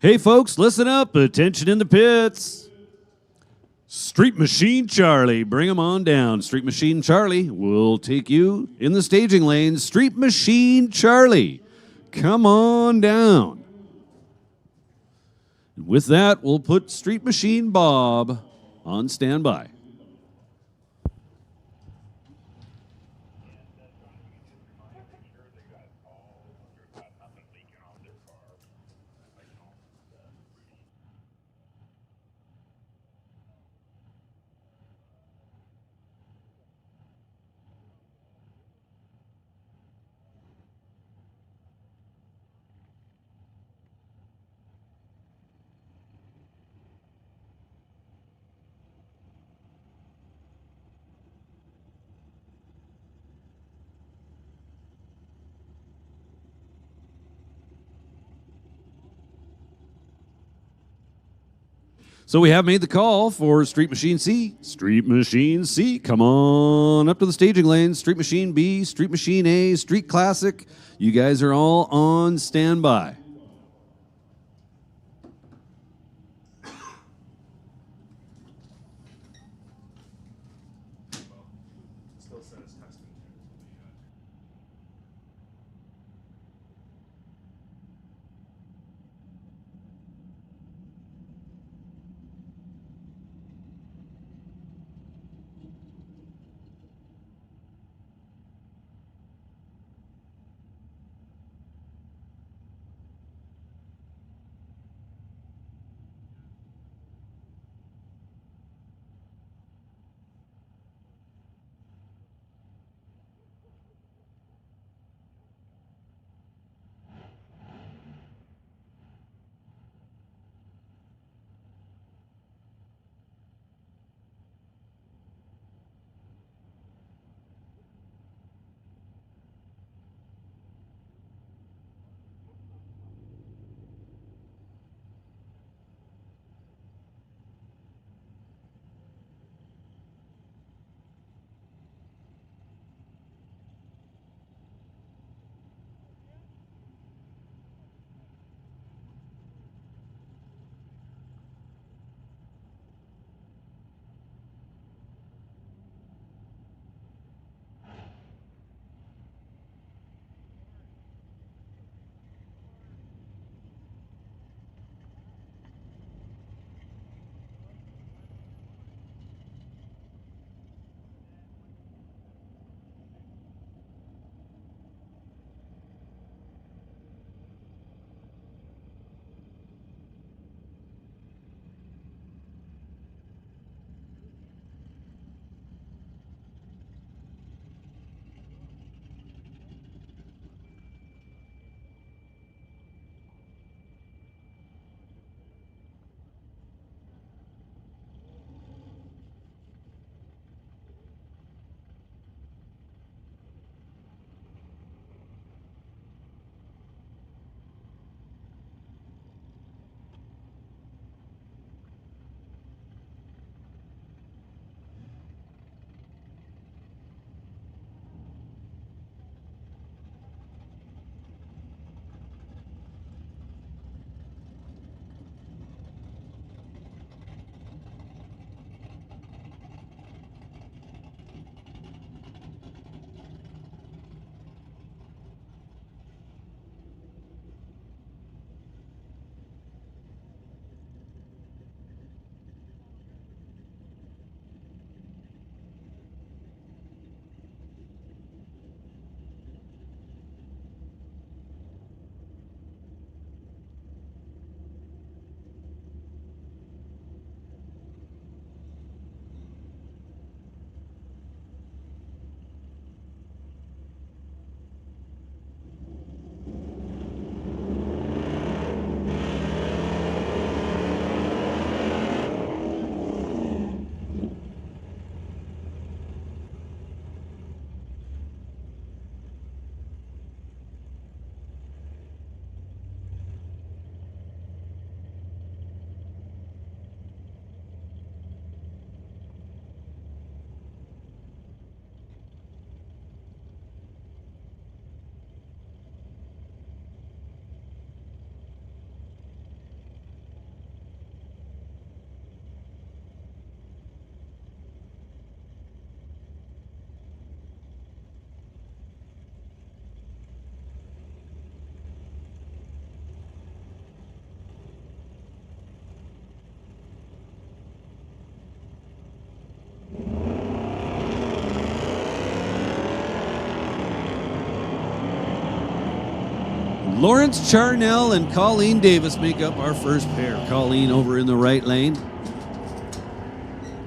Hey, folks, listen up. Attention in the pits. Street Machine Charlie, bring him on down. Street Machine Charlie will take you in the staging lanes. Street Machine Charlie, come on down. With that, we'll put Street Machine Bob on standby. So we have made the call for Street Machine C. Street Machine C, come on up to the staging lanes. Street Machine B, Street Machine A, Street Classic. You guys are all on standby. Lawrence Charnell and Colleen Davis make up our first pair. Colleen over in the right lane.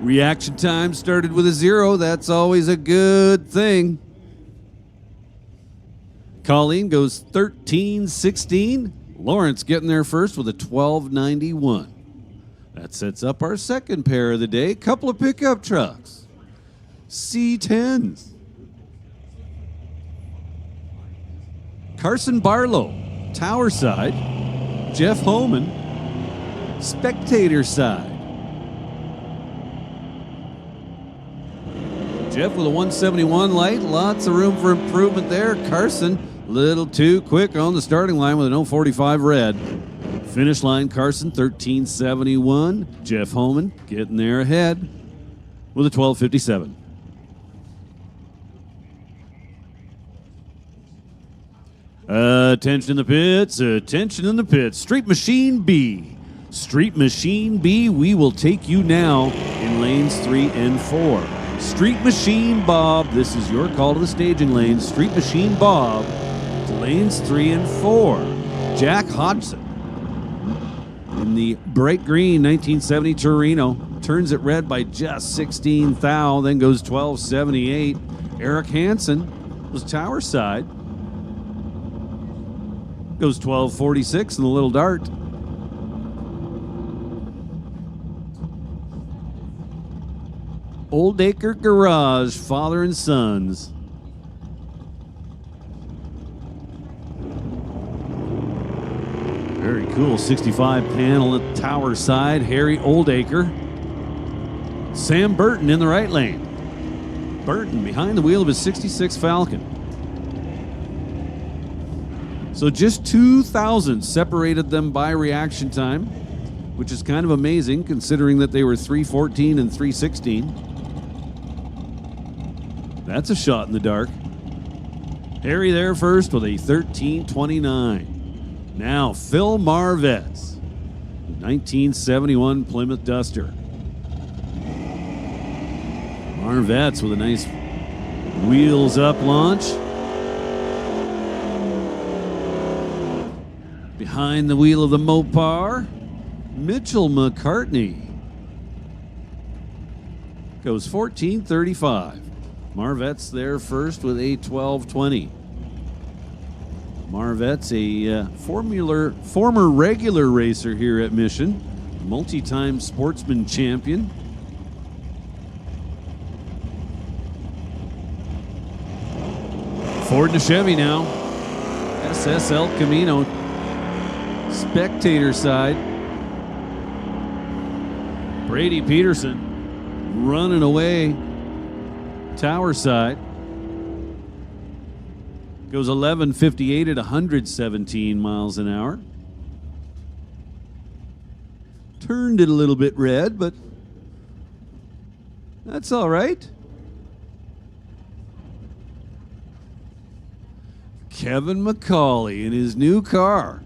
Reaction time started with a 0. That's always a good thing. Colleen goes 13.16. Lawrence getting there first with a 12.91. That sets up our second pair of the day. Couple of pickup trucks. C10s. Carson Barlow, tower side. Jeff Homan, spectator side. Jeff with a 171 light. Lots of room for improvement there. Carson, a little too quick on the starting line with an 045 red. Finish line, Carson, 13.71. Jeff Homan getting there ahead with a 12.57. Attention in the pits, attention in the pits. Street Machine B. Street Machine B, we will take you now in lanes 3 and 4. Street Machine Bob, this is your call to the staging lanes. Street Machine Bob to lanes 3 and 4. Jack Hodgson in the bright green 1970 Torino turns it red by just 16 thou, then goes 12.78. Eric Hansen was tower side. Goes 12.46 in the little dart. Old Acre Garage, father and sons. Very cool 65 panel at the tower side. Harry Oldacre. Sam Burton in the right lane. Burton behind the wheel of his 66 Falcon. So just 2,000 separated them by reaction time, which is kind of amazing considering that they were 3:14 and 3:16. That's a shot in the dark. Harry there first with a 13.29. Now Phil Marvetts, 1971 Plymouth Duster. Marvetts with a nice wheels up launch. Behind the wheel of the Mopar, Mitchell McCartney. Goes 14.35. Marvetts there first with a 12.20. Marvetts, a former regular racer here at Mission, multi-time sportsman champion. Ford and a Chevy now. SSL Camino. Spectator side. Brady Peterson running away. Tower side. Goes 11.58 at 117 miles an hour. Turned it a little bit red, but that's all right. Kevin McCauley in his new car.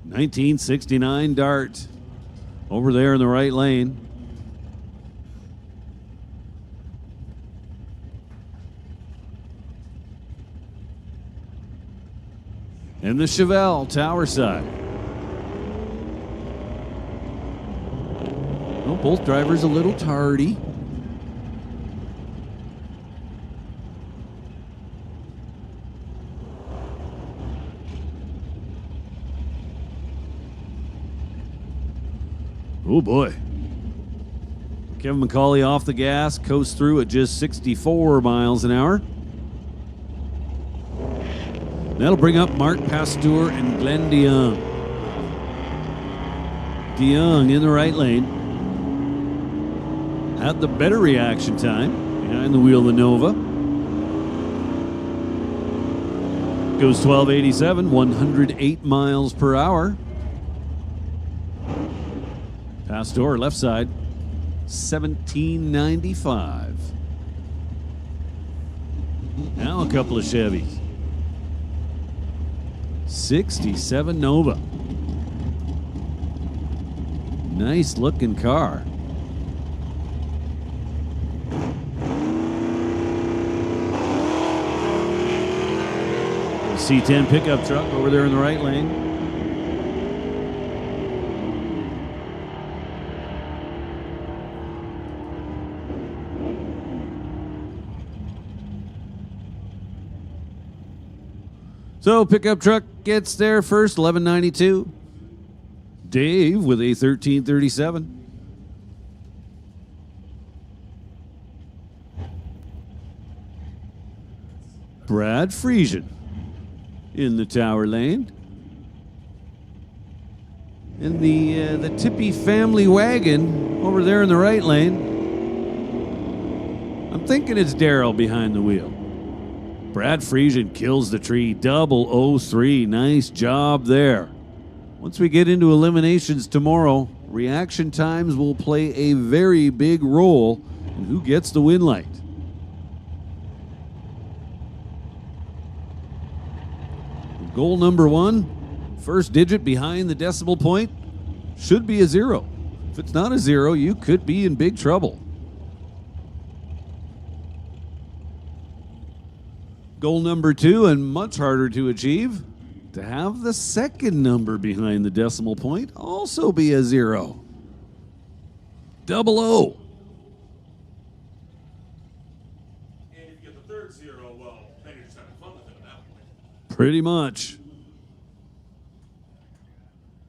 1969 Dart. Over there in the right lane. And the Chevelle tower side. Well, both drivers a little tardy. Oh boy. Kevin McCauley off the gas, coasts through at just 64 miles an hour. That'll bring up Mark Pasteur and Glenn DeYoung. DeYoung in the right lane. Had the better reaction time behind the wheel of the Nova. Goes 12.87, 108 miles per hour. Pasteur left side, 17.95. Now a couple of Chevys. 67 Nova. Nice looking car. C10 pickup truck over there in the right lane. So pickup truck gets there first, 1192. Dave with a 1337. Brad Friesian in the tower lane. And the Tippy family wagon over there in the right lane. I'm thinking it's Daryl behind the wheel. Brad Friesian kills the tree, 003. Nice job there. Once we get into eliminations tomorrow, reaction times will play a very big role in who gets the win light. Goal number 1, first digit behind the decimal point, should be a 0. If it's not a 0, you could be in big trouble. Goal number 2, and much harder to achieve, to have the second number behind the decimal point also be a 0. 00. And if you get the third 0, well, then you're just having fun with it at that point. Pretty much.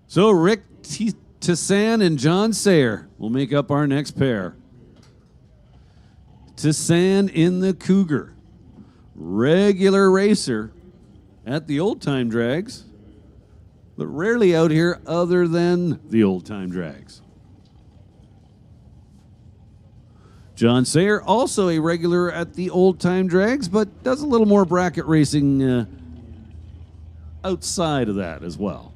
So Rick Tissan and John Sayer will make up our next pair. Tissan in the Cougar. Regular racer at the old time drags, but rarely out here other than the old time drags. John Sayer, also a regular at the old time drags, but does a little more bracket racing outside of that as well.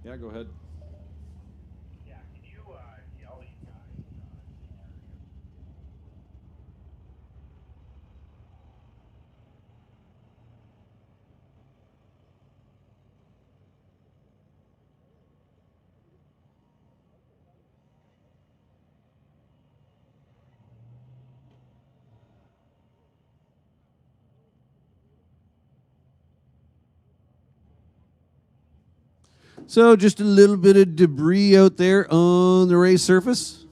Yeah, go ahead. Yeah, can you yell these guys? So just a little bit of debris out there on the race surface.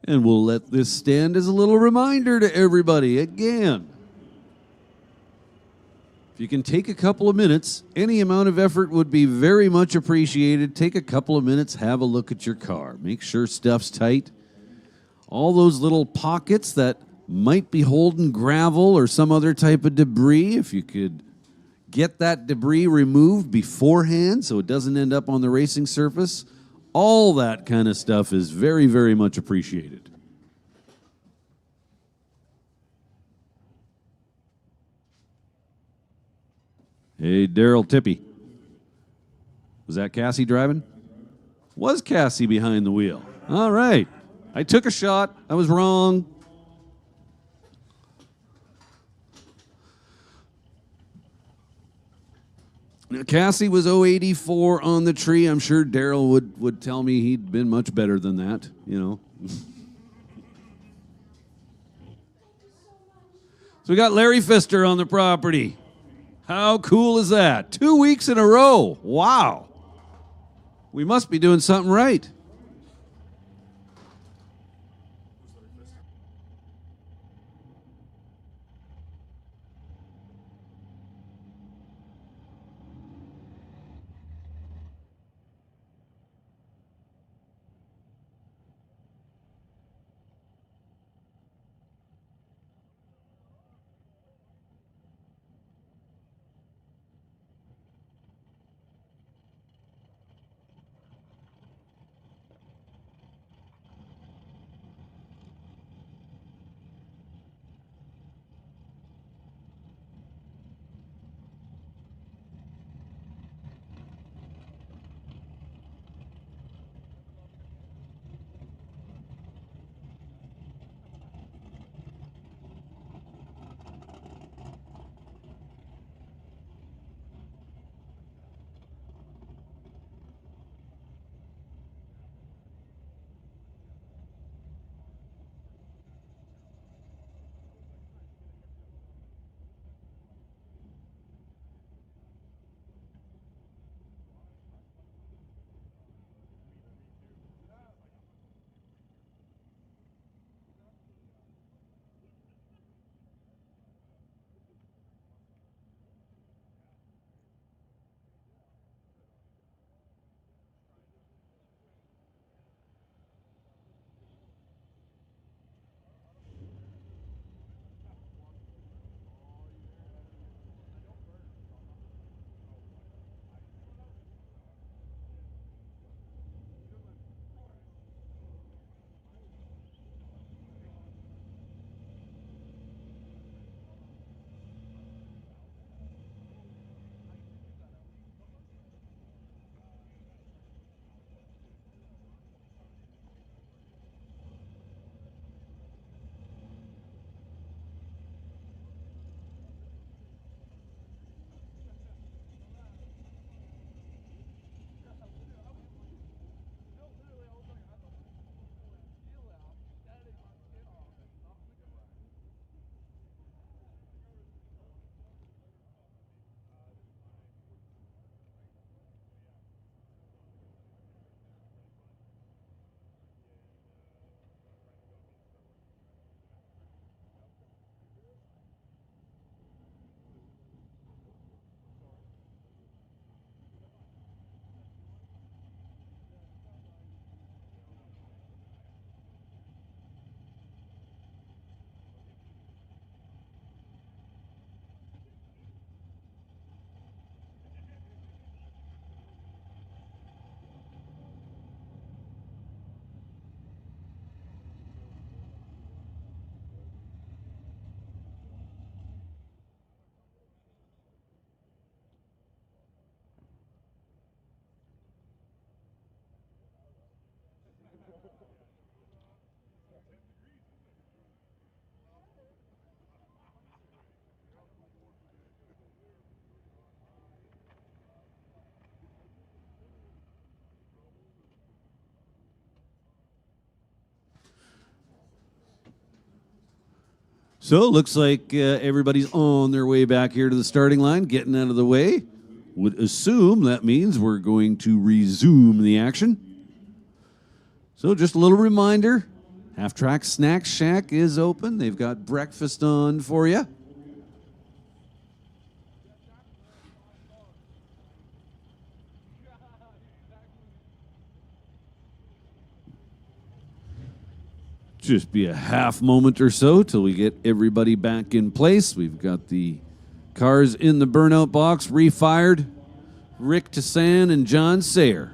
And we'll let this stand as a little reminder to everybody again. If you can take a couple of minutes, any amount of effort would be very much appreciated. Take a couple of minutes, have a look at your car. Make sure stuff's tight. All those little pockets that might be holding gravel or some other type of debris, if you could get that debris removed beforehand so it doesn't end up on the racing surface, all that kind of stuff is very, very much appreciated. Hey, Daryl Tippy. Was that Cassie driving? Was Cassie behind the wheel? All right. I took a shot. I was wrong. Now, Cassie was 084 on the tree. I'm sure Daryl would tell me he'd been much better than that, you know. So we got Larry Pfister on the property. How cool is that? 2 weeks in a row. Wow. We must be doing something right. So it looks like everybody's on their way back here to the starting line, getting out of the way. Would assume that means we're going to resume the action. So just a little reminder, Half Track Snack Shack is open. They've got breakfast on for you. Just be a half moment or so till we get everybody back in place. We've got the cars in the burnout box, refired. Rick Tassan and John Sayer.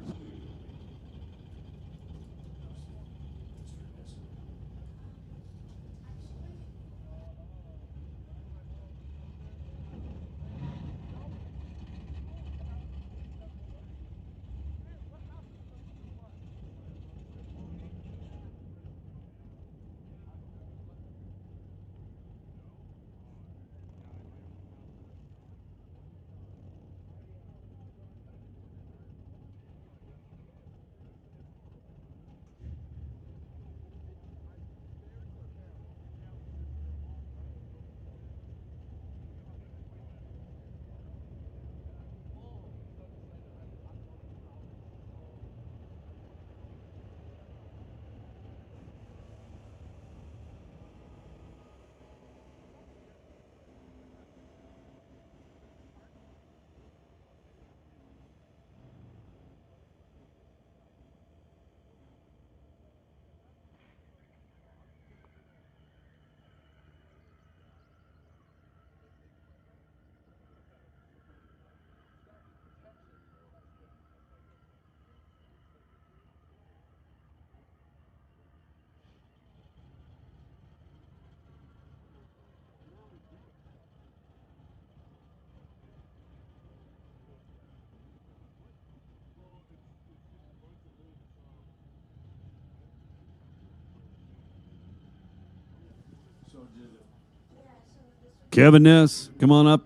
Kevin Ness, come on up.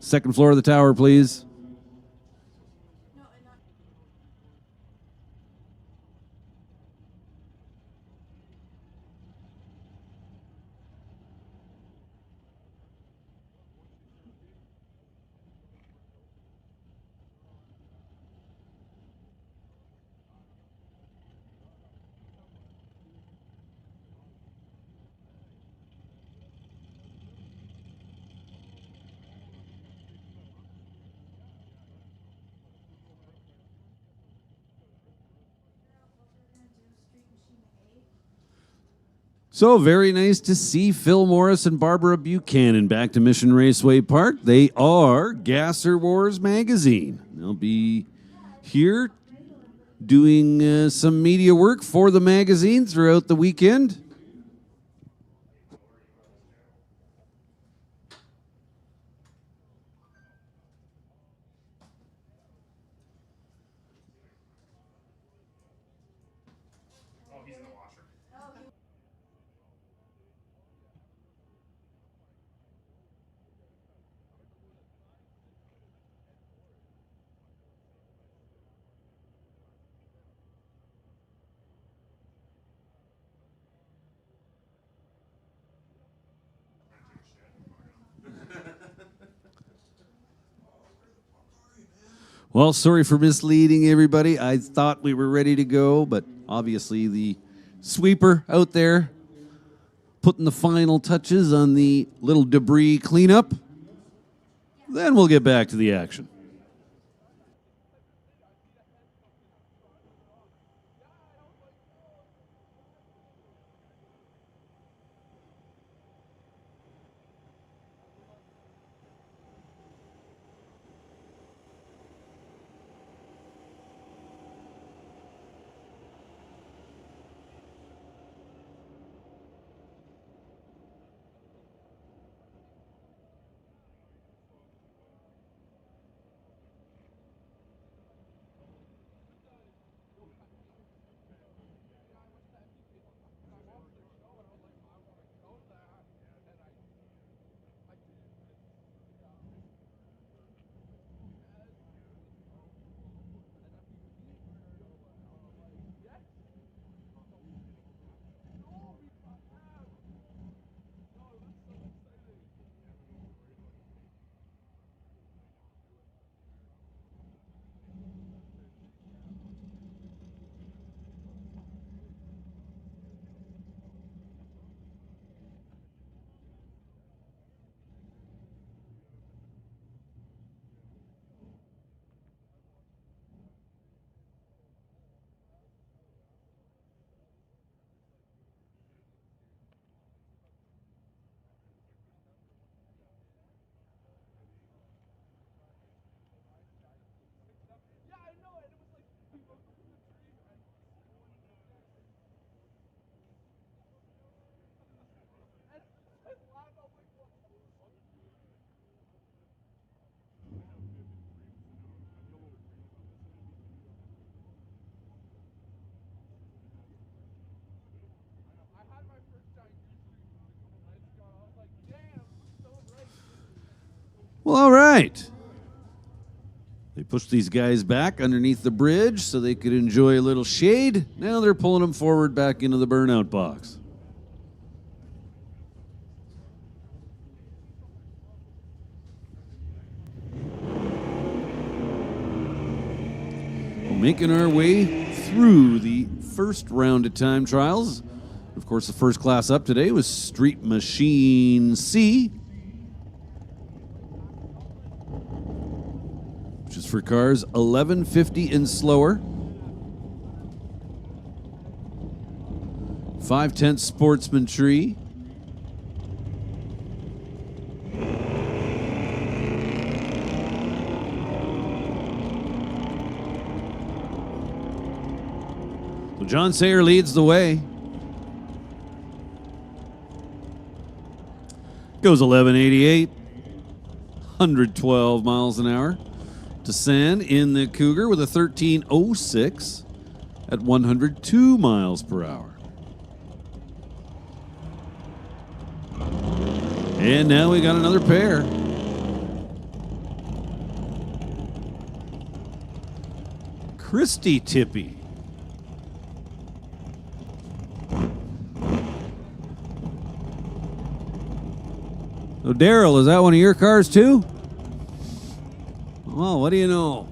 Second floor of the tower, please. So very nice to see Phil Morris and Barbara Buchanan back to Mission Raceway Park. They are Gasser Wars Magazine. They'll be here doing some media work for the magazine throughout the weekend. Oh, he's in the washer. Well, sorry for misleading everybody. I thought we were ready to go, but obviously the sweeper out there putting the final touches on the little debris cleanup. Then we'll get back to the action. Well, all right. They pushed these guys back underneath the bridge so they could enjoy a little shade. Now they're pulling them forward back into the burnout box. Making our way through the first round of time trials. Of course, the first class up today was Street Machine C, which is for cars 1150 and slower. 5/10 Sportsman Tree. So John Sayer leads the way. Goes 1188, 112 miles an hour. Descend in the Cougar with a 1306 at 102 miles per hour. And now we got another pair. Christy Tippy. So Daryl, is that one of your cars too? Well, what do you know?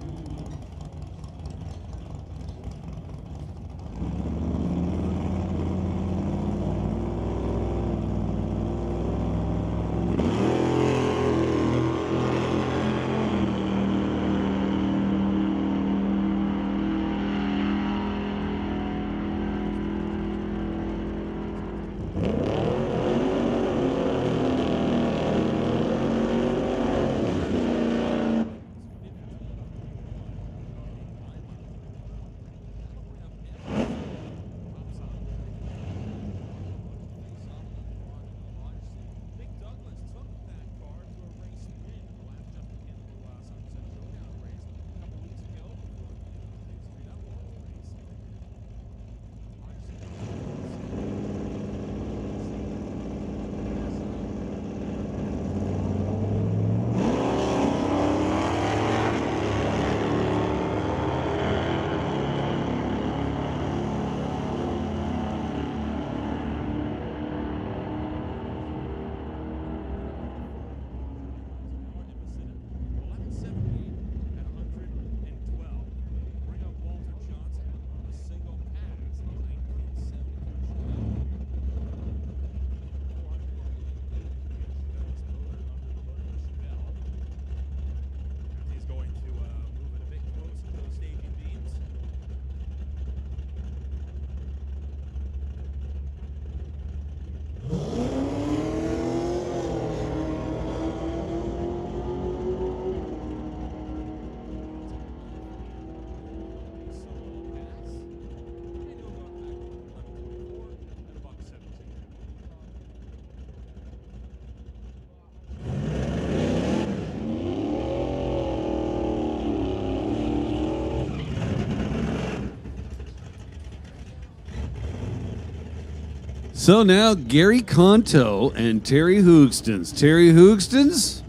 So now Gary Conto and Terry Hoogstens. Terry Hoogstens,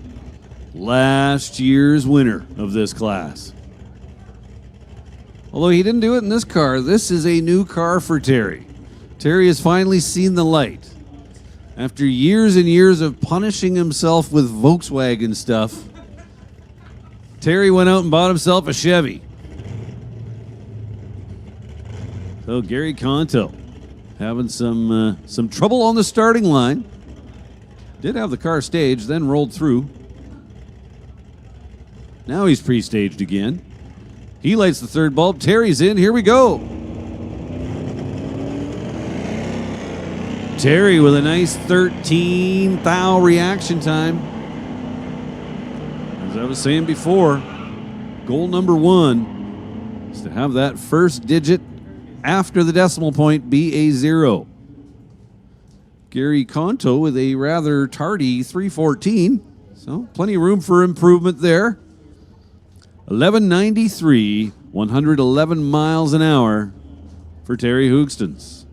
last year's winner of this class. Although he didn't do it in this car, this is a new car for Terry. Terry has finally seen the light. After years and years of punishing himself with Volkswagen stuff, Terry went out and bought himself a Chevy. So Gary Conto having some trouble on the starting line. Did have the car staged, then rolled through. Now he's pre-staged again. He lights the third bulb. Terry's in. Here we go. Terry with a nice 13 thou reaction time. As I was saying before, goal number one is to have that first digit after the decimal point be a 0. Gary Conto with a rather tardy 314, so plenty of room for improvement there. 1193, 111 miles an hour for Terry Hoogstens.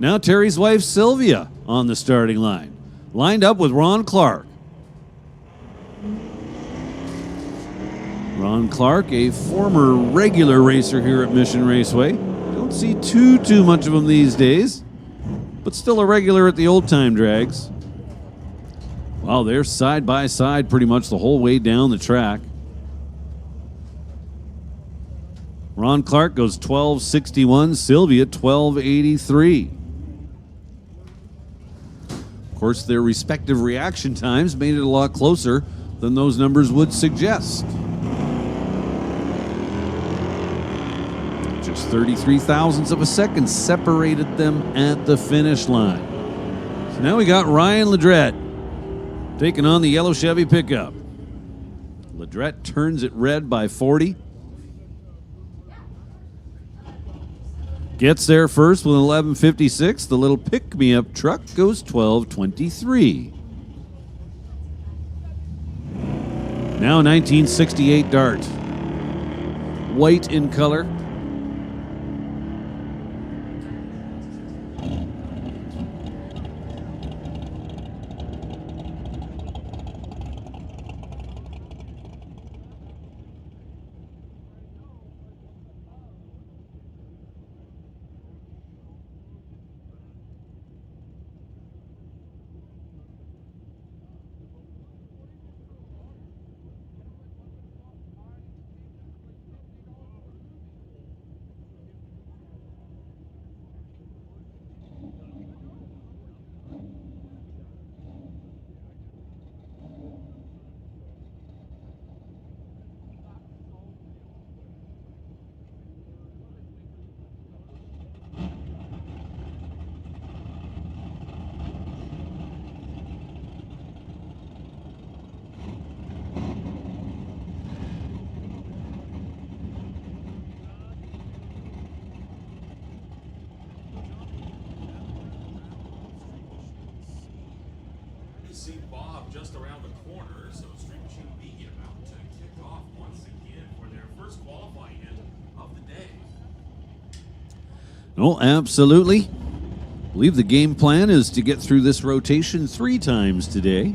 Now Terry's wife Sylvia on the starting line, lined up with Ron Clark. Ron Clark, a former regular racer here at Mission Raceway. Don't see too much of him these days, but still a regular at the old-time drags. Wow, they're side by side pretty much the whole way down the track. Ron Clark goes 12:61, Sylvia 12:83. Of course, their respective reaction times made it a lot closer than those numbers would suggest. Just 33 thousandths of a second separated them at the finish line. So now we got Ryan Ledrette taking on the yellow Chevy pickup. Ledrette turns it red by 40. Gets there first with an 11:56. The little pick-me-up truck goes 12:23. Now 1968 Dart. White in color. You see Bob just around the corner, so Street Machine B about to kick off once again for their first qualifying hit of the day. Oh, absolutely. I believe the game plan is to get through this rotation 3 times today.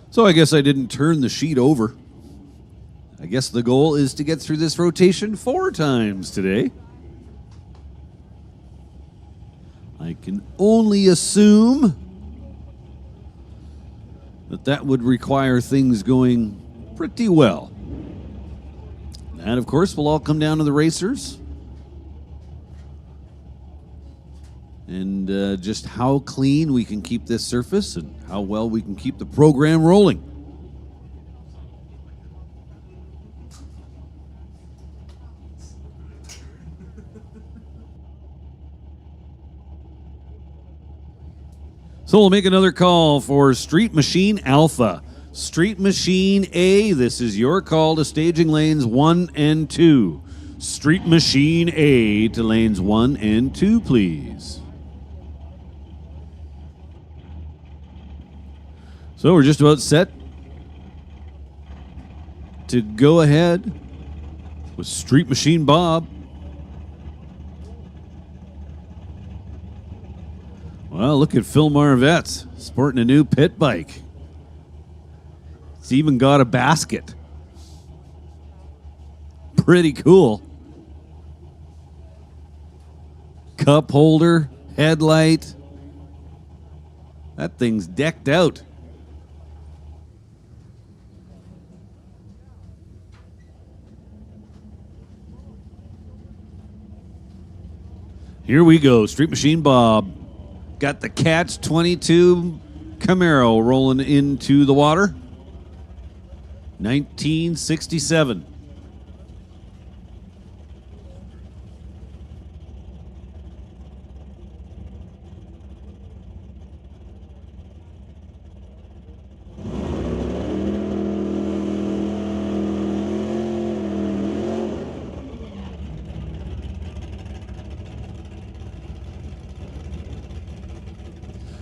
So I guess I didn't turn the sheet over. I guess the goal is to get through this rotation 4 times today. I can only assume that would require things going pretty well. That, of course, will all come down to the racers. And just how clean we can keep this surface and how well we can keep the program rolling. So we'll make another call for Street Machine Alpha. Street Machine A, this is your call to staging lanes 1 and 2. Street Machine A to lanes 1 and 2, please. So we're just about set to go ahead with Street Machine Bob. Well, look at Phil Marvette sporting a new pit bike. It's even got a basket. Pretty cool. Cup holder, headlight. That thing's decked out. Here we go, Street Machine Bob. Got the Catch 22 Camaro rolling into the water. 1967.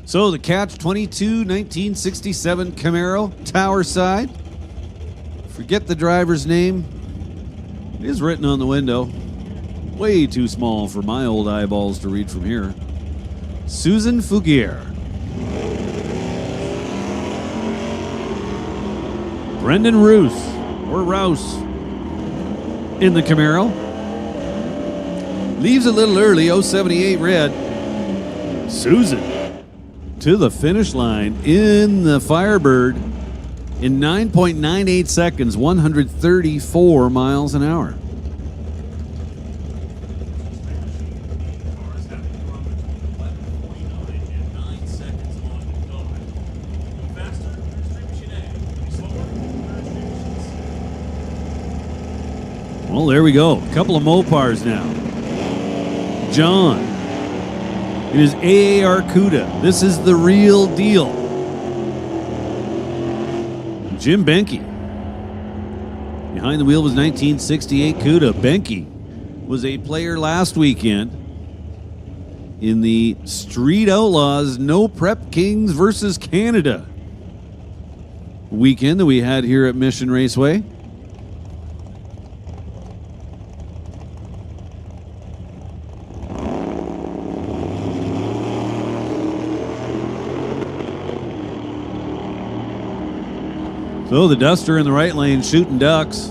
So the Catch 22 1967 Camaro, Tower Side. Forget the driver's name. It is written on the window. Way too small for my old eyeballs to read from here. Susan Fougier. Brendan Roos, or Rouse, in the Camaro. Leaves a little early, 078 red. Susan to the finish line in the Firebird in 9.98 seconds, 134 miles an hour. Cars having run between 11:49 and 9 seconds on the dot. Go faster, there's Street Machine A. Go slower, there's Street Machine C. Well, there we go. A couple of Mopars now. John. It is AAR CUDA. This is the real deal. Jim Benke. Behind the wheel was 1968 CUDA. Benke was a player last weekend in the Street Outlaws No Prep Kings versus Canada weekend that we had here at Mission Raceway. So the Duster in the right lane shooting ducks.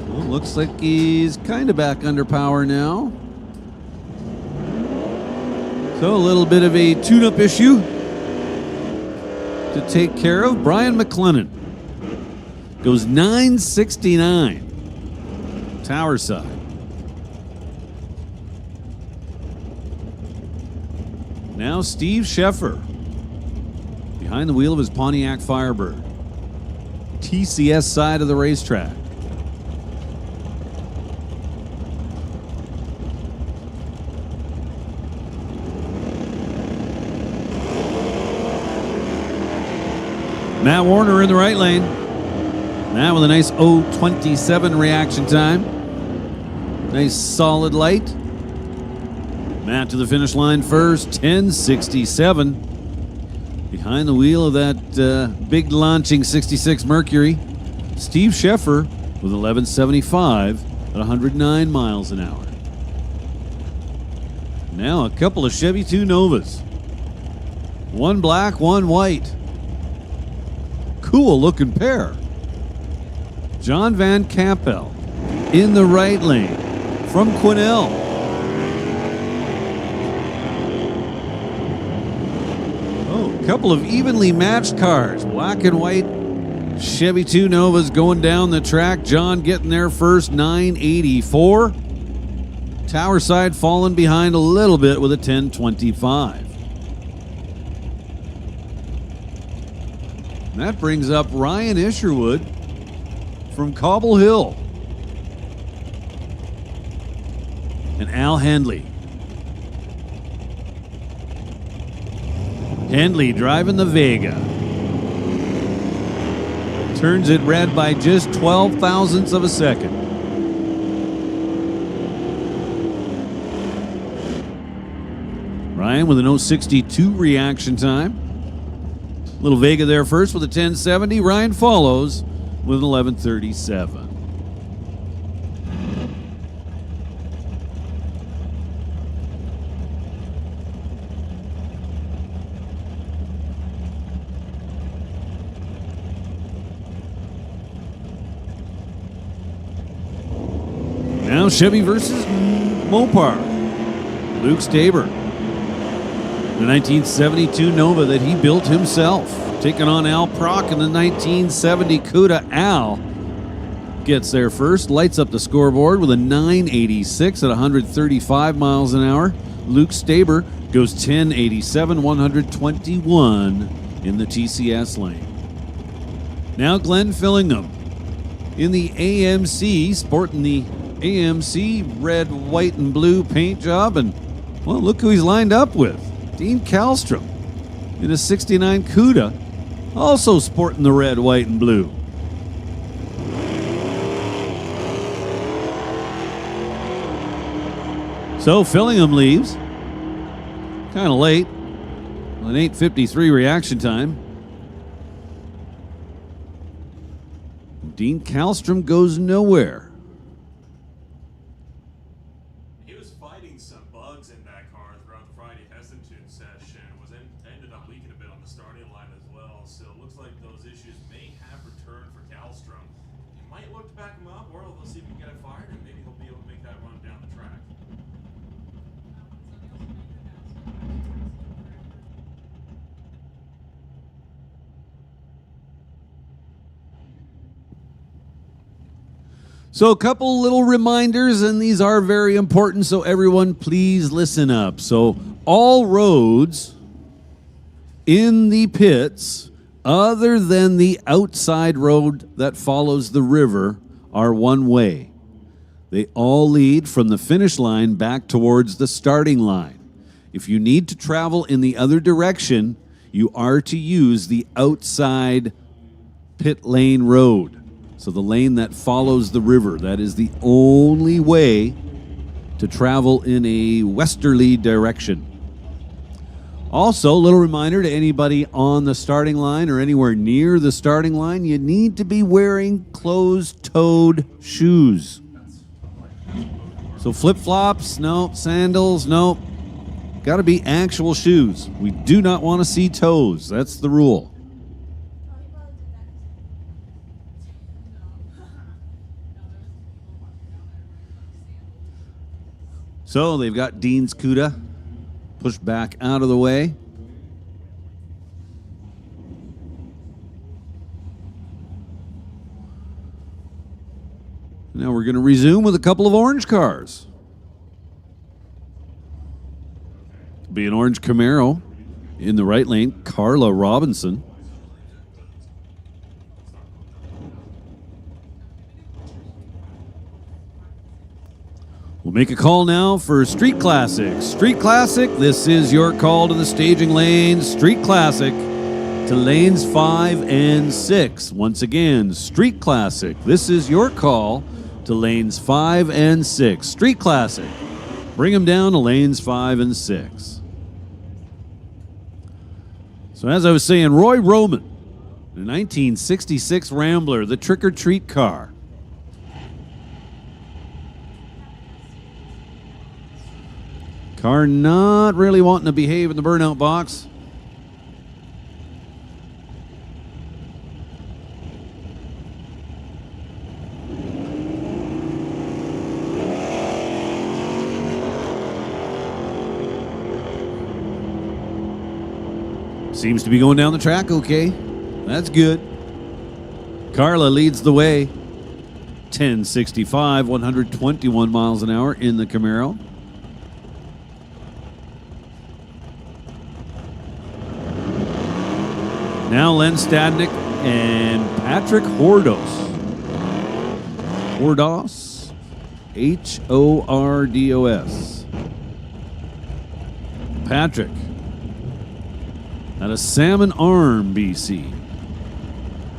Well, looks like he's kind of back under power now. So a little bit of a tune-up issue to take care of. Brian McLennan goes 969. Tower side. Now Steve Sheffer. Behind the wheel of his Pontiac Firebird. TCS side of the racetrack. Matt Warner in the right lane. Now with a nice 0.27 reaction time. Nice solid light. Matt to the finish line first, 10.67. Behind the wheel of that big launching 66 Mercury, Steve Sheffer with 11.75 at 109 miles an hour. Now a couple of Chevy 2 Novas. One black, one white. Cool looking pair. John Van Campbell in the right lane from Quinnell. Couple of evenly matched cars, black and white Chevy 2 Novas going down the track. John getting there first, 984. Tower side falling behind a little bit with a 1025. And that brings up Ryan Isherwood from Cobble Hill and Al Handley. Handley driving the Vega. Turns it red by just 12 thousandths of a second. Ryan with an 0.62 reaction time. Little Vega there first with a 10.70. Ryan follows with an 11.37. Now Chevy versus Mopar. Luke Staber. The 1972 Nova that he built himself. Taking on Al Prock in the 1970 CUDA. Al gets there first. Lights up the scoreboard with a 986 at 135 miles an hour. Luke Staber goes 1087, 121 in the TCS lane. Now Glenn Fillingham in the AMC, sporting the AMC red, white, and blue paint job. And, well, look who he's lined up with. Dean Kallstrom in a 69 CUDA, also sporting the red, white, and blue. So Fillingham leaves. Kind of late. Well, an 8:53 reaction time. Dean Kallstrom goes nowhere. He was fighting some bugs in that car throughout the Friday testing session. Ended up leaking a bit on the starting line as well. So it looks like those issues may have returned for Kallstrom. He might look to back him up, or they'll see if he can get it fired, and maybe he'll be able to make that run down the track. So a couple little reminders, and these are very important, so everyone please listen up. So all roads in the pits, other than the outside road that follows the river, are one way. They all lead from the finish line back towards the starting line. If you need to travel in the other direction, you are to use the outside pit lane road. So the lane that follows the river, that is the only way to travel in a westerly direction. Also, a little reminder to anybody on the starting line or anywhere near the starting line, you need to be wearing closed-toed shoes. So flip-flops, no. Sandals, no. Got to be actual shoes. We do not want to see toes. That's the rule. So they've got Dean's CUDA pushed back out of the way. Now we're going to resume with a couple of orange cars. Be an orange Camaro in the right lane, Carla Robinson. We'll make a call now for Street Classic. Street Classic, this is your call to the staging lanes. Street Classic to lanes 5 and 6. Once again, Street Classic, this is your call to lanes 5 and 6. Street Classic, bring them down to lanes 5 and 6. So as I was saying, Roy Roman, the 1966 Rambler, the trick-or-treat car. Car not really wanting to behave in the burnout box. Seems to be going down the track okay. That's good. Carla leads the way. 1065, 121 miles an hour in the Camaro. Now Len Stadnick and Patrick Hordos. Hordos. Hordos. Patrick. Out of Salmon Arm, BC.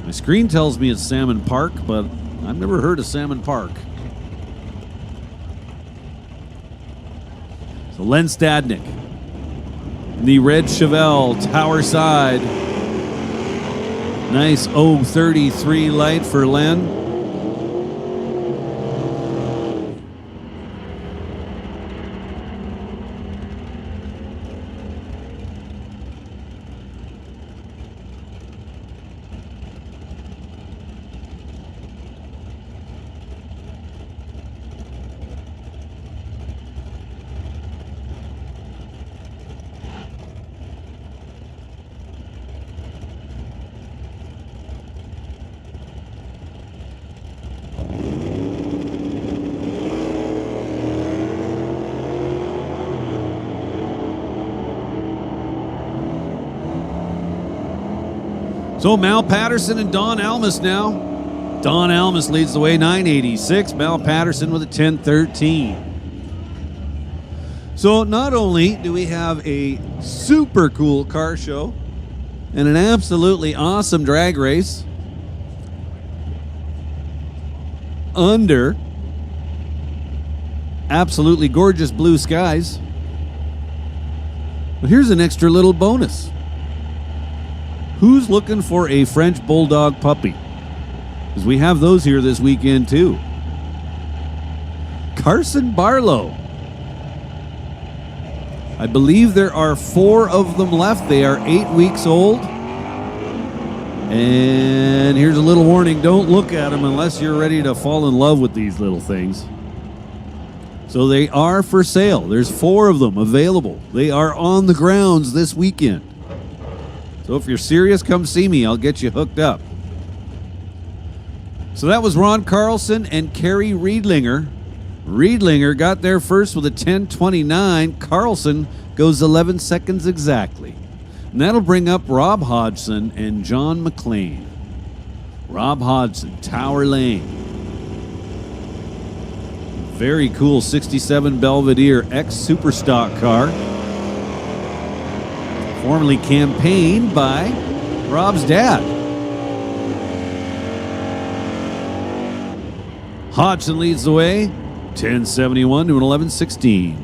My screen tells me it's Salmon Park, but I've never heard of Salmon Park. So Len Stadnick. The red Chevelle, Tower Side. Nice 033 light for Len. So Mal Patterson and Don Almus now. Don Almus leads the way, 986. Mal Patterson with a 1013. So not only do we have a super cool car show and an absolutely awesome drag race under absolutely gorgeous blue skies, But here's an extra little bonus. Who's looking for a French Bulldog puppy? Because we have those here this weekend too. Carson Barlow. I believe there are 4 of them left. They are 8 weeks old. And here's a little warning. Don't look at them unless you're ready to fall in love with these little things. So they are for sale. There's 4 of them available. They are on the grounds this weekend. So if you're serious, come see me. I'll get you hooked up. So that was Ron Carlson and Kerry Riedlinger. Riedlinger got there first with a 10:29. Carlson goes 11 seconds exactly. And that'll bring up Rob Hodgson and John McLean. Rob Hodgson, Tower Lane. Very cool 67 Belvedere X Superstock car. Formerly campaigned by Rob's dad. Hodgson leads the way, 10:71 to an 11:16.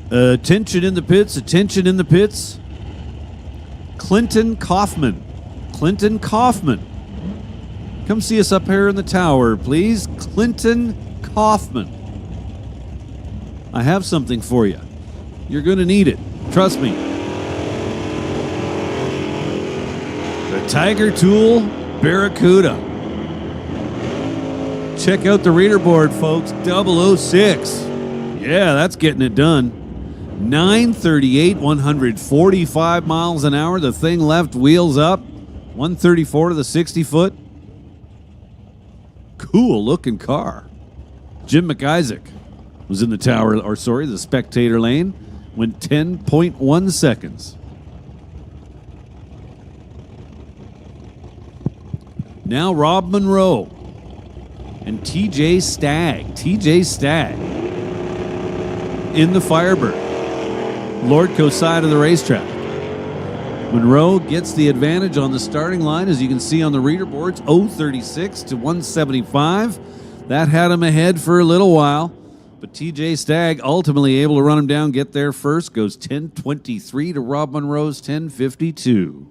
Attention in the pits, attention in the pits. Clinton Kaufman. Clinton Kaufman. Come see us up here in the tower, please. Clinton Kaufman. I have something for you. You're going to need it. Trust me. The Tiger Tool Barracuda. Check out the reader board, folks. 006. Yeah, that's getting it done. 938, 145 miles an hour. The thing left wheels up. 134 to the 60-foot. Cool looking car. Jim McIsaac was in the the spectator lane. Went 10.1 seconds. Now Rob Monroe and TJ Stagg. TJ Stagg in the Firebird. Lordco side of the racetrack. Monroe gets the advantage on the starting line, as you can see on the reader boards, 036 to 175. That had him ahead for a little while, but TJ Stagg ultimately able to run him down, get there first, goes 10:23 to Rob Monroe's 10:52.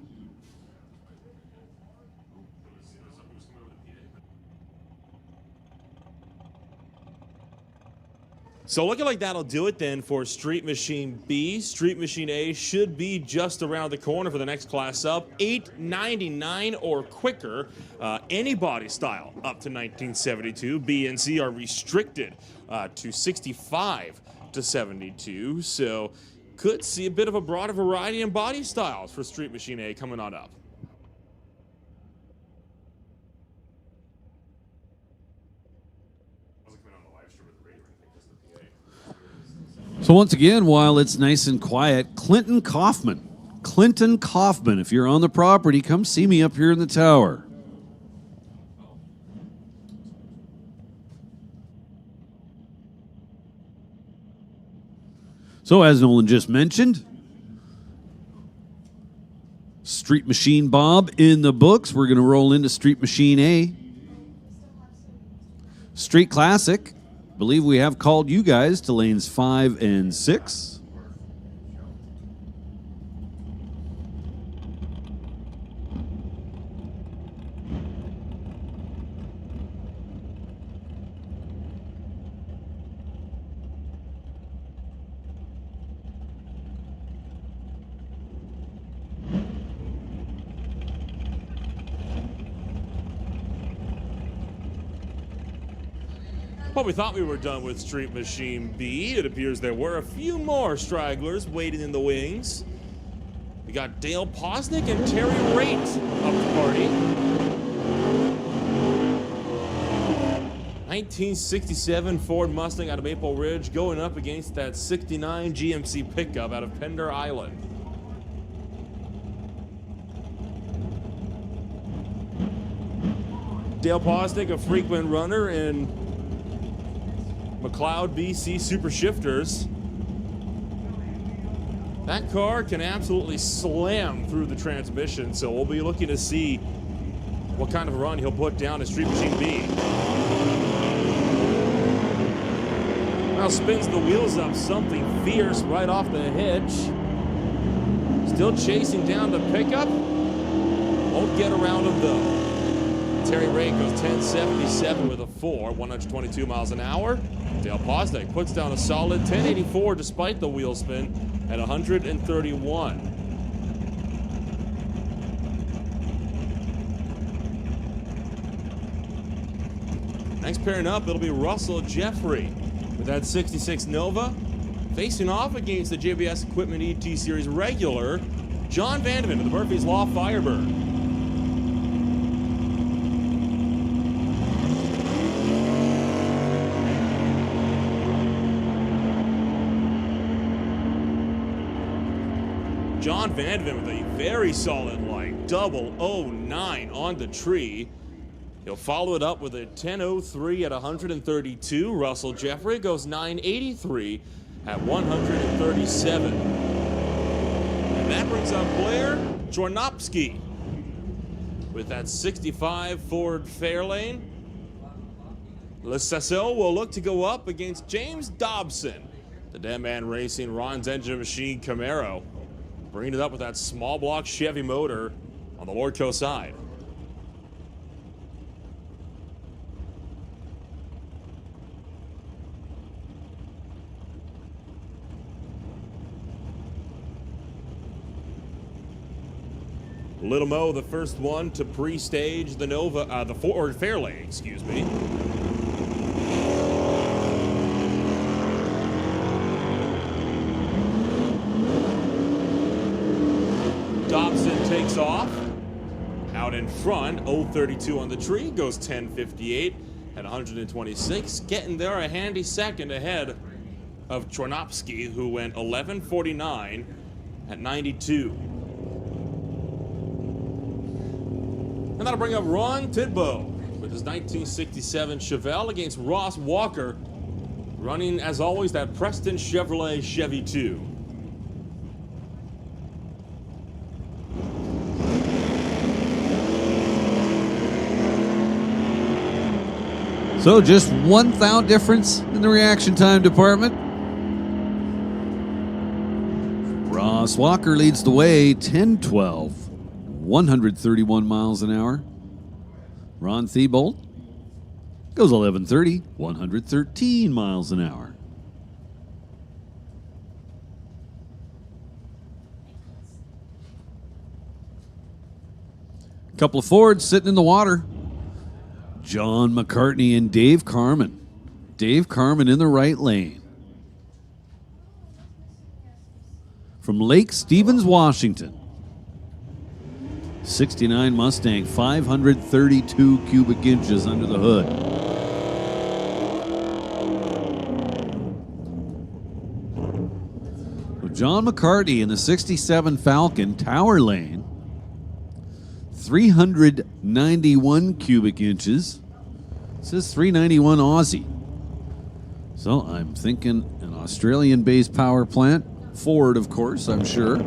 So looking like that'll do it then for Street Machine B. Street Machine A should be just around the corner for the next class up. $8.99 or quicker. Any body style up to 1972. B and C are restricted to 65 to 72. So could see a bit of a broader variety in body styles for Street Machine A coming on up. So once again, while it's nice and quiet, Clinton Kaufman. Clinton Kaufman, if you're on the property, come see me up here in the tower. So as Nolan just mentioned, Street Machine Bob in the books. We're going to roll into Street Machine A. Street Classic. Believe we have called you guys to lanes 5 and 6. Well, we thought we were done with Street Machine B. It appears there were a few more stragglers waiting in the wings. We got Dale Posnick and Terry Raitt up the party. 1967 Ford Mustang out of Maple Ridge going up against that 69 GMC pickup out of Pender Island. Dale Posnick, a frequent runner in McLeod BC Super Shifters. That car can absolutely slam through the transmission, so we'll be looking to see what kind of a run he'll put down in Street Machine B. Now spins the wheels up, something fierce right off the hitch. Still chasing down the pickup. Won't get around him though. Terry Ray goes 1077 with a 4, 122 miles an hour. Dale Posnick puts down a solid 1084 despite the wheel spin at 131. Next pairing up, it'll be Russell Jeffrey with that 66 Nova, facing off against the JBS Equipment ET Series regular, John Vandeman with the Murphy's Law Firebird. John Vandeman with a very solid light, double 09 on the tree. He'll follow it up with a 10.03 at 132. Russell Jeffrey goes 9.83 at 137. And that brings up Blair Jornopski with that 65 Ford Fairlane. Le Cecil will look to go up against James Dobson, the Dead Man Racing Ron's Engine Machine Camaro, bringing it up with that small block Chevy motor on the Lordco side. Little Mo, the first one to pre-stage the Nova, the Ford Fairlane, excuse me. Dobson takes off. Out in front, 032 on the tree, goes 1058 at 126. Getting there a handy second ahead of Chornopsky, who went 1149 at 92. And that'll bring up Ron Tidbow with his 1967 Chevelle against Ross Walker, running, as always, that Preston Chevrolet Chevy 2. So just 1 thou difference in the reaction time department. Ross Walker leads the way, 10-12. 131 miles an hour. Ron Thiebold goes 11:30, 113 miles an hour. A couple of Fords sitting in the water. John McCartney and Dave Carman. Dave Carman in the right lane. From Lake Stevens, Washington. 69 Mustang, 532 cubic inches under the hood. So John McCarty in the 67 Falcon, Tower Lane, 391 cubic inches. It says 391 Aussie. So I'm thinking an Australian-based power plant. Ford, of course, I'm sure.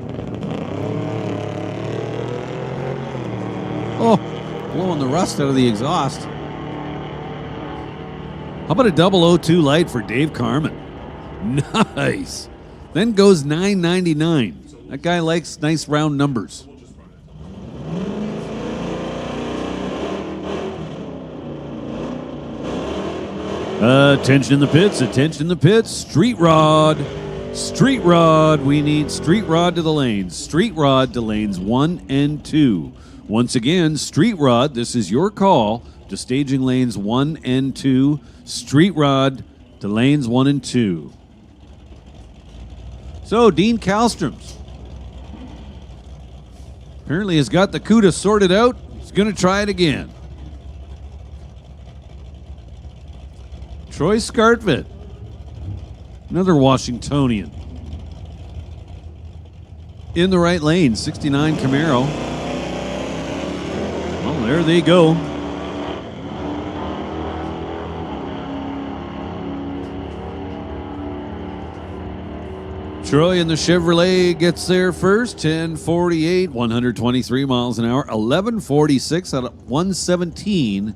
Oh, blowing the rust out of the exhaust. How about a 002 light for Dave Carman? Nice. Then goes 999. That guy likes nice round numbers. Attention in the pits, attention in the pits. Street rod. Street rod. We need street rod to the lanes. Street rod to lanes 1 and 2. Once again, street rod, this is your call to staging lanes 1 and 2. Street rod to lanes 1 and 2. So, Dean Kallströms apparently has got the CUDA sorted out. He's going to try it again. Troy Scartvet, another Washingtonian. In the right lane, 69 Camaro. Well, there they go. Troy in the Chevrolet gets there first, 10:48, 123 miles an hour, 11:46 out of 117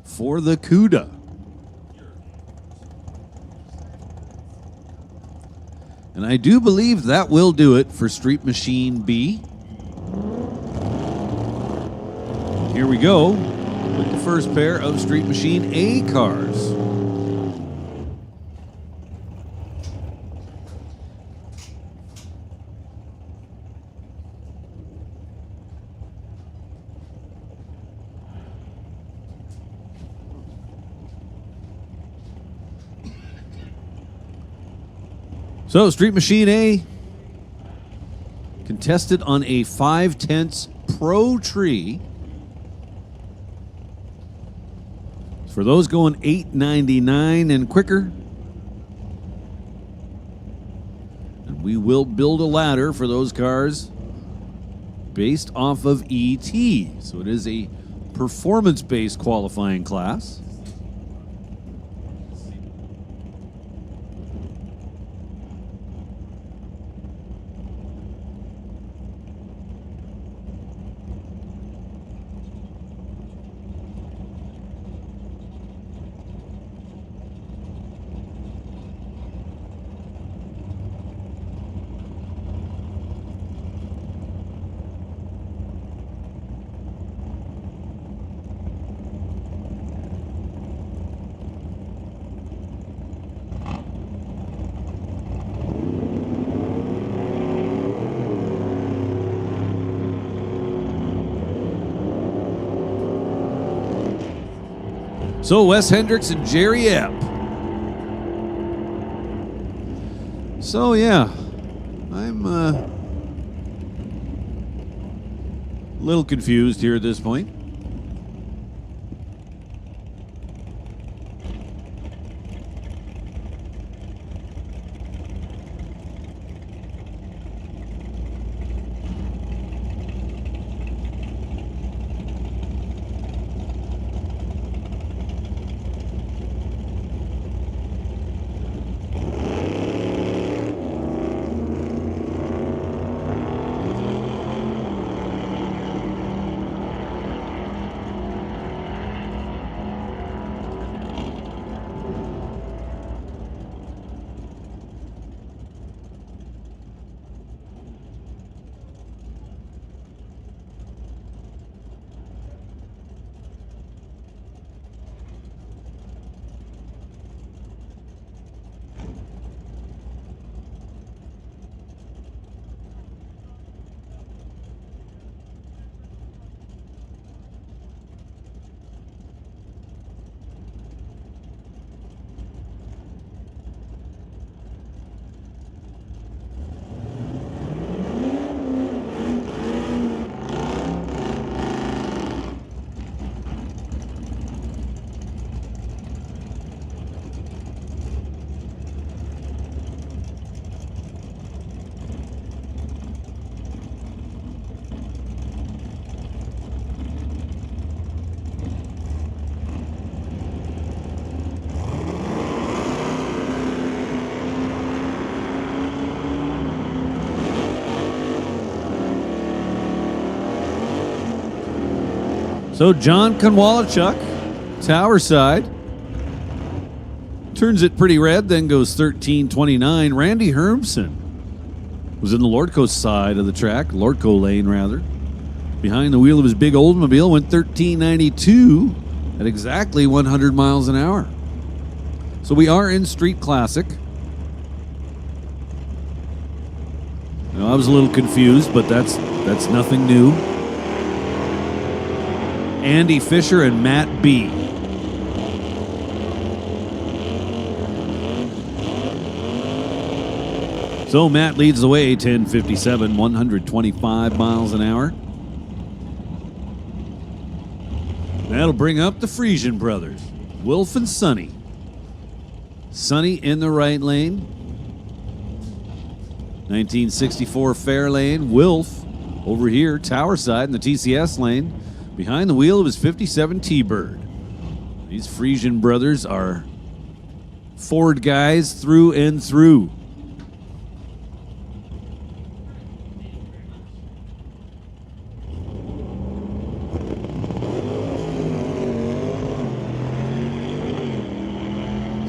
for the CUDA. And I do believe that will do it for Street Machine B. Here we go with the first pair of Street Machine A cars. So, Street Machine A contested on a 5/10 Pro tree. For those going $8.99 and quicker, and we will build a ladder for those cars based off of ET. So it is a performance-based qualifying class. So Wes Hendricks and Jerry Epp. So yeah, I'm a little confused here at this point. So John Konwalachuk, tower side, turns it pretty red, then goes 13.29. Randy Hermson was in the Lordco side of the track, Lordco lane rather. Behind the wheel of his big Oldsmobile, went 13.92 at exactly 100 miles an hour. So we are in Street Classic. Now, I was a little confused, but that's nothing new. Andy Fisher and Matt B. So Matt leads the way, 10:57, 125 miles an hour. That'll bring up the Friesian brothers, Wolf and Sonny. Sonny in the right lane. 1964 fair lane. Wolf over here, tower side in the TCS lane, behind the wheel of his 57 T-Bird. These Friesian brothers are Ford guys through and through.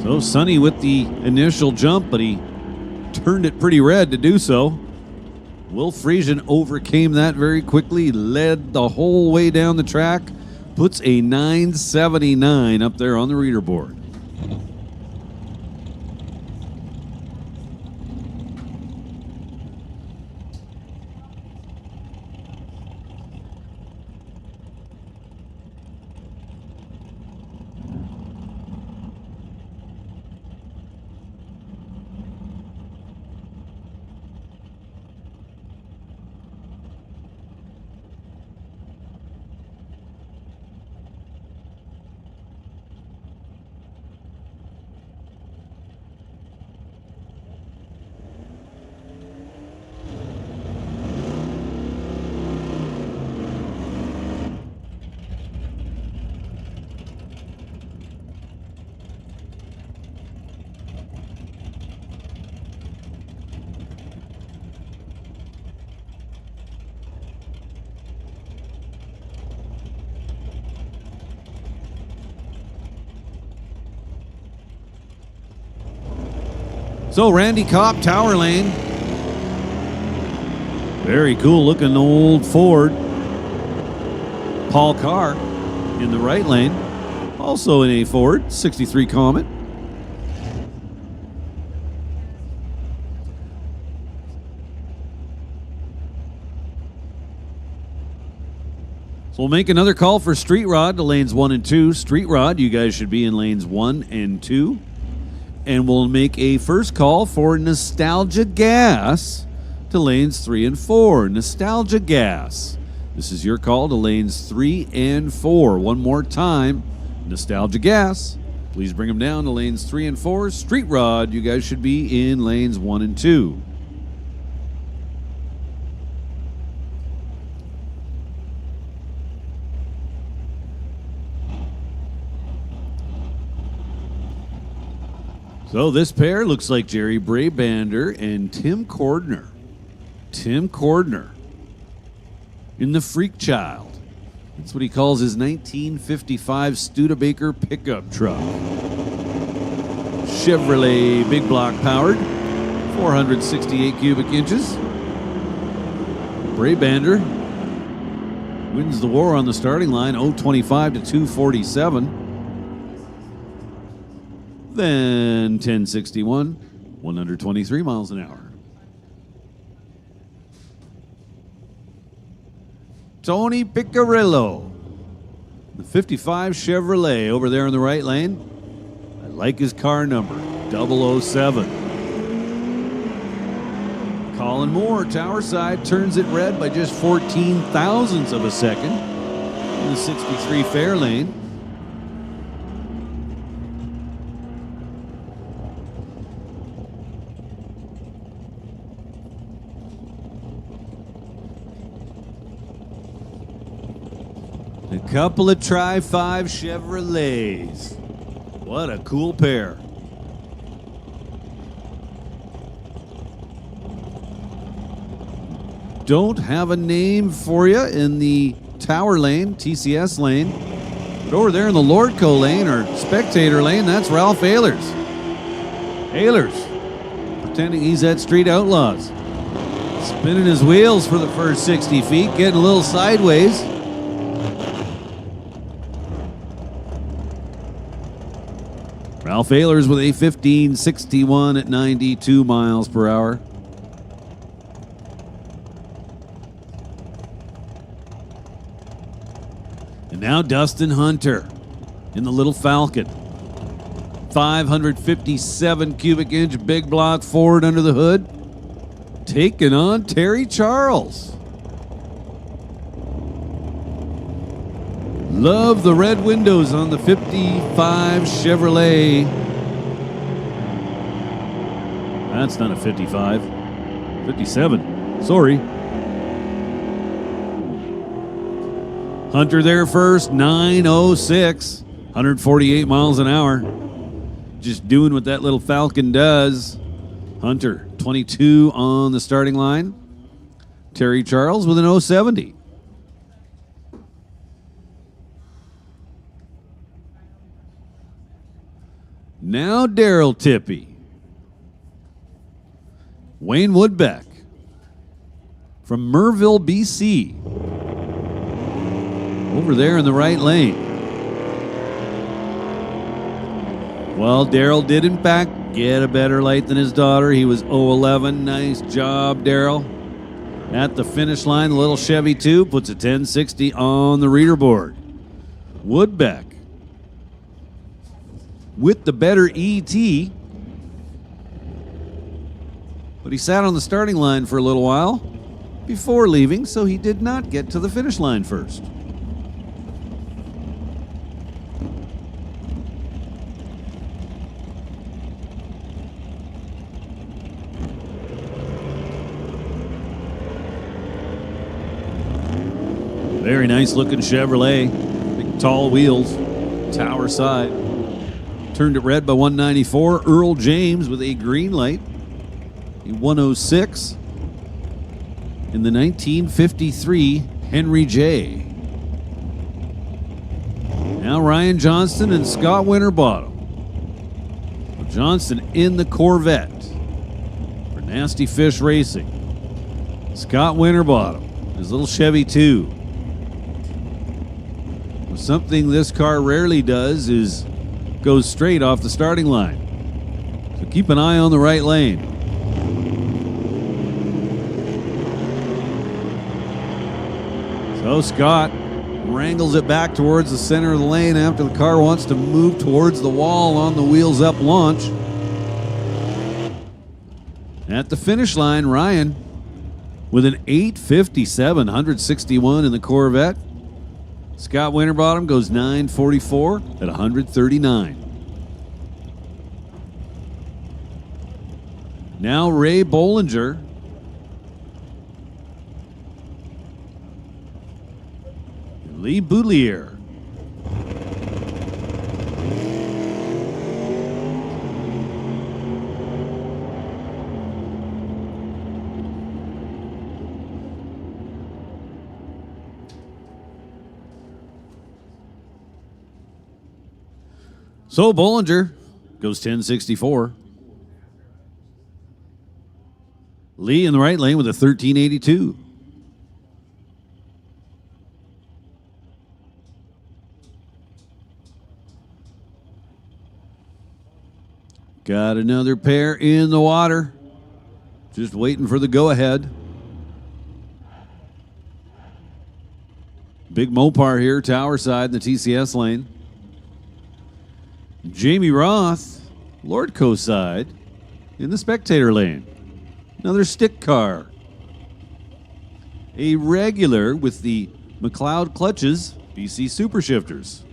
So Sonny with the initial jump, but he turned it pretty red to do so. Will Friesian overcame that very quickly, led the whole way down the track, puts a 979 up there on the reader board. So Randy Kopp, Tower Lane. Very cool looking old Ford. Paul Carr in the right lane. Also in a Ford 63 Comet. So we'll make another call for Street Rod to lanes 1 and 2. Street Rod, you guys should be in lanes 1 and 2. And we'll make a first call for Nostalgia Gas to lanes 3 and 4. Nostalgia Gas. This is your call to lanes 3 and 4. One more time. Nostalgia Gas. Please bring them down to lanes 3 and 4. Street Rod, you guys should be in lanes 1 and 2. So this pair looks like Jerry Brabander and Tim Cordner. Tim Cordner in the Freak Child. That's what he calls his 1955 Studebaker pickup truck. Chevrolet big block powered, 468 cubic inches. Brabander wins the war on the starting line, 025 to 247. Then 1061, 123 miles an hour. Tony Piccirillo, the 55 Chevrolet over there in the right lane. I like his car number, 007. Colin Moore, Tower Side, turns it red by just 14 thousandths of a second in the 63 fair lane. A couple of Tri-5 Chevrolets. What a cool pair. Don't have a name for you in the Tower lane, TCS lane. But over there in the Lordco lane or Spectator lane, that's Ralph Ehlers. Ehlers, pretending he's at Street Outlaws. Spinning his wheels for the first 60 feet, getting a little sideways. Ralph Ehlers with a 1561 at 92 miles per hour. And now Dustin Hunter in the Little Falcon. 557 cubic inch big block Ford under the hood. Taking on Terry Charles. Love the red windows on the 55 Chevrolet. That's not a 55. 57. Sorry. Hunter there first, 906. 148 miles an hour. Just doing what that little Falcon does. Hunter, 22 on the starting line. Terry Charles with an 070. Now Daryl Tippy Wayne Woodbeck from Merville, BC. Over there in the right lane. Well, Daryl did in fact get a better light than his daughter. He was 0-11. Nice job, Daryl. At the finish line, the little Chevy 2 puts a 1060 on the reader board. Woodbeck with the better ET, but he sat on the starting line for a little while before leaving, so he did not get to the finish line first. Very nice looking Chevrolet. Big tall wheels. Tower side. Turned it red by 194. Earl James with a green light. A 106. In the 1953 Henry J. Now Ryan Johnston and Scott Winterbottom. Johnston in the Corvette for Nasty Fish Racing. Scott Winterbottom, his little Chevy 2. Something this car rarely does is goes straight off the starting line. So keep an eye on the right lane. So Scott wrangles it back towards the center of the lane after the car wants to move towards the wall on the wheels up launch. At the finish line, Ryan with an 857, 161 in the Corvette. Scott Winterbottom goes 944 at 139. Now Ray Bollinger. Lee Boulier. So Bollinger goes 1064. Lee in the right lane with a 1382. Got another pair in the water. Just waiting for the go-ahead. Big Mopar here, tower side in the TCS lane. Jamie Roth, Lordco side, in the spectator lane. Another stick car. A regular with the McLeod clutches, BC Super Shifters.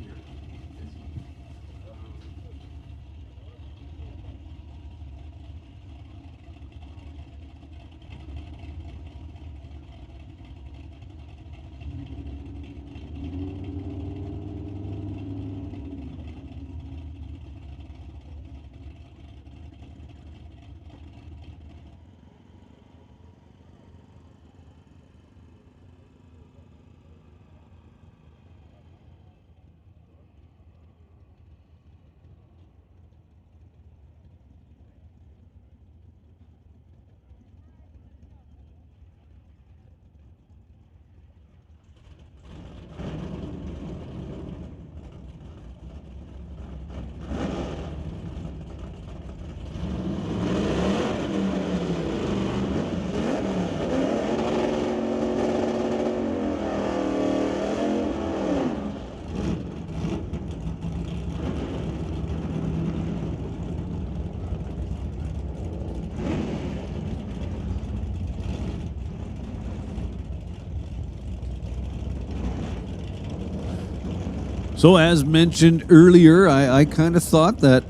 So as mentioned earlier, I kind of thought that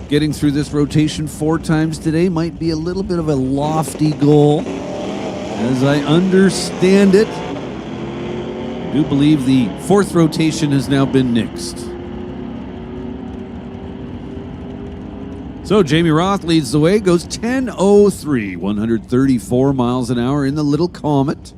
getting through this rotation 4 times today might be a little bit of a lofty goal. As I understand it, I do believe the 4th rotation has now been nixed. So Jamie Roth leads the way, goes 10:03, 134 miles an hour in the Little Comet.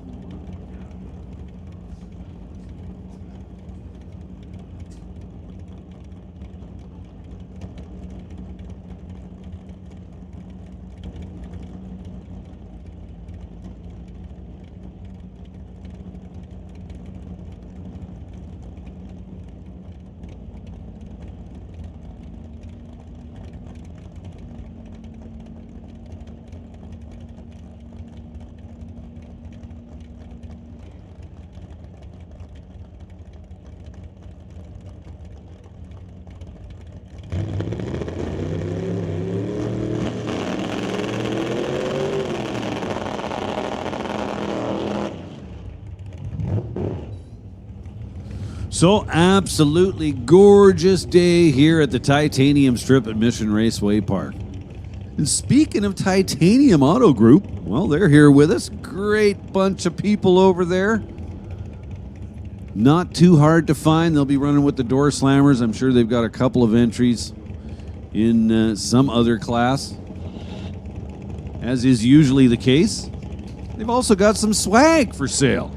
So absolutely gorgeous day here at the Titanium Strip at Mission Raceway Park. And speaking of Titanium Auto Group, well, they're here with us. Great bunch of people over there. Not too hard to find. They'll be running with the door slammers. I'm sure they've got a couple of entries in some other class, as is usually the case. They've also got some swag for sale.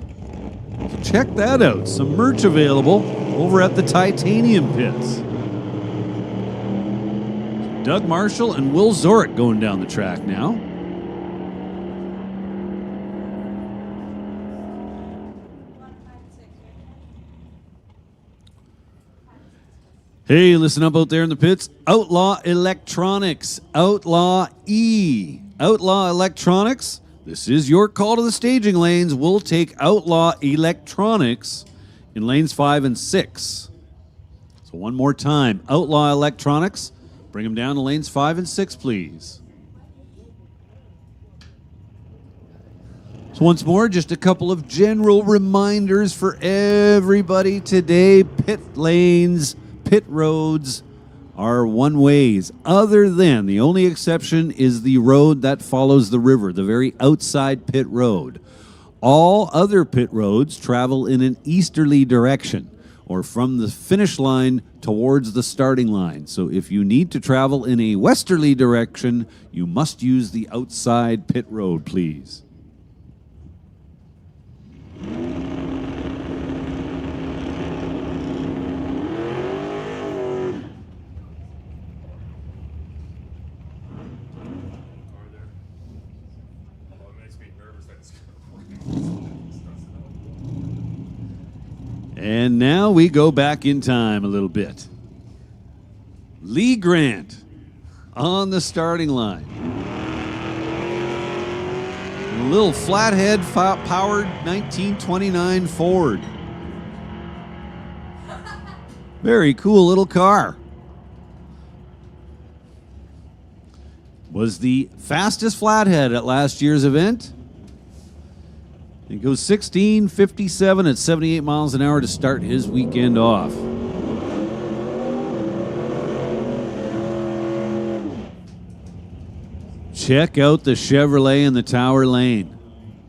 So check that out. Some merch available over at the Titanium Pits. Doug Marshall and Will Zorich going down the track now. Hey, listen up out there in the pits. Outlaw Electronics. Outlaw E. Outlaw Electronics. This is your call to the staging lanes. We'll take Outlaw Electronics in lanes 5 and 6. So one more time. Outlaw Electronics. Bring them down to lanes 5 and 6, please. So once more, just a couple of general reminders for everybody today. Pit lanes, pit roads are one ways. Other than, the only exception is the road that follows the river, the very outside pit road. All other pit roads travel in an easterly direction, or from the finish line towards the starting line. So if you need to travel in a westerly direction, you must use the outside pit road, please. And now we go back in time a little bit. Lee Grant on the starting line. A little flathead powered 1929 Ford. Very cool little car. Was the fastest flathead at last year's event. It goes 16:57 at 78 miles an hour to start his weekend off. Check out the Chevrolet in the Tower Lane.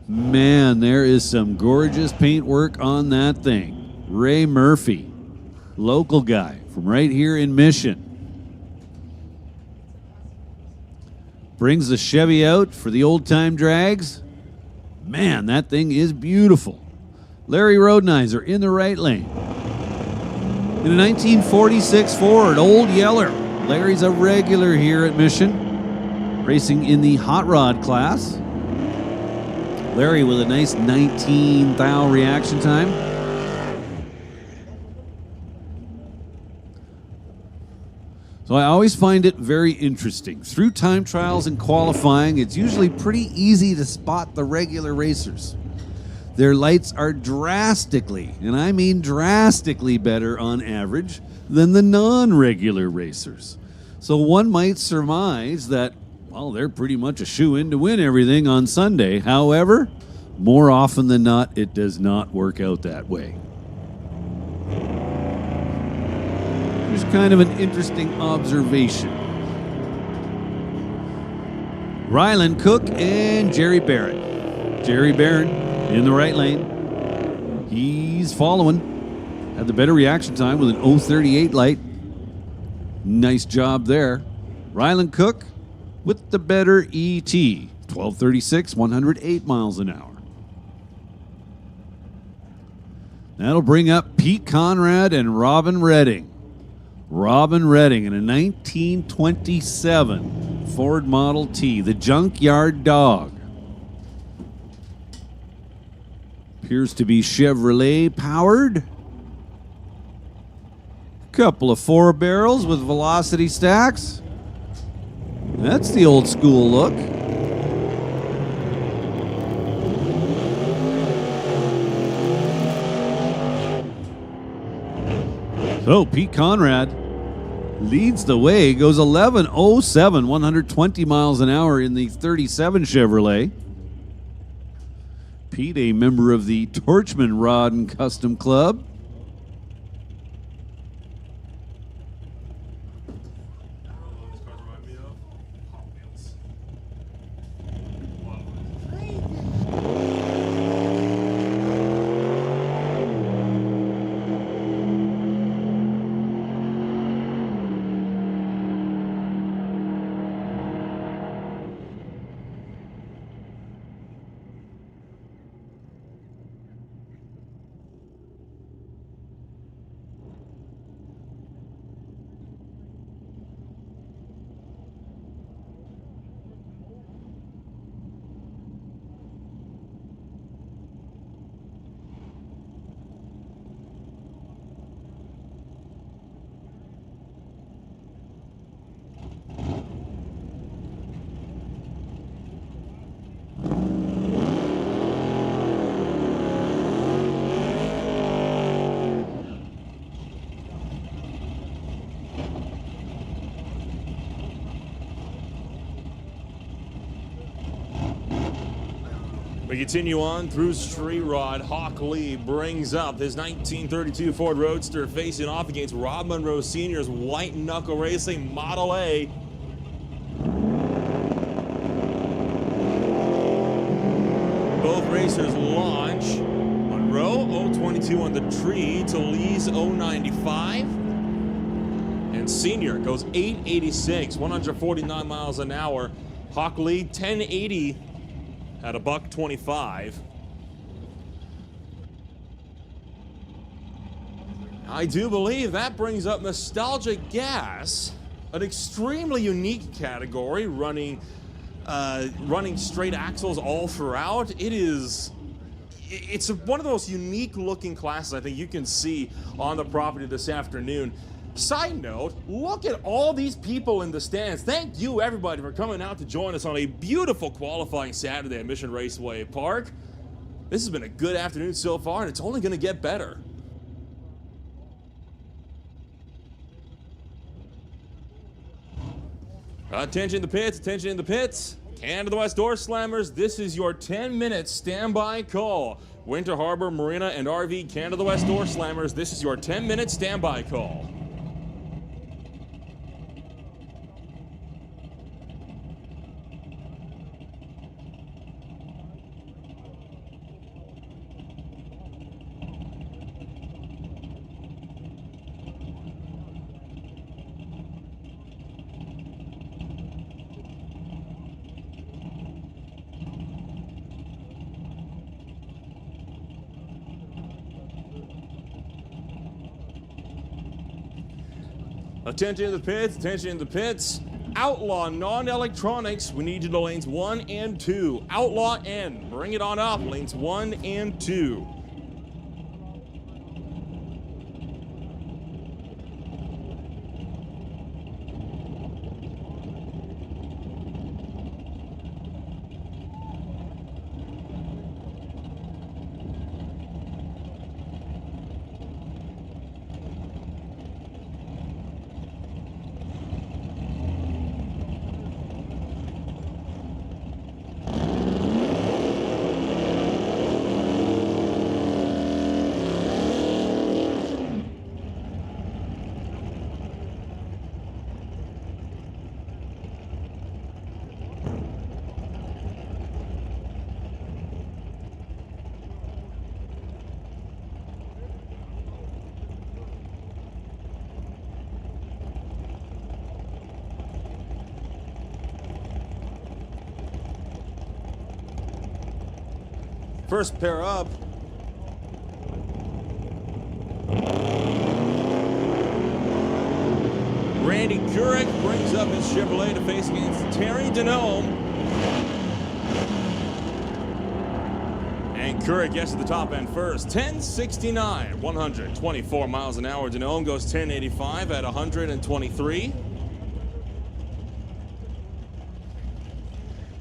Man, there is some gorgeous paintwork on that thing. Ray Murphy, local guy from right here in Mission. Brings the Chevy out for the old-time drags. Man, that thing is beautiful. Larry Rodenizer in the right lane. In a 1946 Ford, Old Yeller. Larry's a regular here at Mission, racing in the hot rod class. Larry with a nice 19 thou reaction time. So I always find it very interesting. Through time trials and qualifying, it's usually pretty easy to spot the regular racers. Their lights are drastically, and I mean drastically better on average than the non-regular racers. So one might surmise that, well, they're pretty much a shoe-in to win everything on Sunday. However, more often than not, it does not work out that way. Just kind of an interesting observation. Ryland Cook and Jerry Barrett. Jerry Barrett in the right lane. He's following. Had the better reaction time with an 038 light. Nice job there. Ryland Cook with the better ET. 1236, 108 miles an hour. That'll bring up Pete Conrad and Robin Redding. Robin Redding in a 1927 Ford Model T, the Junkyard Dog. Appears to be Chevrolet powered. Couple of 4 barrels with velocity stacks. That's the old school look. So Pete Conrad leads the way, goes 11:07, 120 miles an hour in the 37 Chevrolet. Pete, a member of the Torchman Rod and Custom Club. We continue on through Street Rod. Hawk Lee brings up his 1932 Ford Roadster facing off against Rob Monroe Sr.'s White Knuckle Racing Model A. Both racers launch. Monroe 022 on the tree to Lee's 095. And Senior goes 886, 149 miles an hour. Hawk Lee 1080 at a $125. I do believe that brings up Nostalgic Gas, an extremely unique category, running straight axles all throughout. It's one of the most unique looking classes I think you can see on the property this afternoon. Side note, look at all these people in the stands. Thank you, everybody, for coming out to join us on a beautiful qualifying Saturday at Mission Raceway Park. This has been a good afternoon so far, and it's only going to get better. Attention in the pits, attention in the pits. Canada West Door Slammers, this is your 10-minute standby call. Winter Harbor Marina and RV Canada West Door Slammers, this is your 10-minute standby call. Attention in the pits, attention in the pits. Outlaw non-electronics, we need you to lanes 1 and 2. Outlaw N, bring it on up, lanes 1 and 2. First pair up. Randy Kurek brings up his Chevrolet to face against Terry Denome. And Kurek gets to the top end first. 1069, 124 miles an hour. Denome goes 1085 at 123.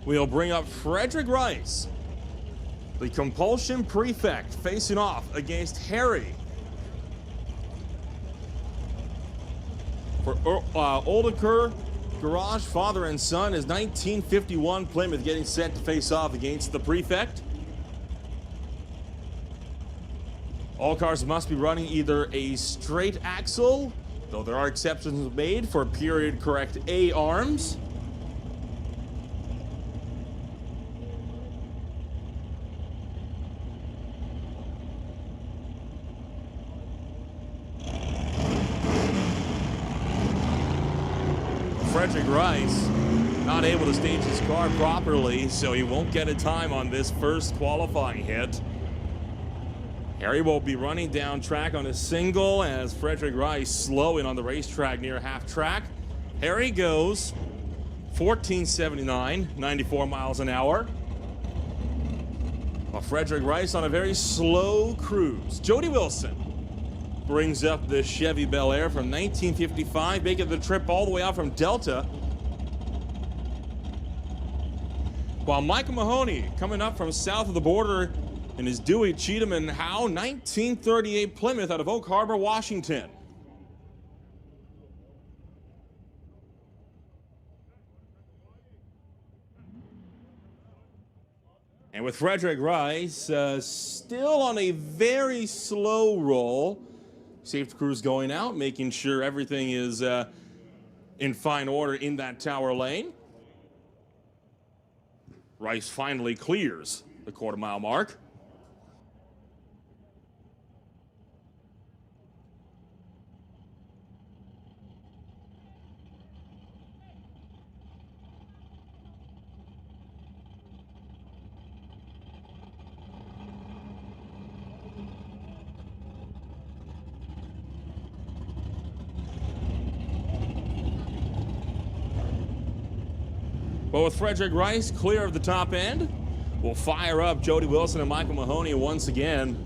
We'll bring up Frederick Rice, the Compulsion Prefect, facing off against Harry. For Oldeker Garage, father and son, is 1951 Plymouth getting set to face off against the Prefect. All cars must be running either a straight axle, though there are exceptions made for period correct A arms. Frederick Rice not able to stage his car properly, so he won't get a time on this first qualifying hit. Harry will be running down track on a single as Frederick Rice slowing on the racetrack near half track. Harry goes 1479, 94 miles an hour. While Frederick Rice on a very slow cruise. Jody Wilson brings up the Chevy Bel Air from 1955, making the trip all the way out from Delta. While Michael Mahoney coming up from south of the border in his Dewey Cheatham and Howe 1938 Plymouth out of Oak Harbor, Washington. And with Frederick Rice still on a very slow roll, safety crews going out, making sure everything is in fine order in that tower lane. Rice finally clears the quarter-mile mark. But with Frederick Rice clear of the top end, we'll fire up Jody Wilson and Michael Mahoney once again.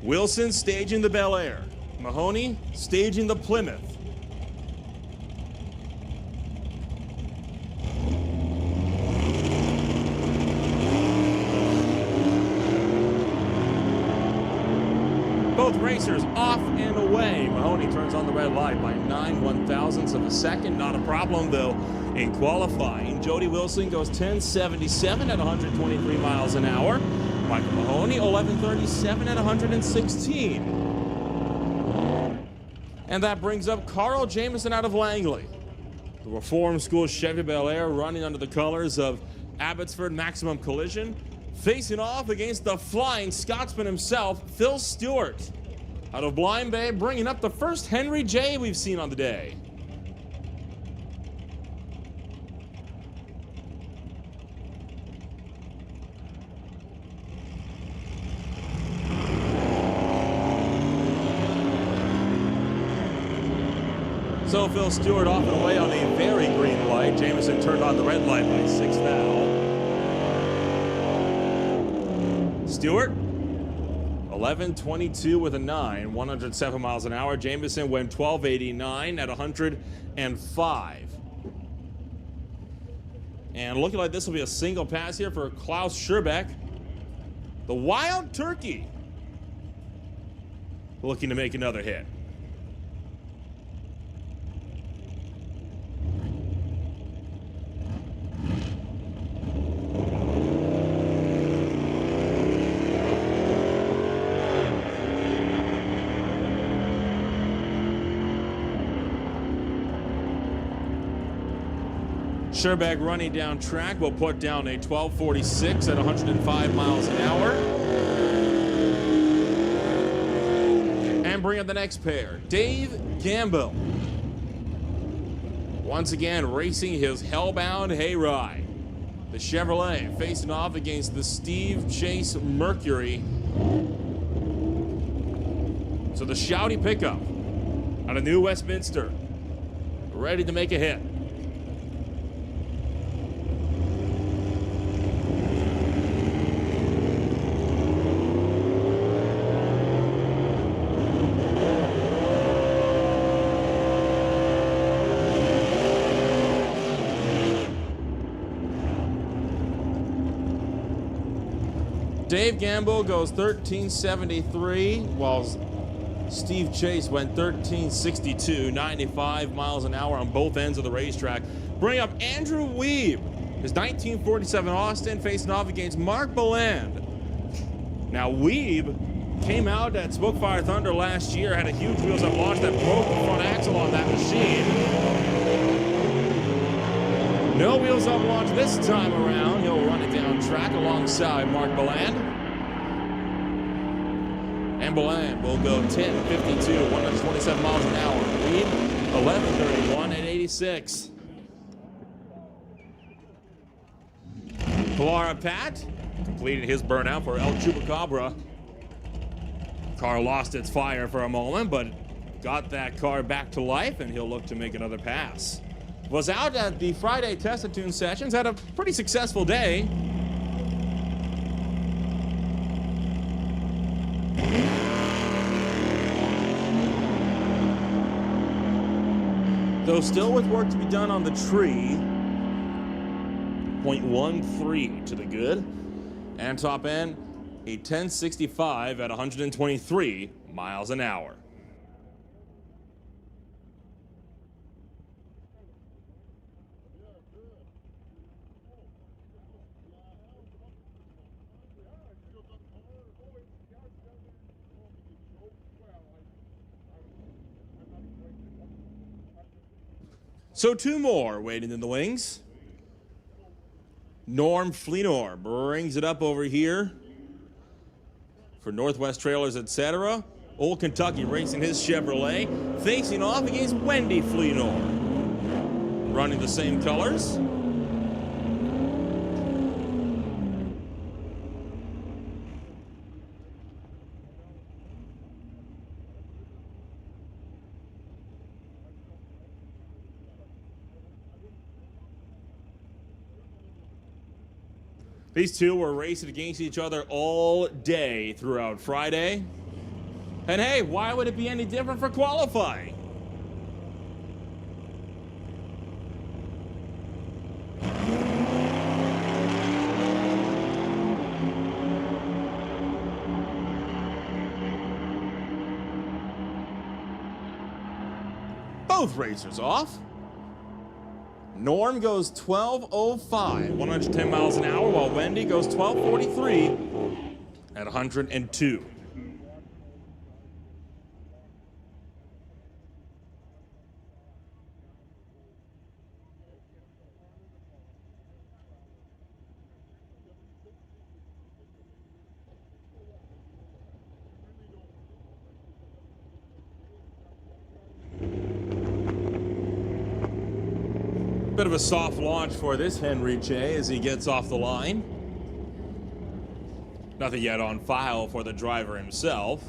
Wilson staging the Bel Air. Mahoney staging the Plymouth. Both racers off and away. Mahoney turns on the red light by 9 1/1000ths of a second. Not a problem, though, in qualifying. Jody Wilson goes 10.77 at 123 miles an hour. Michael Mahoney, 11.37 at 116. And that brings up Carl Jamieson out of Langley. The Reform School Chevy Bel Air running under the colors of Abbotsford Maximum Collision, facing off against the flying Scotsman himself, Phil Stewart. Out of Blind Bay, bringing up the first Henry J we've seen on the day. So Phil Stewart off and away on a very green light. Jamieson turned on the red light by 6 thou. Stewart, 11.22 with a 9, 107 miles an hour. Jamieson went 12.89 at 105. And looking like this will be a single pass here for Klaus Scherbeck. The Wild Turkey looking to make another hit. Scherbeck running down track will put down a 12.46 at 105 miles an hour. And bring up the next pair, Dave Gamble. Once again, racing his hellbound hayride. The Chevrolet facing off against the Steve Chase Mercury. So the shouty pickup out of New Westminster, ready to make a hit. Dave Gamble goes 13.73, while Steve Chase went 13.62, 95 miles an hour on both ends of the racetrack. Bring up Andrew Weeb, his 1947 Austin, facing off against Mark Beland. Now Weeb came out at Smokefire Thunder last year, had a huge wheels up launch that broke the front axle on that machine. No wheels up launch this time around. He'll run it down track alongside Mark Beland. And Beland will go 10.52, 127 miles an hour. Lead 11.31 at 86. Clara Pat completed his burnout for El Chupacabra. Car lost its fire for a moment, but got that car back to life, and he'll look to make another pass. Was out at the Friday Test-a-Tune sessions, had a pretty successful day. Though still with work to be done on the tree. 0.13 to the good. And top end, a 1065 at 123 miles an hour. So two more waiting in the wings. Norm Fleenor brings it up over here for Northwest Trailers, etc. Old Kentucky racing his Chevrolet, facing off against Wendy Fleenor, running the same colors. These two were racing against each other all day throughout Friday. And hey, why would it be any different for qualifying? Both racers off. Norm goes 12:05, 110 miles an hour, while Wendy goes 12:43 at 102. Bit of a soft launch for this Henry Che as he gets off the line. Nothing yet on file for the driver himself.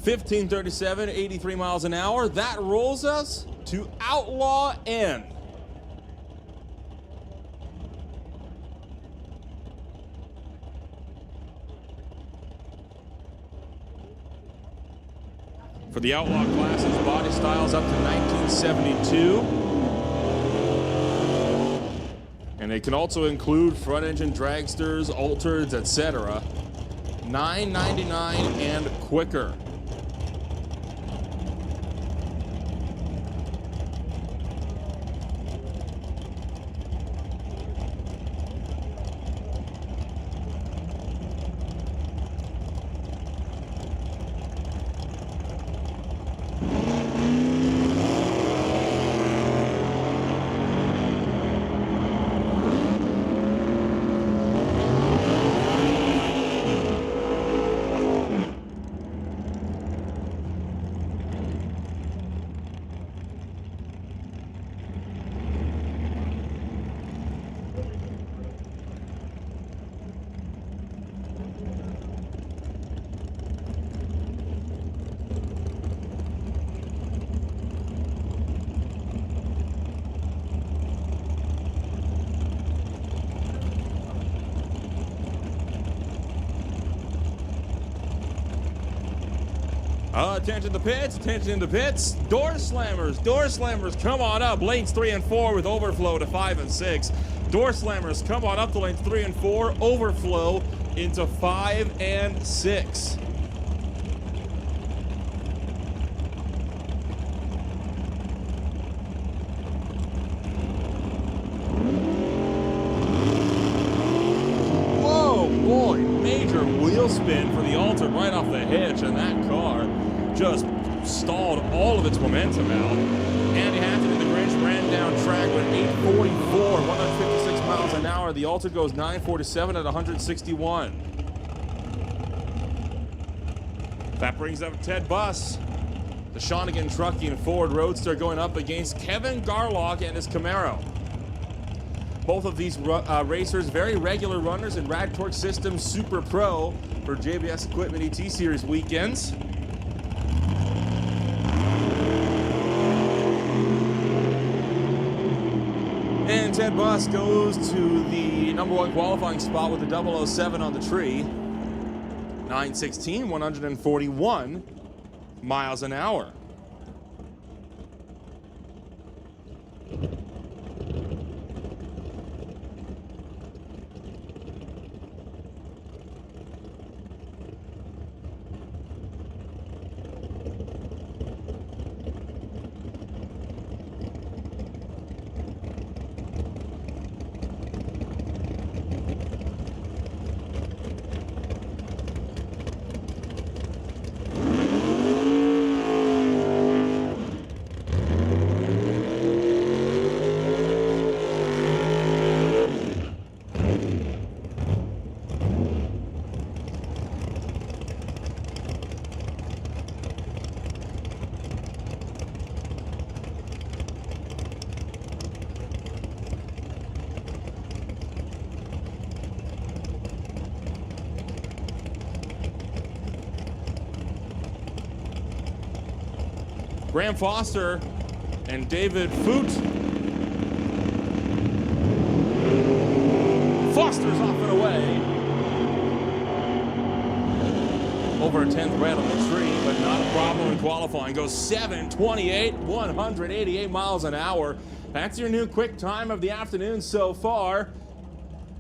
(15:37), 83 miles an hour. That rolls us to Outlaw End. For the Outlaw classes, body styles up to 1972. And it can also include front engine dragsters, altereds, etc. $9.99 and quicker. Attention the pits, attention in the pits. Door slammers, come on up. Lanes 3 and 4 with overflow to 5 and 6. Door slammers, come on up to lanes 3 and 4, overflow into 5 and 6. Whoa, boy, major wheel spin for the Alter right off the hitch, and that car just stalled all of its momentum out. Andy Hampton in the Grinch ran down track with 844, 156 miles an hour. The Alter goes 947 at 161. That brings up Ted Buss. The Shawnigan Trucking Ford Roadster going up against Kevin Garlock and his Camaro. Both of these racers, very regular runners in Rad Torque Systems Super Pro for JBS Equipment ET Series weekends. And Ted Buss goes to the number 1 qualifying spot with the 007 on the tree. 9:16, 141 miles an hour. Graham Foster and David Foot. Foster's off and away. Over a 10th red on the tree, but not a problem in qualifying. Goes 7:28, 188 miles an hour. That's your new quick time of the afternoon so far.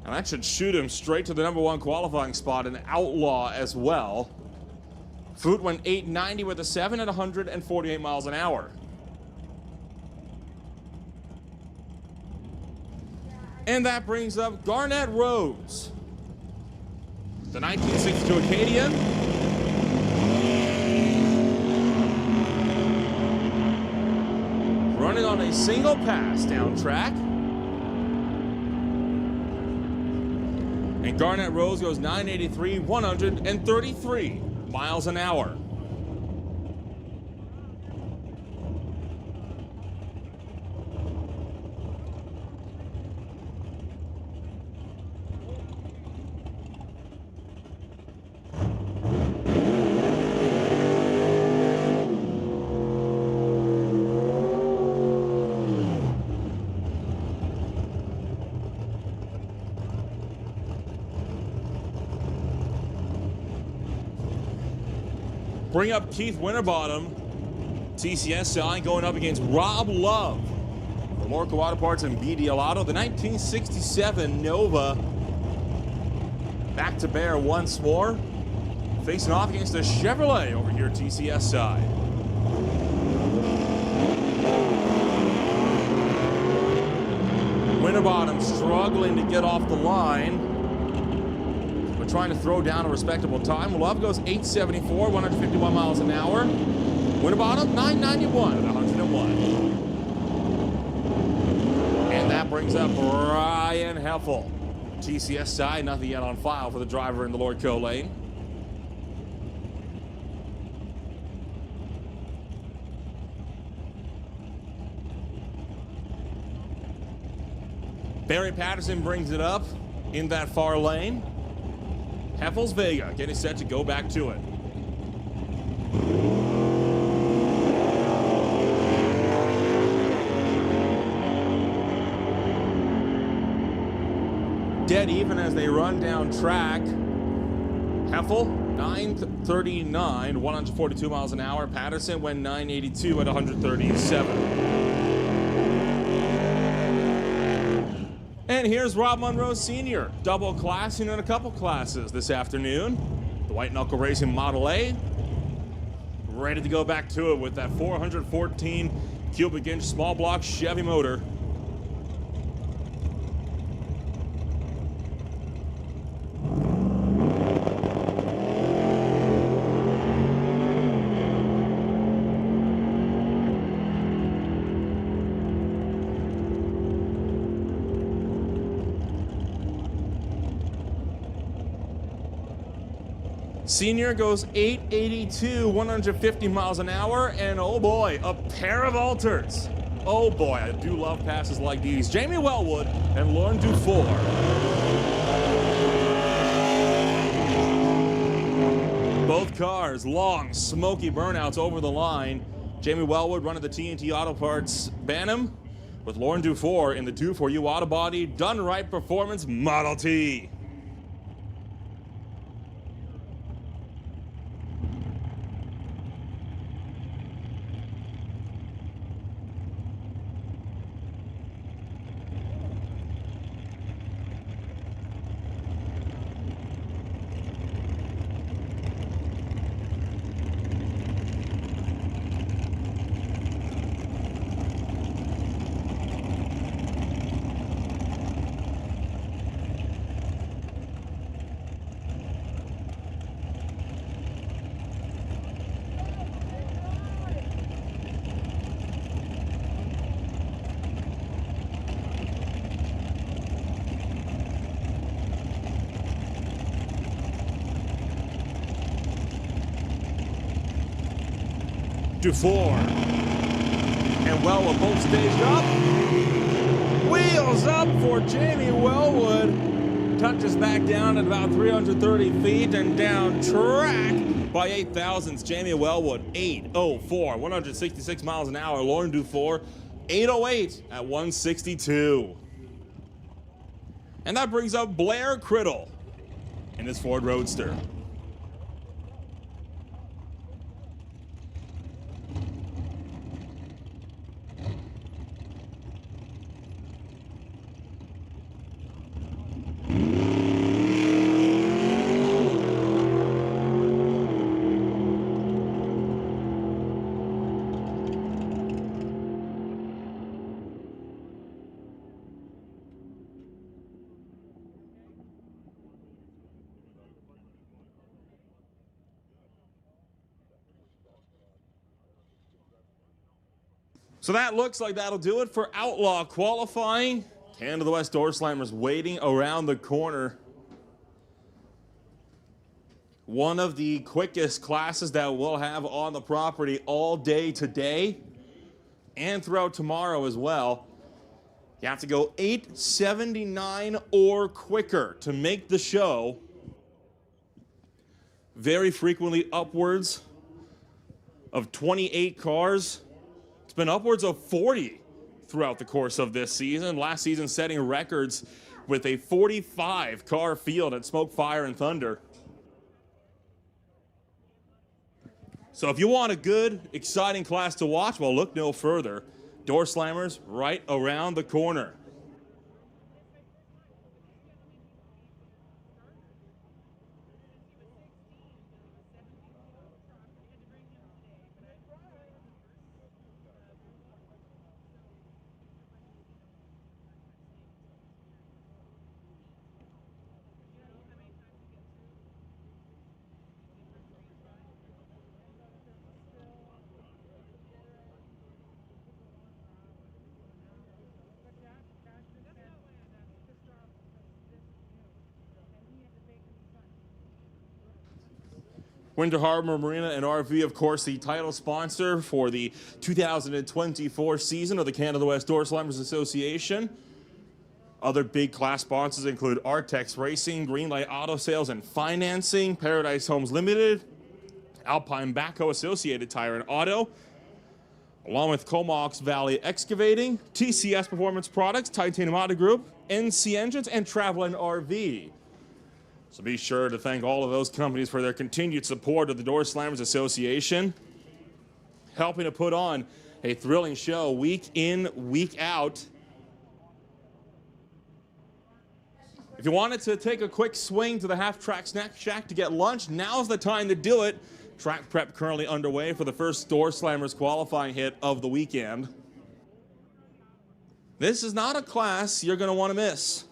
And that should shoot him straight to the number 1 qualifying spot, an outlaw as well. Foot went 8:90 with a 7 at 148 miles an hour. And that brings up Garnett Rose, the 1962 Acadian. Running on a single pass down track. And Garnett Rose goes 983, 133 miles an hour. Bring up Keith Winterbottom, TCSI, going up against Rob Love, the Lorca Auto Parts and BDL Auto, the 1967 Nova. Back to bear once more, facing off against the Chevrolet over here at TCSI. Winterbottom struggling to get off the line, trying to throw down a respectable time. Love goes 874, 151 miles an hour. Winterbottom, 991 at 101. And that brings up Brian Heffel. TCSI, nothing yet on file for the driver in the Lordco lane. Barry Patterson brings it up in that far lane. Heffel's Vega getting set to go back to it. Dead even as they run down track. Heffel, 939, 142 miles an hour. Patterson went 982 at 137. And here's Rob Monroe Sr., double classing in a couple classes this afternoon. The White Knuckle Racing Model A, ready to go back to it with that 414 cubic inch small block Chevy motor. Senior goes 882, 150 miles an hour, and oh boy, a pair of alters. Oh boy, I do love passes like these. Jamie Wellwood and Lauren Dufour. Both cars, long, smoky burnouts over the line. Jamie Wellwood running the TNT Auto Parts Bantam. with Lauren Dufour in the Do For You Auto Body Done Right Performance Model T. Dufour and Wellwood both staged up. Wheels up for Jamie Wellwood. Touches back down at about 330 feet and down track by 8 thousandths. Jamie Wellwood, 8:04, 166 miles an hour. Lauren Dufour, 8:08 at 162. And that brings up Blair Criddle in his Ford Roadster. So that looks like that'll do it for Outlaw qualifying. Canada West Door Slammers waiting around the corner. One of the quickest classes that we'll have on the property all day today and throughout tomorrow as well. You have to go 8:79 or quicker to make the show. Very frequently upwards of 28 cars. It's been upwards of 40 throughout the course of this season. Last season setting records with a 45 car field at Smoke, Fire, and Thunder. So if you want a good, exciting class to watch, well, look no further. Door Slammers right around the corner. Winter Harbor Marina and RV, of course, the title sponsor for the 2024 season of the Canada West Door Slammers Association. Other big class sponsors include Artex Racing, Greenlight Auto Sales and Financing, Paradise Homes Limited, Alpine Backhoe, Associated Tire and Auto, along with Comox Valley Excavating, TCS Performance Products, Titanium Auto Group, NC Engines, and Travelin RV. So be sure to thank all of those companies for their continued support of the Door Slammers Association, helping to put on a thrilling show week in, week out. If you wanted to take a quick swing to the half-track snack shack to get lunch, now's the time to do it. Track prep currently underway for the first Door Slammers qualifying hit of the weekend. This is not a class you're going to want to miss.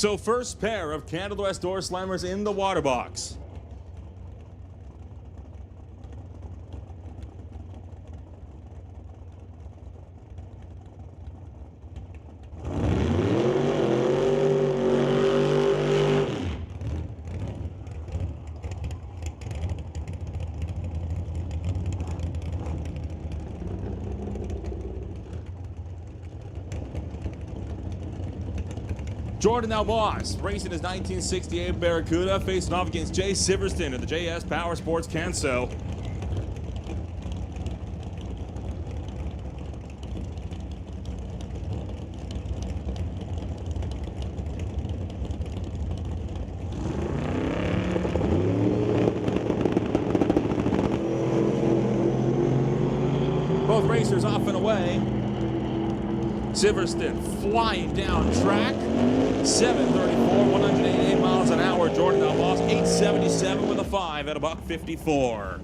So first pair of Canada West door slammers in the water box. Jordan Albois racing his 1968 Barracuda, facing off against Jay Siverston of the JS Power Sports Canso. Both racers off and away. Silverstone flying down track. 734, 188 miles an hour. Jordan Almas, 877 with a 5 at $1.54.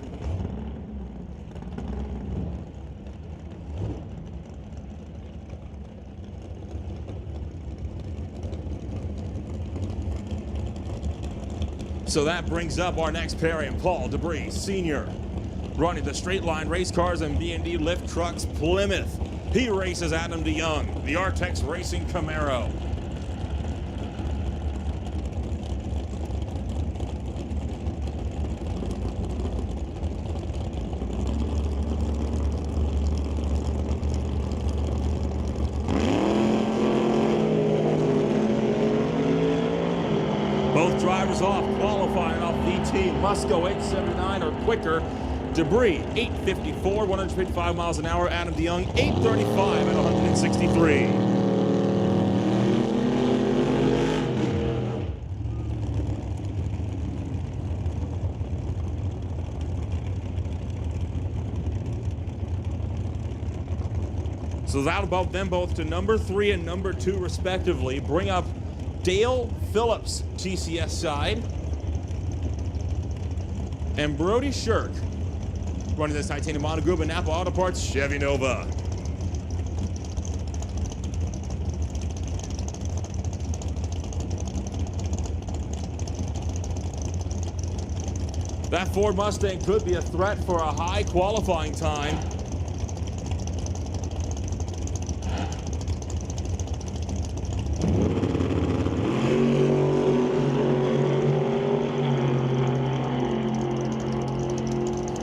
So that brings up our next pairing, Paul Debris Sr., running the straight line race cars and B&D lift trucks Plymouth. He races Adam DeYoung, the Artex Racing Camaro. Both drivers off, qualifying off VT. Musco 879 or quicker. Debris 854, 155 miles an hour. Adam DeYoung 835 at 163. So that'll bump them both to number 3 and number 2 respectively. Bring up Dale Phillips, TCS side, and Brody Shirk running this titanium monogroup and Napa Auto Parts Chevy Nova. That Ford Mustang could be a threat for a high qualifying time.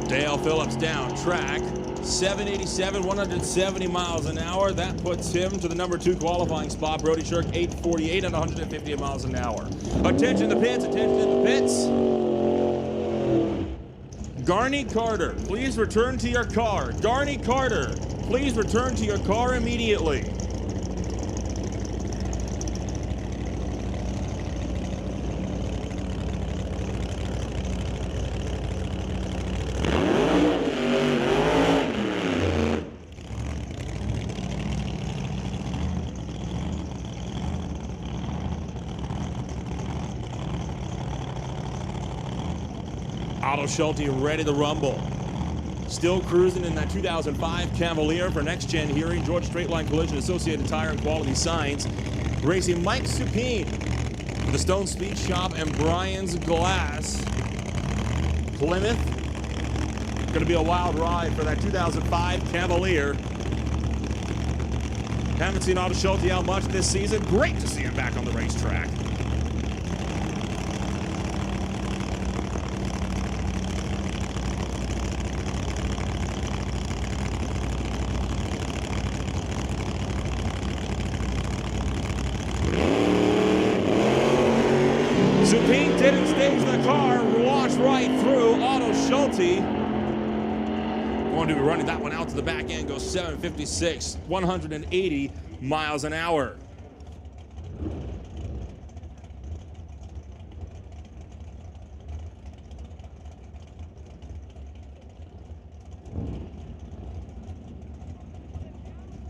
Dale Phillips down track, 787, 170 miles an hour. That puts him to the number 2 qualifying spot. Brody Shirk, 848 at 150 miles an hour. Attention the pits, attention in the pits. Garney Carter, please return to your car. Garney Carter, please return to your car immediately. Otto Schulte ready to rumble. Still cruising in that 2005 Cavalier for next gen hearing. Georgia Straight Line Collision, Associated Tire and Quality Signs. Racing Mike Supine, the Stone Speed Shop and Brian's Glass. Plymouth, going to be a wild ride for that 2005 Cavalier. Haven't seen Otto Schulte out much this season. Great to see him back on the racetrack. Supine didn't stage the car, launched right through Otto Schulte. Going to be running that one out to the back end, goes 756, 180 miles an hour.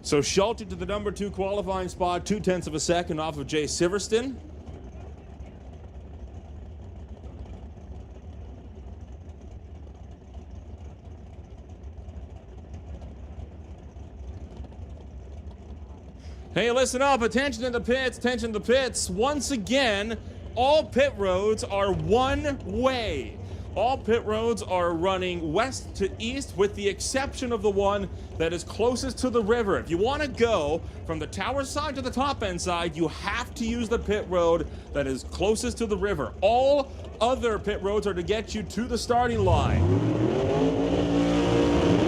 So Schulte to the number 2 qualifying spot, 0.2 of a second off of Jay Silverstone. Hey, listen up. Attention to the pits. Attention to the pits. Once again, all pit roads are one way. All pit roads are running west to east with the exception of the one that is closest to the river. If you want to go from the tower side to the top end side, you have to use the pit road that is closest to the river. All other pit roads are to get you to the starting line.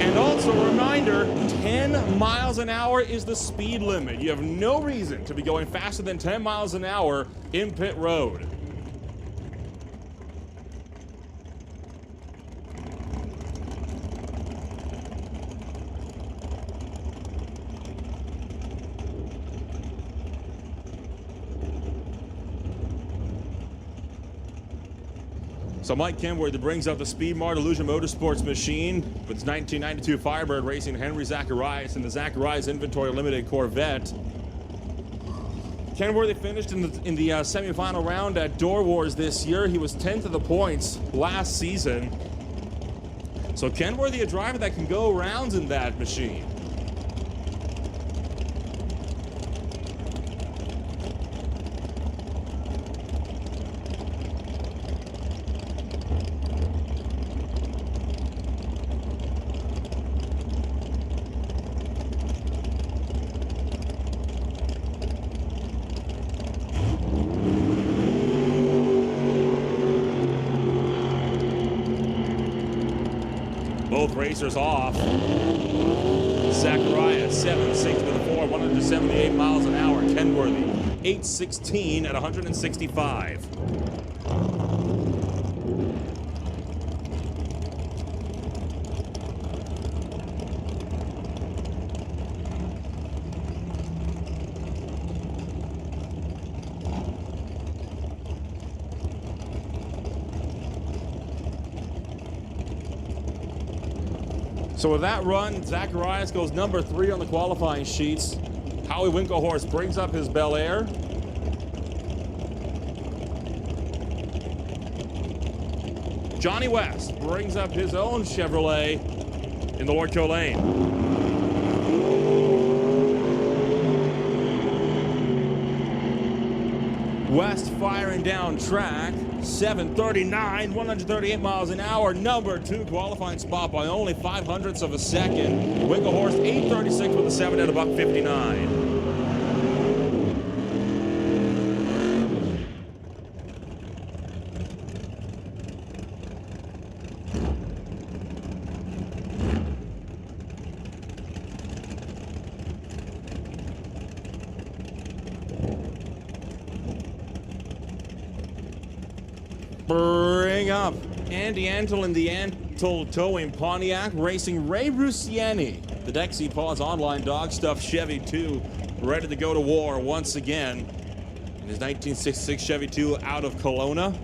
And also a reminder, 10 miles an hour is the speed limit. You have no reason to be going faster than 10 miles an hour in pit road. So Mike Kenworthy brings up the Speed Mart Illusion Motorsports machine with his 1992 Firebird racing Henry Zacharias in the Zacharias Inventory Limited Corvette. Kenworthy finished in the semifinal round at Door Wars this year. He was 10th of the points last season. So Kenworthy, a driver that can go rounds in that machine. Both racers off. Zacharias 7.6 with a 4, 178 miles an hour. Kenworthy 8.16 at 165. So with that run, Zacharias goes number 3 on the qualifying sheets. Howie Winkelhorst brings up his Bel Air. Johnny West brings up his own Chevrolet in the Lordco lane. West firing down track. 7:39, 138 miles an hour, number 2 qualifying spot by only 0.05 of a second. Winkelhorst 8:36 with a 7 at about 59. Bring up Andy Antle in the Antle Towing Pontiac, racing Ray Rusiani. The Dexy Paws Online Dog Stuff Chevy 2, ready to go to war once again. In his 1966 Chevy 2 out of Kelowna.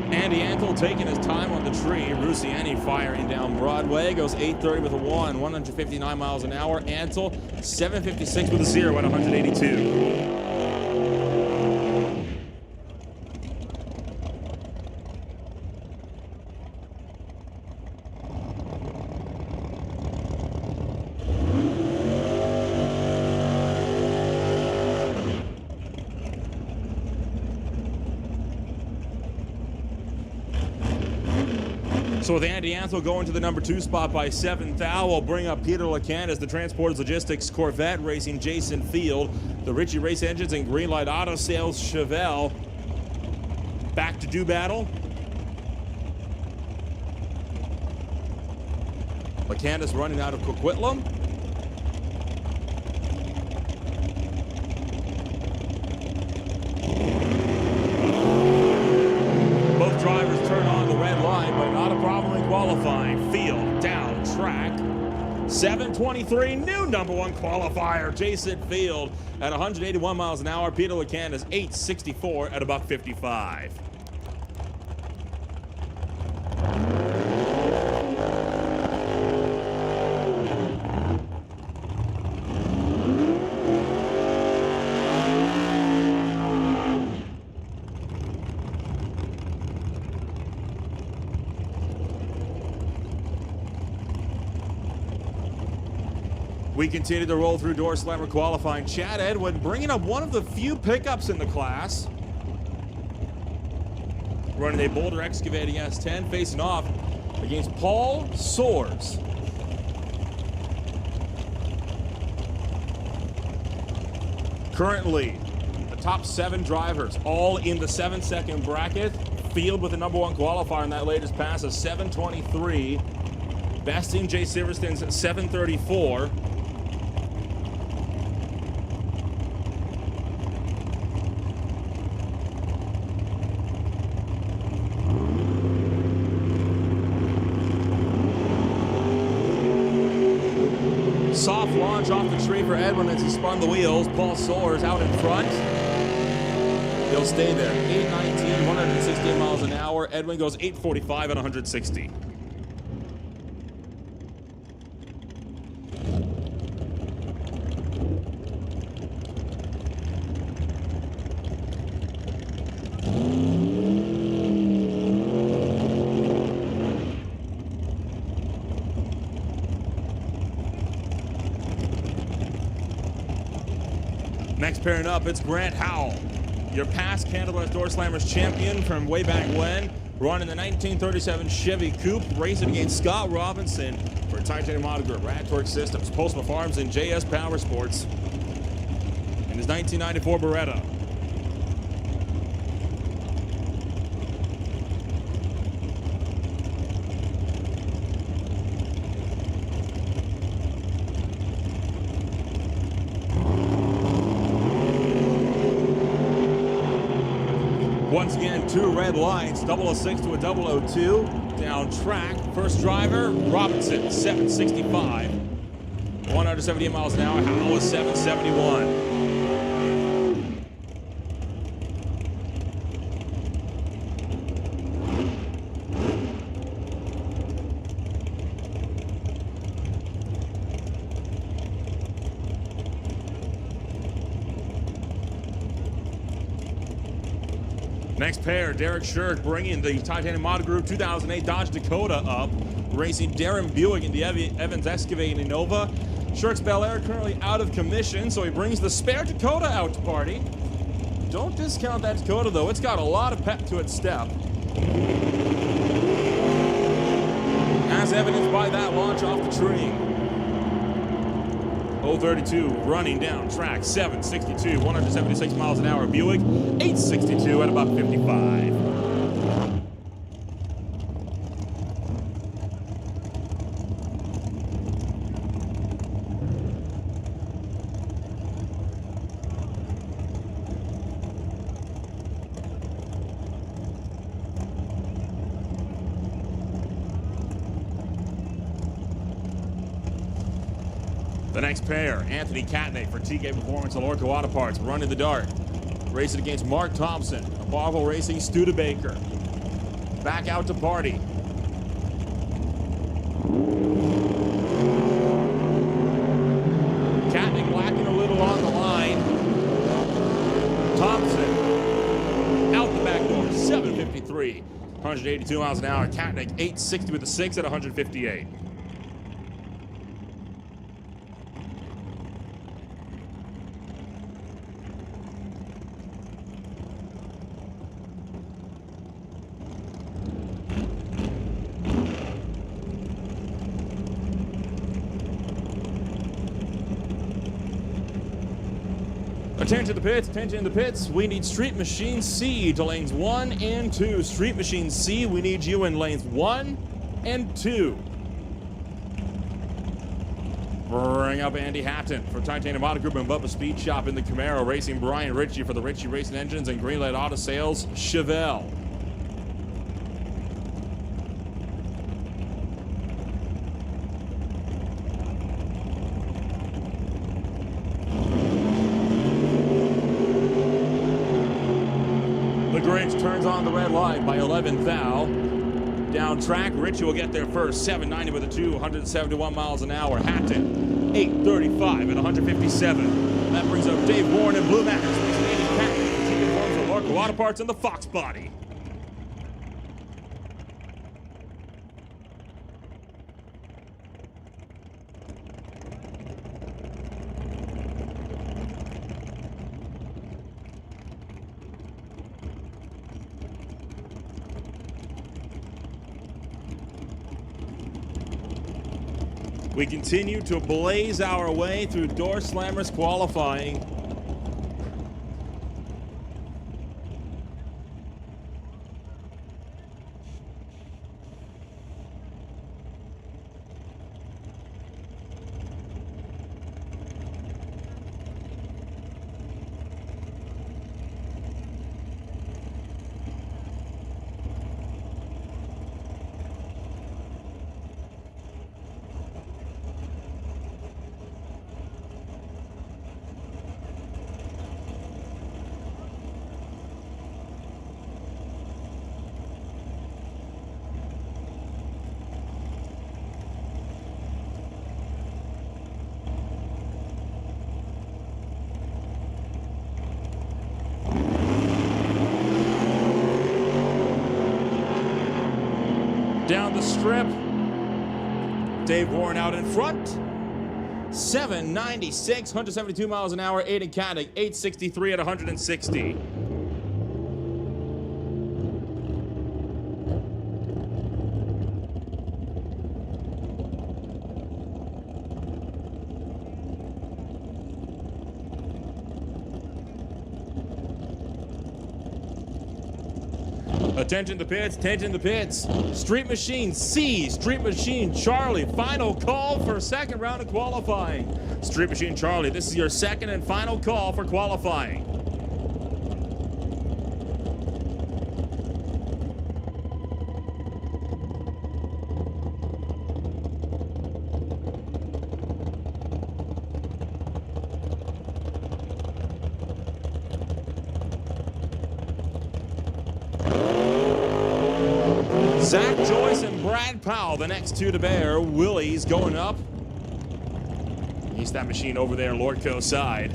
Andy Antle taking his time on the tree. Rusiani firing down Broadway. Goes 8:30 with a 1, 159 miles an hour. Antle 7:56 with a 0 at 182. So with Andy Antle going to the number 2 spot by 7 thou, we'll bring up Peter LeCan as the Transporters Logistics Corvette racing Jason Field. The Ritchie Race Engines and Greenlight Auto Sales Chevelle back to do battle. LeCan is running out of Coquitlam. Both drivers turn on the red line, but not a problem in qualifying. Field down track. 7:23, new number 1 qualifier, Jason Field at 181 miles an hour. Peter LeCan is 8:64 at about 55. We continue to roll through door slammer qualifying. Chad Edwin bringing up one of the few pickups in the class. Running a Boulder Excavating S10, facing off against Paul Soares. Currently, the top 7 drivers, all in the 7-second bracket. Field with the number 1 qualifier in that latest pass of 7:23. besting Jay Silverstone's 7:34. Soft launch off the tree for Edwin as he spun the wheels. Paul Soares out in front. He'll stay there. 819, 116 miles an hour. Edwin goes 845 at 160. Next pairing up, it's Grant Howell, your past Canada West Door Slammers champion from way back when, running the 1937 Chevy Coupe, racing against Scott Robinson for Titanium Auto Group, Rad Torque Systems, Postma Farms, and JS Power Sports in his 1994 Beretta. Once again, two red lines, 006 to a 002. Down track, first driver, Robinson, 765. 178 miles an hour, Howell is 771. Next pair, Derek Shirk bringing the Titanium Auto Group 2008 Dodge Dakota up, racing Darren Buick in the Evans Excavating Innova. Shirk's Bel Air currently out of commission, so he brings the spare Dakota out to party. Don't discount that Dakota, though. It's got a lot of pep to its step, as evidenced by that launch off the tree. 032 running down track, 762, 176 miles an hour. Buick, 862 at about 55. The next pair, Anthony Catney for TK Performance and Lorco Auto Parts, running the dart. Racing against Mark Thompson, Marvel Racing, Studebaker. Back out to party. Catney lacking a little on the line. Thompson out the back door, 753. 182 miles an hour. Catney, 860 with the 6 at 158. Attention to the pits, attention to the pits. We need Street Machine C to lanes 1 and 2. Street Machine C, we need you in lanes 1 and 2. Bring up Andy Hatton for Titanium Auto Group and Bubba Speed Shop in the Camaro. Racing Brian Ritchie for the Ritchie Racing Engines and Greenlight Auto Sales, Chevelle. The Grinch turns on the red light by 11th thou. Down track, Ritchie will get there first, 790 with a 2, 171 miles an hour. Hatton, 835 at 157. That brings up Dave Warren and Blue Max. Racing Andy Patton, Team Performance of Lorco Auto Parts and the Fox Body. We continue to blaze our way through Door Slammers qualifying. Dave Warren out in front. 796, 172 miles an hour. Aiden Caddick, 863 at 160. Attention the pits, attention the pits. Street Machine C, Street Machine Charlie. Final call for second round of qualifying. Street Machine Charlie, this is your second and final call for qualifying. Zach Joyce and Brad Powell, the next two to bear. Willie's going up. He's that machine over there, Lordco's side.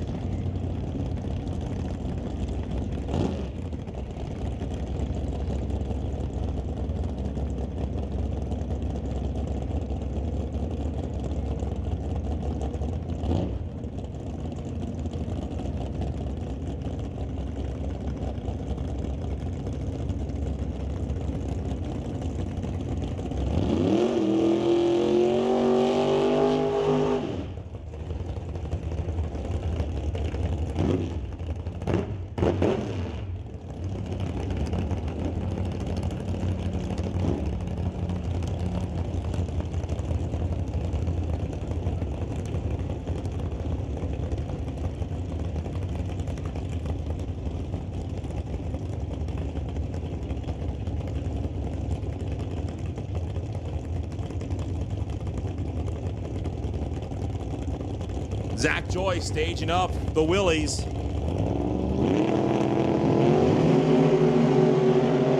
Zach Joyce staging up the Willies.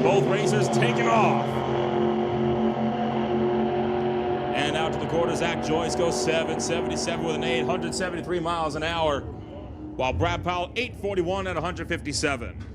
Both racers taking off. And out to the quarter, Zach Joyce goes 777 with an 873 miles an hour, while Brad Powell 841 at 157.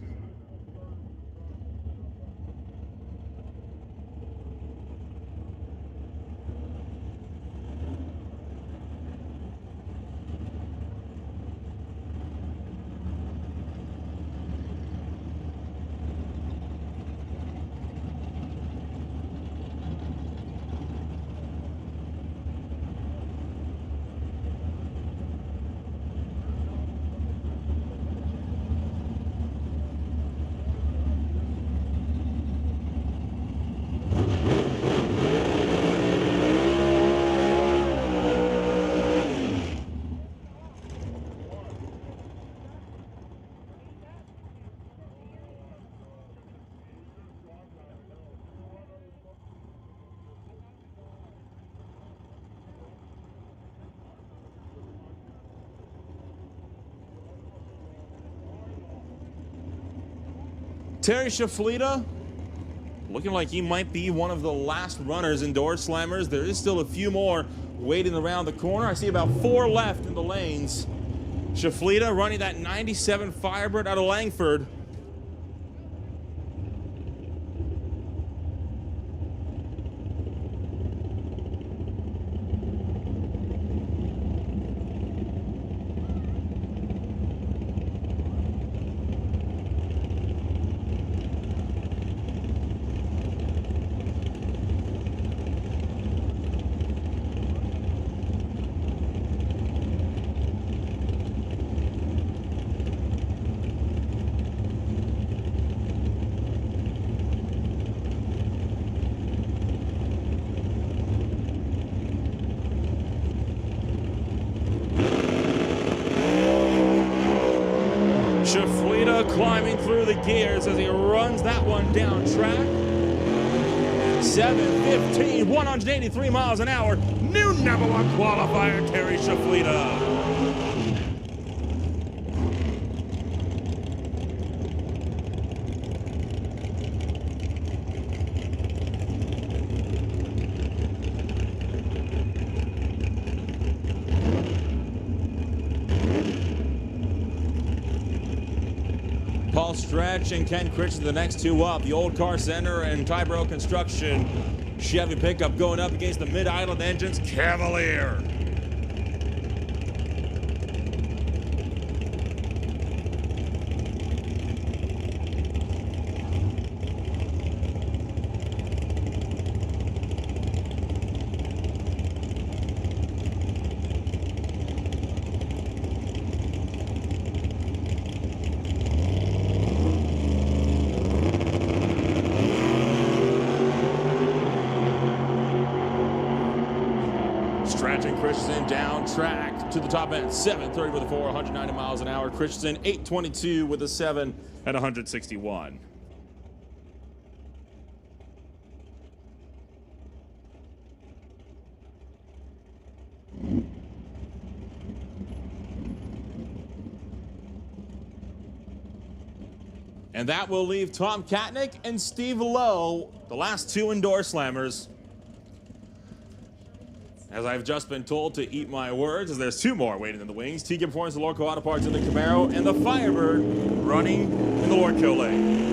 Terry Shaflita, looking like he might be one of the last runners in Door Slammers. There is still a few more waiting around the corner. I see about 4 left in the lanes. Shaflita running that 97 Firebird out of Langford. Shaflita climbing through the gears as he runs that one down track. 7:15, 183 miles an hour. New number 1 qualifier, Terry Shaflita. Paul Stretch and Ken Critch are the next two up. The Old Car Center and Tyboro Construction Chevy pickup going up against the Mid-Island Engines Cavalier. Christensen down track to the top end, 7:30 with a 4, 190 miles an hour. Christensen 8:22 with a 7 at 161. And that will leave Tom Katnick and Steve Lowe, the last two indoor slammers. As I've just been told to eat my words, as there's two more waiting in the wings. TK Performance, the Lordco Auto Parts in the Camaro, and the Firebird running in the Lordco lane.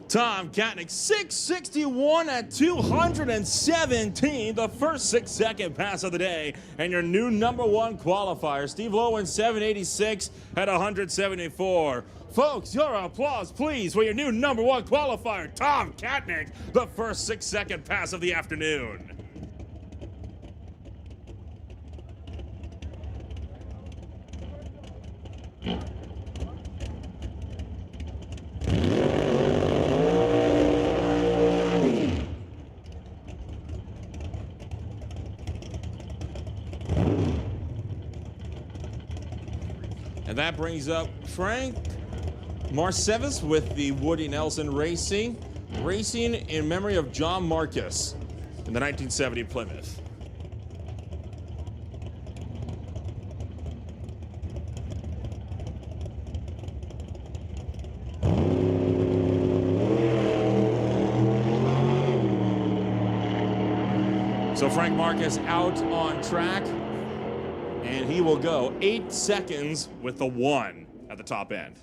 Tom Katnick, 661 at 217, the first 6-second pass of the day, and your new #1 qualifier. Steve Lowe in 786 at 174. Folks, your applause, please, for your new #1 qualifier, Tom Katnick, the first 6-second pass of the afternoon. And that brings up Frank Marcevis with the Woody Nelson Racing in memory of John Marcus in the 1970 Plymouth. So Frank Marcus out on track. And he will go 8 seconds with the 1 at the top end.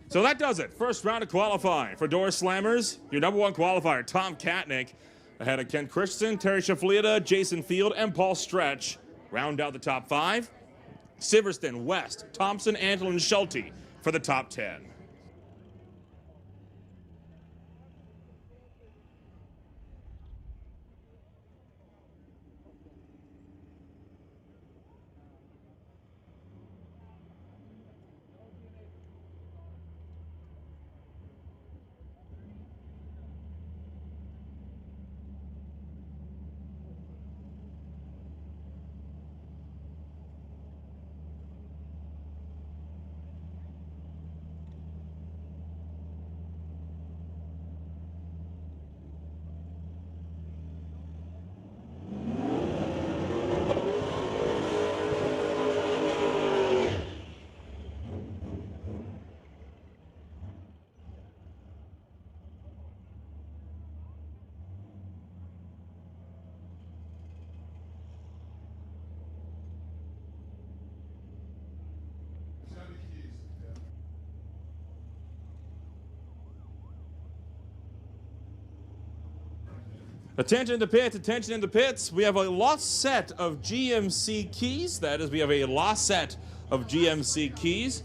So that does it. First round of qualifying for Door Slammers. Your #1 qualifier, Tom Katnick, ahead of Ken Christensen, Terry Shaflieta, Jason Field, and Paul Stretch. Round out the top 5. Siverston, West, Thompson, Antle, and Schulte for the top 10. Attention to pits, attention in the pits. We have a lost set of GMC keys. That is, we have a lost set of GMC keys.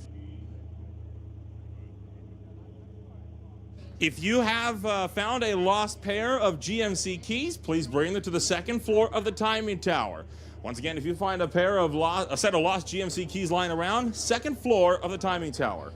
If you have found a lost pair of GMC keys, please bring them to the second floor of the timing tower. Once again, if you find a set of lost GMC keys lying around, second floor of the timing tower.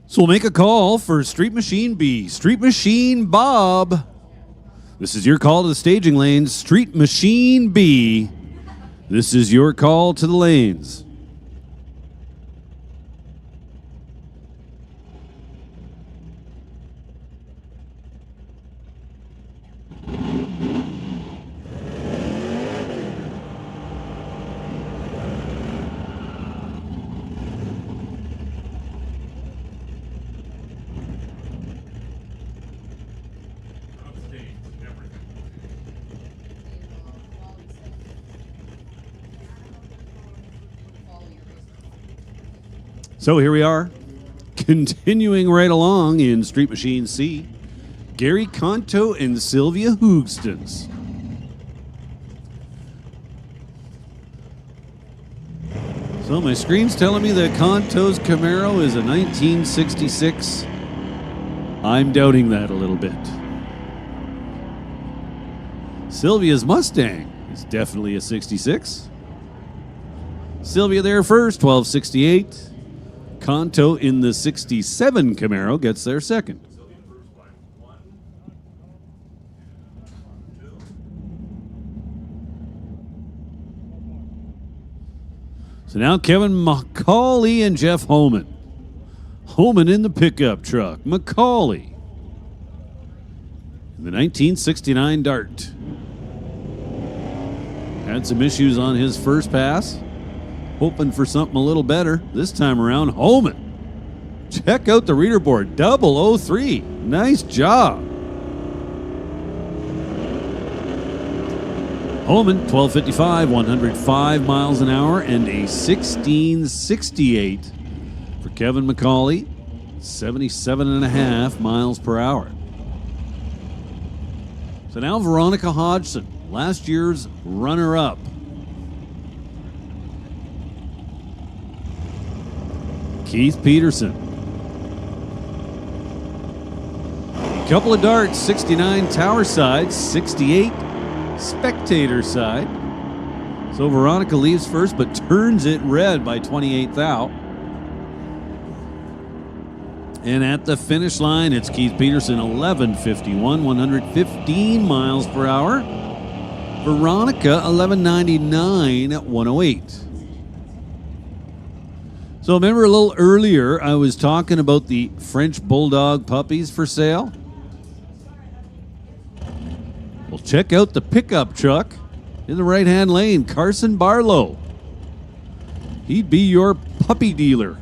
So we'll make a call for Street Machine B. Street Machine Bob. This is your call to the staging lanes. Street Machine B. This is your call to the lanes. So here we are, continuing right along in Street Machine C. Gary Conto and Sylvia Hoogstens. So my screen's telling me that Conto's Camaro is a 1966. I'm doubting that a little bit. Sylvia's Mustang is definitely a 66. Sylvia there first, 1268. Conto in the 67 Camaro gets there second. So now Kevin McCauley and Jeff Homan. Homan in the pickup truck. McCauley in the 1969 Dart. Had some issues on his first pass. Hoping for something a little better this time around. Homan. Check out the reader board. 003. Nice job. Homan, 1255, 105 miles an hour, and a 1668 for Kevin McCauley, 77.5 miles per hour. So now Veronica Hodgson, last year's runner-up. Keith Peterson. Couple of darts, 69 tower side, 68 spectator side. So Veronica leaves first, but turns it red by 28 thou. And at the finish line, it's Keith Peterson, 11:51, 115 miles per hour. Veronica, 11:99, 108. So remember a little earlier, I was talking about the French Bulldog puppies for sale? Well, check out the pickup truck in the right-hand lane, Carson Barlow. He'd be your puppy dealer.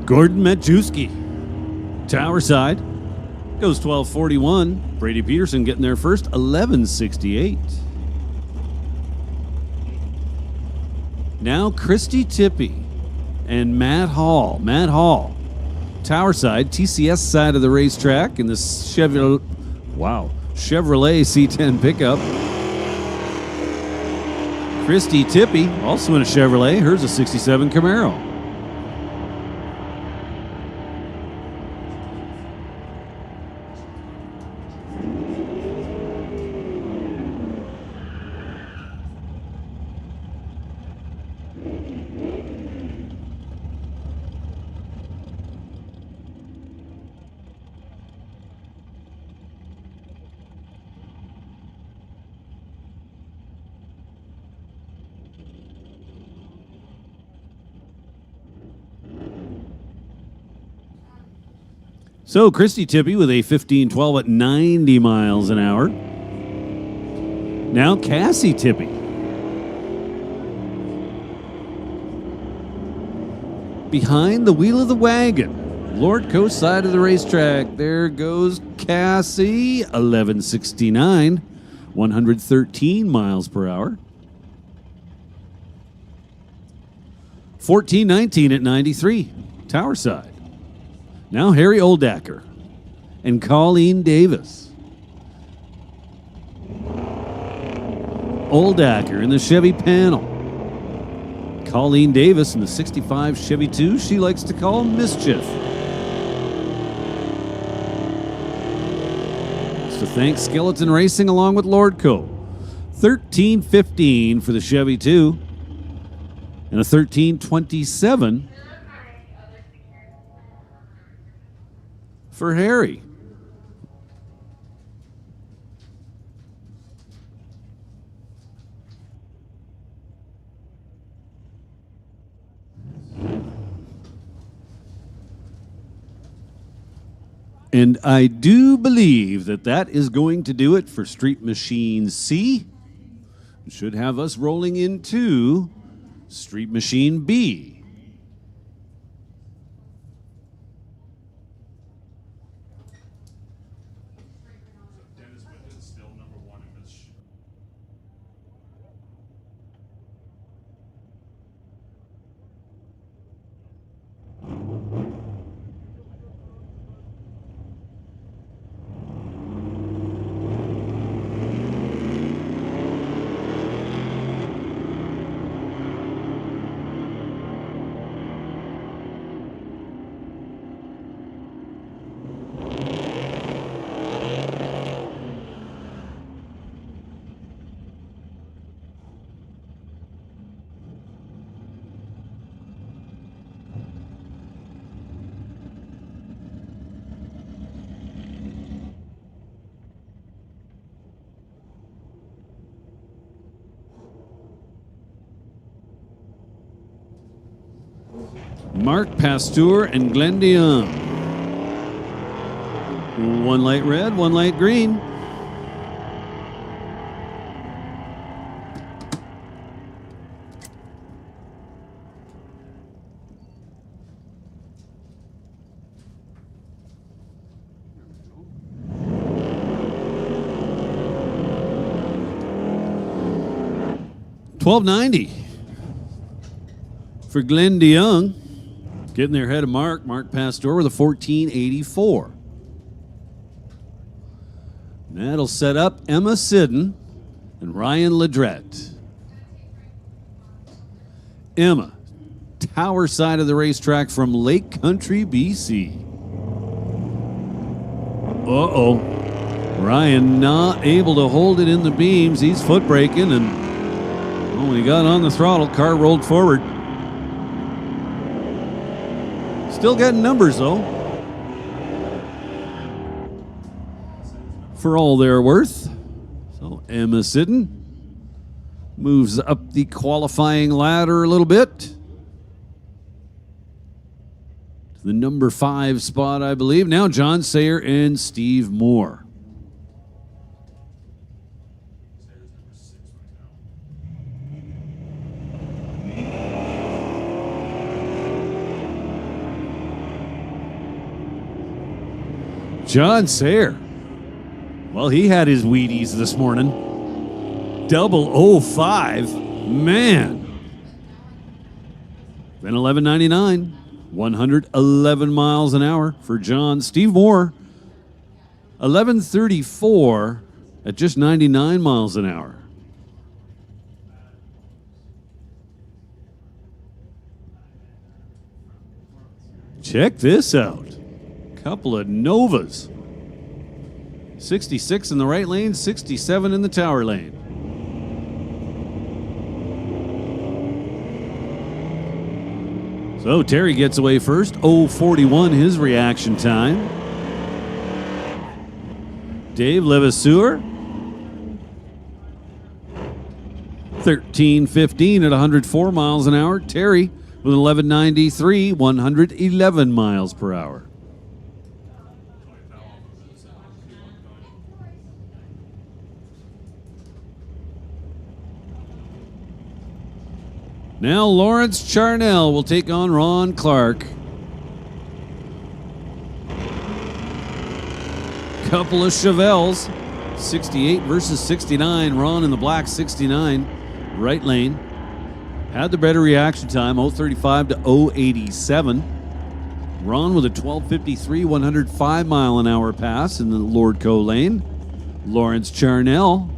Gordon Majewski, Tower side, goes 12:41. Brady Peterson getting there first, 11:68. Now Christy Tippy and Matt Hall. Matt Hall, Tower side, TCS side of the racetrack in the Chevrolet C10 pickup. Christy Tippy, also in a Chevrolet, hers a 67 Camaro. So Christy Tippy with a 15-12 at 90 miles an hour. Now Cassie Tippy. Behind the wheel of the wagon, Lord Coast side of the racetrack. There goes Cassie, 11:69, 113 miles per hour. 14:19 at 93, Tower side. Now Harry Oldacker and Colleen Davis. Oldacker in the Chevy panel. Colleen Davis in the 65 Chevy 2 she likes to call Mischief. So thanks Skeleton Racing along with Lordco. 13:15 for the Chevy 2 and a 13:27 for Harry. And I do believe that that is going to do it for Street Machine C. It should have us rolling into Street Machine B. Mark Pasteur and Glenn DeYoung. One light red, one light green. $12.90 for Glenn DeYoung. Getting there ahead of Mark Pasteur with a $14.84. That'll set up Emma Sidden and Ryan Ledrette. Emma, tower side of the racetrack from Lake Country, BC. Uh-oh. Ryan not able to hold it in the beams. He's foot braking, and when he got on the throttle, car rolled forward. Still getting numbers, though. For all they're worth. So Emma Sidden moves up the qualifying ladder a little bit. To the number 5 spot, I believe. Now John Sayer and Steve Moore. John Sayer. Well, he had his Wheaties this morning. 005. Man. Then $11.99. 111 miles an hour for John. Steve Moore. 11:34 at just 99 miles an hour. Check this out. Couple of Novas. 66 in the right lane, 67 in the tower lane. So Terry gets away first. 0:41 his reaction time. Dave Levasseur. 13:15 at 104 miles an hour. Terry with 11:93, 111 miles per hour. Now Lawrence Charnell will take on Ron Clark. Couple of Chevelles. 68 versus 69. Ron in the black 69. Right lane. Had the better reaction time. 0:35 to 0:87. Ron with a 12:53, 105 mile an hour pass in the Lord Co lane. Lawrence Charnell.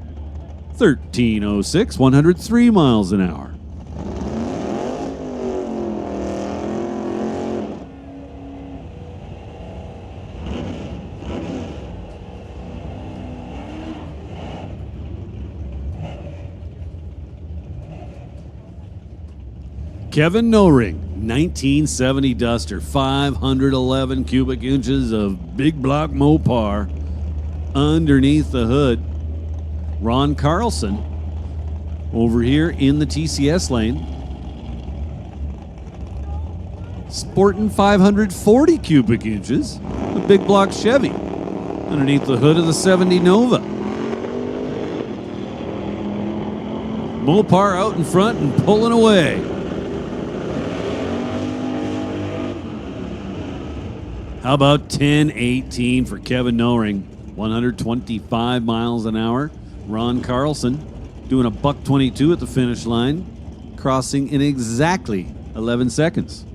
13:06, 103 miles an hour. Kevin Noring, 1970 Duster, 511 cubic inches of big block Mopar underneath the hood. Ron Carlson over here in the TCS lane. Sporting 540 cubic inches, a big block Chevy underneath the hood of the 70 Nova. Mopar out in front and pulling away. How about 10:18 for Kevin Noring? 125 miles an hour. Ron Carlson doing a $1:22 at the finish line, crossing in exactly 11 seconds.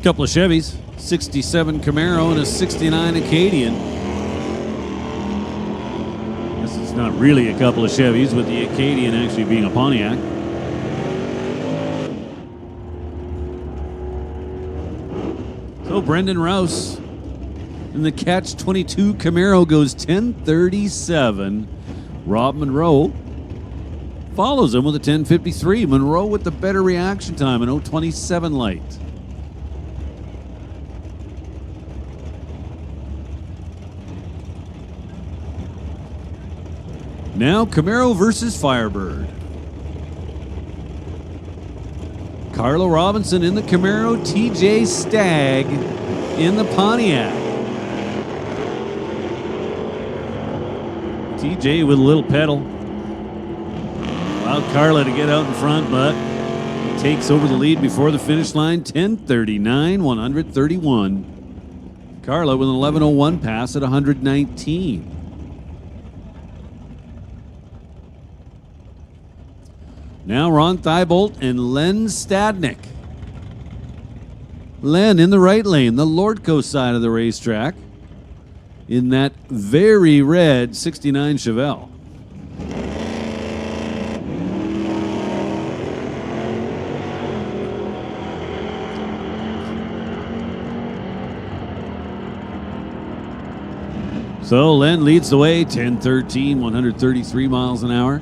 Couple of Chevys, 67 Camaro and a 69 Acadian. Guess it's not really a couple of Chevys, with the Acadian actually being a Pontiac. So Brendan Rouse in the Catch 22 Camaro goes 10:37. Rob Monroe follows him with a 10:53. Monroe with the better reaction time, an 0:27 light. Now Camaro versus Firebird. Carlo Robinson in the Camaro, TJ Stagg in the Pontiac. TJ with a little pedal. Allowed Carla to get out in front, but he takes over the lead before the finish line, 10:39, 131. Carla with an 11:01 pass at 119. Now Ron Thibault and Len Stadnick. Len in the right lane, the Lordco side of the racetrack, in that very red 69 Chevelle. So Len leads the way, 10:13, 133 miles an hour.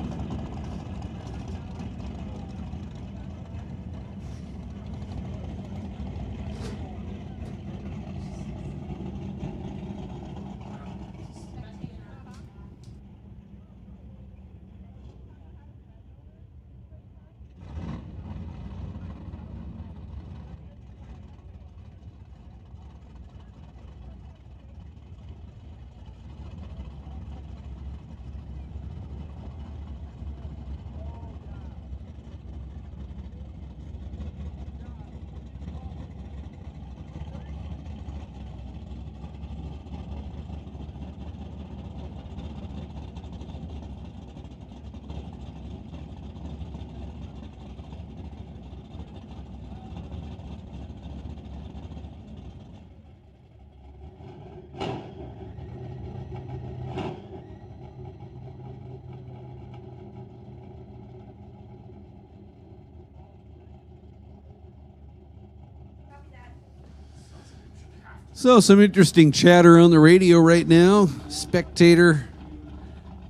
So some interesting chatter on the radio right now. Spectator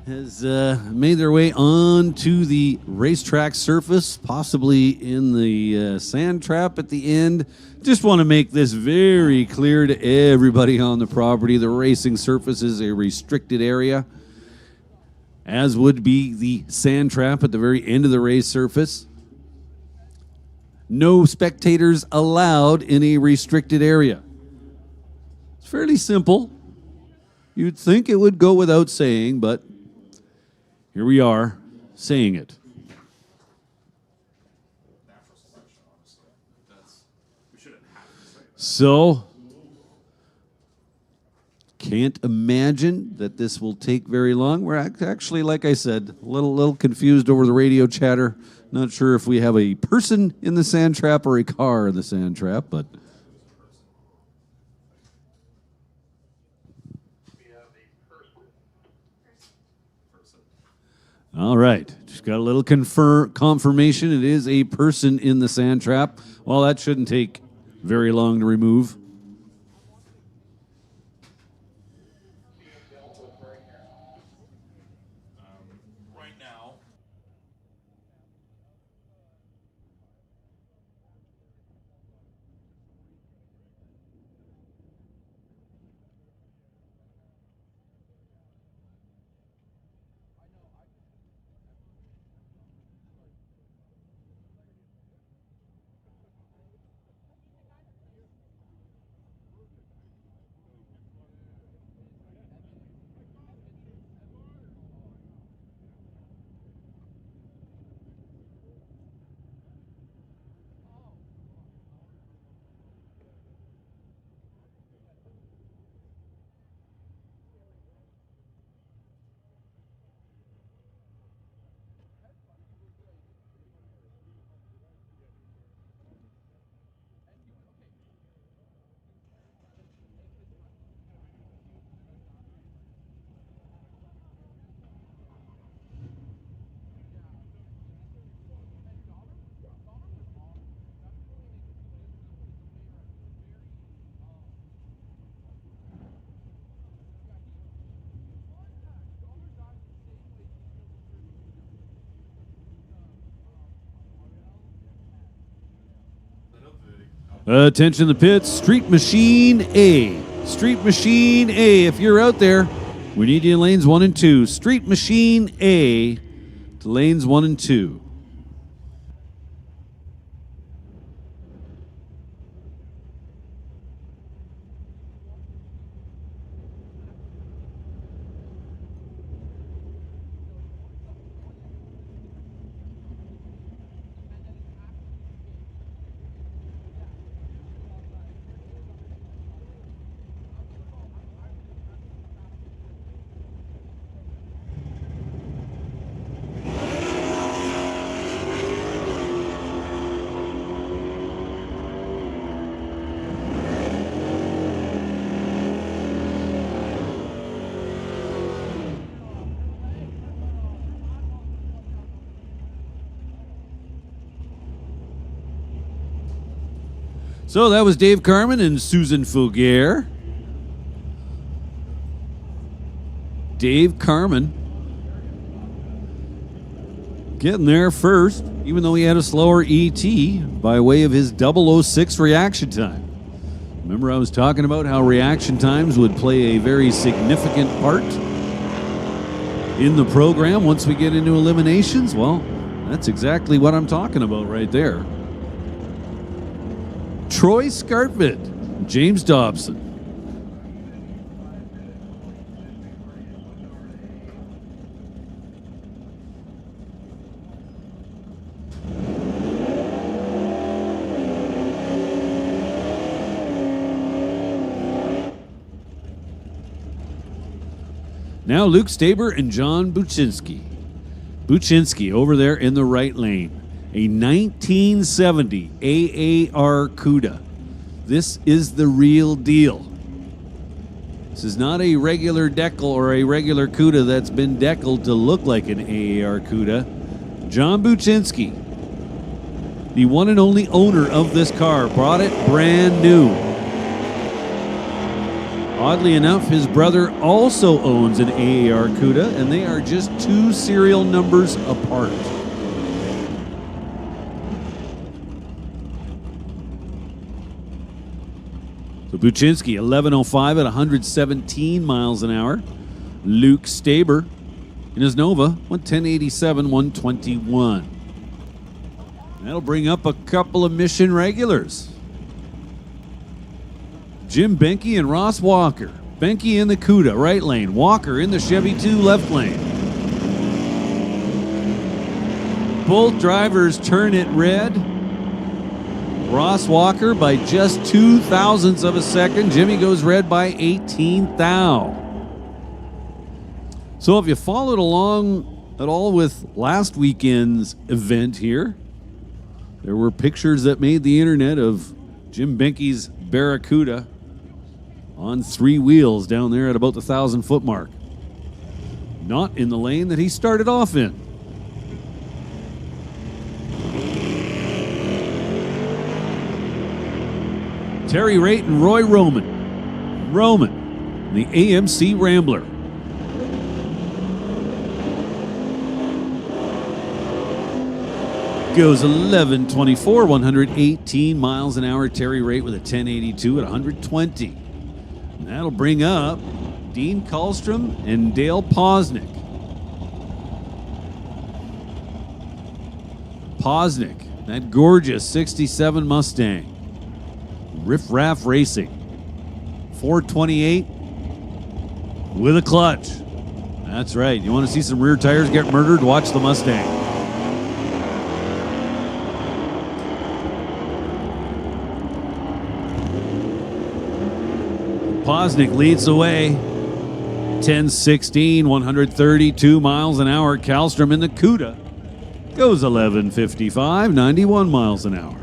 has made their way onto the racetrack surface, possibly in the sand trap at the end. Just want to make this very clear to everybody on the property. The racing surface is a restricted area, as would be the sand trap at the very end of the race surface. No spectators allowed in a restricted area. It's fairly simple. You'd think it would go without saying, but here we are saying it. So, can't imagine that this will take very long. We're actually, like I said, a little confused over the radio chatter. Not sure if we have a person in the sand trap or a car in the sand trap, but all right, just got a little confirmation. It is a person in the sand trap. Well, that shouldn't take very long to remove. Right now. Attention in the pits, Street Machine A. Street Machine A, if you're out there, we need you in lanes 1 and 2. Street Machine A to lanes 1 and 2. So that was Dave Carman and Susan Fougere. Dave Carman getting there first, even though he had a slower ET by way of his 006 reaction time. Remember I was talking about how reaction times would play a very significant part in the program once we get into eliminations? Well, that's exactly what I'm talking about right there. Troy Scartvid, James Dobson. Now Luke Staber and John Buczynski. Buczynski over there in the right lane. A 1970 AAR CUDA. This is the real deal. This is not a regular decal or a regular CUDA that's been decaled to look like an AAR CUDA. John Buczynski, the one and only owner of this car, brought it brand new. Oddly enough, his brother also owns an AAR CUDA, and they are just 2 serial numbers apart. So Buczynski, 11:05 at 117 miles an hour. Luke Staber in his Nova, 110.87, 121. That'll bring up a couple of mission regulars. Jim Benke and Ross Walker. Benke in the CUDA, right lane. Walker in the Chevy 2, left lane. Both drivers turn it red. Ross Walker by just 2 thousandths of a second. Jimmy goes red by 18 thou. So if you followed along at all with last weekend's event here, there were pictures that made the internet of Jim Benke's Barracuda on 3 wheels down there at about the 1,000-foot mark. Not in the lane that he started off in. Terry Raitt and Roy Roman. Roman, the AMC Rambler. Goes 11:24, 118 miles an hour. Terry Raitt with a 1082 at 120. And that'll bring up Dean Kallstrom and Dale Posnick. Posnick, that gorgeous 67 Mustang. Riff Raff Racing. 428 with a clutch. That's right. You want to see some rear tires get murdered? Watch the Mustang. Posnick leads the way. 10:16, 132 miles an hour. Kallstrom in the CUDA goes 11:55, 91 miles an hour.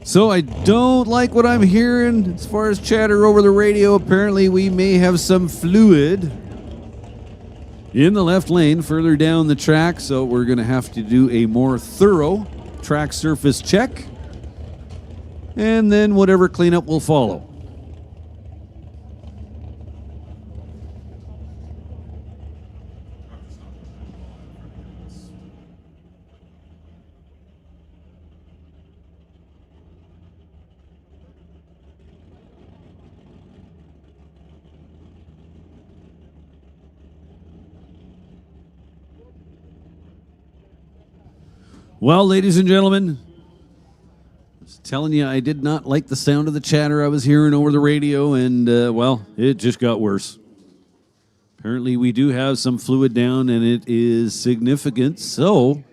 So I don't like what I'm hearing as far as chatter over the radio. Apparently we may have some fluid in the left lane further down the track, so we're going to have to do a more thorough track surface check, and then whatever cleanup will follow. Well, ladies and gentlemen, I was telling you I did not like the sound of the chatter I was hearing over the radio, and, well, it just got worse. Apparently we do have some fluid down, and it is significant, so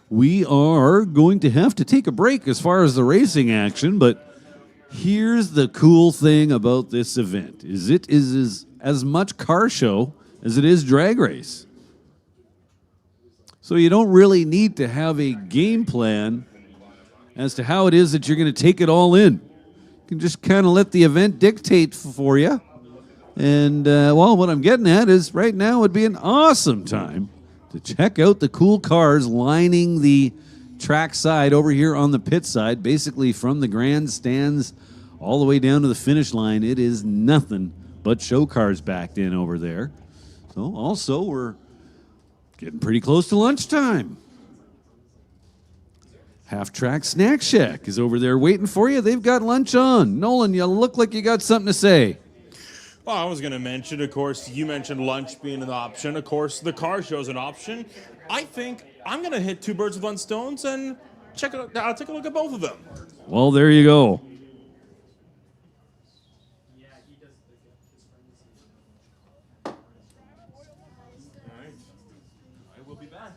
we are going to have to take a break as far as the racing action, but here's the cool thing about this event, is it is as much car show as it is drag race. So you don't really need to have a game plan as to how it is that you're going to take it all in. You can just kind of let the event dictate for you. And, well, what I'm getting at is right now would be an awesome time to check out the cool cars lining the track side over here on the pit side, basically from the grandstands all the way down to the finish line. It is nothing but show cars backed in over there. So also we're getting pretty close to lunchtime. Half Track Snack Shack is over there waiting for you. They've got lunch on. Nolan, you look like you got something to say. Well, I was going to mention, of course, you mentioned lunch being an option. Of course, the car show's an option. I think I'm going to hit two birds with one stones and I'll take a look at both of them. Well, there you go. I will be back.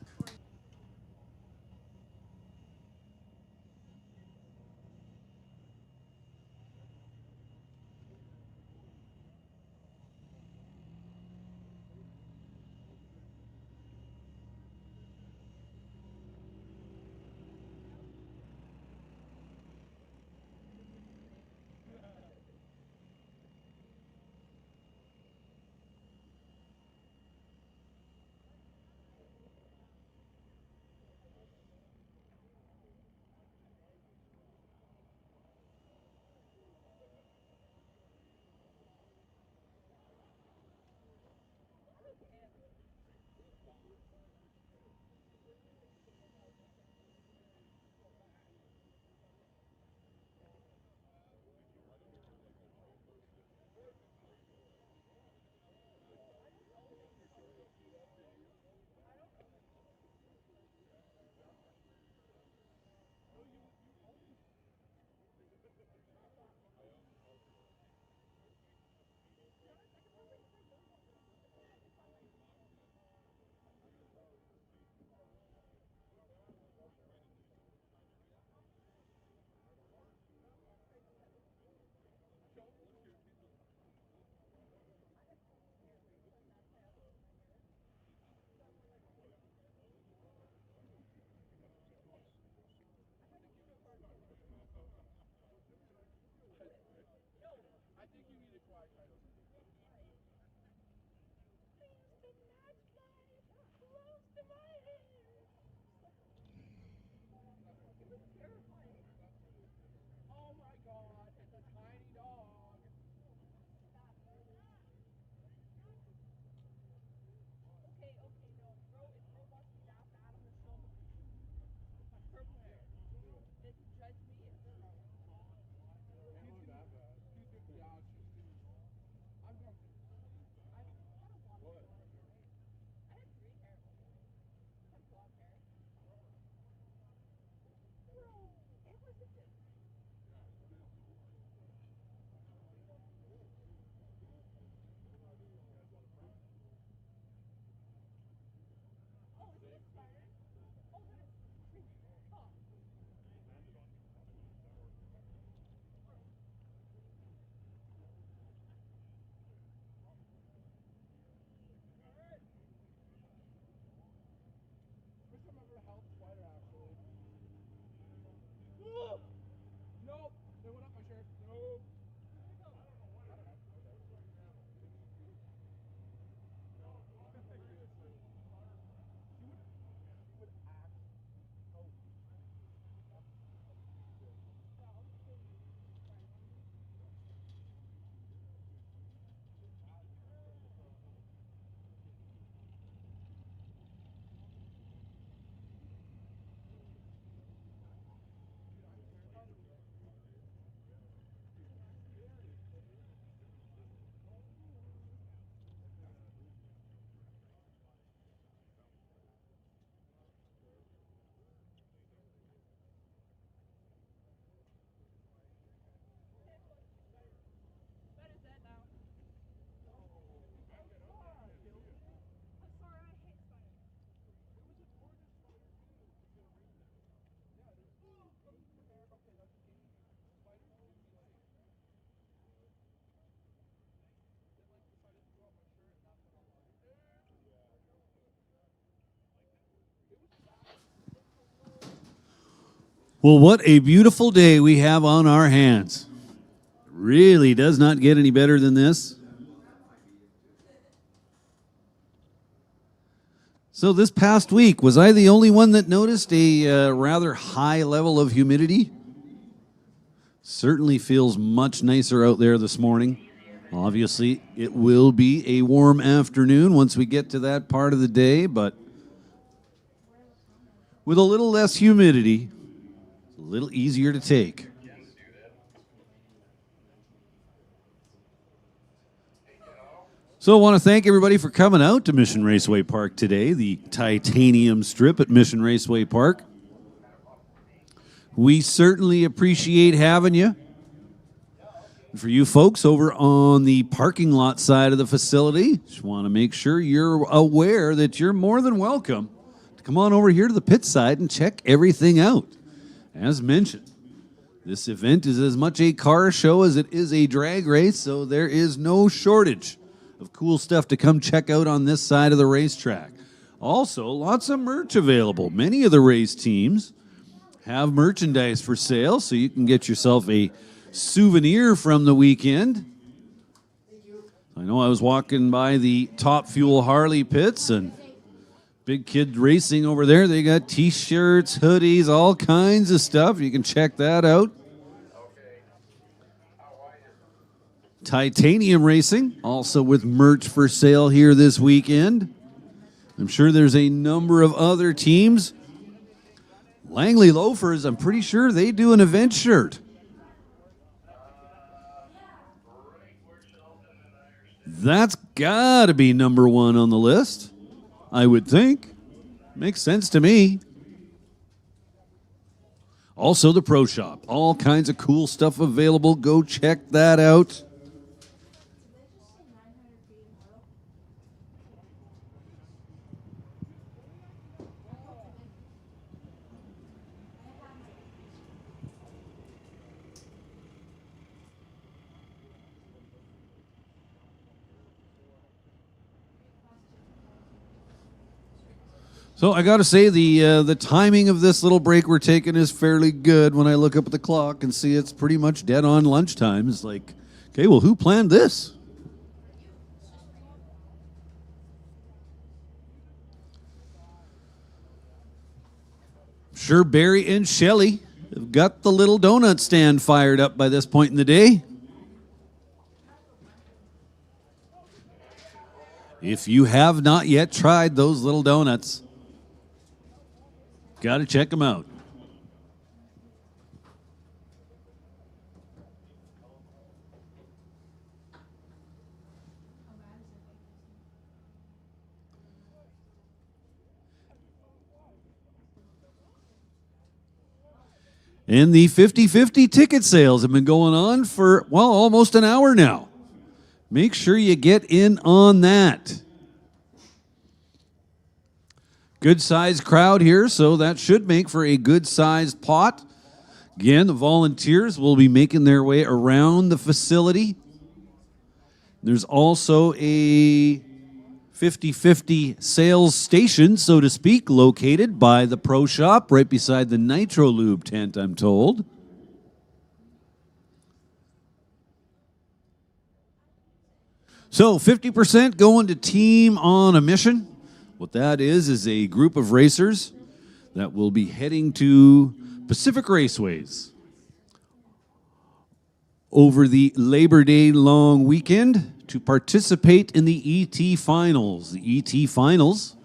Well, what a beautiful day we have on our hands. Really does not get any better than this. So this past week, was I the only one that noticed a rather high level of humidity? Certainly feels much nicer out there this morning. Obviously, it will be a warm afternoon once we get to that part of the day, but with a little less humidity, it's a little easier to take. So I want to thank everybody for coming out to Mission Raceway Park today, the titanium strip at Mission Raceway Park. We certainly appreciate having you. And for you folks over on the parking lot side of the facility, just want to make sure you're aware that you're more than welcome to come on over here to the pit side and check everything out. As mentioned, this event is as much a car show as it is a drag race, so there is no shortage of cool stuff to come check out on this side of the racetrack. Also, lots of merch available. Many of the race teams have merchandise for sale, so you can get yourself a souvenir from the weekend. I know I was walking by the Top Fuel Harley pits, and Big Kid Racing over there, they got t-shirts, hoodies, all kinds of stuff. You can check that out. Titanium Racing, also with merch for sale here this weekend. I'm sure there's a number of other teams. Langley Loafers, I'm pretty sure they do an event shirt. That's got to be number one on the list, I would think. Makes sense to me. Also the Pro Shop. All kinds of cool stuff available. Go check that out. So I got to say the timing of this little break we're taking is fairly good. When I look up at the clock and see it's pretty much dead on lunchtime, it's like, okay, well, who planned this? Sure, Barry and Shelley have got the little donut stand fired up by this point in the day. If you have not yet tried those little donuts, got to check them out. And the 50-50 ticket sales have been going on for, well, almost an hour now. Make sure you get in on that. Good sized crowd here, so that should make for a good sized pot. Again, the volunteers will be making their way around the facility. There's also a 50-50 sales station, so to speak, located by the Pro Shop right beside the Nitro Lube tent, I'm told. So 50% going to Team on a Mission. What that is a group of racers that will be heading to Pacific Raceways over the Labor Day long weekend to participate in the ET Finals. The ET Finals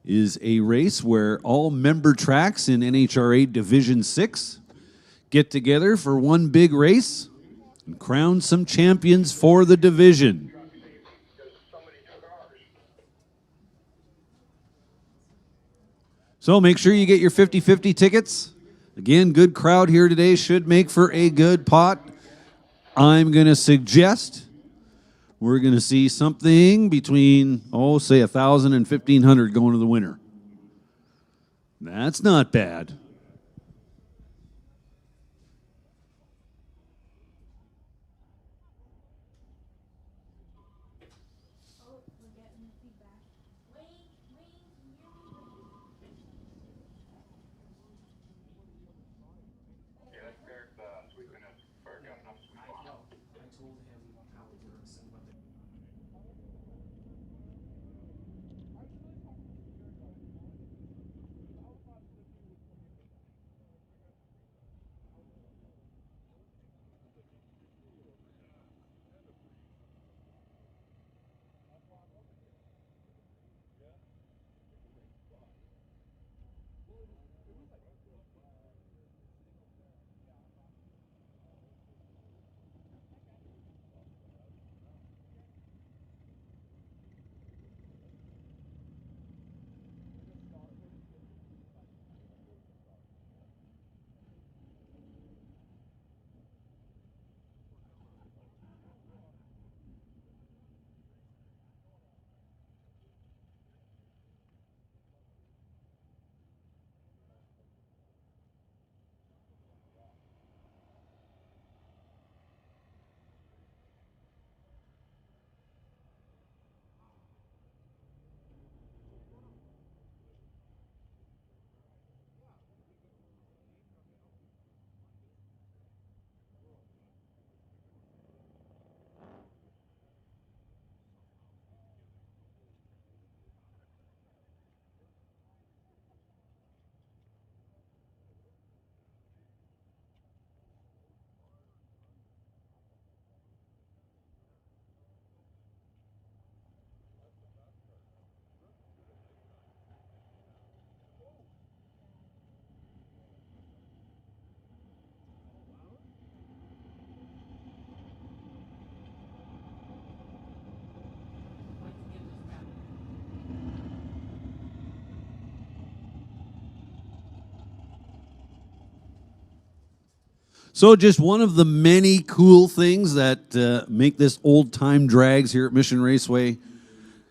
is a race where all member tracks in NHRA Division 6 get together for one big race and crown some champions for the division. So make sure you get your 50-50 tickets. Again, good crowd here today. Should make for a good pot. I'm going to suggest we're going to see something between, say 1,000 and 1,500 going to the winner. That's not bad. So just one of the many cool things that make this old-time drags here at Mission Raceway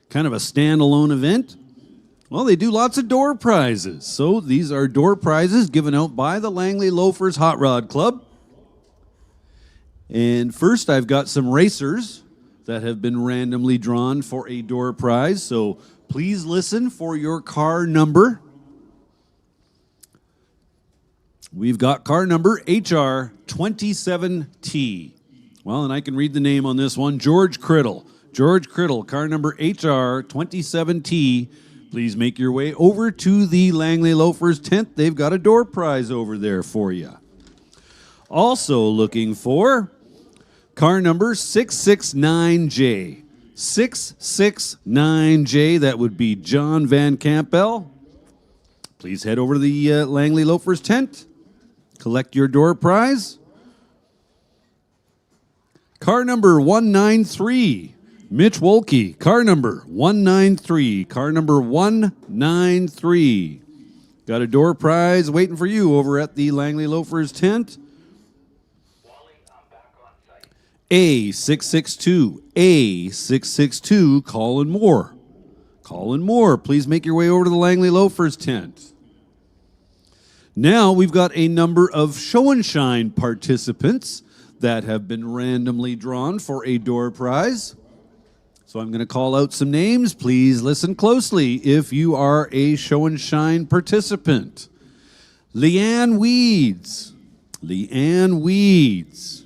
kind of a standalone event. Well, they do lots of door prizes. So these are door prizes given out by the Langley Loafers Hot Rod Club. And first, I've got some racers that have been randomly drawn for a door prize. So please listen for your car number. We've got car number HR27T. Well, and I can read the name on this one, George Criddle. George Criddle, car number HR27T. Please make your way over to the Langley Loafers tent. They've got a door prize over there for you. Also looking for car number 669J. 669J, that would be John Van Campbell. Please head over to the Langley Loafers tent. Collect your door prize. Car number 193, Mitch Wolke. Car number 193. Car number 193. Got a door prize waiting for you over at the Langley Loafers tent. A662. A662, Colin Moore. Colin Moore, please make your way over to the Langley Loafers tent. Now we've got a number of show and shine participants that have been randomly drawn for a door prize. So I'm going to call out some names. Please listen closely if you are a show and shine participant. Leanne Weeds. Leanne Weeds.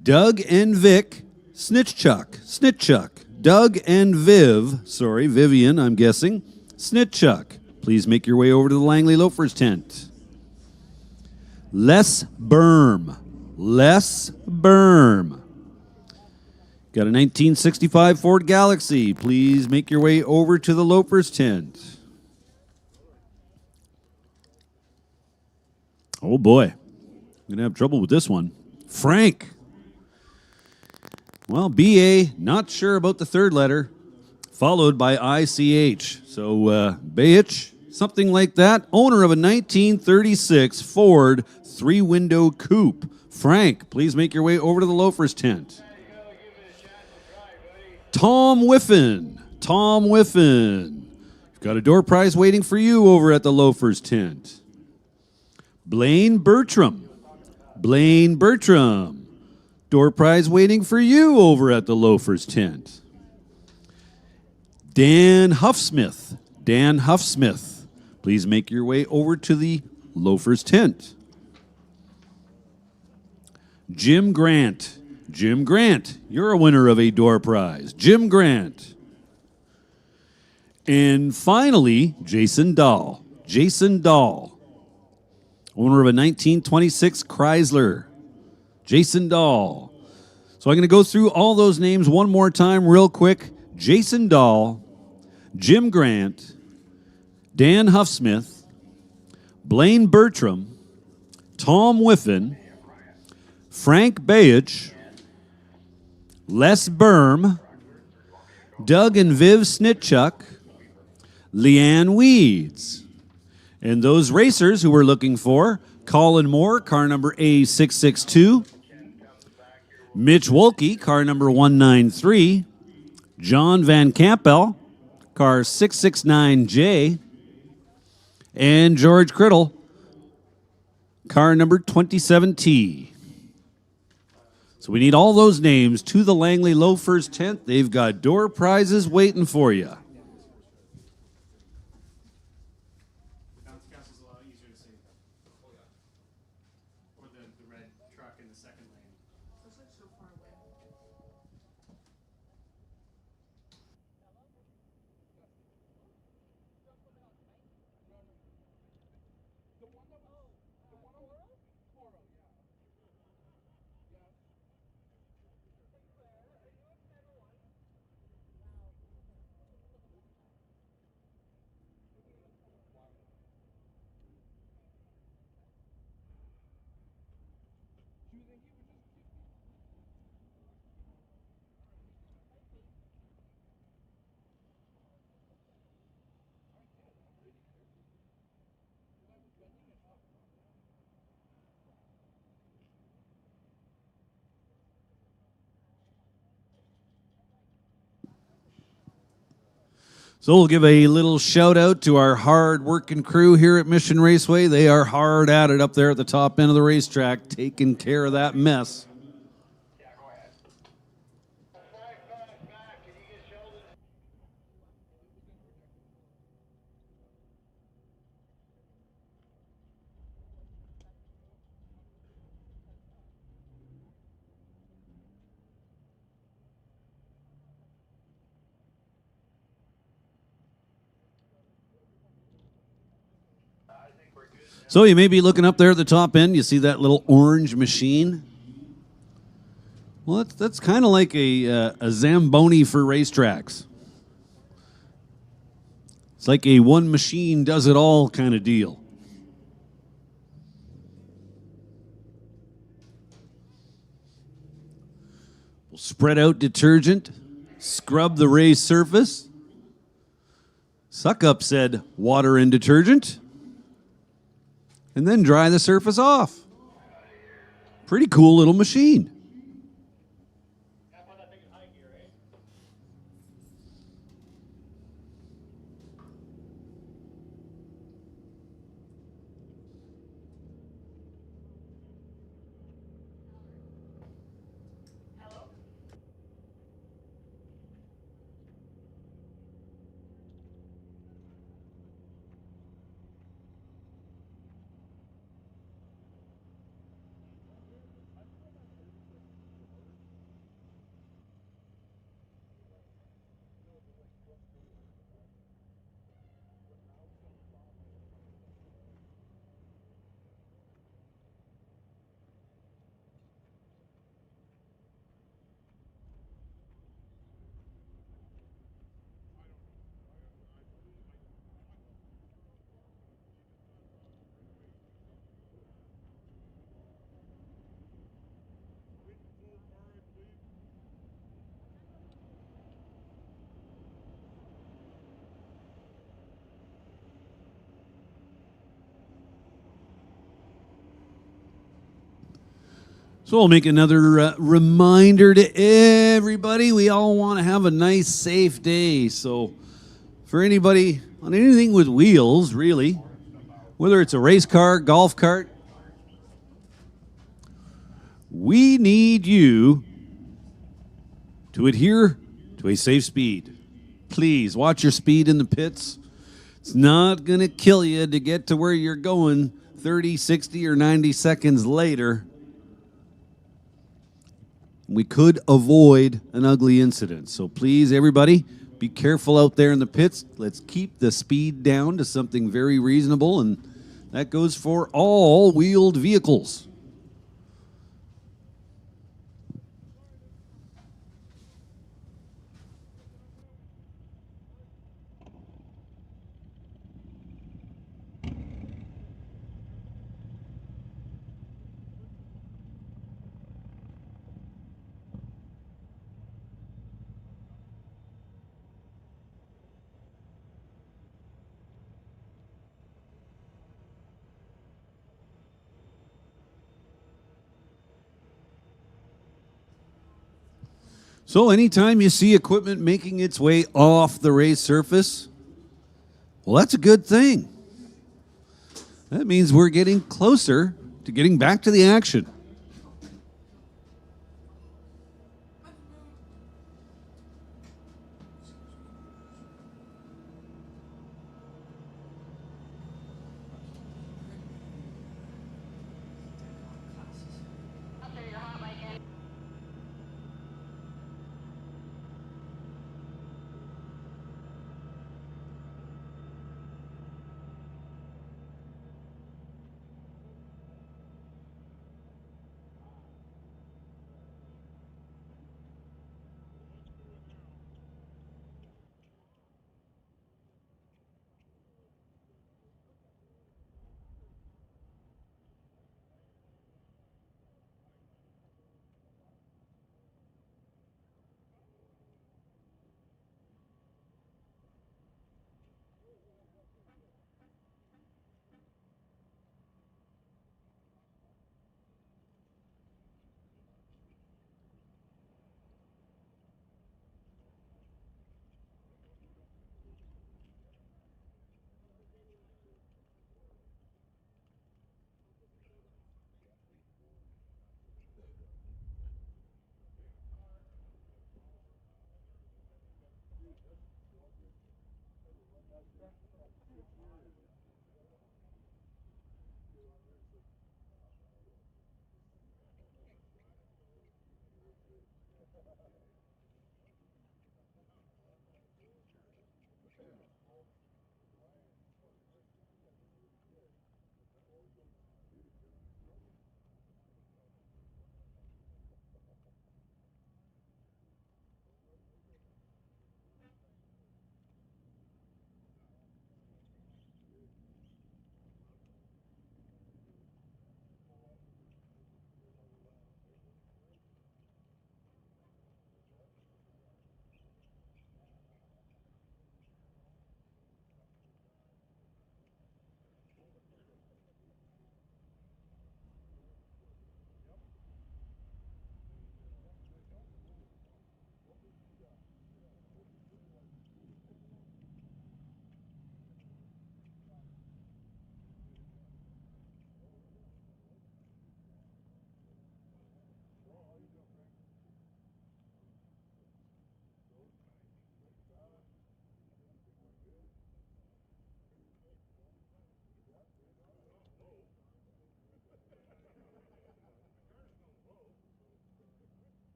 Doug and Vic Snitchchuck. Snitchuck. Doug and Vivian, I'm guessing. Snitchchuck. Please make your way over to the Langley Loafers tent. Les Berm. Les Berm. Got a 1965 Ford Galaxy. Please make your way over to the Loafers tent. Oh boy. I'm going to have trouble with this one. Frank. Well, BA, not sure about the third letter, followed by ICH. So, Bayich, something like that. Owner of a 1936 Ford three-window coupe. Frank, please make your way over to the Loafers tent. Tom Whiffen. Tom Whiffen. You've got a door prize waiting for you over at the Loafers tent. Blaine Bertram. Blaine Bertram. Door prize waiting for you over at the Loafers tent. Dan Huffsmith. Dan Huffsmith. Please make your way over to the Loafers tent. Jim Grant. Jim Grant. You're a winner of a door prize. Jim Grant. And finally, Jason Dahl. Jason Dahl. Owner of a 1926 Chrysler. Jason Dahl. So I'm going to go through all those names one more time real quick. Jason Dahl, Jim Grant, Dan Huffsmith, Blaine Bertram, Tom Whiffen, Frank Bayich, Les Berm, Doug and Viv Snitchchuck, Leanne Weeds. And those racers who we're looking for, Colin Moore, car number A662, Mitch Wolke, car number 193, John Van Campbell, car 669J, and George Criddle, car number 27T. So we need all those names to the Langley Loafers tent. They've got door prizes waiting for you. So we'll give a little shout out to our hard working crew here at Mission Raceway. They are hard at it up there at the top end of the racetrack, taking care of that mess. Yeah, go ahead. 5-5 back. Can you get Sheldon? So you may be looking up there at the top end. You see that little orange machine? Well, that's kind of like a Zamboni for racetracks. It's like a one machine does it all kind of deal. We'll spread out detergent, scrub the race surface. Suck up said water and detergent, and then dry the surface off. Pretty cool little machine. So I'll make another reminder to everybody. We all want to have a nice, safe day. So for anybody on anything with wheels, really, whether it's a race car, golf cart, we need you to adhere to a safe speed. Please watch your speed in the pits. It's not going to kill you to get to where you're going 30, 60, or 90 seconds later. We could avoid an ugly incident. So please, everybody, be careful out there in the pits. Let's keep the speed down to something very reasonable, and that goes for all wheeled vehicles. So anytime you see equipment making its way off the race surface, well, that's a good thing. That means we're getting closer to getting back to the action.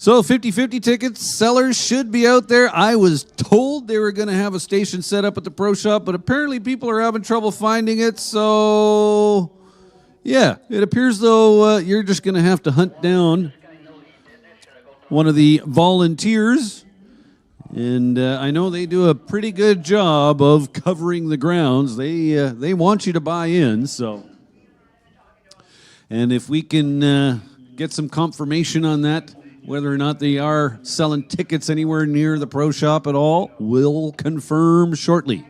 So 50-50 tickets, sellers should be out there. I was told they were going to have a station set up at the Pro Shop, but apparently people are having trouble finding it. So, yeah, it appears though you're just going to have to hunt down one of the volunteers. And I know they do a pretty good job of covering the grounds. They want you to buy in, so. And if we can get some confirmation on that, whether or not they are selling tickets anywhere near the Pro Shop at all, we'll confirm shortly.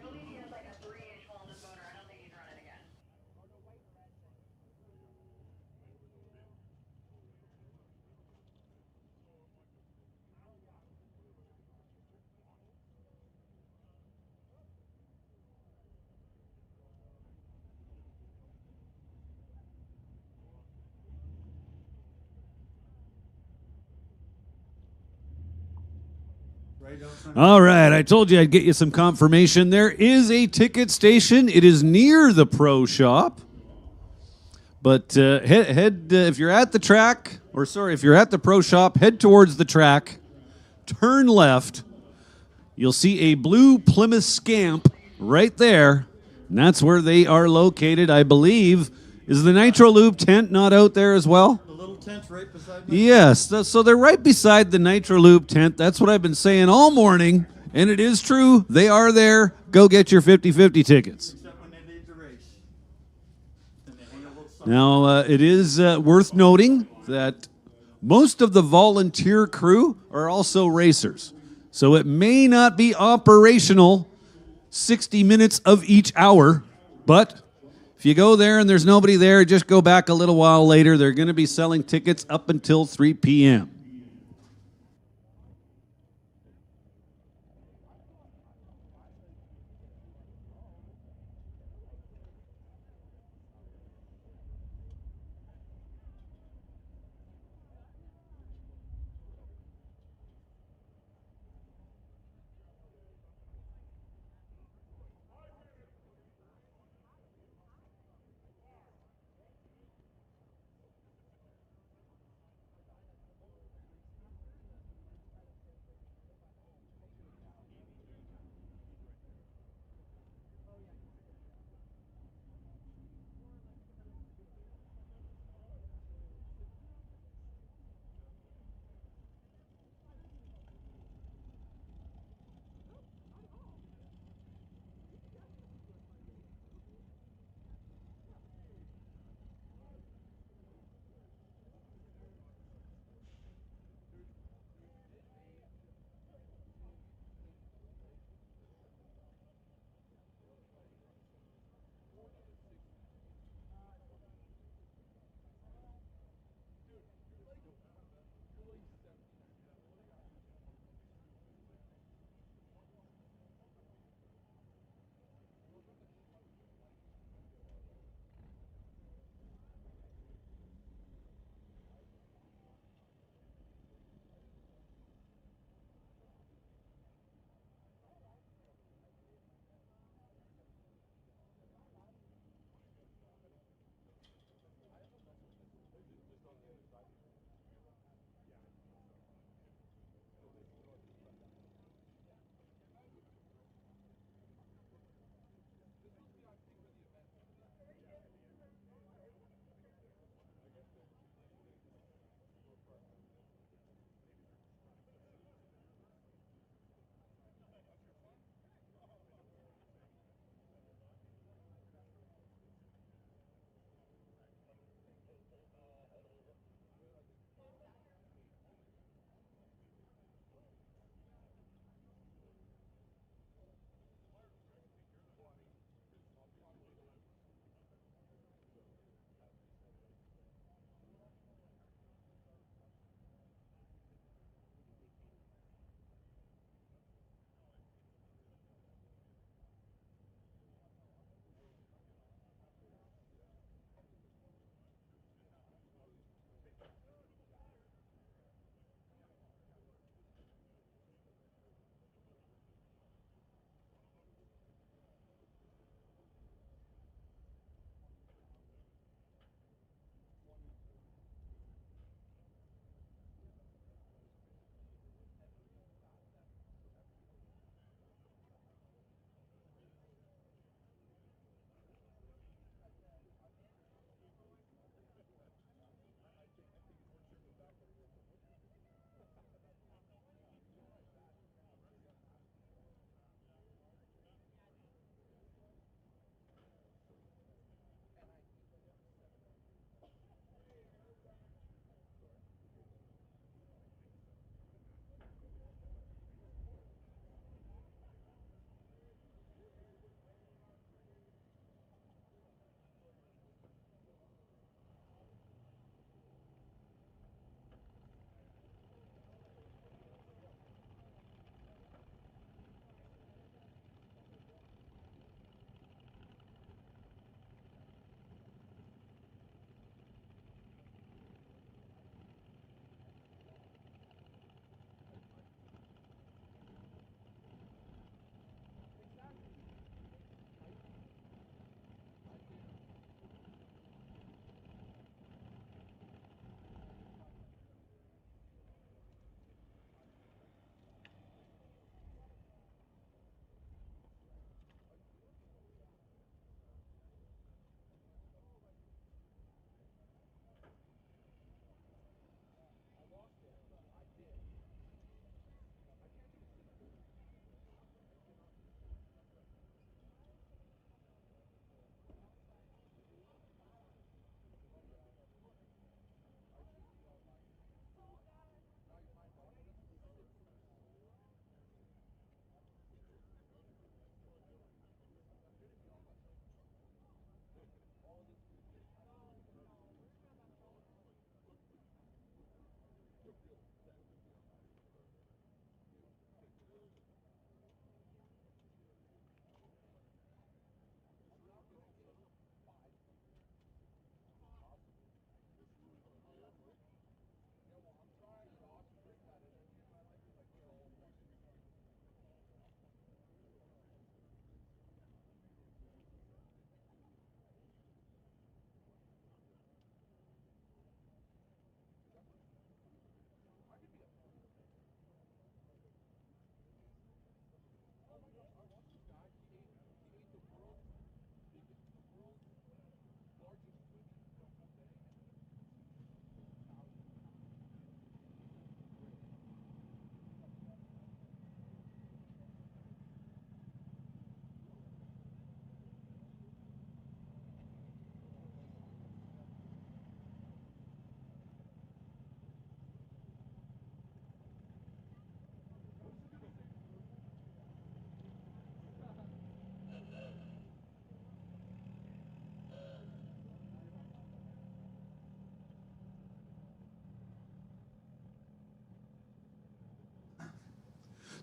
All right, I told you I'd get you some confirmation. There is a ticket station. It is near the Pro Shop. But head if you're at the track, or sorry, if you're at the Pro Shop, head towards the track, turn left. You'll see a blue Plymouth Scamp right there, and that's where they are located, I believe. Is the Nitro Loop tent not out there as well? Tent right beside Yes, so they're right beside the Nitro Loop tent. That's what I've been saying all morning, and it is true. They are there. Go get your 50-50 tickets. Except when they leave the race. And they hang a little sign. Now, it is worth noting that most of the volunteer crew are also racers. So it may not be operational 60 minutes of each hour, but if you go there and there's nobody there, just go back a little while later. They're going to be selling tickets up until 3 p.m.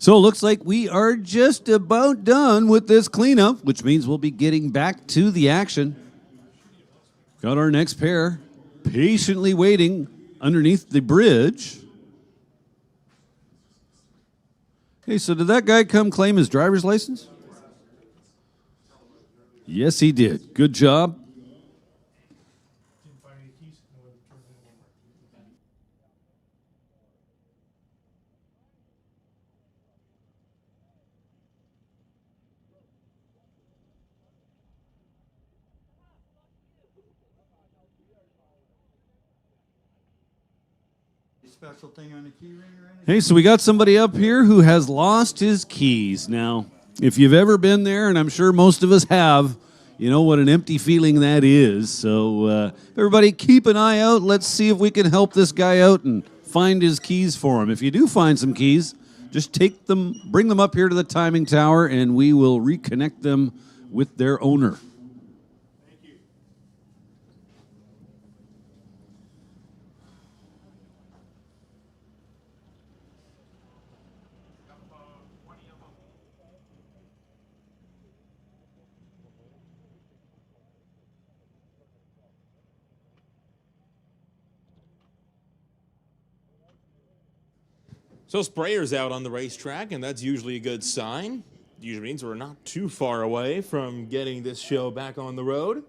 So it looks like we are just about done with this cleanup, which means we'll be getting back to the action. Got our next pair patiently waiting underneath the bridge. Hey, so did that guy come claim his driver's license? Yes, he did. Good job. Special thing on the key ring or anything? Hey, so we got somebody up here who has lost his keys. Now, if you've ever been there, and I'm sure most of us have, you know what an empty feeling that is. So everybody keep an eye out. Let's see if we can help this guy out and find his keys for him. If you do find some keys, just take them, bring them up here to the timing tower, and we will reconnect them with their owner. So sprayer's out on the racetrack, and that's usually a good sign. Usually means we're not too far away from getting this show back on the road.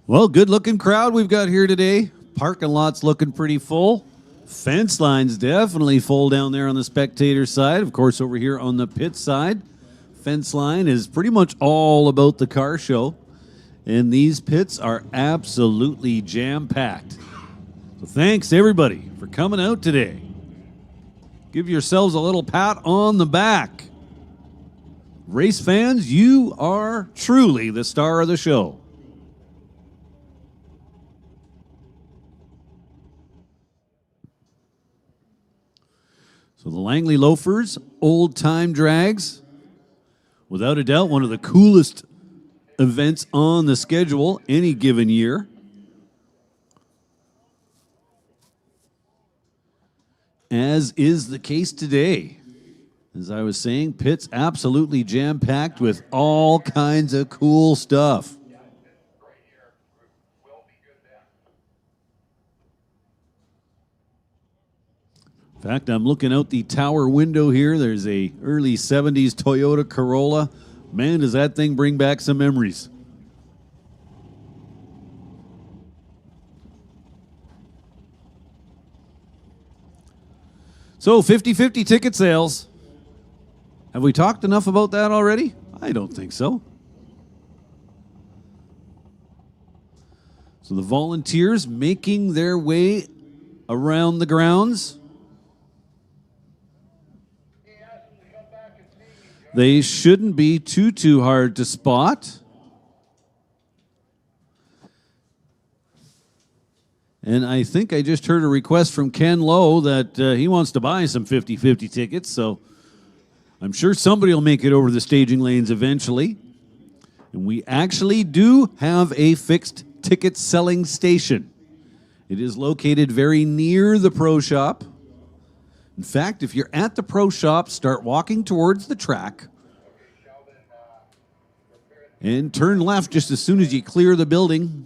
Well, good-looking crowd we've got here today. Parking lot's looking pretty full. Fence line's definitely full down there on the spectator side. Of course, over here on the pit side, fence line is pretty much all about the car show. And these pits are absolutely jam-packed. So thanks, everybody, for coming out today. Give yourselves a little pat on the back. Race fans, you are truly the star of the show. So the Langley Loafers, old-time drags, without a doubt one of the coolest events on the schedule any given year. As is the case today. As I was saying, pit's absolutely jam-packed with all kinds of cool stuff. In fact, I'm looking out the tower window here. There's a early 70s Toyota Corolla. Man, does that thing bring back some memories. So 50-50 ticket sales. Have we talked enough about that already? I don't think so. So the volunteers making their way around the grounds. They shouldn't be too hard to spot. And I think I just heard a request from Ken Lowe that he wants to buy some 50-50 tickets, so I'm sure somebody will make it over the staging lanes eventually. And we actually do have a fixed ticket selling station. It is located very near the Pro Shop. In fact, if you're at the Pro Shop, start walking towards the track and turn left just as soon as you clear the building.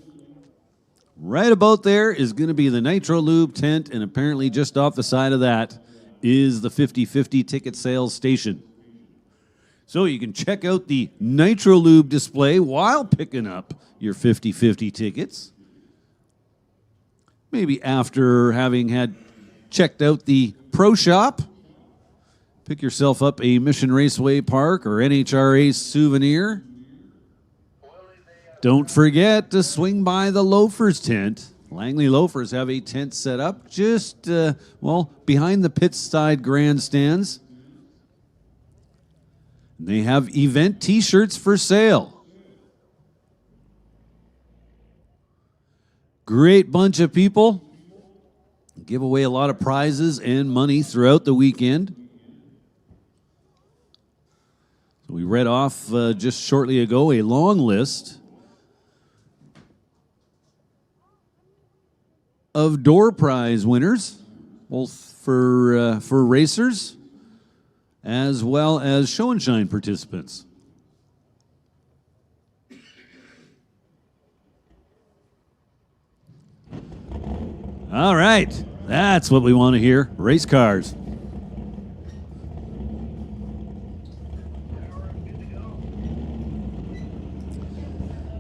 Right about there is going to be the Nitro Lube tent, and apparently just off the side of that is the 50-50 ticket sales station. So you can check out the Nitro Lube display while picking up your 50-50 tickets. Maybe after having had checked out the Pro Shop, pick yourself up a Mission Raceway Park or NHRA souvenir. Don't forget to swing by the Loafers tent. Langley Loafers have a tent set up just, behind the pit side grandstands. They have event t-shirts for sale. Great bunch of people. Give away a lot of prizes and money throughout the weekend. So we read off just shortly ago a long list of door prize winners, both for racers as well as show and shine participants. All right, that's what we want to hear. Race cars.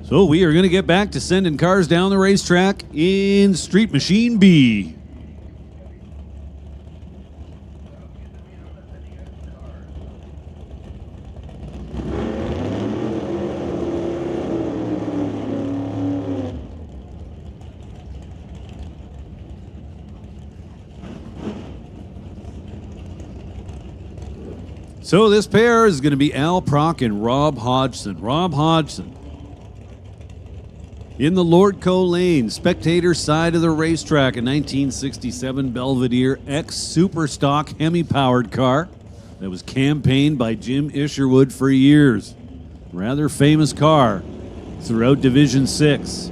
So we are going to get back to sending cars down the racetrack in Street Machine B. So this pair is going to be Al Prock and Rob Hodgson. Rob Hodgson in the Lordco lane, spectator side of the racetrack, a 1967 Belvedere X Superstock Hemi-powered car that was campaigned by Jim Isherwood for years. Rather famous car throughout Division 6.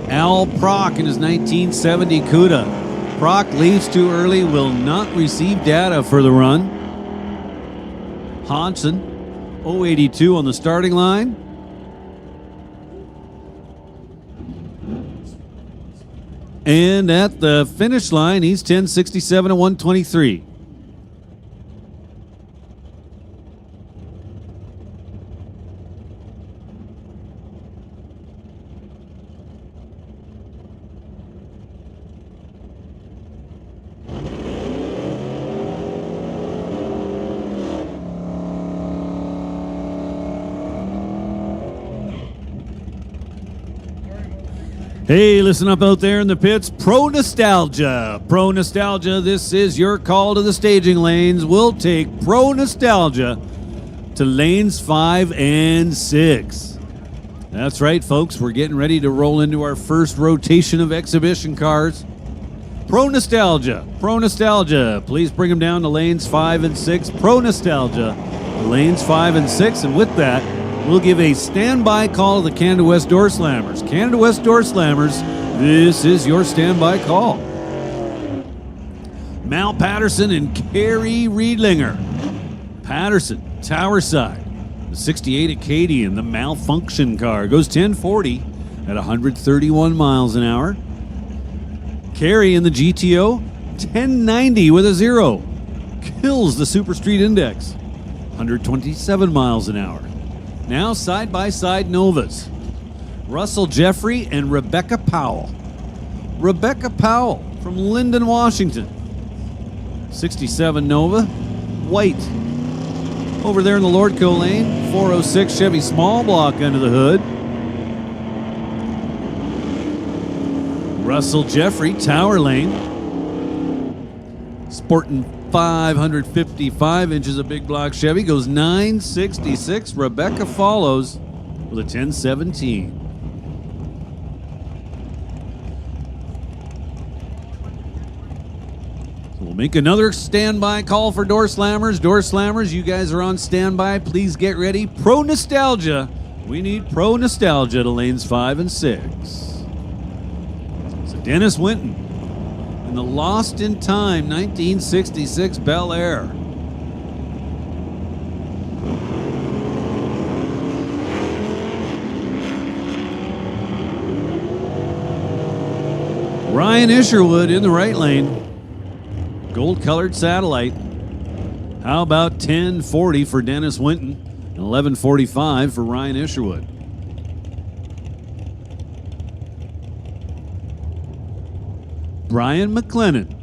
Al Prock in his 1970 Cuda. Prock leaves too early, will not receive data for the run. Hodgson, 082 on the starting line. And at the finish line, he's 1067 at 123. Hey, listen up out there in the pits. Pro Nostalgia. Pro Nostalgia, this is your call to the staging lanes. We'll take Pro Nostalgia to lanes 5 and 6. That's right, folks. We're getting ready to roll into our first rotation of exhibition cars. Pro Nostalgia. Pro Nostalgia. Please bring them down to lanes 5 and 6. Pro Nostalgia. Lanes 5 and 6. And with that, we'll give a standby call to the Canada West Door Slammers. Canada West Door Slammers, this is your standby call. Mal Patterson and Carrie Riedlinger. Patterson, Tower Side. The 68 Acadian, the malfunction car, goes 1040 at 131 miles an hour. Carrie in the GTO, 1090 with a 0. Kills the Super Street Index, 127 miles an hour. Now side-by-side Novas. Russell Jeffrey and Rebecca Powell. Rebecca Powell from Lyndon, Washington. 67 Nova, white. Over there in the Lordco lane, 406 Chevy small block under the hood. Russell Jeffrey, Tower lane. Sporting 555 inches of big block Chevy, goes 966. Rebecca follows with a 1017. We'll make another standby call for door slammers. Door slammers, you guys are on standby. Please get ready. Pro Nostalgia. We need Pro Nostalgia to lanes 5 and 6. So Dennis Winton in the Lost in Time 1966 Bel Air. Ryan Isherwood in the right lane. Gold-colored satellite. How about 10:40 for Dennis Winton and 11:45 for Ryan Isherwood? Brian McLennan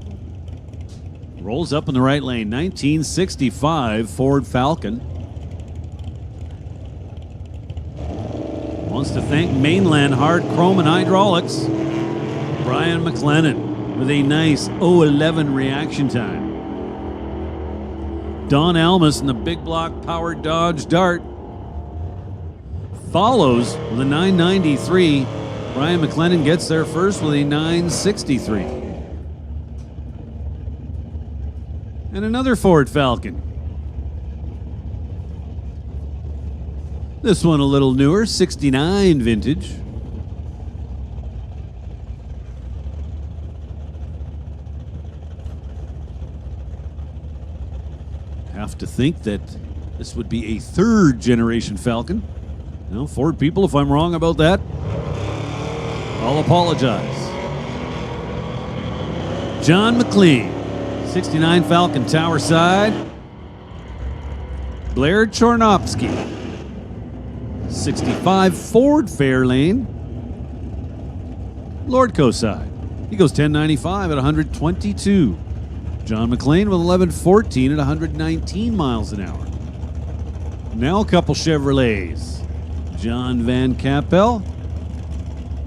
rolls up in the right lane. 1965 Ford Falcon. Wants to thank Mainland Hard Chrome and Hydraulics. Brian McLennan with a nice 0:11 reaction time. Don Almus in the big block powered Dodge Dart follows with a 993. Brian McLennan gets there first with a 963. And another Ford Falcon. This one a little newer, 69 vintage. Have to think that this would be a third generation Falcon. Now, Ford people, if I'm wrong about that, I'll apologize. John McLean, 69 Falcon Tower Side. Blair Chornopsky, 65 Ford Fairlane. Lordco side. He goes 1095 at 122. John McLean with 1114 at 119 miles an hour. Now a couple Chevrolets. John Van Cappel,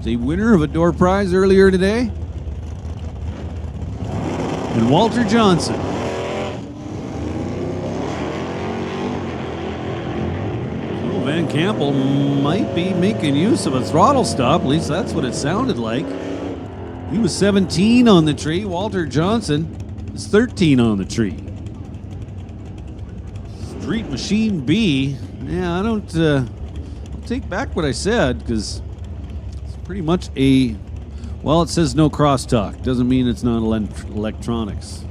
the winner of a door prize earlier today. And Walter Johnson. So Van Campbell might be making use of a throttle stop. At least that's what it sounded like. He was 17 on the tree. Walter Johnson is 13 on the tree. Street Machine B. Yeah, I don't... I'll take back what I said, because it's pretty much a... Well, it says no crosstalk. Doesn't mean it's not electronics.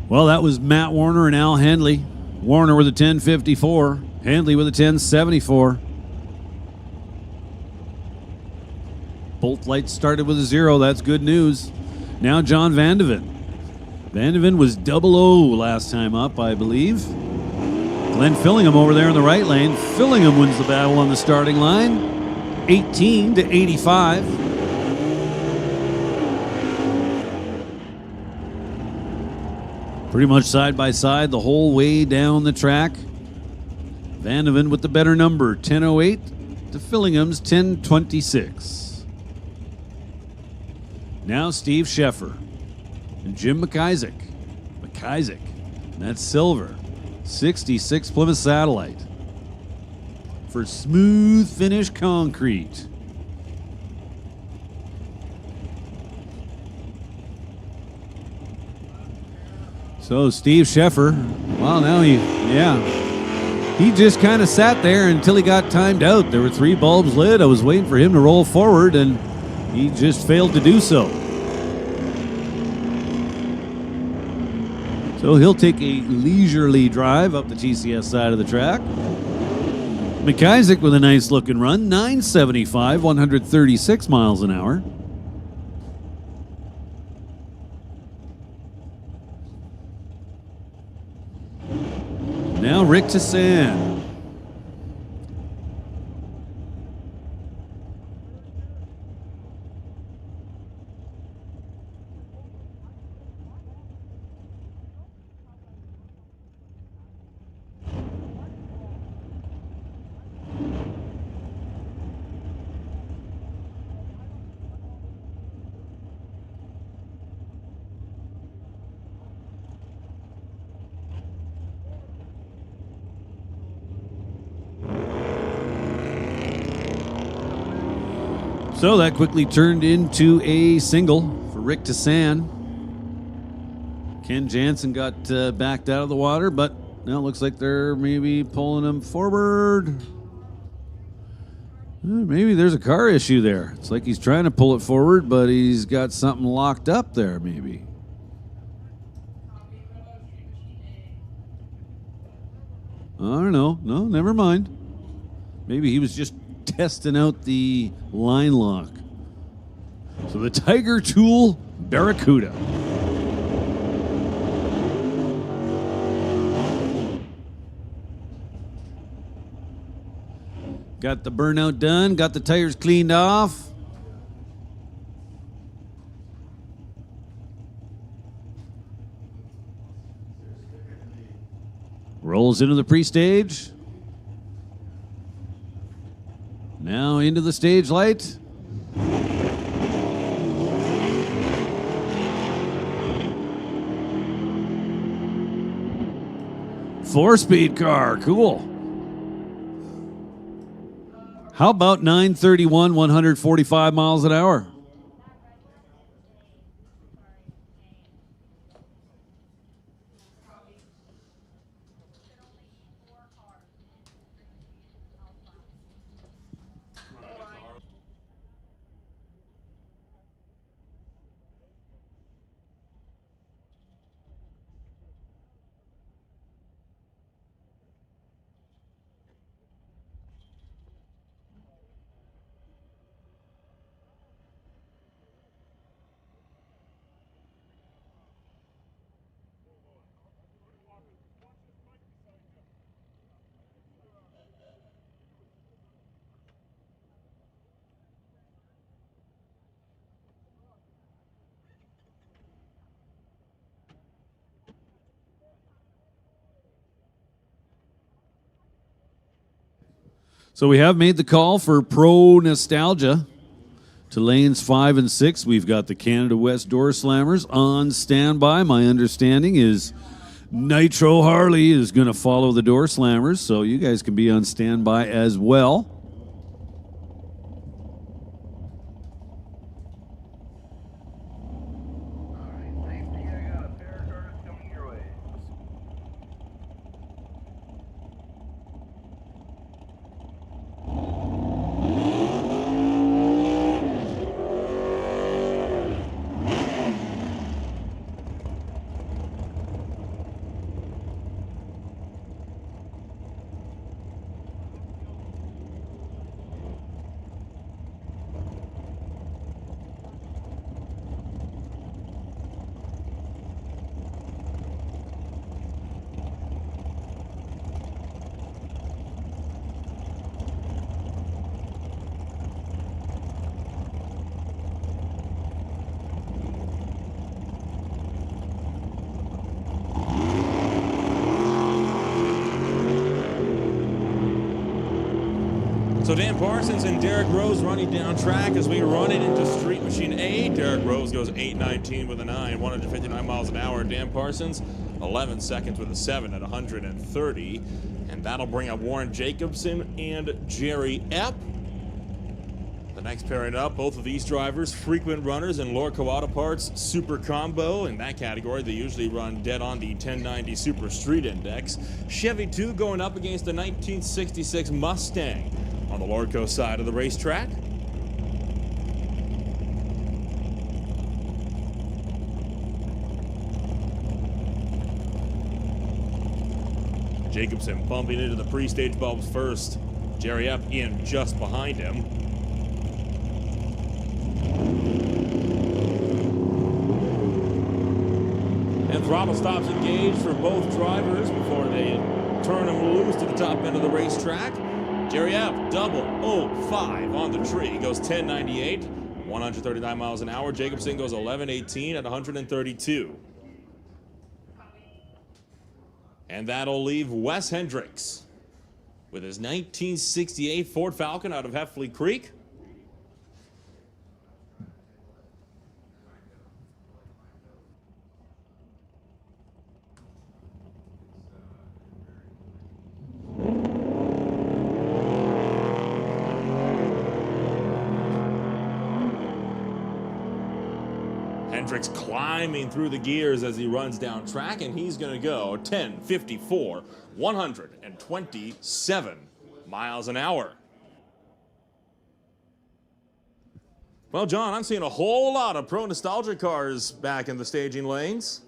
Well, that was Matt Warner and Al Handley. Warner with a 1054, Handley with a 1074. Both lights started with a 0. That's good news. Now John Vandeven. Vandeven was 00 last time up, I believe. Glenn Fillingham over there in the right lane. Fillingham wins the battle on the starting line. 18 to 85. Pretty much side by side the whole way down the track. Vandeven with the better number, 1008 to Fillingham's 1026. Now Steve Sheffer and Jim McIsaac. That's silver. 66 Plymouth Satellite for smooth finish concrete. So Steve Sheffer, well, now he just kind of sat there until he got timed out. There were 3 bulbs lit. I was waiting for him to roll forward, and he just failed to do so. So he'll take a leisurely drive up the TCS side of the track. McIsaac with a nice looking run, 975, 136 miles an hour. Now Rick Tassan. So that quickly turned into a single for Rick Tassan. Ken Jansen got backed out of the water, but now it looks like they're maybe pulling him forward. Maybe there's a car issue there. It's like he's trying to pull it forward, but he's got something locked up there, maybe. I don't know. No, never mind. Maybe he was just testing out the line lock. So the Tiger Tool Barracuda. Got the burnout done, got the tires cleaned off. Rolls into the pre-stage. Now into the stage light. Four-speed car, cool. How about 931, 145 miles an hour? So we have made the call for Pro Nostalgia to lanes 5 and 6. We've got the Canada West Door Slammers on standby. My understanding is Nitro Harley is going to follow the Door Slammers, so you guys can be on standby as well. So Dan Parsons and Derek Rose running down track as we run it into Street Machine A. Derek Rose goes 8:19 with a 9, 159 miles an hour. Dan Parsons, 11 seconds with a 7 at 130. And that'll bring up Warren Jacobson and Jerry Epp. The next pairing up, both of these drivers, frequent runners in Lord Kawada Parts Super Combo. In that category, they usually run dead on the 1090 Super Street Index. Chevy 2 going up against the 1966 Mustang on the Lordco side of the racetrack. Jacobson bumping into the pre-stage bulbs first. Jerry Epp in just behind him. And throttle stops engaged for both drivers before they turn them loose to the top end of the racetrack. Jerry Epp, double 05 on the tree, goes 1098, 139 miles an hour. Jacobson goes 1118 at 132. And that'll leave Wes Hendricks with his 1968 Ford Falcon out of Heffley Creek. Hendricks climbing through the gears as he runs down track, and he's going to go 10:54, 127 miles an hour. Well, John, I'm seeing a whole lot of Pro Nostalgia cars back in the staging lanes.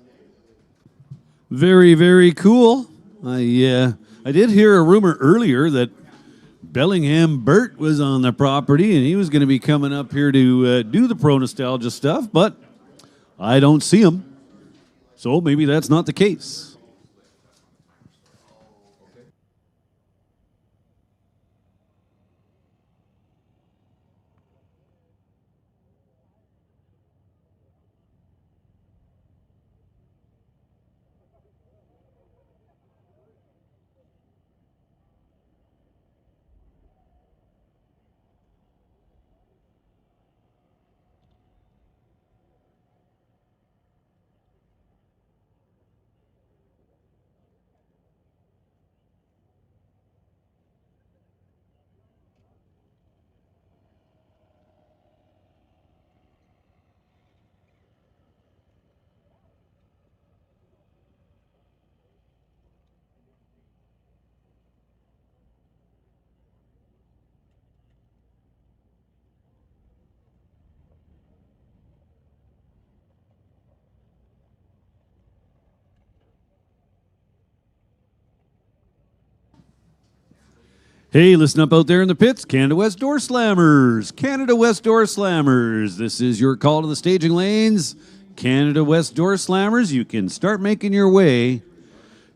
Very, very cool. I did hear a rumor earlier that Bellingham Burt was on the property and he was going to be coming up here to do the Pro Nostalgia stuff, but I don't see him. So maybe that's not the case. Hey, listen up out there in the pits. Canada West Door Slammers. Canada West Door Slammers. This is your call to the staging lanes. Canada West Door Slammers, you can start making your way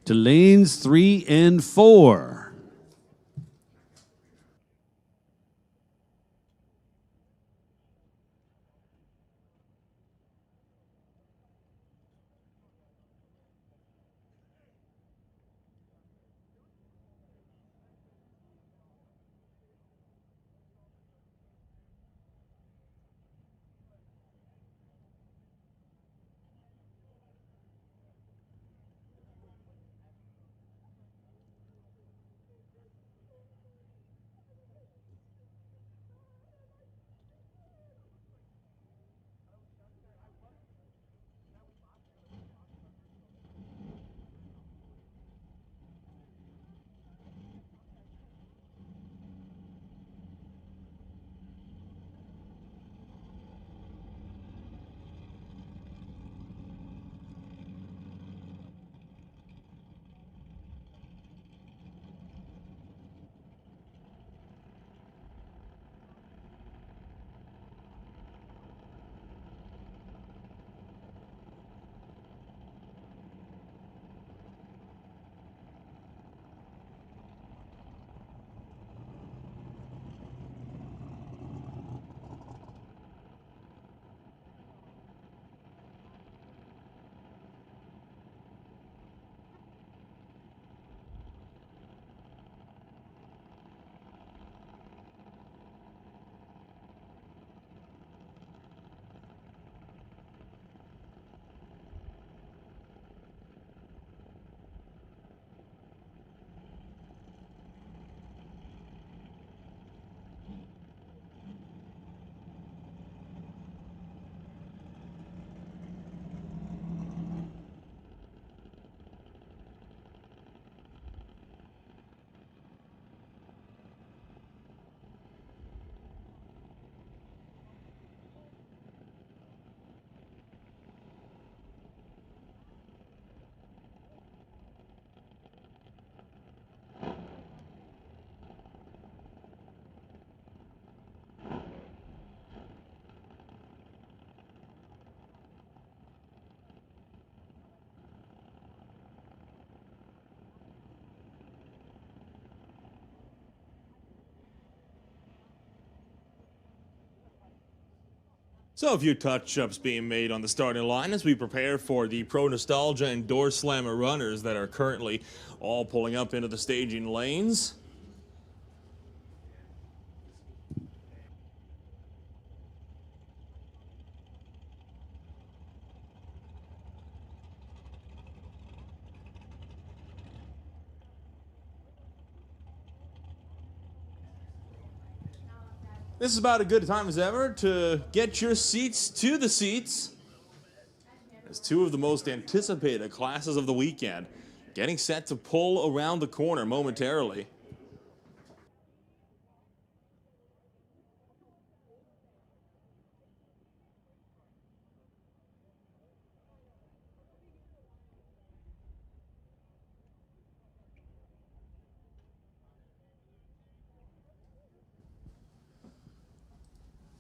to lanes 3 and 4. So a few touch-ups being made on the starting line as we prepare for the Pro Nostalgia and Door Slammer runners that are currently all pulling up into the staging lanes. This is about a good time as ever to get your seats to the seats. as two of the most anticipated classes of the weekend getting set to pull around the corner momentarily.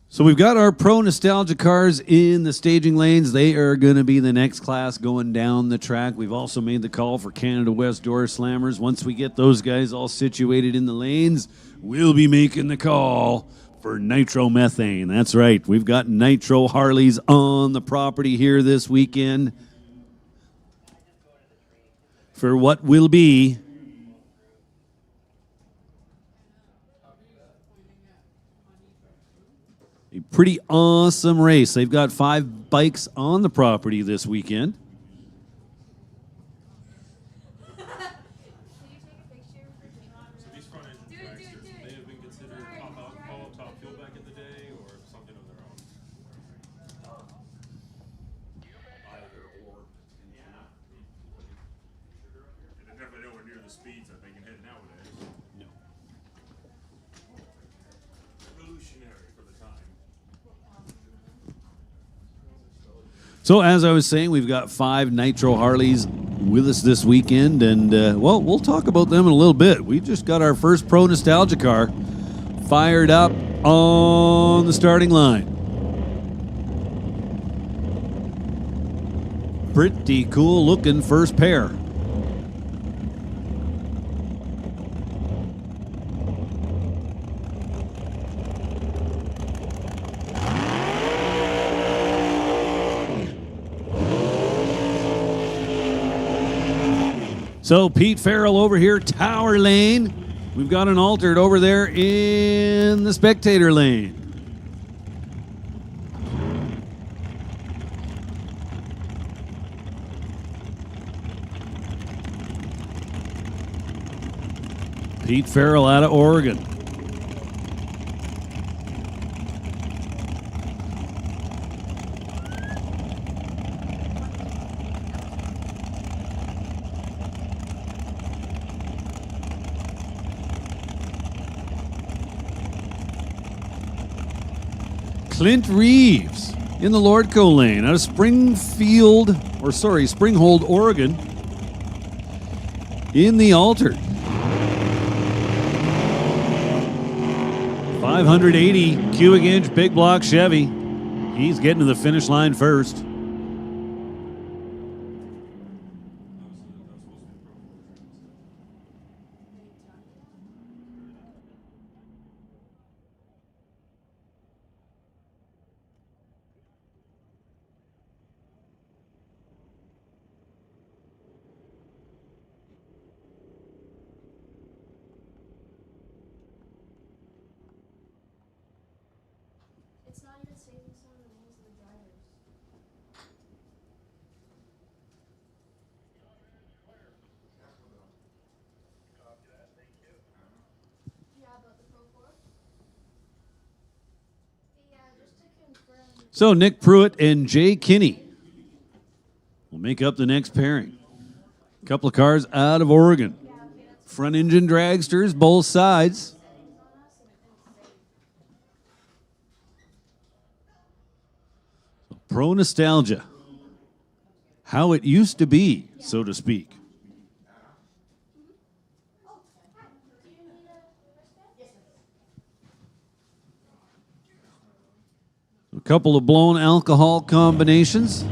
So we've got our Pro Nostalgia cars in the staging lanes. They are going to be the next class going down the track. We've also made the call for Canada West Door Slammers. Once we get those guys all situated in the lanes, we'll be making the call for nitromethane. That's right. We've got nitro Harleys on the property here this weekend for what will be a pretty awesome race. They've got 5 bikes on the property this weekend. So these front engine dragsters, they have been considered top alcohol, top fuel back in the day, or something of their own? Either or. And they're definitely nowhere near the speeds that they can hit nowadays. No. Revolutionary for the time. So as I was saying, we've got 5 Nitro Harleys with us this weekend, and well, we'll talk about them in a little bit. We just got our first Pro Nostalgia car fired up on the starting line. Pretty cool looking first pair. So Pete Farrell over here, Tower Lane. We've got an altered over there in the spectator lane. Pete Farrell out of Oregon. Clint Reeves in the Lordco lane out of Springhold, Oregon in the altered. 580 cubic inch big block Chevy. He's getting to the finish line first. It's not even saving some of the names of the drivers. Yeah, about the Pro 4? Yeah, just to confirm. So Nick Pruitt and Jay Kinney will make up the next pairing. A couple of cars out of Oregon. Front engine dragsters, both sides. Pro Nostalgia. How it used to be, so to speak. A couple of blown alcohol combinations.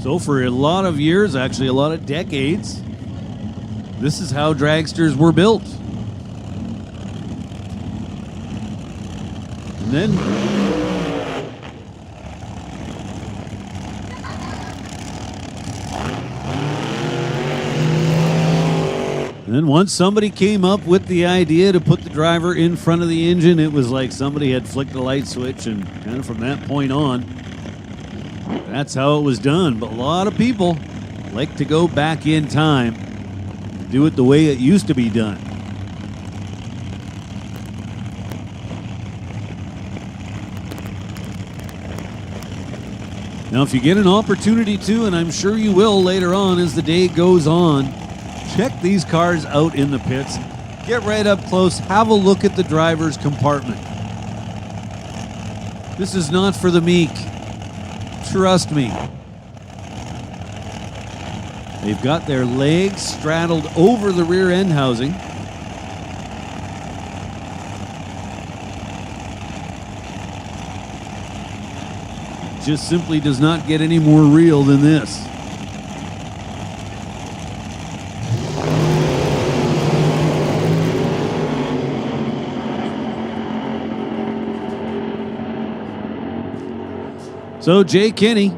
So for a lot of years, actually a lot of decades, this is how dragsters were built. And then once somebody came up with the idea to put the driver in front of the engine, it was like somebody had flicked a light switch, and kind of from that point on, That's how it was done. But a lot of people like to go back in time, do it the way it used to be done. Now, if you get an opportunity to, and I'm sure you will later on as the day goes on, check these cars out in the pits. Get right up close. Have a look at the driver's compartment. This is not for the meek. Trust me. They've got their legs straddled over the rear end housing. Just simply does not get any more real than this. So Jay Kinney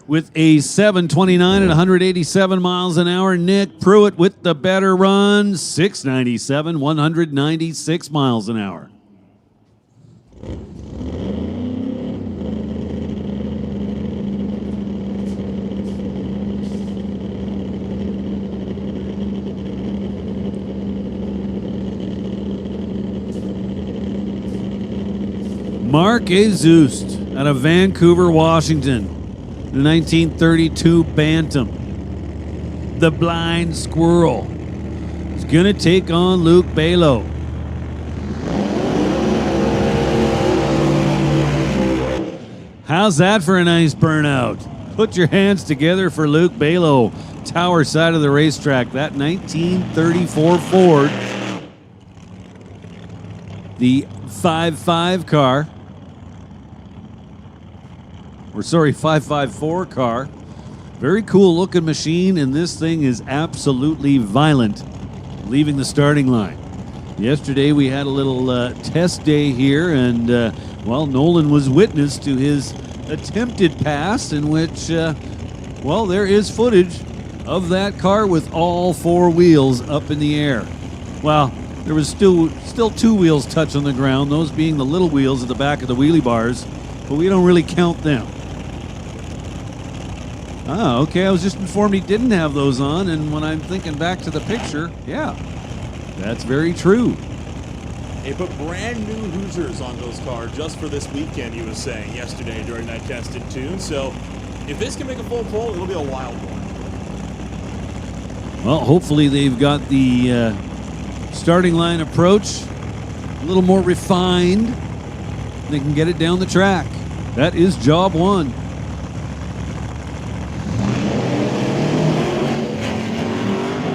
with a 729 at 187 miles an hour. Nick Pruitt with the better run, 697, 196 miles an hour. Mark Azust out of Vancouver, Washington, the 1932 Bantam. The Blind Squirrel is going to take on Luke Balo. How's that for a nice burnout? Put your hands together for Luke Balo, tower side of the racetrack. That 1934 Ford, the 5.5 car. 554 car. Very cool looking machine, and this thing is absolutely violent leaving the starting line. Yesterday we had a little test day here, and Nolan was witness to his attempted pass in which, there is footage of that car with all four wheels up in the air. Well, there was still two wheels touch on the ground, those being the little wheels at the back of the wheelie bars, but we don't really count them. Ah, okay, I was just informed he didn't have those on, and when I'm thinking back to the picture, yeah, that's very true. They put brand new Hoosiers on those cars just for this weekend, he was saying yesterday during that tested tune. So if this can make a full pull, it'll be a wild one. Well, hopefully they've got the starting line approach a little more refined. They can get it down the track. That is job one.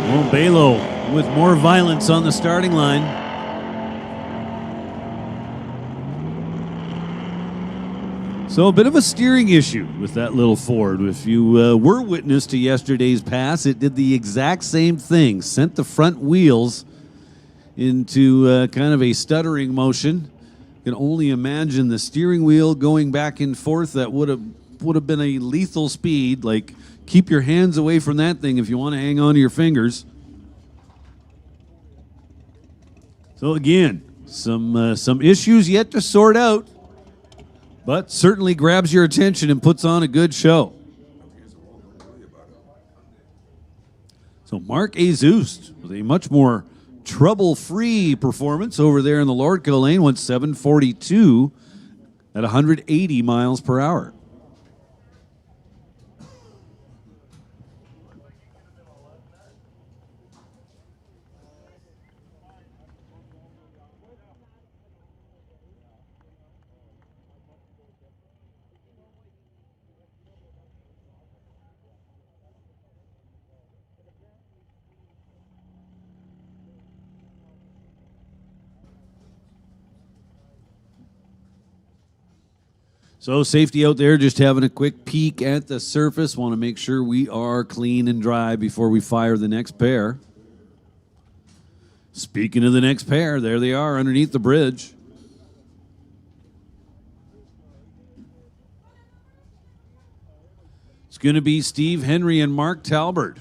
Well, Balo with more violence on the starting line. So a bit of a steering issue with that little Ford. If you were witness to yesterday's pass, it did the exact same thing. Sent the front wheels into kind of a stuttering motion. You can only imagine the steering wheel going back and forth. That would have been a lethal speed. Like, keep your hands away from that thing if you want to hang on to your fingers. So again, some issues yet to sort out, but certainly grabs your attention and puts on a good show. So Mark Azust with a much more trouble-free performance over there in the Lordco lane, went 742 at 180 miles per hour. So safety out there, just having a quick peek at the surface. Want to make sure we are clean and dry before we fire the next pair. Speaking of the next pair, there they are underneath the bridge. It's going to be Steve Henry and Mark Talbert.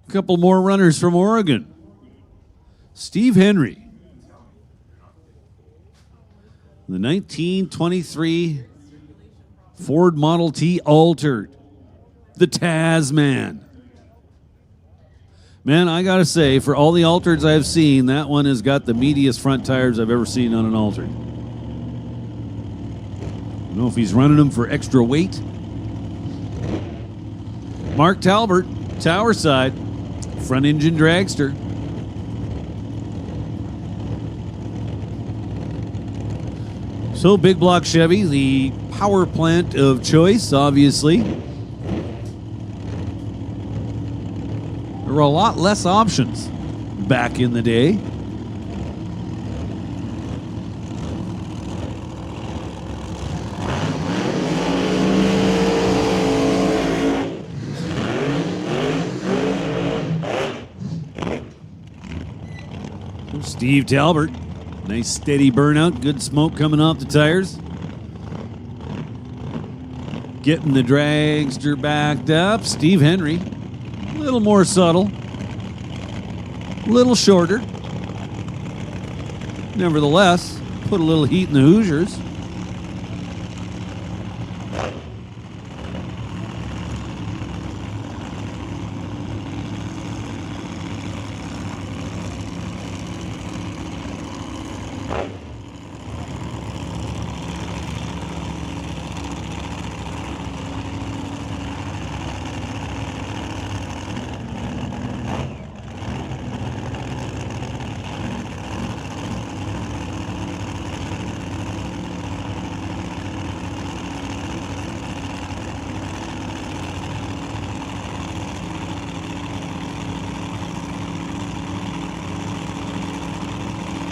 A couple more runners from Oregon. Steve Henry, The 1923 Ford Model T Altered. The Tasman. Man, I gotta say, for all the Altereds I've seen, that one has got the meatiest front tires I've ever seen on an Altered. I don't know if he's running them for extra weight. Mark Talbert, Tower Side, front engine dragster. So big block Chevy, the power plant of choice, obviously. There were a lot less options back in the day. Steve Talbert, nice steady burnout, good smoke coming off the tires. Getting the dragster backed up. Steve Henry, a little more subtle, a little shorter. Nevertheless, put a little heat in the Hoosiers.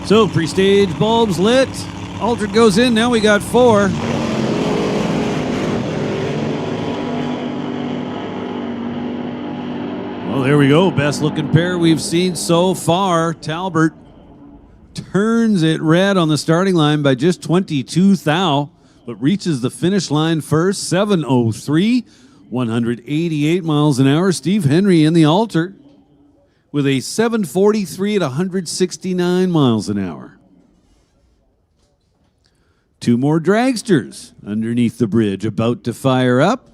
So, pre-stage bulbs lit. Altered goes in. Now we got 4. Well, there we go. Best looking pair we've seen so far. Talbert turns it red on the starting line by just 22 thou, but reaches the finish line first. 7:03, 188 miles an hour. Steve Henry in the Altered with a 7:43 at 169 miles an hour. 2 more dragsters underneath the bridge, about to fire up.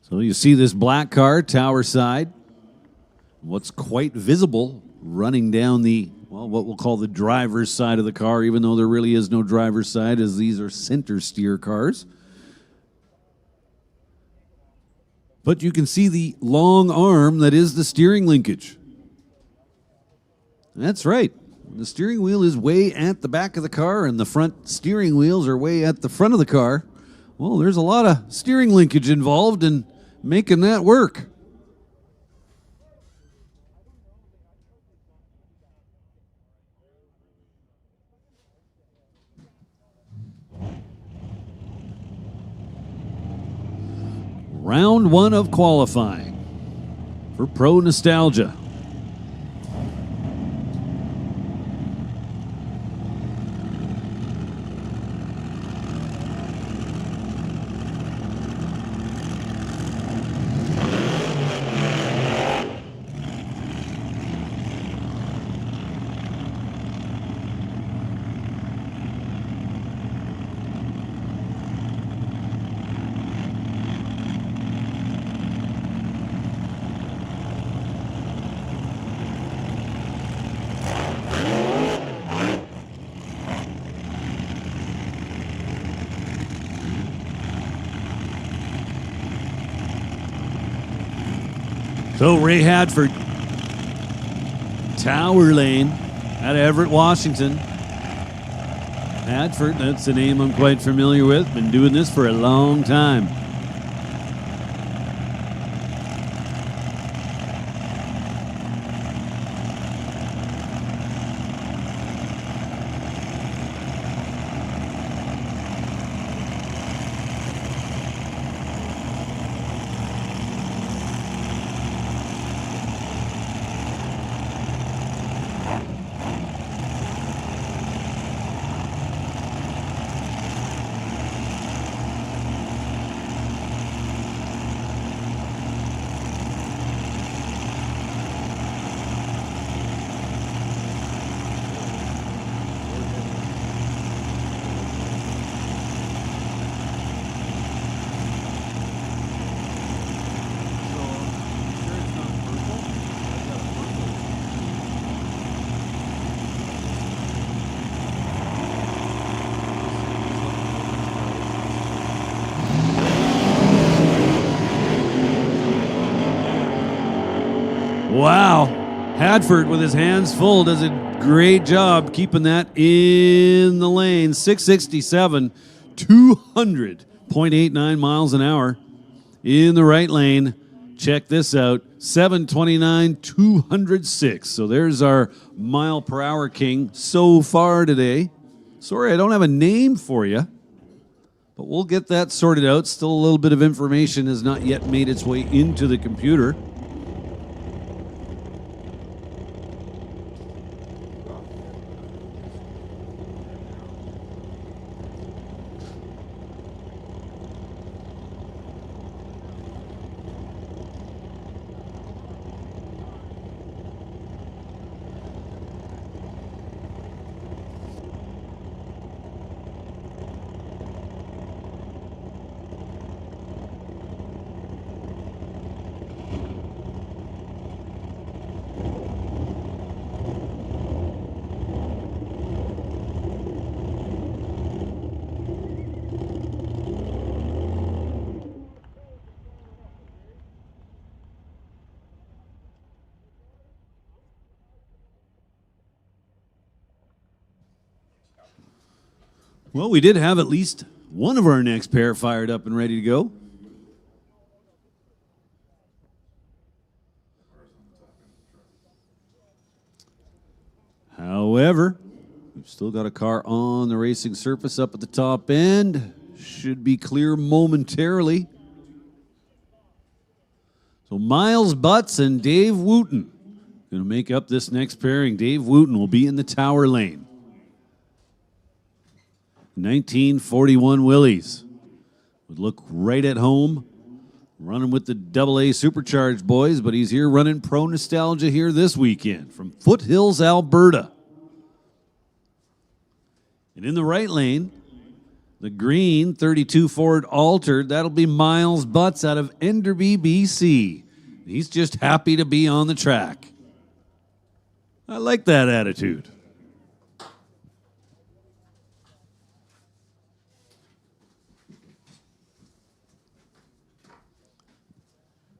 So you see this black car, Tower Side. What's quite visible running down the, well, what we'll call the driver's side of the car, even though there really is no driver's side, as these are center steer cars. But you can see the long arm that is the steering linkage. That's right. The steering wheel is way at the back of the car, and the front steering wheels are way at the front of the car. Well, there's a lot of steering linkage involved in making that work. Round 1 of qualifying for Pro Nostalgia. So Ray Hadford, Tower Lane out of Everett, Washington. Hadford, that's a name I'm quite familiar with. Been doing this for a long time. Hadford with his hands full does a great job keeping that in the lane. 667, 200.89 miles an hour in the right lane. Check this out, 729, 206. So there's our mile per hour king so far today. Sorry, I don't have a name for you, but we'll get that sorted out. Still a little bit of information has not yet made its way into the computer. Well, we did have at least one of our next pair fired up and ready to go. However, we've still got a car on the racing surface up at the top end. Should be clear momentarily. So Miles Butts and Dave Wooten going to make up this next pairing. Dave Wooten will be in the tower lane. 1941 Willies would look right at home, running with the AA Supercharged boys, but he's here running Pro Nostalgia here this weekend from Foothills, Alberta. And in the right lane, the green 32 Ford Altered, that'll be Miles Butts out of Enderby, BC. He's just happy to be on the track. I like that attitude.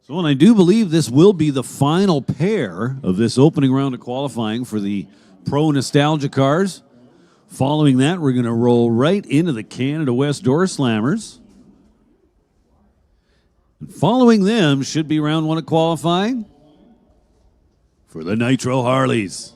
So, and I do believe this will be the final pair of this opening round of qualifying for the Pro Nostalgia cars. Following that, we're going to roll right into the Canada West Door Slammers. And following them should be round one of qualifying for the Nitro Harleys.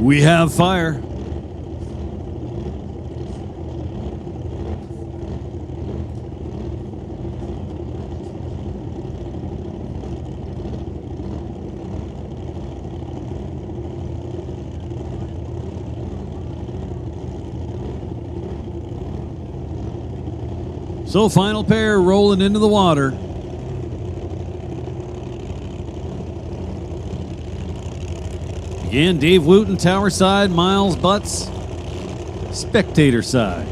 We have fire. So final pair rolling into the water. Again, Dave Wooten, tower side, Miles Butts, spectator side.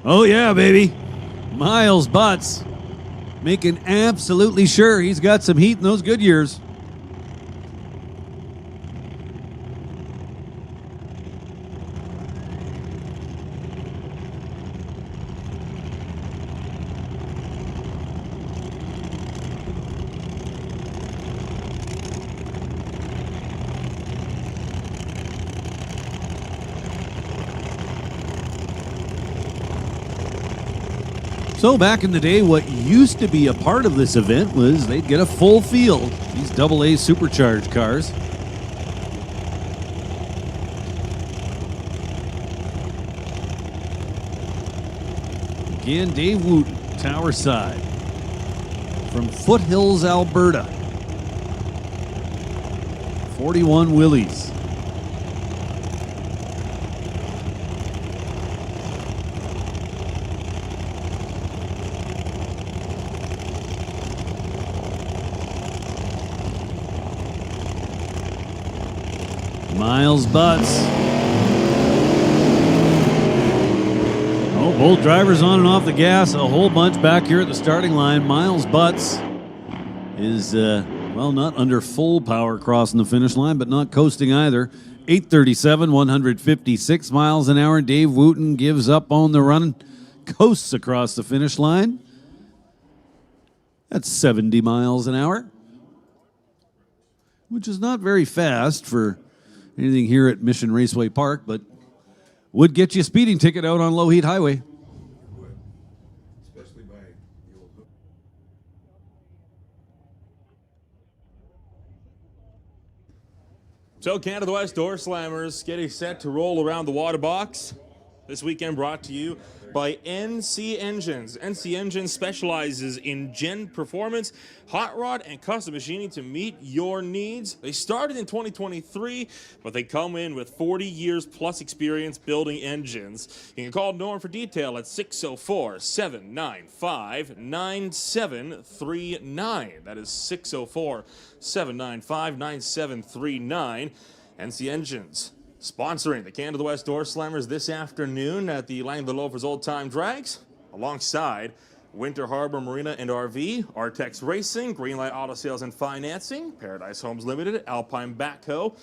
Oh yeah, baby. Miles Butts making absolutely sure he's got some heat in those good years. So back in the day, what used to be a part of this event was they'd get a full field, these AA supercharged cars. Again, Dave Wooten, Tower Side, from Foothills, Alberta. 41 Willies. Miles Butts. Oh, both drivers on and off the gas a whole bunch back here at the starting line. Miles Butts is, well, not under full power crossing the finish line, but not coasting either. 8:37, 156 miles an hour. Dave Wooten gives up on the run, coasts across the finish line. That's 70 miles an hour, which is not very fast for anything here at Mission Raceway Park, but would get you a speeding ticket out on Low Heat Highway. Especially by the old. So Canada West Door Slammers getting set to roll around the water box. This weekend brought to you by NC Engines. NC Engines specializes in gen performance, hot rod, and custom machining to meet your needs. They started in 2023, but they come in with 40 years plus experience building engines. You can call Norm for detail at 604-795-9739. That is 604-795-9739. NC Engines sponsoring the Canada West Door Slammers this afternoon at the Langley Loafers Old Time Drags, alongside Winter Harbor Marina and RV, Artex Racing, Greenlight Auto Sales and Financing, Paradise Homes Limited, Alpine Backhoe,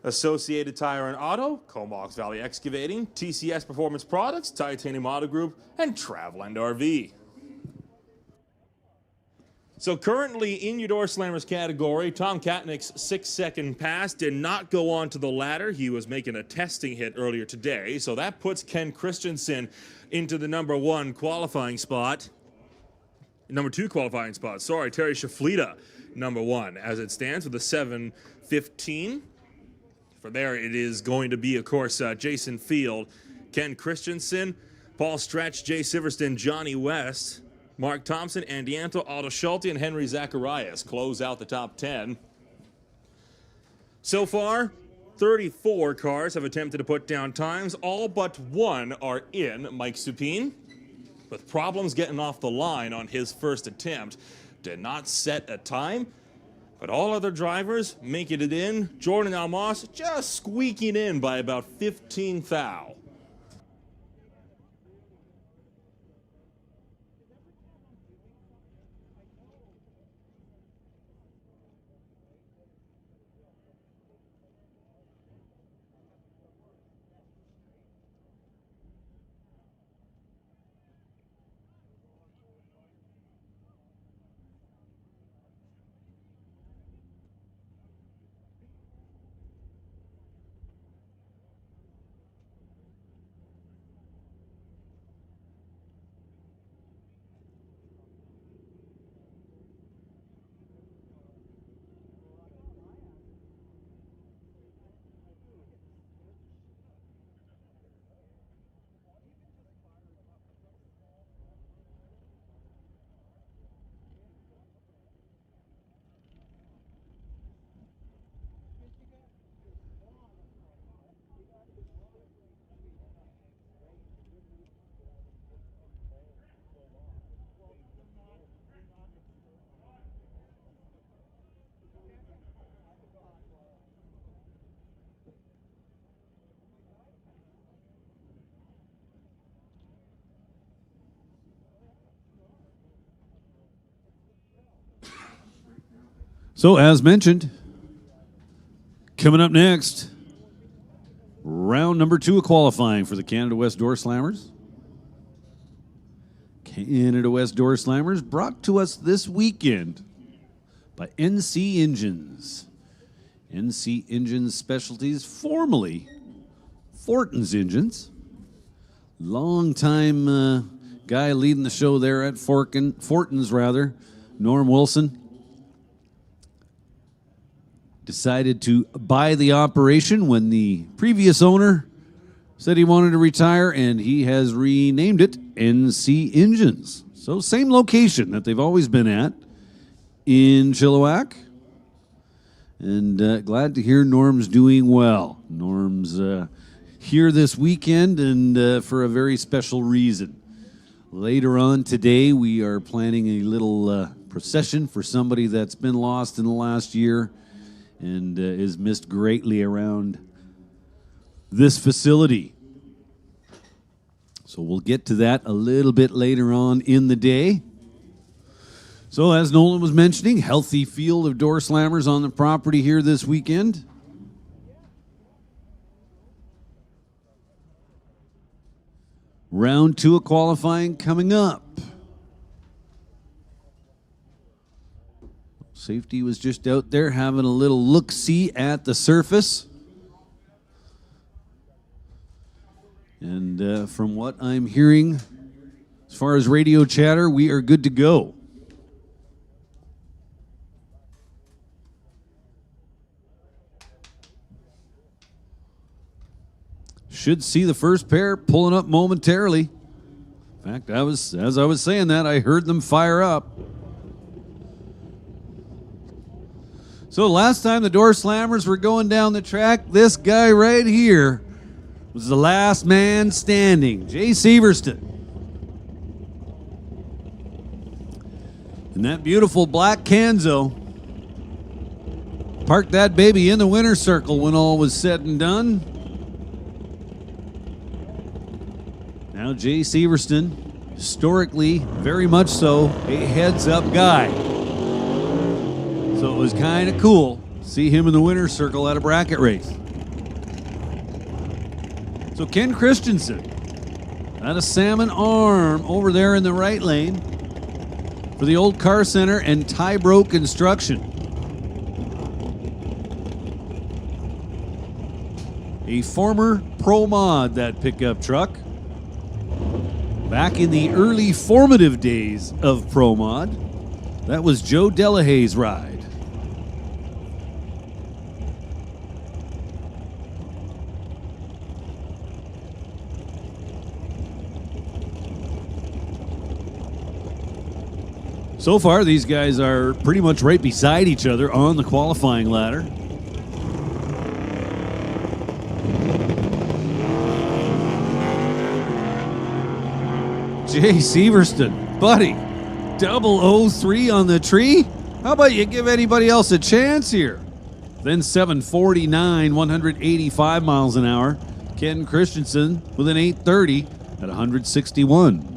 Associated Tire and Auto, Comox Valley Excavating, TCS Performance Products, Titanium Auto Group, and Traveland RV. So currently in your Door Slammers category, Tom Katnick's 6-second pass did not go on to the ladder. He was making a testing hit earlier today. So that puts Ken Christensen into the number 2 qualifying spot. Terry Shaflita, number 1, as it stands with a 7:15. For there, it is going to be, of course, Jason Field, Ken Christensen, Paul Stretch, Jay Siverston, Johnny West, Mark Thompson, Andy Anto, Otto Schulte, and Henry Zacharias close out the top 10. So far, 34 cars have attempted to put down times. All but 1 are in. Mike Supine, with problems getting off the line on his first attempt, did not set a time. But all other drivers making it in. Jordan Almas just squeaking in by about 15 thou. So, as mentioned, coming up next, round number 2 of qualifying for the Canada West Door Slammers. Canada West Door Slammers brought to us this weekend by NC Engines. NC Engines Specialties, formerly Fortin's Engines. Long-time guy leading the show there at Fortin's, Norm Wilson, decided to buy the operation when the previous owner said he wanted to retire, and he has renamed it NC Engines. So same location that they've always been at in Chilliwack. And glad to hear Norm's doing well. Norm's here this weekend and for a very special reason. Later on today, we are planning a little procession for somebody that's been lost in the last year and is missed greatly around this facility. So we'll get to that a little bit later on in the day. So as Nolan was mentioning, healthy field of door slammers on the property here this weekend. Round 2 of qualifying coming up. Safety was just out there having a little look-see at the surface. And from what I'm hearing, as far as radio chatter, we are good to go. Should see the first pair pulling up momentarily. In fact, as I was saying that, I heard them fire up. So last time the door slammers were going down the track, this guy right here was the last man standing, Jay Severston. And that beautiful black Canzo parked that baby in the winner's circle when all was said and done. Now Jay Severston, historically, very much so, a heads-up guy. So it was kind of cool to see him in the winner's circle at a bracket race. So Ken Christensen at a Salmon Arm over there in the right lane for the Old Car Center and Tybro Construction. A former Pro Mod, that pickup truck. Back in the early formative days of Pro Mod, that was Joe Delahay's ride. So far, these guys are pretty much right beside each other on the qualifying ladder. Jay Severston, buddy, 003 on the tree? How about you give anybody else a chance here? Then 749, 185 miles an hour. Ken Christensen with an 830 at 161.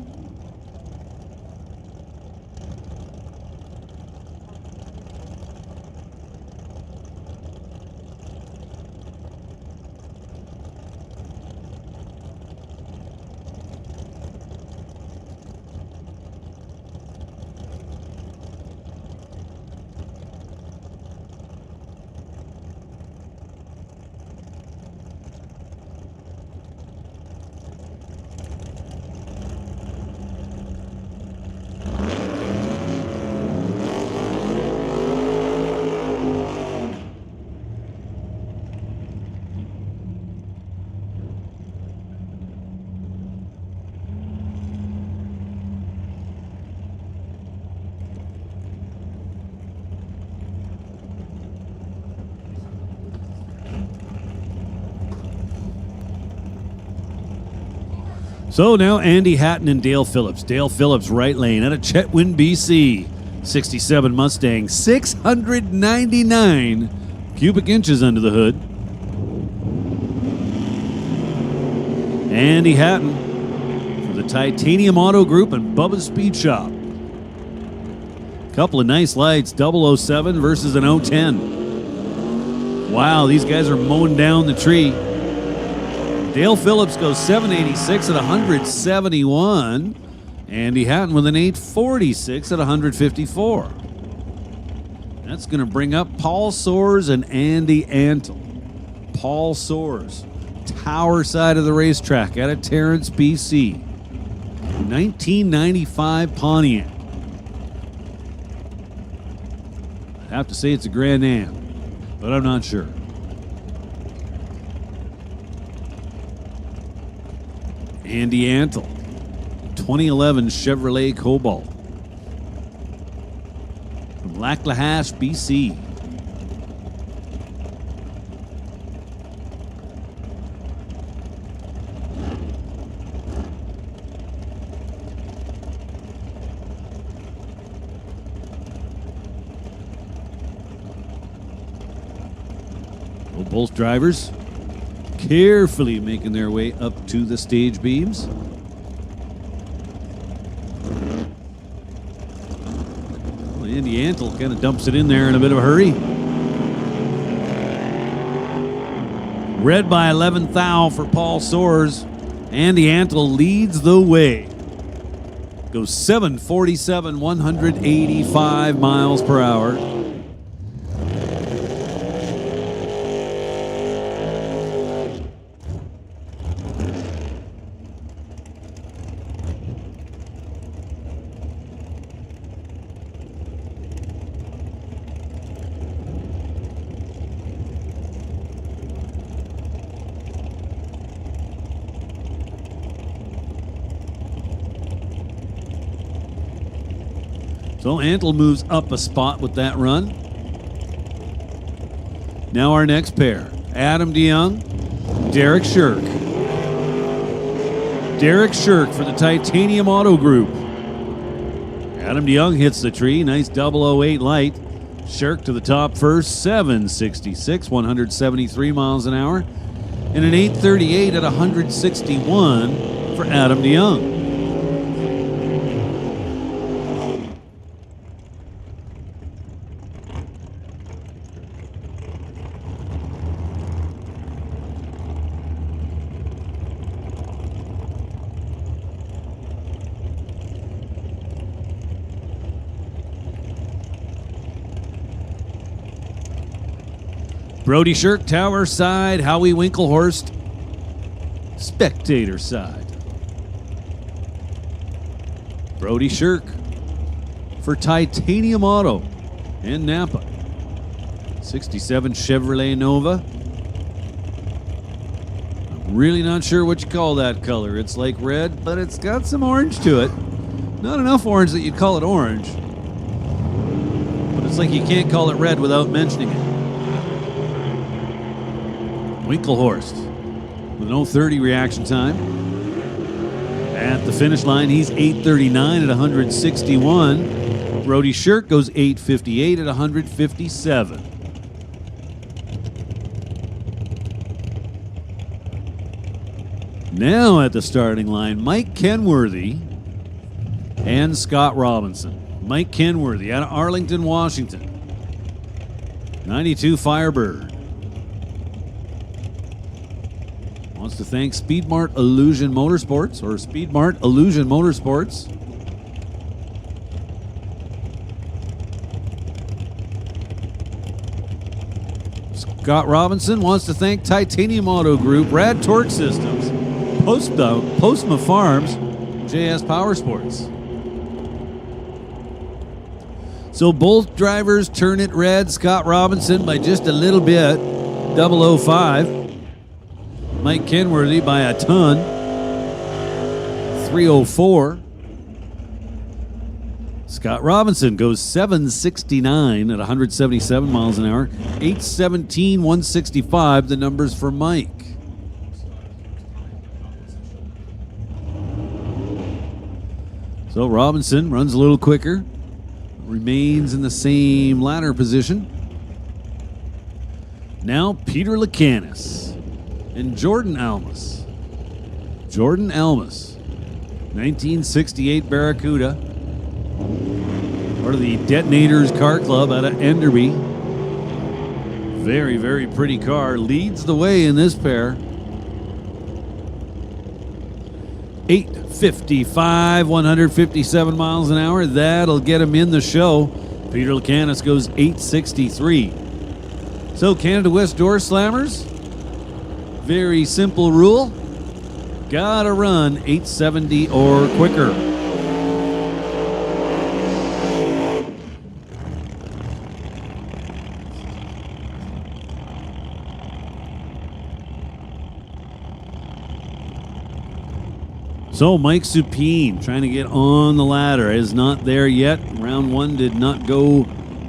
So now Andy Hatton and Dale Phillips. Dale Phillips right lane out of Chetwynd, BC. 67 Mustang, 699 cubic inches under the hood. Andy Hatton for the Titanium Auto Group and Bubba's Speed Shop. Couple of nice lights, 007 versus an 010. Wow, these guys are mowing down the tree. Dale Phillips goes 786 at 171. Andy Hatton with an 846 at 154. That's going to bring up Paul Soares and Andy Antle. Paul Soares, tower side of the racetrack out of Terrence, BC. 1995 Pontiac. I'd have to say it's a Grand Am, but I'm not sure. Andy Antle, 2011 Chevrolet Cobalt. From Langley, BC. Well, both drivers carefully making their way up to the stage beams. Well, Andy Antle kind of dumps it in there in a bit of a hurry. Red by 11 thou for Paul Soares. Andy Antle leads the way. Goes 747, 185 miles per hour. So Antle moves up a spot with that run. Now our next pair, Adam DeYoung, Derek Shirk. Derek Shirk for the Titanium Auto Group. Adam DeYoung hits the tree, nice 008 light. Shirk to the top first, 766, 173 miles an hour. And an 838 at 161 for Adam DeYoung. Brody Shirk, tower side. Howie Winklehorst, spectator side. Brody Shirk for Titanium Auto in Napa. 67 Chevrolet Nova. I'm really not sure what you call that color. It's like red, but it's got some orange to it. Not enough orange that you'd call it orange. But it's like you can't call it red without mentioning it. Winklehorst with an 0:30 reaction time. At the finish line, he's 8:39 at 161. Brody Shirk goes 8:58 at 157. Now at the starting line, Mike Kenworthy and Scott Robinson. Mike Kenworthy out of Arlington, Washington. 92 Firebird. Wants to thank Speedmart Illusion Motorsports, or Speedmart Illusion Motorsports. Scott Robinson wants to thank Titanium Auto Group, Rad Torque Systems, Postma Farms, JS Power Sports. So both drivers turn it red. Scott Robinson by just a little bit, 005. Mike Kenworthy by a ton, 304. Scott Robinson goes 769 at 177 miles an hour. 817, 165, the numbers for Mike. So Robinson runs a little quicker, remains in the same ladder position. Now Peter Lacanis and Jordan Almas. Jordan Almas, 1968 Barracuda, part of the Detonators Car Club out of Enderby. Very, very pretty car. Leads the way in this pair. 855, 157 miles an hour. That'll get him in the show. Peter Lacanis goes 863. So Canada West Door Slammers, very simple rule. Gotta run 870 or quicker. So Mike Supine trying to get on the ladder is not there yet. Round one did not go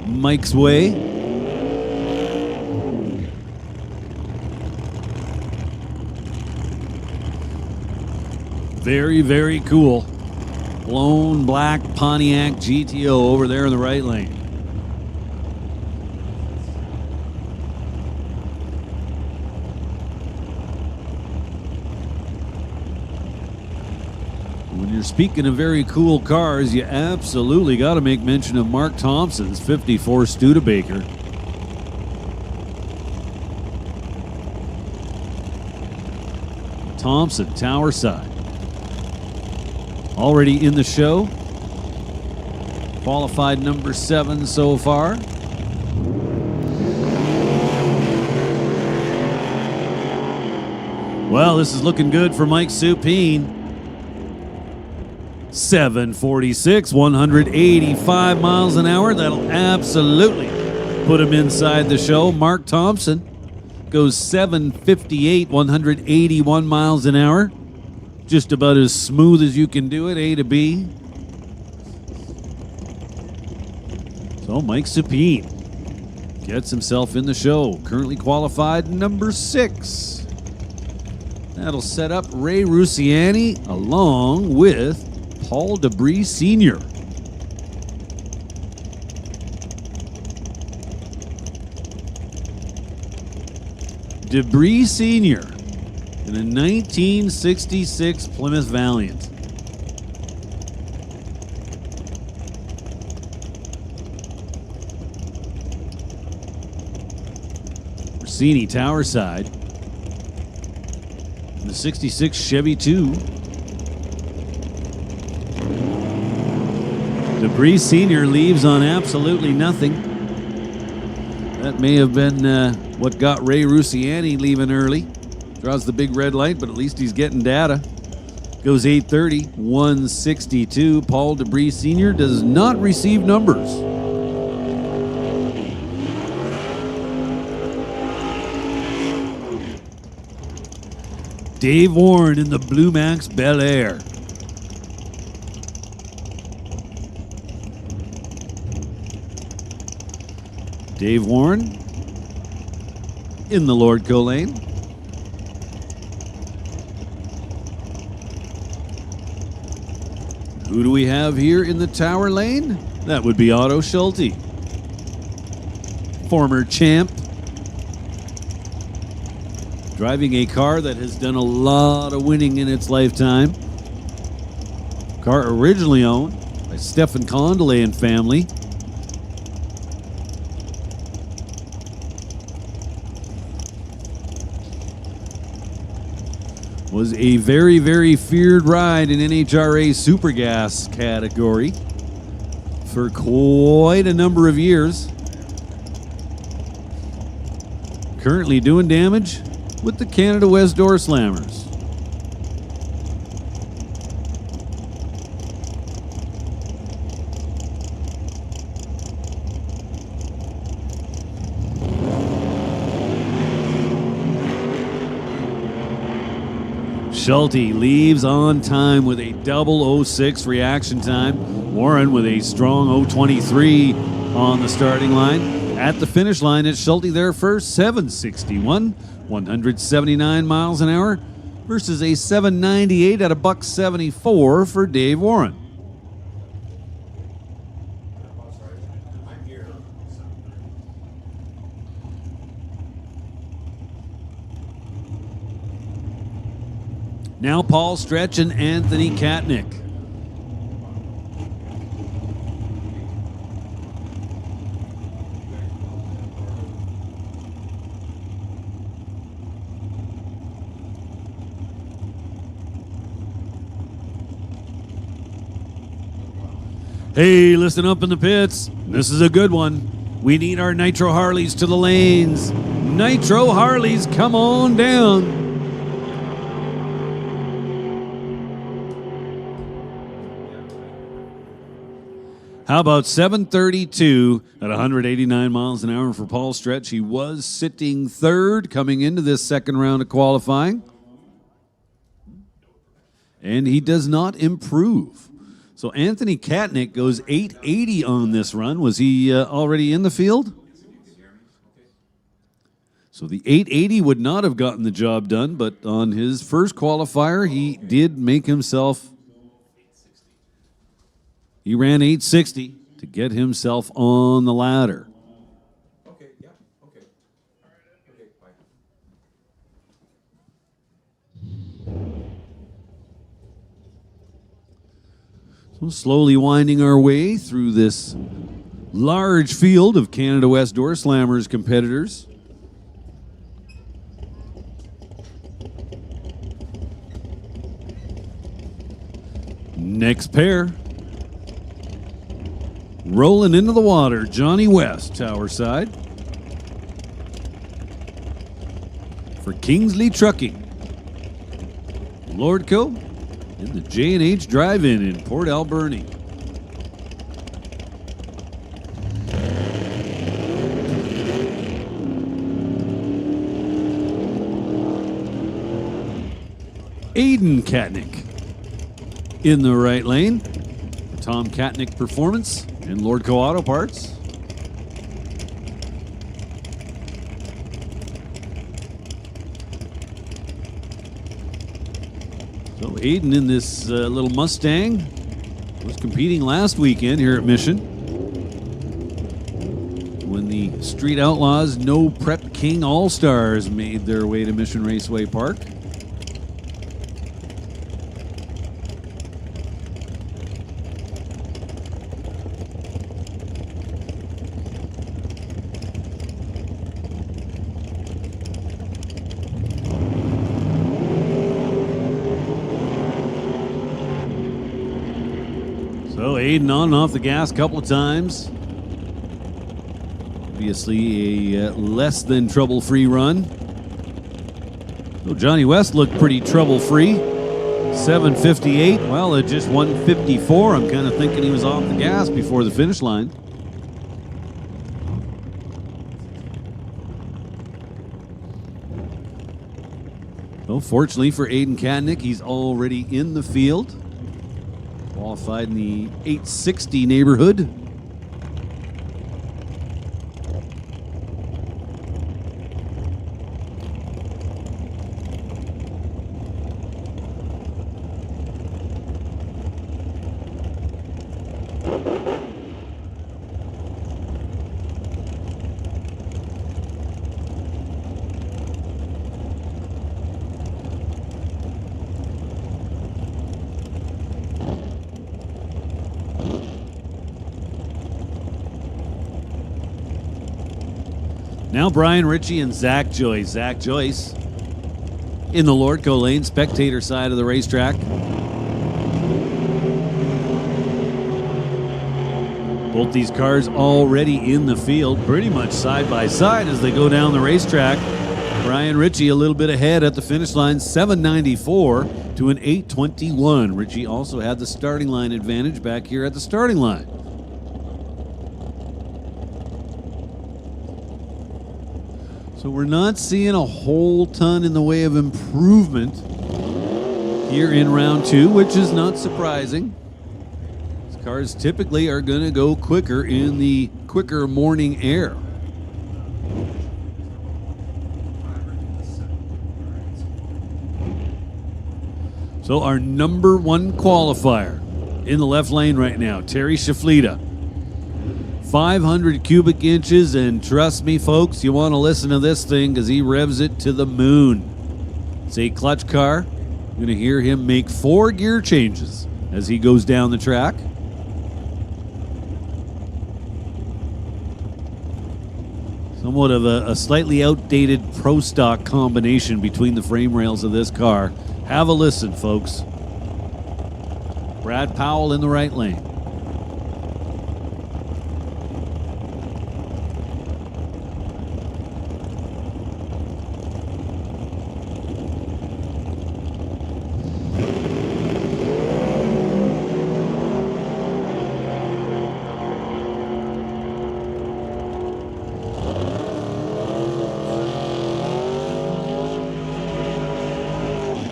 Mike's way. Very, very cool. Blown black Pontiac GTO over there in the right lane. When you're speaking of very cool cars, you absolutely got to make mention of Mark Thompson's 54 Studebaker. Thompson, Tower Side. Already in the show. Qualified number 7 so far. Well, this is looking good for Mike Supine. 746, 185 miles an hour. That'll absolutely put him inside the show. Mark Thompson goes 758, 181 miles an hour. Just about as smooth as you can do it, A to B. So Mike Supine gets himself in the show. Currently qualified number 6. That'll set up Ray Rusiani along with Paul Debris Sr. Debris Sr. in a 1966 Plymouth Valiant. Rossini Tower Side. The 66 Chevy 2. Debris Sr. leaves on absolutely nothing. That may have been what got Ray Rusiani leaving early. Draws the big red light, but at least he's getting data. Goes 830, 162. Paul Debris Sr. does not receive numbers. Dave Warren in the Blue Max Bel Air. Dave Warren in the Lordco lane. Who do we have here in the Tower lane? That would be Otto Schulte. Former champ. Driving a car that has done a lot of winning in its lifetime. Car originally owned by Stefan Condelay and family. Was a very, very feared ride in NHRA Supergas category for quite a number of years. Currently doing damage with the Canada West Door Slammers. Schulte leaves on time with a double 06 reaction time. Warren with a strong 023 on the starting line. At the finish line, it's Schulte there first, 761, 179 miles an hour versus a 798 at a $174 for Dave Warren. Now Paul Stretch and Anthony Katnick. Hey, listen up in the pits. This is a good one. We need our Nitro Harleys to the lanes. Nitro Harleys, come on down. How about 7:32 at 189 miles an hour for Paul Stretch? He was sitting third coming into this second round of qualifying. And he does not improve. So Anthony Katnick goes 880 on this run. Was he already in the field? So the 880 would not have gotten the job done, but on his first qualifier, he did make himself. He ran 860 to get himself on the ladder. Okay, yeah, okay. Okay, bye. So slowly winding our way through this large field of Canada West Door Slammers competitors. Next pair. Rolling into the water, Johnny West, tower side. For Kingsley Trucking. Lordco in the J&H Drive-In in Port Alberni. Aiden Katnick in the right lane. Tom Katnick Performance and Lordco Auto Parts. So Aiden in this little Mustang was competing last weekend here at Mission when the Street Outlaws No Prep King All-Stars made their way to Mission Raceway Park. So Aiden on and off the gas a couple of times. Obviously a less than trouble-free run. So Johnny West looked pretty trouble-free. 7:58. Well, at just 1:54, I'm kind of thinking he was off the gas before the finish line. Well, fortunately for Aiden Katnick, he's already in the field. Qualified in the 860 neighborhood. Now Brian Ritchie and Zach Joyce. Zach Joyce in the Lordco lane, spectator side of the racetrack. Both these cars already in the field, pretty much side by side as they go down the racetrack. Brian Ritchie a little bit ahead at the finish line, 794 to an 821. Ritchie also had the starting line advantage back here at the starting line. So we're not seeing a whole ton in the way of improvement here in round two, which is not surprising. These cars typically are going to go quicker in the quicker morning air. So our number one qualifier in the left lane right now, Terry Shaflita. 500 cubic inches, and trust me, folks, you want to listen to this thing because he revs it to the moon. It's a clutch car. You're going to hear him make 4 gear changes as he goes down the track. Somewhat of a slightly outdated Pro Stock combination between the frame rails of this car. Have a listen, folks. Brad Powell in the right lane.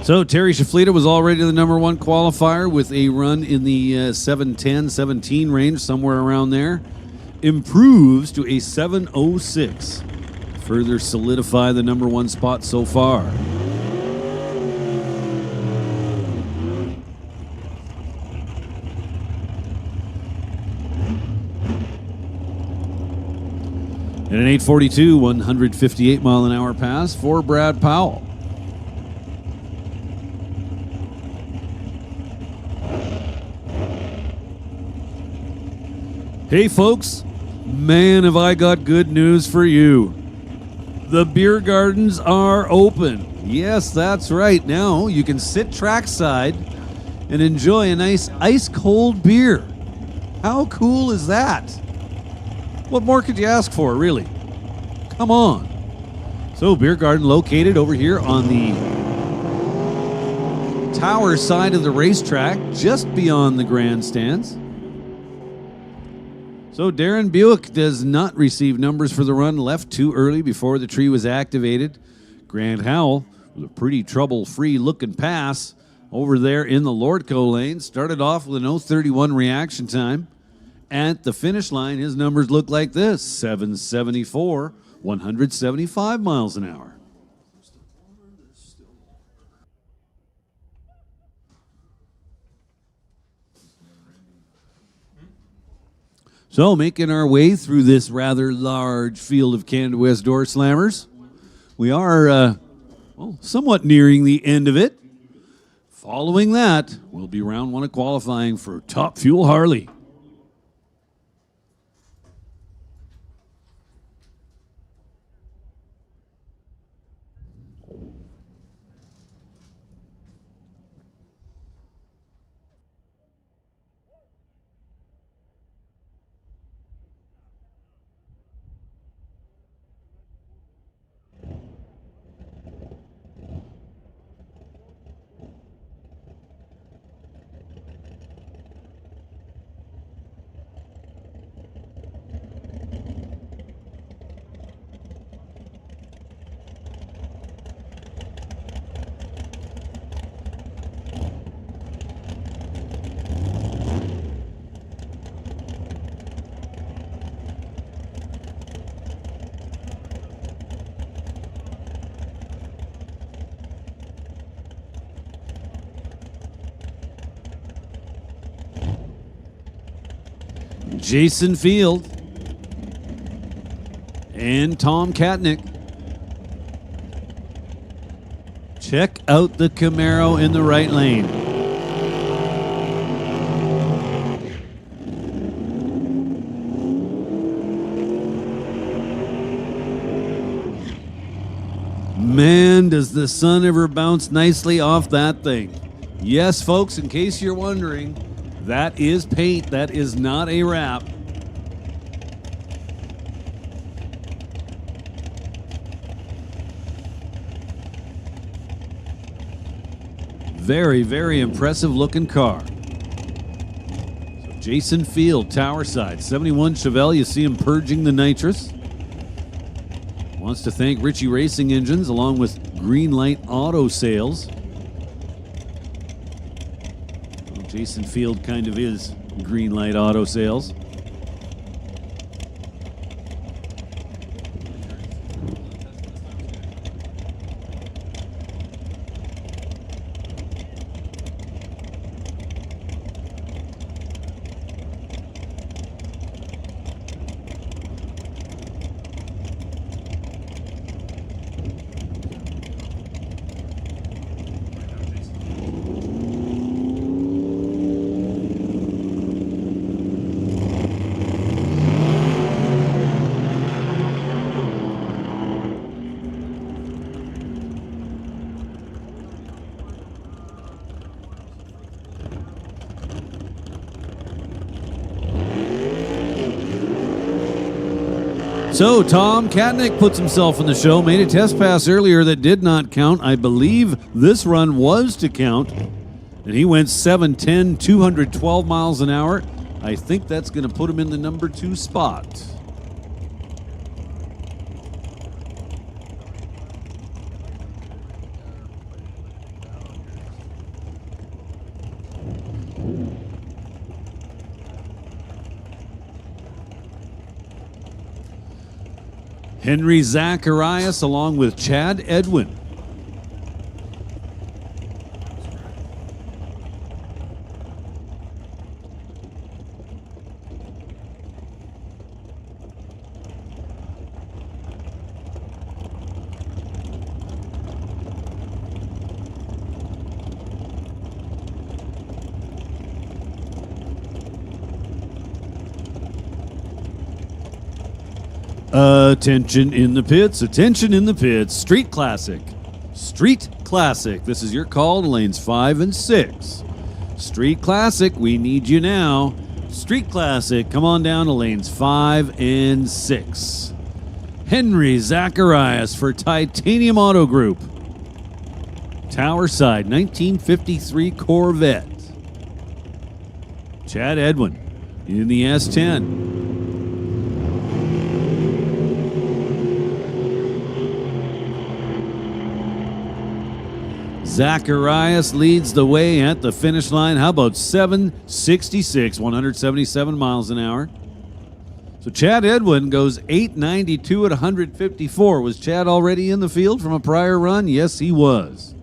So Terry Shaflita was already the number one qualifier with a run in the 7:10, 17 range, somewhere around there. Improves to a 7:06. Further solidify the number one spot so far. And an 8:42, 158 mile an hour pass for Brad Powell. Hey folks, man, have I got good news for you. The beer gardens are open. Yes, that's right. Now you can sit trackside and enjoy a nice ice-cold beer. How cool is that? What more could you ask for, really? Come on. So, beer garden located over here on the tower side of the racetrack, just beyond the grandstands. So Darren Buick does not receive numbers for the run, left too early before the tree was activated. Grant Howell, with a pretty trouble-free looking pass over there in the Lordco lane, started off with an 0:31 reaction time. At the finish line, his numbers look like this: 774, 175 miles an hour. So, making our way through this rather large field of Canada West door slammers, we are somewhat nearing the end of it. Following that, will be round one of qualifying for Top Fuel Harley. Jason Field and Tom Katnick. Check out the Camaro in the right lane. Man, does the sun ever bounce nicely off that thing. Yes, folks, in case you're wondering, that is paint. That is not a wrap. Very, very impressive looking car. So Jason Field, tower side, 71 Chevelle. You see him purging the nitrous. Wants to thank Ritchie Racing Engines along with Greenlight Auto Sales. Jason Field kind of is Greenlight Auto Sales. So Tom Katnick puts himself in the show, made a test pass earlier that did not count. I believe this run was to count, and he went 7:10, 212 miles an hour. I think that's going to put him in the number 2 spot. Henry Zacharias along with Chad Edwin. Attention in the pits, attention in the pits. Street Classic. Street Classic. This is your call to lanes 5 and 6. Street Classic, we need you now. Street Classic, come on down to lanes 5 and 6. Henry Zacharias for Titanium Auto Group. Tower Side, 1953 Corvette. Chad Edwin in the S10. Zacharias leads the way at the finish line. How about 766, 177 miles an hour? So Chad Edwin goes 892 at 154. Was Chad already in the field from a prior run? Yes, he was.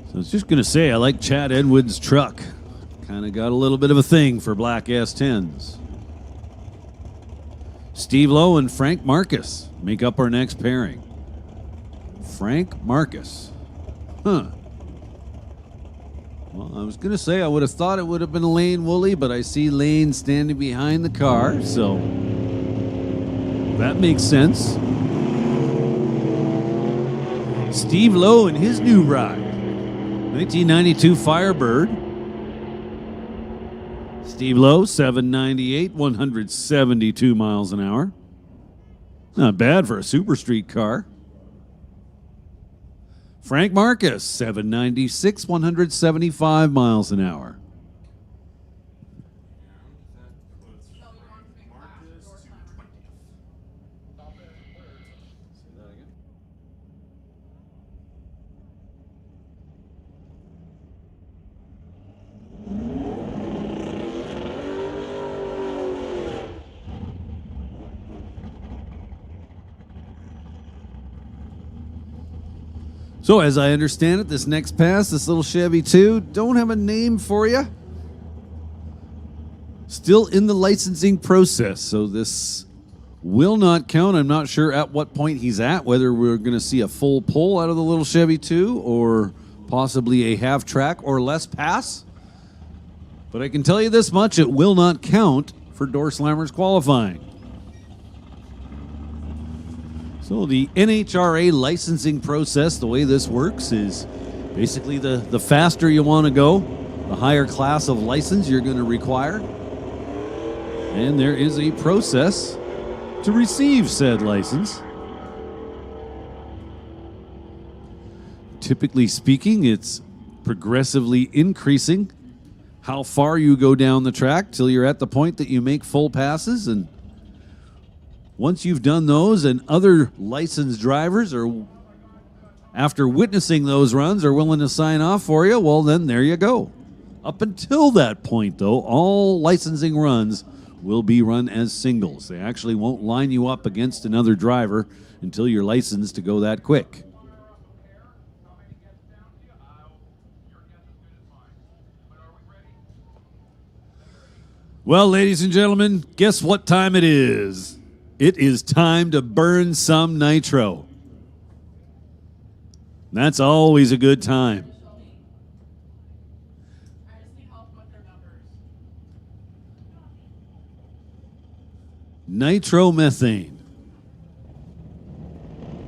I was just going to say, I like Chad Edwin's truck. Kind of got a little bit of a thing for black S10s. Steve Lowe and Frank Marcus make up our next pairing. Frank Marcus. Huh. Well, I was going to say I would have thought it would have been Lane Woolley, but I see Lane standing behind the car, so that makes sense. Steve Lowe and his new ride. 1992 Firebird. Steve Lowe, 798, 172 miles an hour. Not bad for a super street car. Frank Marcus, 796, 175 miles an hour. So as I understand it, this next pass, this little Chevy 2, don't have a name for you. Still in the licensing process, so this will not count. I'm not sure at what point he's at, whether we're going to see a full pull out of the little Chevy 2 or possibly a half track or less pass. But I can tell you this much, it will not count for Door Slammers qualifying. So the NHRA licensing process, the way this works is basically the faster you want to go, the higher class of license you're going to require. And there is a process to receive said license. Typically speaking, it's progressively increasing how far you go down the track till you're at the point that you make full passes, and once you've done those and other licensed drivers are, after witnessing those runs, are willing to sign off for you, well, then there you go. Up until that point, though, all licensing runs will be run as singles. They actually won't line you up against another driver until you're licensed to go that quick. Well, ladies and gentlemen, guess what time it is? It is time to burn some nitro. That's always a good time. Nitromethane.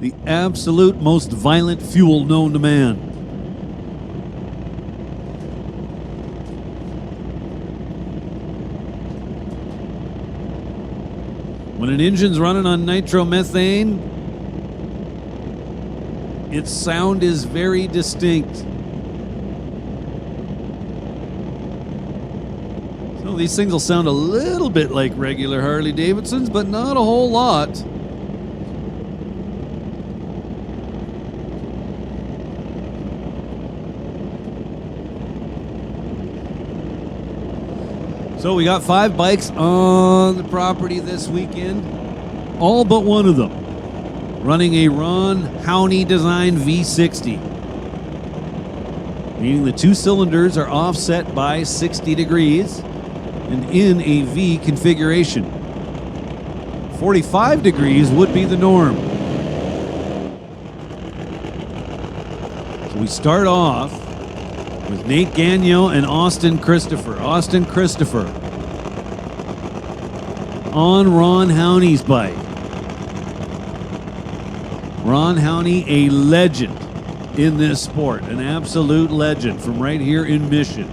The absolute most violent fuel known to man. When an engine's running on nitromethane, its sound is very distinct. So these things will sound a little bit like regular Harley Davidsons, but not a whole lot. So we got 5 bikes on the property this weekend, all but one of them running a Ron Howney design V60. Meaning the 2 cylinders are offset by 60 degrees and in a V configuration. 45 degrees would be the norm. So we start off with Nate Gagnon and Austin Christopher. Austin Christopher on Ron Howney's bike. Ron Howney, a legend in this sport, an absolute legend from right here in Mission.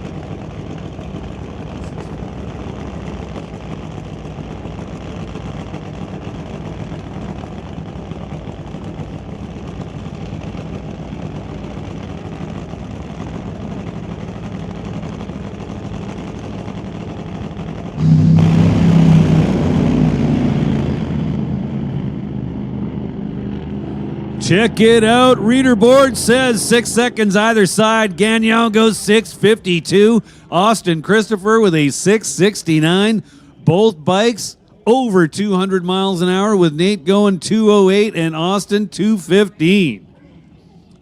Check it out. Reader board says 6 seconds either side. Gagnon goes 6:52. Austin Christopher with a 6:69. Both bikes over 200 miles an hour, with Nate going 2:08 and Austin 2:15.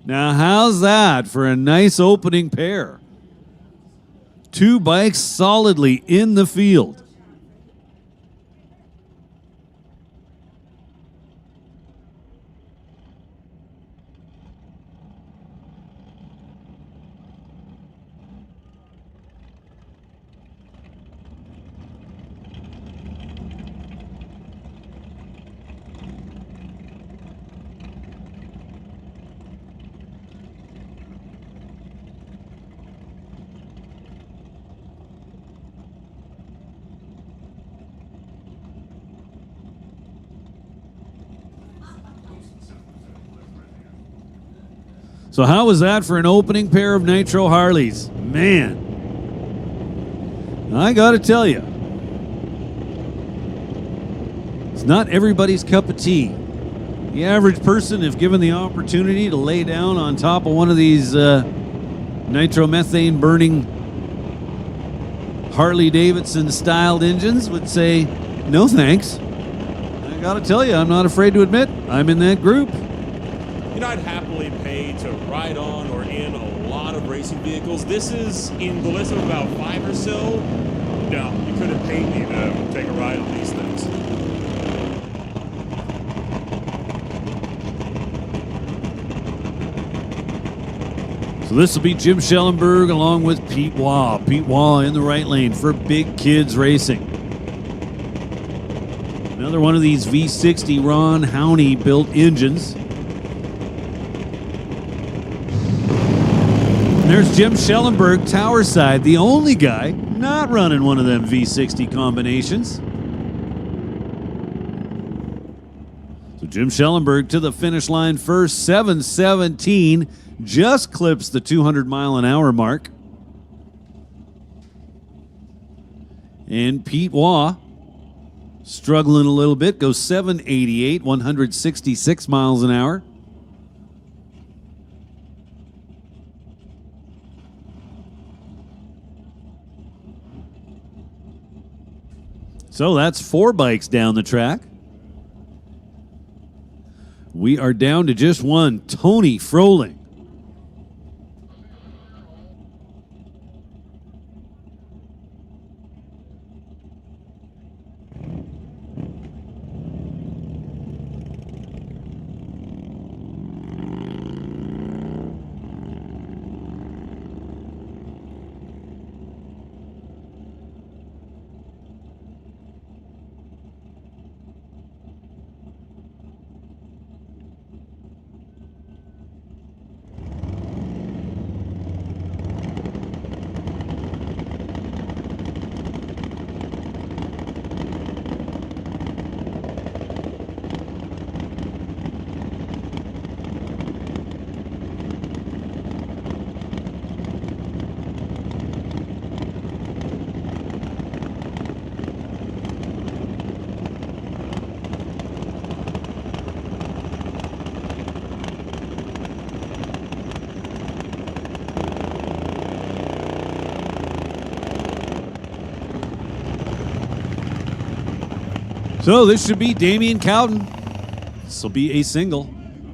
Now, how's that for a nice opening pair? 2 bikes solidly in the field. So how was that for an opening pair of Nitro Harleys? Man, I got to tell you, it's not everybody's cup of tea. The average person, if given the opportunity to lay down on top of one of these nitromethane burning Harley Davidson styled engines, would say, no thanks. I got to tell you, I'm not afraid to admit I'm in that group. You know, I'd happily pay to ride on or in a lot of racing vehicles. This is in the list of about 5 or so. No, you couldn't pay me to take a ride on these things. So this will be Jim Schellenberg along with Pete Waugh. Pete Waugh in the right lane for Big Kids Racing. Another one of these V60 Ron Howney built engines. And there's Jim Schellenberg, tower side, the only guy not running one of them V60 combinations. So Jim Schellenberg to the finish line first, 7:17, just clips the 200 mile an hour mark. And Pete Waugh struggling a little bit, goes 7:88, 166 miles an hour. So that's 4 bikes down the track. We are down to just one, Tony Froling. So this should be Damian Cowden. This will be a single.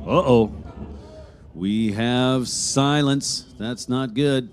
Uh-oh. We have silence. That's not good.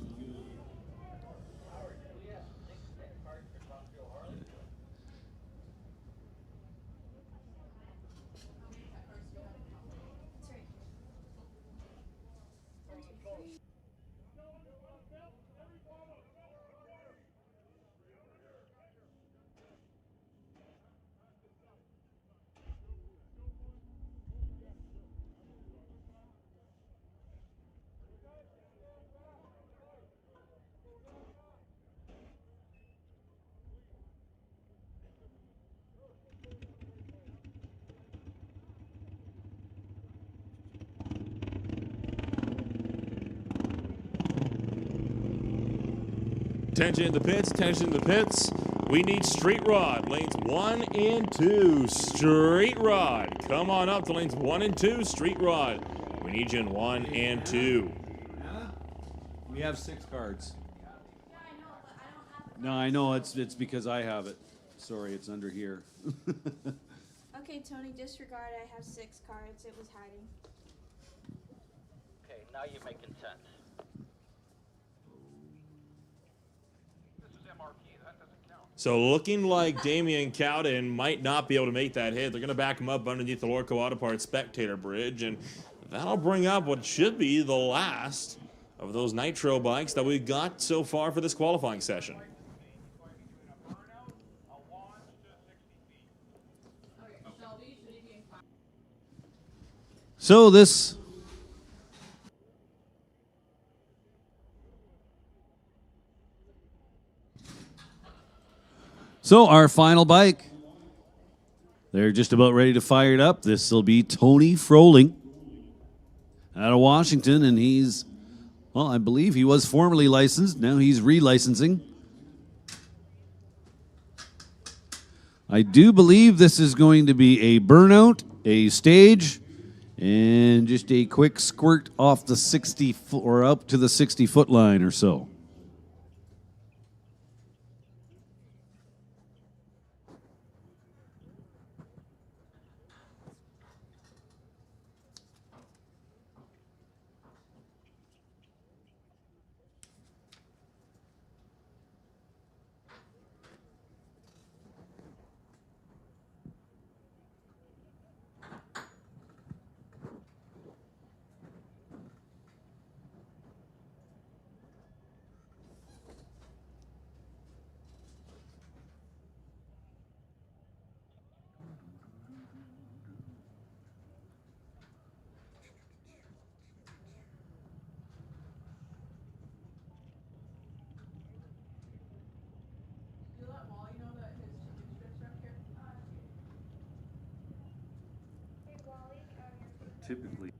Tension in the pits, tension in the pits. We need Street Rod, lanes 1 and 2. Street Rod, come on up to lanes 1 and 2. Street Rod, we need you in 1 and 2. We have 6 cards. No, I know it's because I have it. Sorry, it's under here. Okay, Tony, disregard. I have 6 cards. It was hiding. Okay, now you're making sense. So looking like Damian Cowden might not be able to make that hit. They're going to back him up underneath the Lorco Auto Parts spectator bridge, and that'll bring up what should be the last of those nitro bikes that we've got so far for this qualifying session. So this So our final bike. They're just about ready to fire it up. This will be Tony Froling out of Washington, and he's, well, I believe he was formerly licensed. Now he's relicensing. I do believe this is going to be a burnout, a stage, and just a quick squirt off the 60 foot or up to the 60-foot line or so. Typically.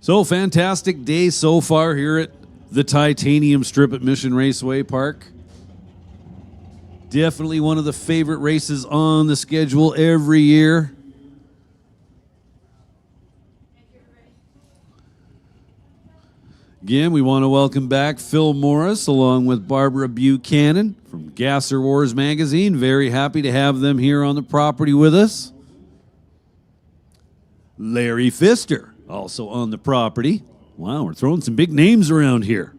So fantastic day so far here at the Titanium Strip at Mission Raceway Park. Definitely one of the favorite races on the schedule every year. Again, we want to welcome back Phil Morris along with Barbara Buchanan from Gasser Wars Magazine. Very happy to have them here on the property with us. Larry Pfister, also on the property. Wow, we're throwing some big names around here.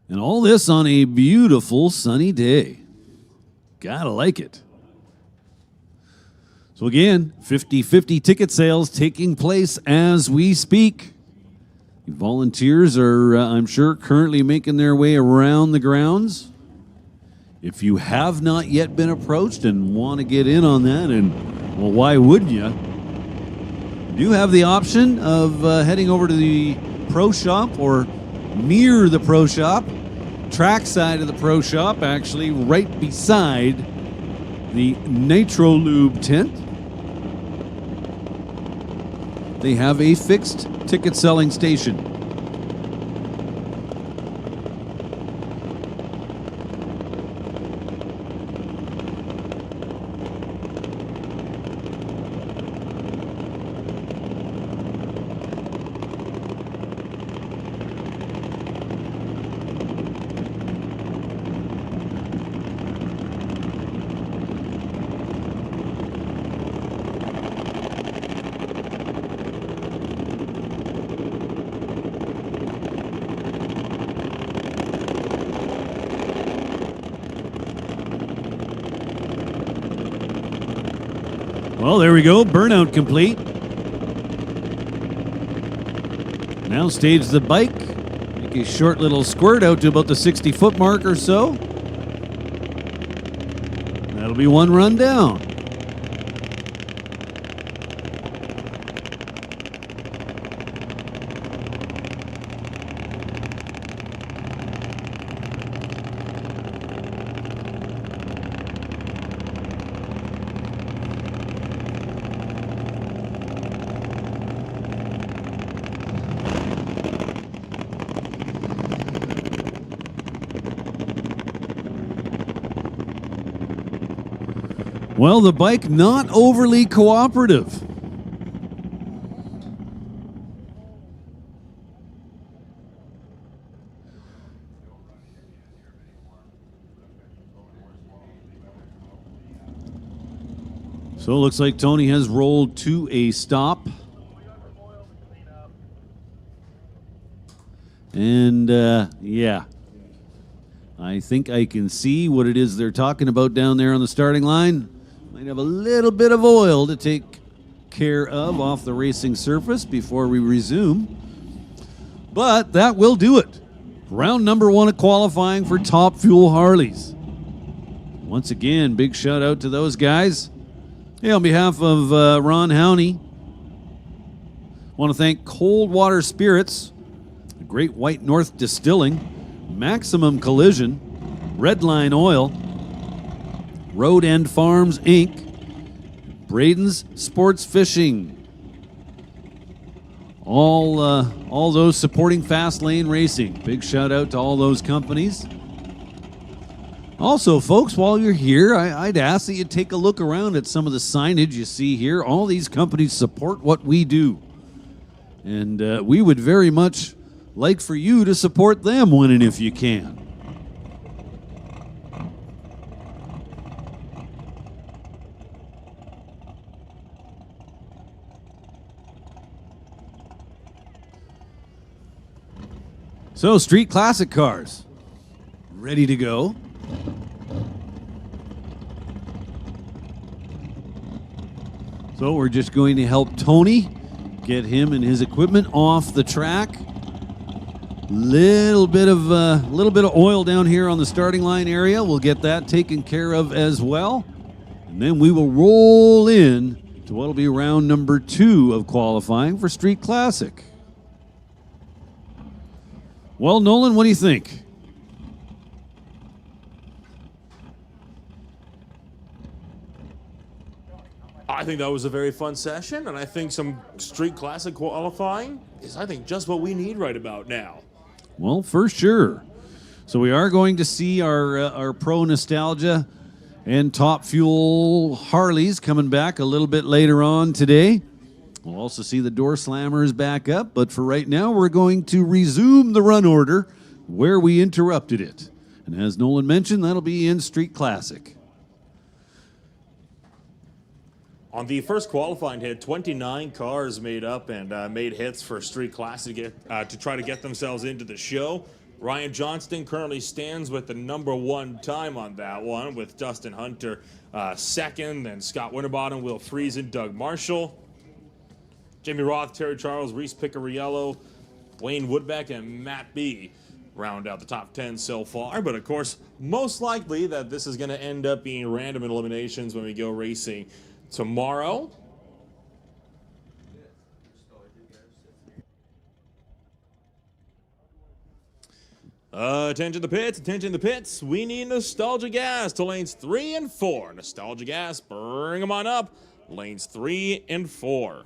And all this on a beautiful sunny day. Gotta like it. So again, 50-50 ticket sales taking place as we speak. Volunteers are, I'm sure, currently making their way around the grounds. If you have not yet been approached and want to get in on that, and well, why wouldn't you? You do have the option of heading over to the pro shop or near the pro shop, track side of the pro shop, actually right beside the Nitro Lube tent. They have a fixed ticket selling station. Well, there we go. Burnout complete. Now stage the bike. Make a short little squirt out to about the 60-foot mark or so. That'll be one run down. Well, the bike not overly cooperative. So it looks like Tony has rolled to a stop. And yeah, I think I can see what it is they're talking about down there on the starting line. Might have a little bit of oil to take care of off the racing surface before we resume. But that will do it. Round number 1 of qualifying for Top Fuel Harleys. Once again, big shout out to those guys. Hey, on behalf of Ron Howney, want to thank Coldwater Spirits, Great White North Distilling, Maximum Collision, Redline Oil, Road End Farms, Inc., Braden's Sports Fishing. All those supporting Fast Lane Racing. Big shout out to all those companies. Also, folks, while you're here, I'd ask that you take a look around at some of the signage you see here. All these companies support what we do. And we would very much like for you to support them when and if you can. So, street classic cars, ready to go. So we're just going to help Tony get him and his equipment off the track. Little bit of oil down here on the starting line area. We'll get that taken care of as well, and then we will roll in to what'll be round number 2 of qualifying for Street Classic. Well, Nolan, what do you think? I think that was a very fun session, and I think some Street Classic qualifying is, I think, just what we need right about now. Well, for sure. So we are going to see our Pro Nostalgia and Top Fuel Harleys coming back a little bit later on today. We'll also see the door slammers back up, but for right now, we're going to resume the run order where we interrupted it. And as Nolan mentioned, that'll be in Street Classic. On the first qualifying hit, 29 cars made up and made hits for Street Classic to try to get themselves into the show. Ryan Johnston currently stands with the #1 time on that one, with Dustin Hunter second, then Scott Winterbottom, Will Friesen, Doug Marshall, Jamie Roth, Terry Charles, Reese Picariello, Wayne Woodbeck, and Matt B round out the top 10 so far. But of course, most likely that this is going to end up being random eliminations when we go racing tomorrow. Attention the pits, attention the pits. We need Nostalgia Gas to lanes 3 and 4. Nostalgia Gas, bring them on up. Lanes 3 and 4.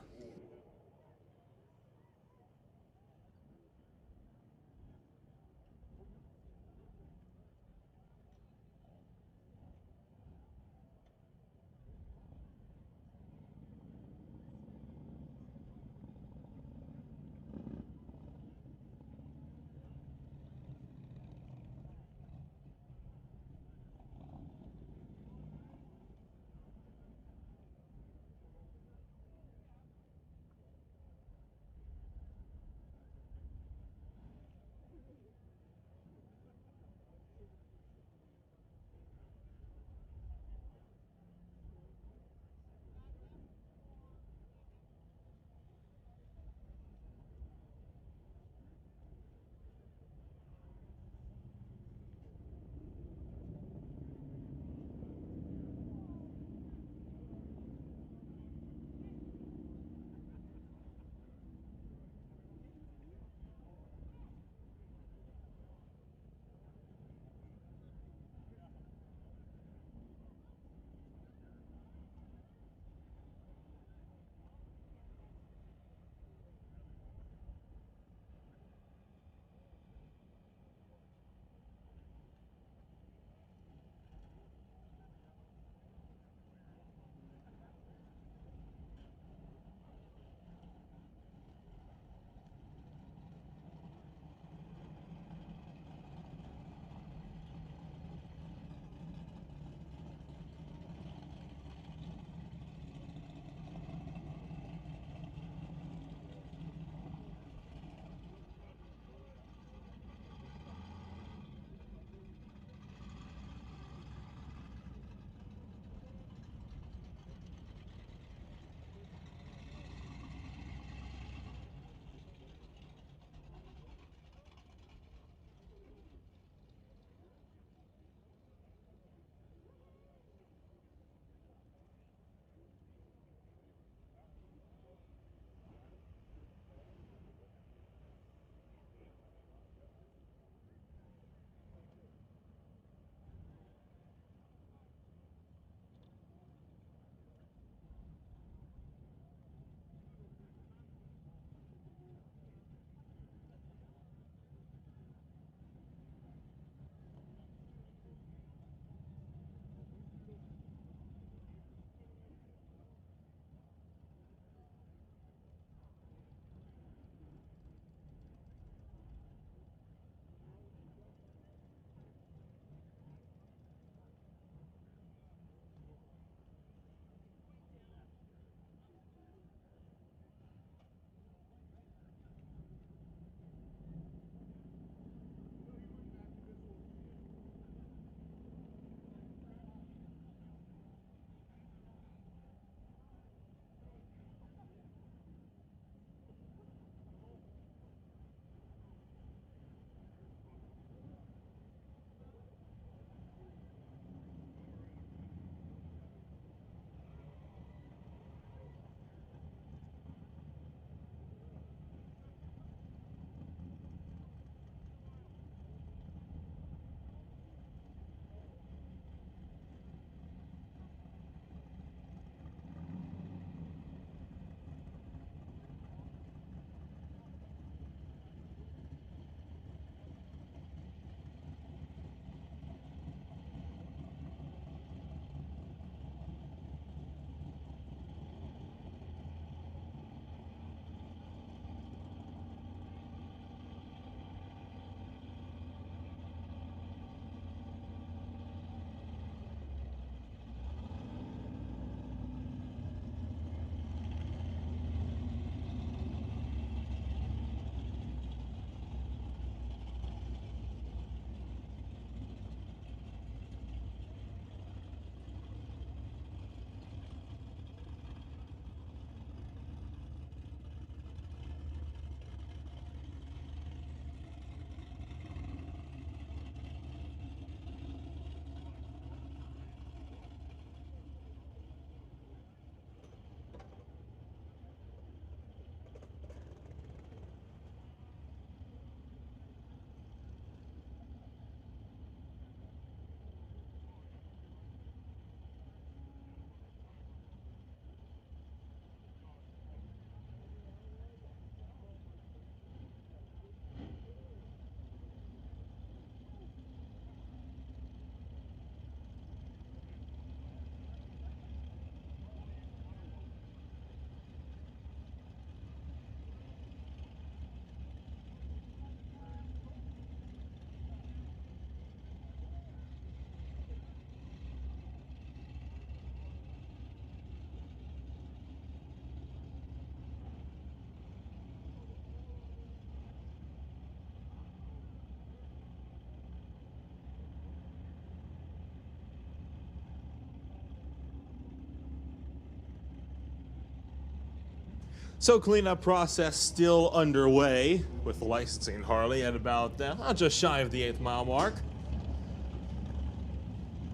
So cleanup process still underway with the licensing Harley at about just shy of the 8th mile mark.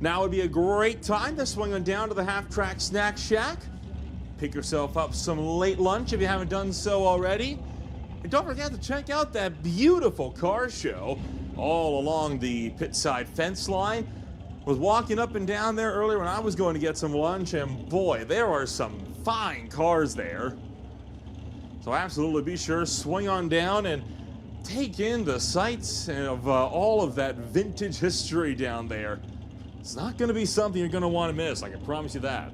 Now would be a great time to swing on down to the half-track snack shack. Pick yourself up some late lunch if you haven't done so already. And don't forget to check out that beautiful car show all along the pit side fence line. Was walking up and down there earlier when I was going to get some lunch, and boy, there are some fine cars there. So absolutely be sure, swing on down and take in the sights of all of that vintage history down there. It's not going to be something you're going to want to miss, I can promise you that.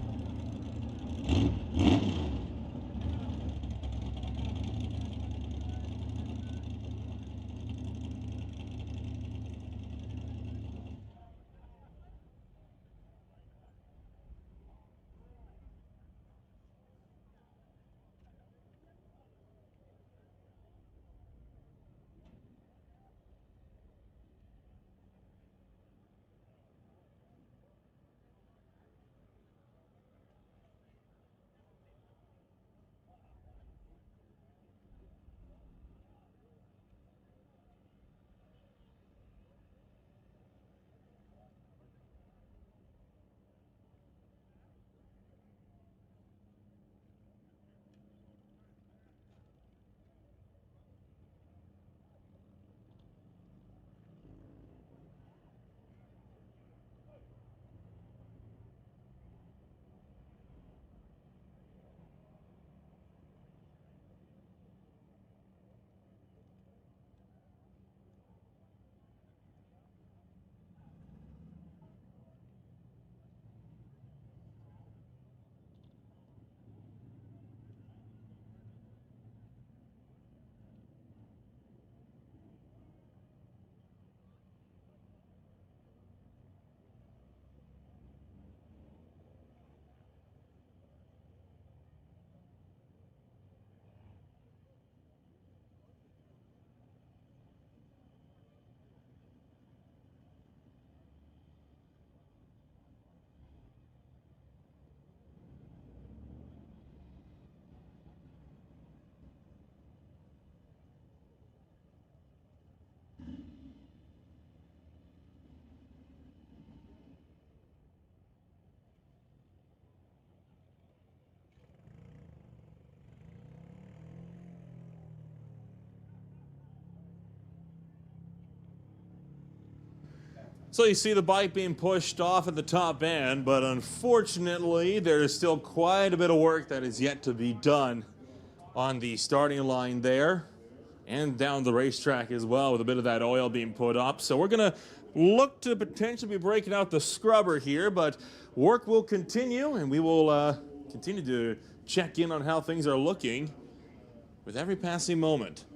So you see the bike being pushed off at the top end, but unfortunately there is still quite a bit of work that is yet to be done on the starting line there and down the racetrack as well, with a bit of that oil being put up. So we're going to look to potentially be breaking out the scrubber here, but work will continue, and we will continue to check in on how things are looking with every passing moment.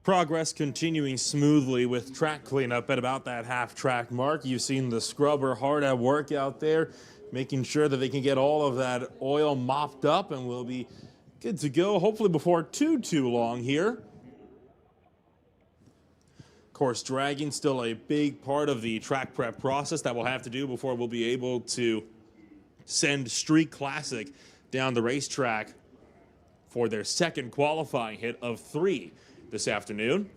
Progress continuing smoothly with track cleanup at about that half-track mark. You've seen the scrubber hard at work out there, making sure that they can get all of that oil mopped up, and we'll be good to go, hopefully before too long here. Of course, dragging still a big part of the track prep process that we'll have to do before we'll be able to send Street Classic down the racetrack for their second qualifying hit of 3 this afternoon.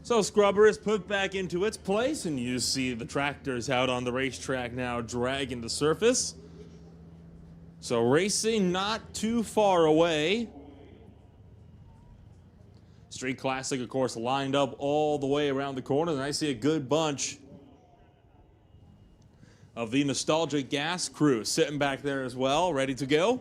So scrubber is put back into its place, and you see the tractors out on the racetrack now dragging the surface. So racing not too far away. Street Classic, of course, lined up all the way around the corner, and I see a good bunch of the Nostalgic Gas crew sitting back there as well, ready to go.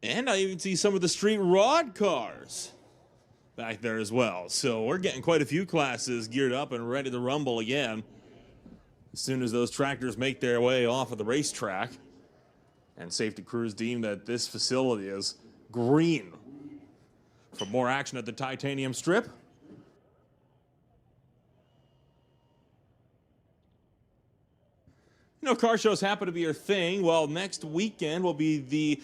And I even see some of the street rod cars back there as well. So we're getting quite a few classes geared up and ready to rumble again as soon as those tractors make their way off of the racetrack. And safety crews deem that this facility is green for more action at the titanium strip. You know, car shows happen to be your thing. Well, next weekend will be the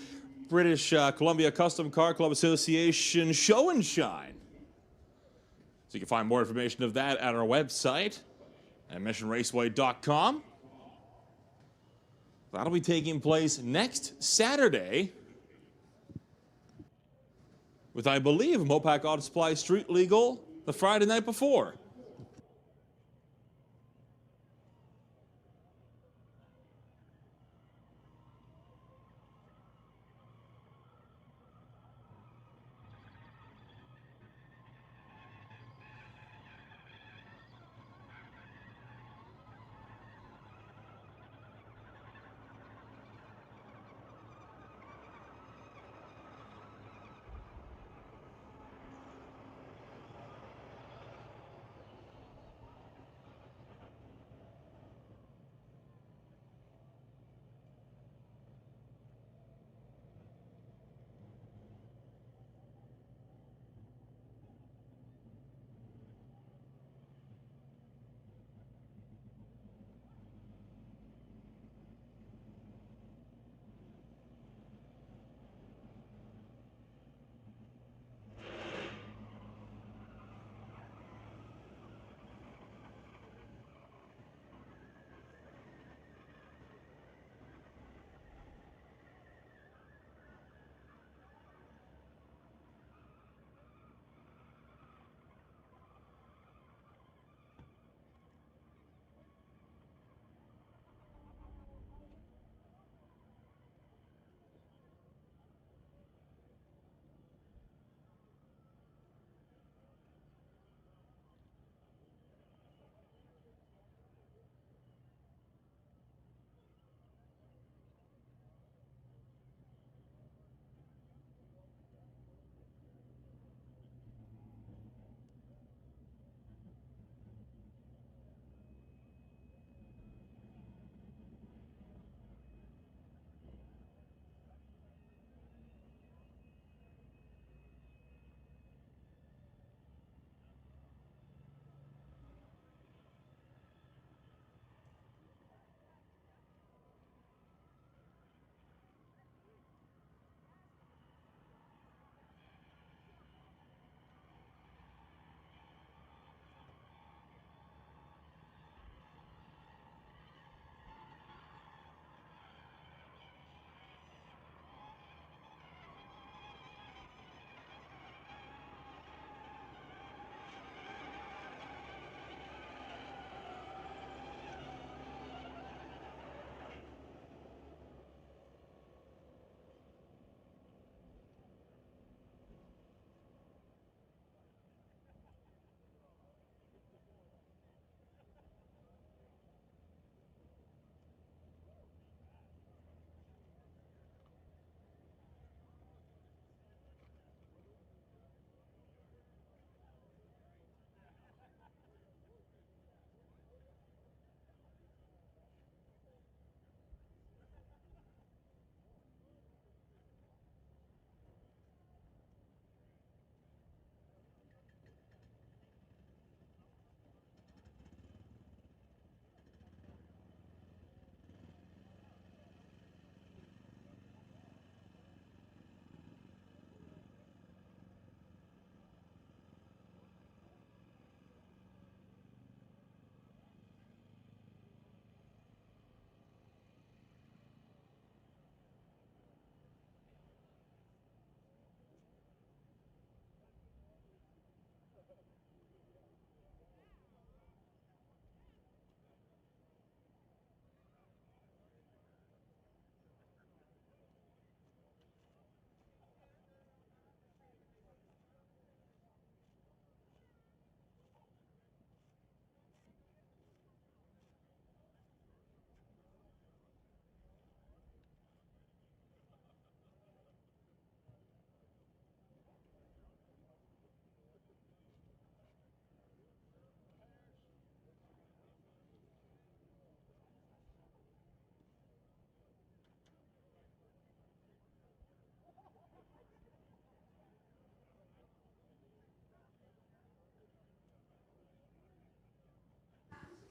British Columbia Custom Car Club Association Show and Shine. So you can find more information of that at our website at missionraceway.com. That'll be taking place next Saturday with, I believe, Mopac Auto Supply Street Legal the Friday night before.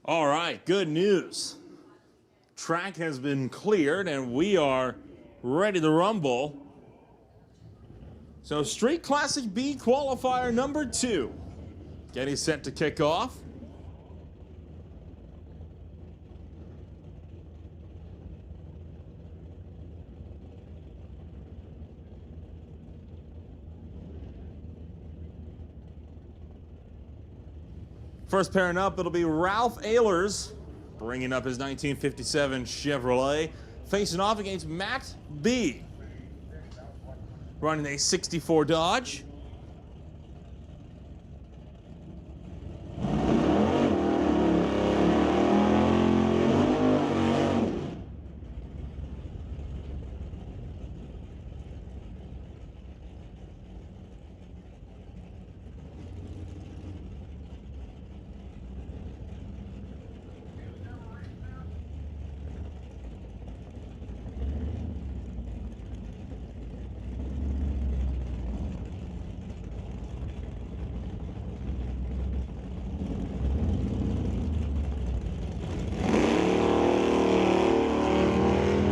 All right, good news. Track has been cleared and we are ready to rumble. So Street Classic B qualifier number 2 getting set to kick off. First pairing up, it'll be Ralph Ehlers, bringing up his 1957 Chevrolet, facing off against Matt B, running a 64 Dodge.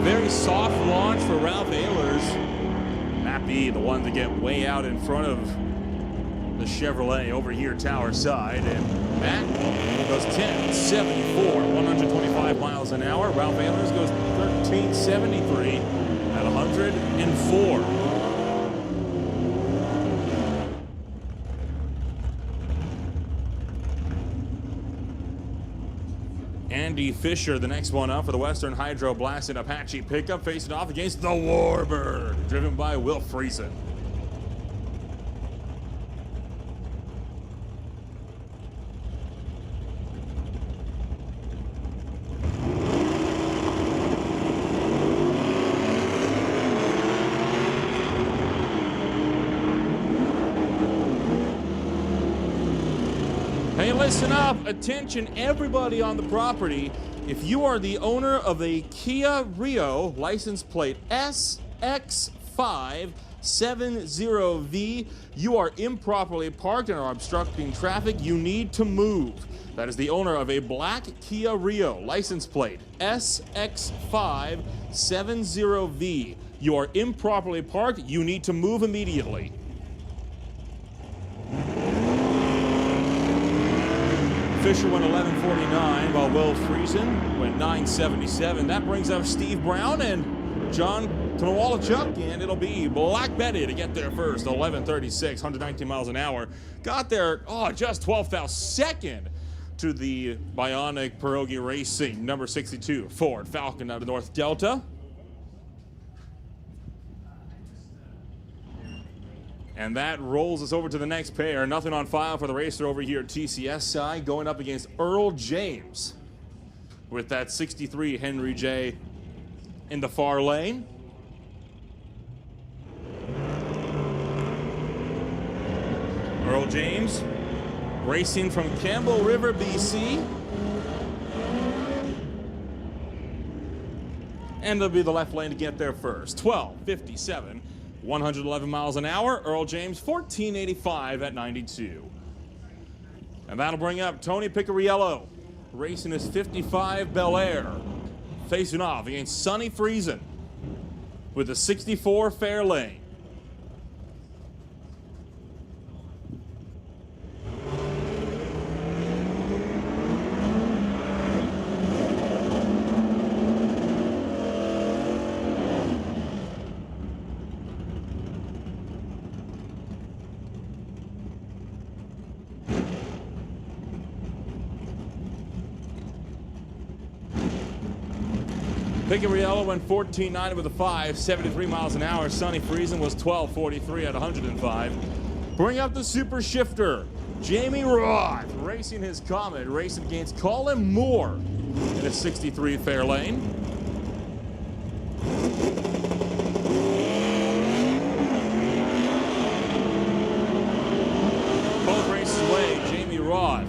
Very soft launch for Ralph Ehlers. Matt B, the one to get way out in front of the Chevrolet over here, tower side. And Matt goes 10.74, 125 miles an hour. Ralph Ehlers goes 13.73 at 104. Andy Fisher, the next one up for the Western Hydro Blasted Apache pickup, facing off against the Warbird, driven by Will Friesen. Hey, listen up. Attention, everybody on the property. If you are the owner of a Kia Rio license plate SX570V, you are improperly parked and are obstructing traffic. You need to move. That is the owner of a black Kia Rio license plate SX570V. You are improperly parked. You need to move immediately. Fisher went 11.49 while Will Friesen went 9.77. That brings up Steve Brown and John Knowalchuk, and it'll be Black Betty to get there first. 11.36, 119 miles an hour. Got there, just 12th second to the Bionic Pierogi Racing, number 62 Ford Falcon out of North Delta. And that rolls us over to the next pair. Nothing on file for the racer over here at TCS side, going up against Earl James with that 63 Henry J in the far lane. Earl James racing from Campbell River, BC. And it'll be the left lane to get there first. 12.57. 111 miles an hour. Earl James, 14.85 at 92. And that'll bring up Tony Picariello, racing his 55 Bel Air, facing off against Sonny Friesen with the 64 Fairlane. Picariello went 14.9 with a 5, 73 miles an hour. Sonny Friesen was 12.43 at 105. Bring up the super shifter, Jamie Roth, racing his Comet, racing against Colin Moore in a 63 Fairlane. Both races away, Jamie Roth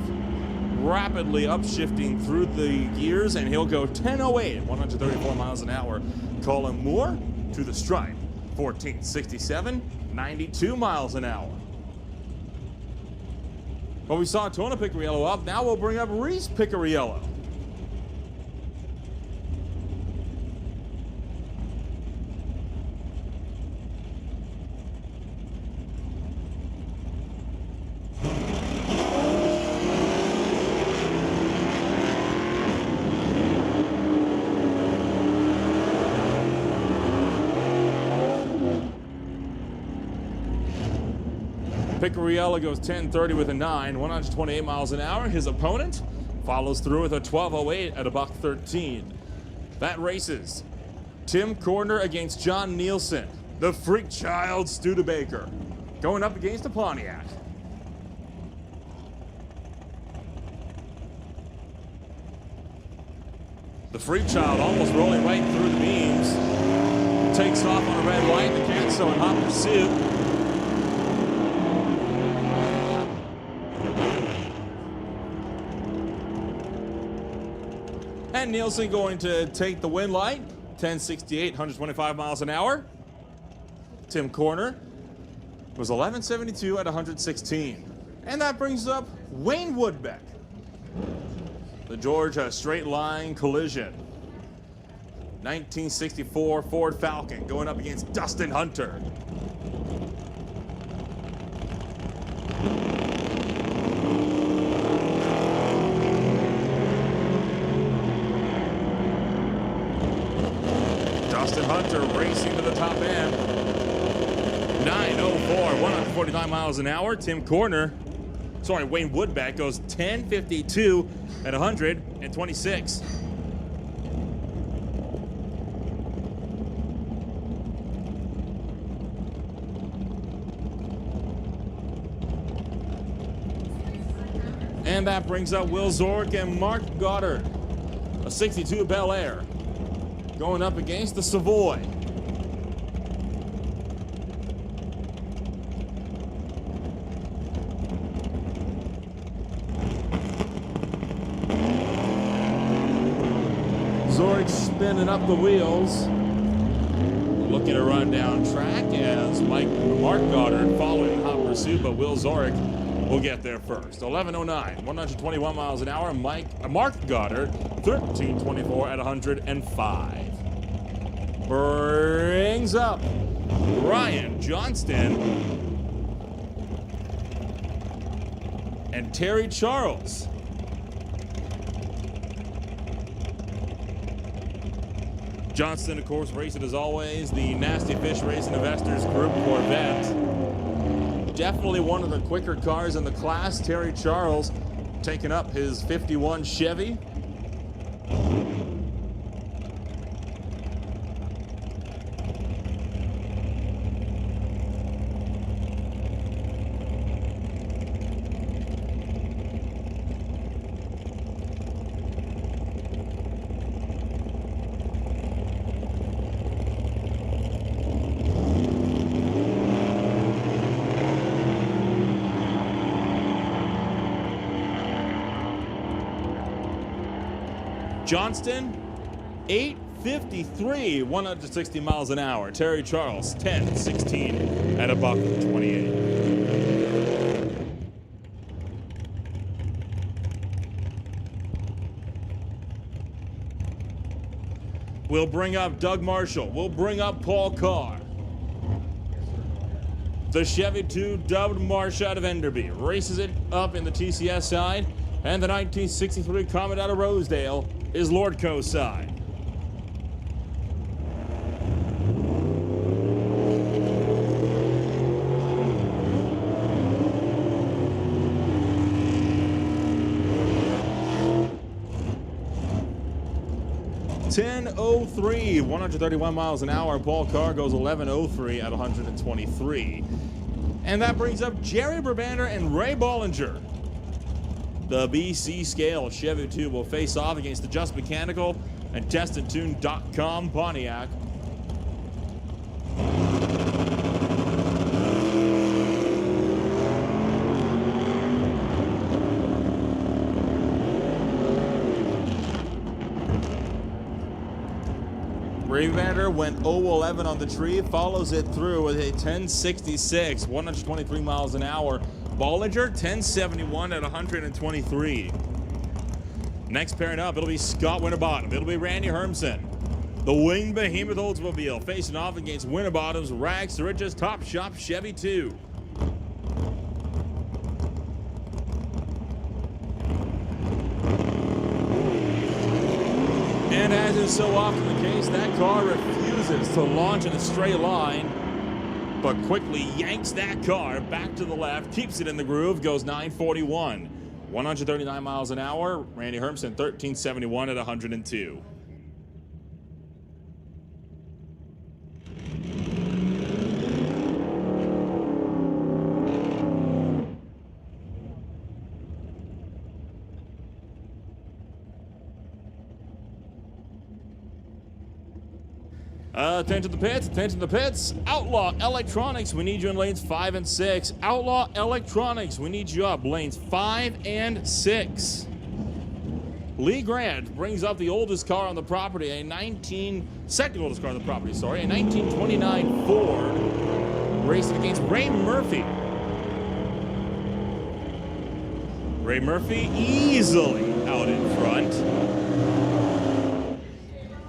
rapidly upshifting through the gears, and he'll go 10.08 at 134 miles an hour. Colin Moore to the stripe, 14.67, 92 miles an hour. Well, we saw Tony Picariello up. Now we'll bring up Reese Picariello. Picariello goes 10:30 with a 9, 128 miles an hour. His opponent follows through with a 12:08 at a $1:13. That races Tim Corner against John Nielsen. The freak child Studebaker going up against a Pontiac. The freak child almost rolling right through the beams. Takes off on a red light. The Canso in hot pursuit. And Nielsen going to take the win light. 10:68, 125 miles an hour. Tim Corner was 11:72 at 116. And that brings up Wayne Woodbeck. The Georgia straight line collision. 1964 Ford Falcon going up against Dustin Hunter. Dustin Hunter racing to the top end. 9:04, 149 miles an hour. Wayne Woodbeck goes 10:52 at 126. And that brings up Will Zork and Mark Goddard. A 62 Bel Air going up against the Savoy. Zork spinning up the wheels. Looking to run down track as Mark Goddard following in hot pursuit, but Will Zork will get there first. 11:09, 121 miles an hour. Mark Goddard, 13:24 at 105. Brings up Ryan Johnston and Terry Charles. Johnston, of course, racing as always the Nasty Fish Racing Investors Group Corvette. Definitely one of the quicker cars in the class. Terry Charles taking up his 51 Chevy. Johnston, 8:53, 160 miles an hour. Terry Charles, 10:16 at a $1:28. We'll bring up Doug Marshall. We'll bring up Paul Carr. The Chevy 2 dubbed Marsh out of Enderby races it up in the TCS side, and the 1963 Comet out of Rosedale is Lordco's side. .10:03, 131 miles an hour. Paul Carr goes 11:03 at 123. And that brings up Jerry Brabander and Ray Bollinger. The BC scale Chevy 2 will face off against the Just Mechanical and TestandTune.com Pontiac. Brabander went 0-11 on the tree, follows it through with a 10:66, 123 miles an hour. Bollinger, 10:71 at 123. Next pairing up, it'll be Scott Winterbottom. It'll be Randy Hermsen. The Winged Behemoth Oldsmobile facing off against Winterbottom's Rags to Riches Top Shop Chevy 2. And as is so often the case, that car refuses to launch in a straight line. but quickly yanks that car back to the left, keeps it in the groove, goes 941. 139 miles an hour. Randy Hermsen, 1371 at 102. Attention to the pits, attention to the pits. Outlaw Electronics, we need you in lanes 5 and 6. Outlaw Electronics, we need you up lanes 5 and 6. Lee Grant brings up the oldest car on the property, second oldest car on the property, a 1929 Ford, racing against Ray Murphy. Ray Murphy easily out in front.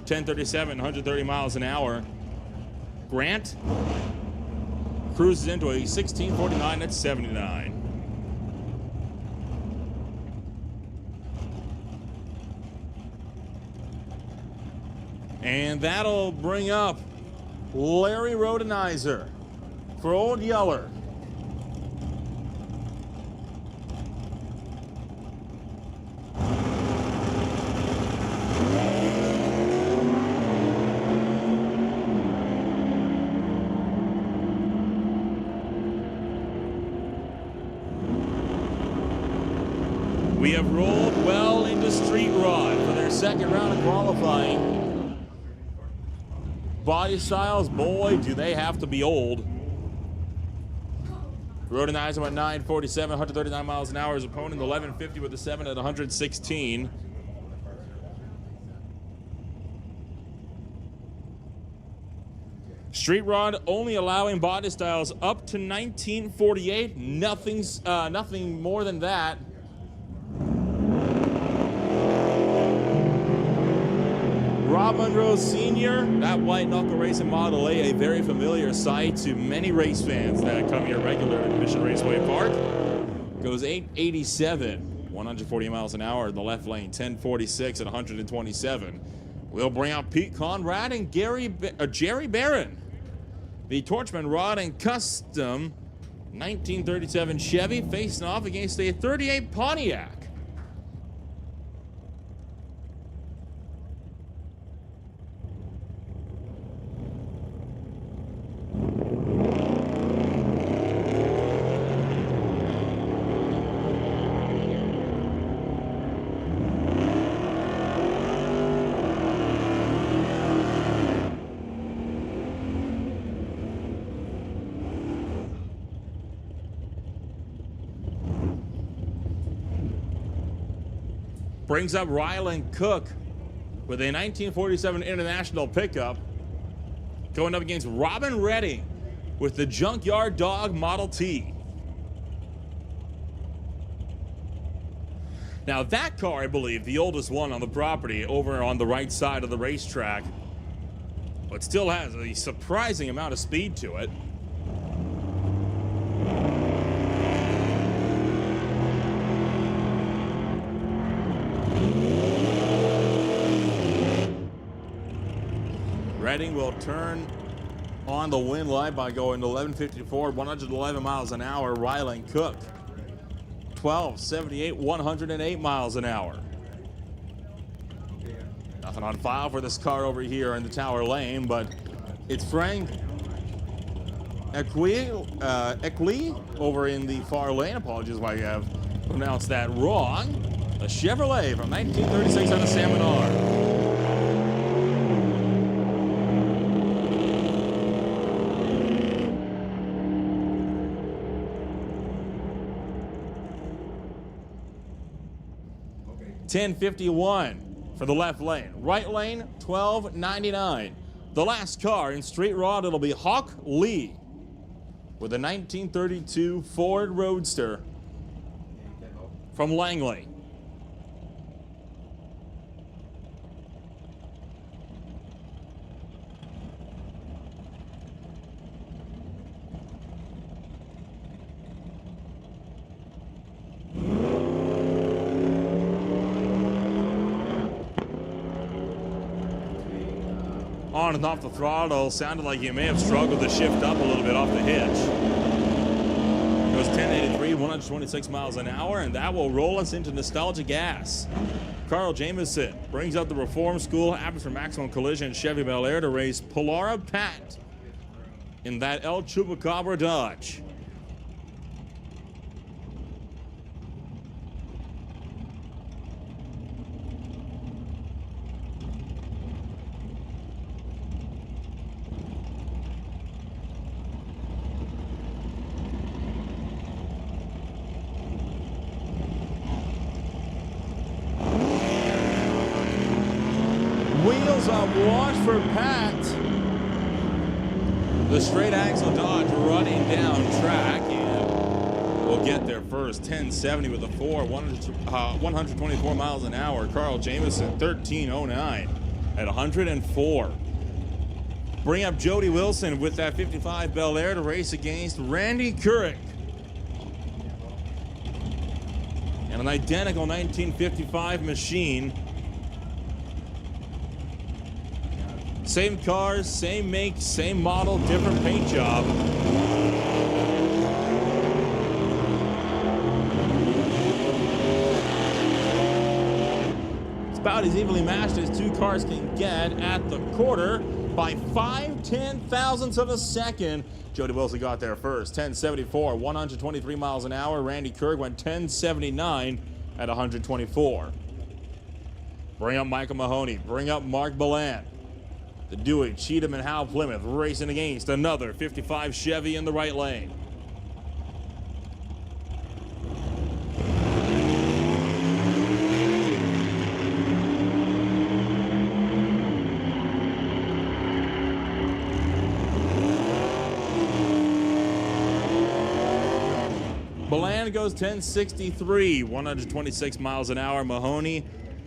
1037, 130 miles an hour. Grant cruises into a 1649 at 79. And that'll bring up Larry Rodenizer for Old Yeller. We have rolled well into Street Rod for their second round of qualifying. Body styles, boy, do they have to be old. Rodenizer at 947, 139 miles an hour. His opponent 1150 with the 7 at 116. Street Rod only allowing body styles up to 1948. Nothing more than that. Rob Monroe Sr., that white knuckle racing Model A very familiar sight to many race fans that come here regularly at Mission Raceway Park. Goes 887, 140 miles an hour in the left lane, 1046 at 127. We'll bring out Pete Conrad and Jerry Barron. The Torchman Rod and Custom 1937 Chevy facing off against a 38 Pontiac. Brings up Ryland Cook with a 1947 International pickup, going up against Robin Redding with the Junkyard Dog Model T. Now that car, I believe, the oldest one on the property over on the right side of the racetrack, but still has a surprising amount of speed to it. Redding will turn on the win line by going to 1154, 111 miles an hour. Ryland Cook, 1278, 108 miles an hour. Nothing on file for this car over here in the Tower Lane, but it's Frank Equi over in the far lane. Apologies if I have pronounced that wrong. A Chevrolet from 1936 out of Salmon R. $10.51 for the left lane. Right lane, $12.99. The last car in Street Rod, it'll be Hawk Lee with a 1932 Ford Roadster from Langley. on and off the throttle. Sounded like he may have struggled to shift up a little bit off the hitch. It was 1083, 126 miles an hour, and that will roll us into nostalgia gas. Carl Jamieson brings up the Reform School average for maximum collision Chevy Bel Air to race Polara Pat in that El Chupacabra Dodge. Wheels up wash for Pat. The straight axle Dodge running down track, and we'll get there first. 1070 with a 124 miles an hour. Carl Jamieson, 1309 at 104. Bring up Jody Wilson with that 55 Bel Air to race against Randy Couric. And an identical 1955 machine. Same cars, same make, same model, different paint job. It's about as evenly matched as two cars can get at the quarter by 5/10 thousandths of a second. Jody Wilson got there first, 1074, 123 miles an hour. Randy Couric went 1079 at 124. Bring up Michael Mahoney, bring up Mark Ballant. The Dewey, Cheatham, and Hal Plymouth racing against another 55 Chevy in the right lane. Ballant goes 1063, 126 miles an hour. Mahoney,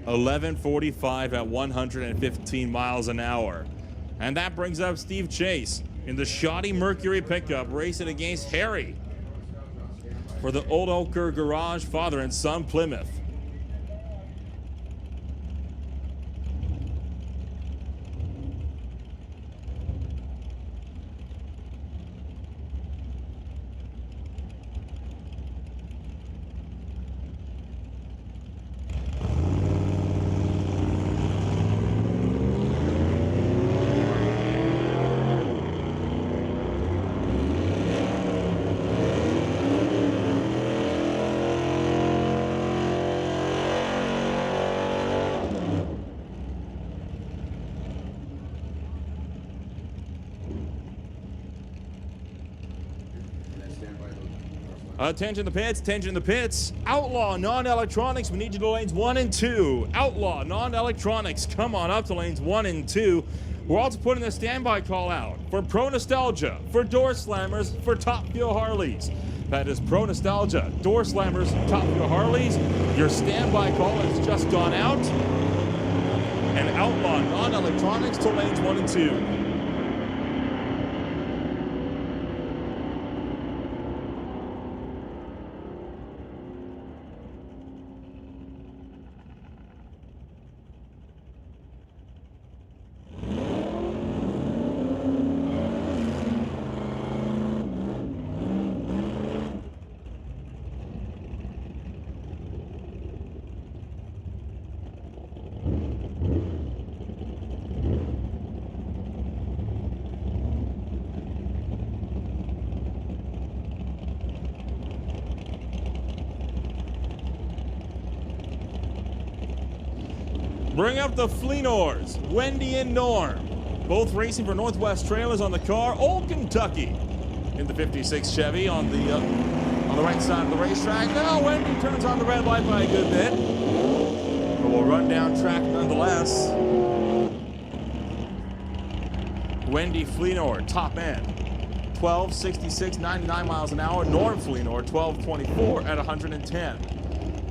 1145 at 115 miles an hour. And that brings up Steve Chase in the shoddy Mercury pickup, racing against Harry for the Old Oaker Garage father and son Plymouth. Attention the pits, attention the pits. Outlaw non-electronics, we need you to lanes 1 and 2. Outlaw non-electronics, come on up to lanes 1 and 2. We're also putting a standby call out for Pro Nostalgia, for Door Slammers, for Top Fuel Harleys. That is Pro Nostalgia, Door Slammers, Top Fuel Harleys. Your standby call has just gone out. And Outlaw non-electronics to lanes 1 and 2. Bring up the Fleenors, Wendy and Norm, both racing for Northwest Trailers on the car. Old Kentucky in the 56 Chevy on the right side of the racetrack. Now Wendy turns on the red light by a good bit, but we'll run down track nonetheless. Wendy Fleenor, top end, 1266, 99 miles an hour. Norm Fleenor, 1224 at 110.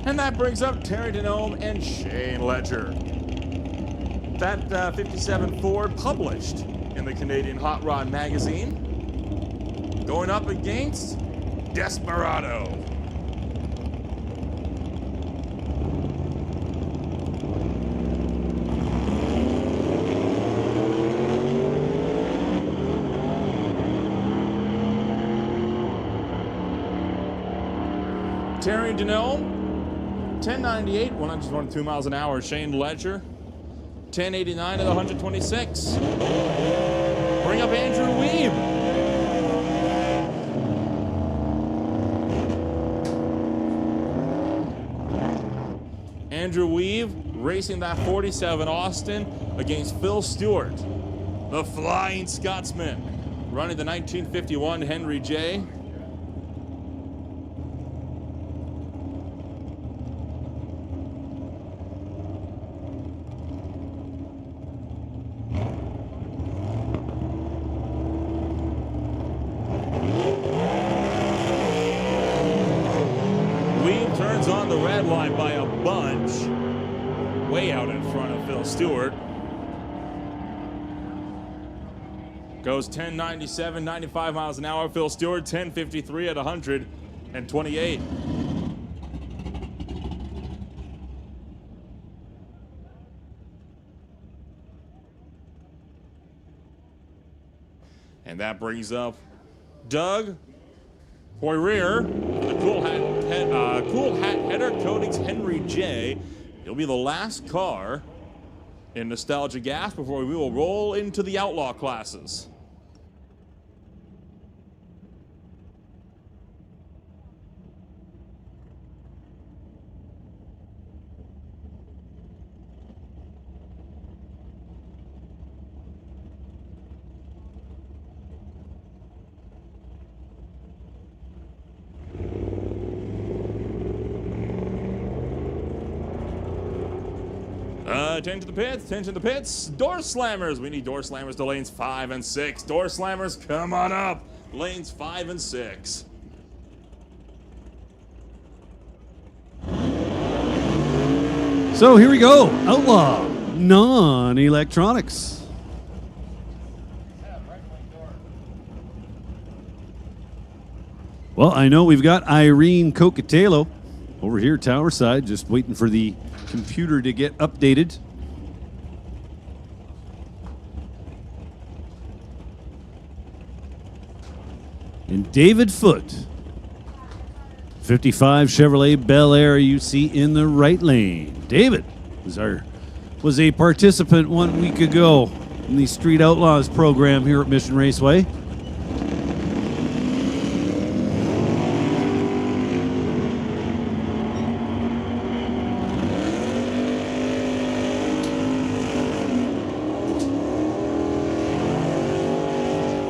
And that brings up Terry Denome and Shane Ledger. That 57 Ford published in the Canadian Hot Rod magazine, going up against Desperado. Terry Denome, 1098, 122 miles an hour. Shane Ledger, 1089 at 126. Bring up Andrew Weeb. Andrew Weave racing that 47 Austin against Phil Stewart, the Flying Scotsman, running the 1951 Henry J. Weave turns on the red line by a bunch, way out in front of Phil Stewart. Goes 1097, 95 miles an hour. Phil Stewart, 1053 at 128. And that brings up Doug Poirier, the Cool Hat Header Coatings Henry J. He'll be the last car in Nostalgia Gas before we will roll into the Outlaw classes. Attention to the pits, attention to the pits. Door slammers. We need door slammers to lanes 5 and 6. Door slammers, come on up. Lanes 5 and 6. So here we go. Outlaw non-electronics. Well, I know we've got Irene Cocatello over here, tower side, just waiting for the computer to get updated. And David Foote, 55 Chevrolet Bel Air, you see in the right lane. David was a participant 1 week ago in the Street Outlaws program here at Mission Raceway.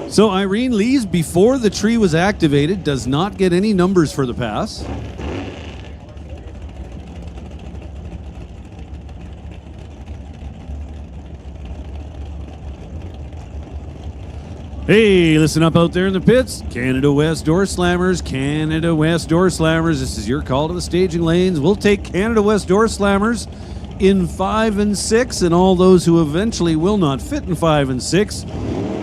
So Irene leaves before the tree was activated, does not get any numbers for the pass. Hey, listen up out there in the pits. Canada West Door Slammers, Canada West Door Slammers. This is your call to the staging lanes. We'll take Canada West Door Slammers in 5 and 6, and all those who eventually will not fit in 5 and 6.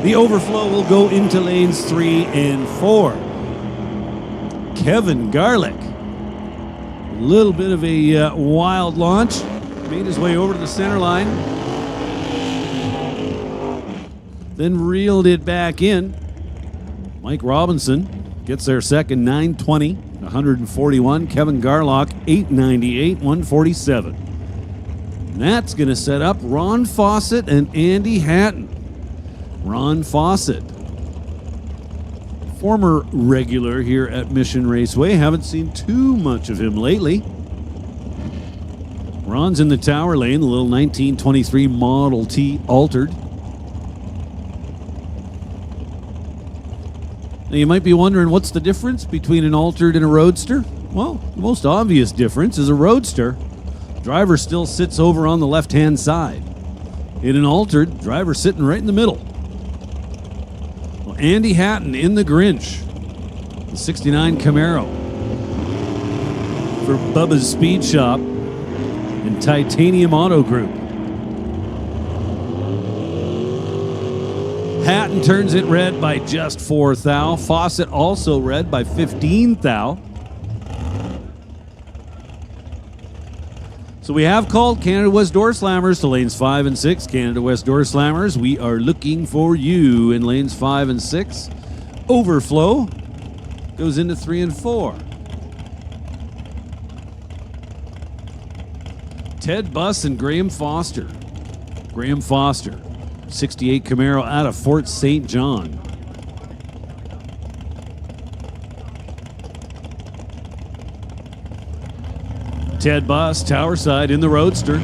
The overflow will go into lanes 3 and 4. Kevin Garlick, a little bit of a wild launch, made his way over to the center line, then reeled it back in. Mike Robinson gets there second, 920, 141. Kevin Garlock, 898, 147. And that's going to set up Ron Fawcett and Andy Hatton. Ron Fawcett, former regular here at Mission Raceway. Haven't seen too much of him lately. Ron's in the tower lane, the little 1923 Model T altered. Now you might be wondering, what's the difference between an altered and a roadster? Well, the most obvious difference is a roadster, driver still sits over on the left-hand side. In an altered, driver sitting right in the middle. Andy Hatton in the Grinch, the 69 Camaro for Bubba's Speed Shop and Titanium Auto Group. Hatton turns it red by just 4 thou. Fawcett also red by 15 thou. So we have called Canada West Door Slammers to lanes 5 and 6. Canada West Door Slammers, we are looking for you in lanes 5 and 6. Overflow goes into 3 and 4. Ted Buss and Graham Foster. Graham Foster, 68 Camaro out of Fort St. John. Ted Buss, Towerside in the Roadster.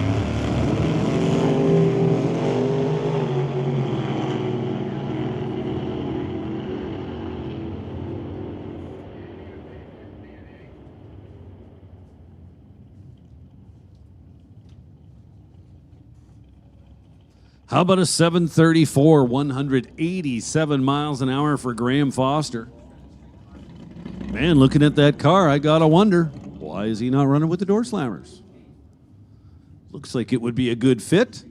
How about a 734, 187 miles an hour for Graham Foster? Man, looking at that car, I gotta wonder, why is he not running with the door slammers? Looks like it would be a good fit.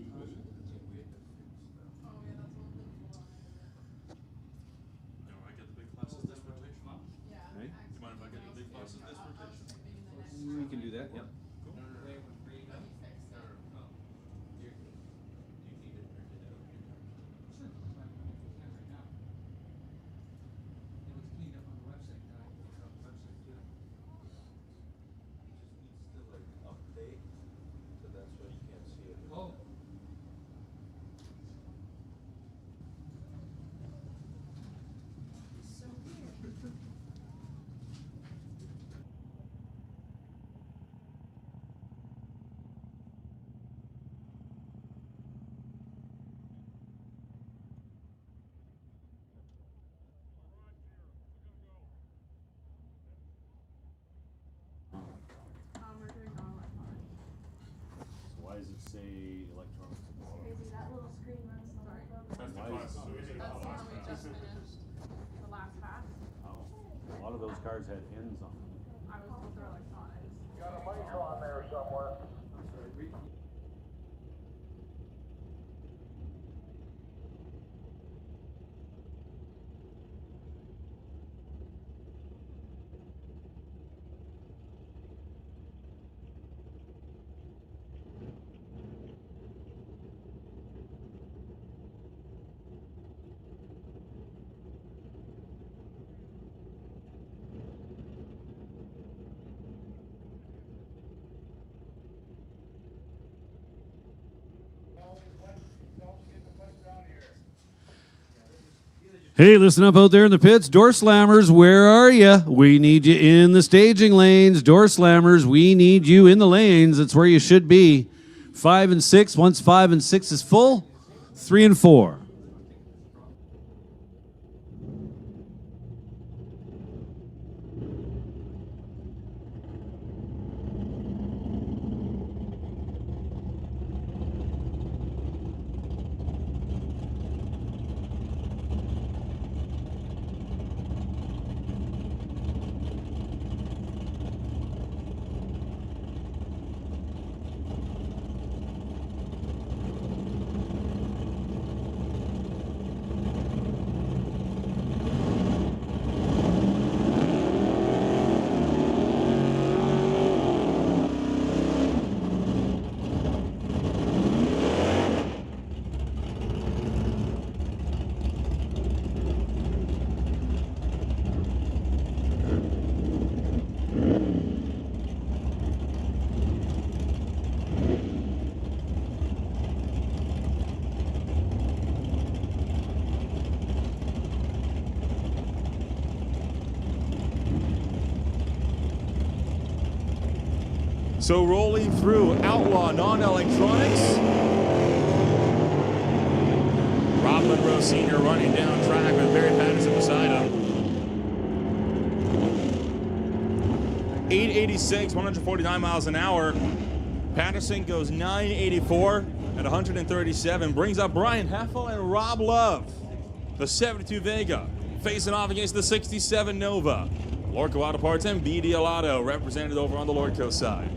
We can do that, yep. We're doing all electronic. Why does it say electronic? Crazy, that little screen runs the whole program. That's the class. So we did That's the one we just finished, the last half. A lot of those cars had ends on them. I was told they're electronics. Got a mic on there somewhere. Hey, listen up out there in the pits. Door slammers, where are you? We need you in the staging lanes. Door slammers, we need you in the lanes. That's where you should be. 5 and 6. Once 5 and 6 is full, 3 and 4. So rolling through Outlaw Non-Electronics. Rob Monroe Sr. running down track with Barry Patterson beside him. 886, 149 miles an hour. Patterson goes 984 at 137. Brings up Brian Heffel and Rob Love. The 72 Vega facing off against the 67 Nova. Lorco Auto Parts and BDL Auto represented over on the Lorco side.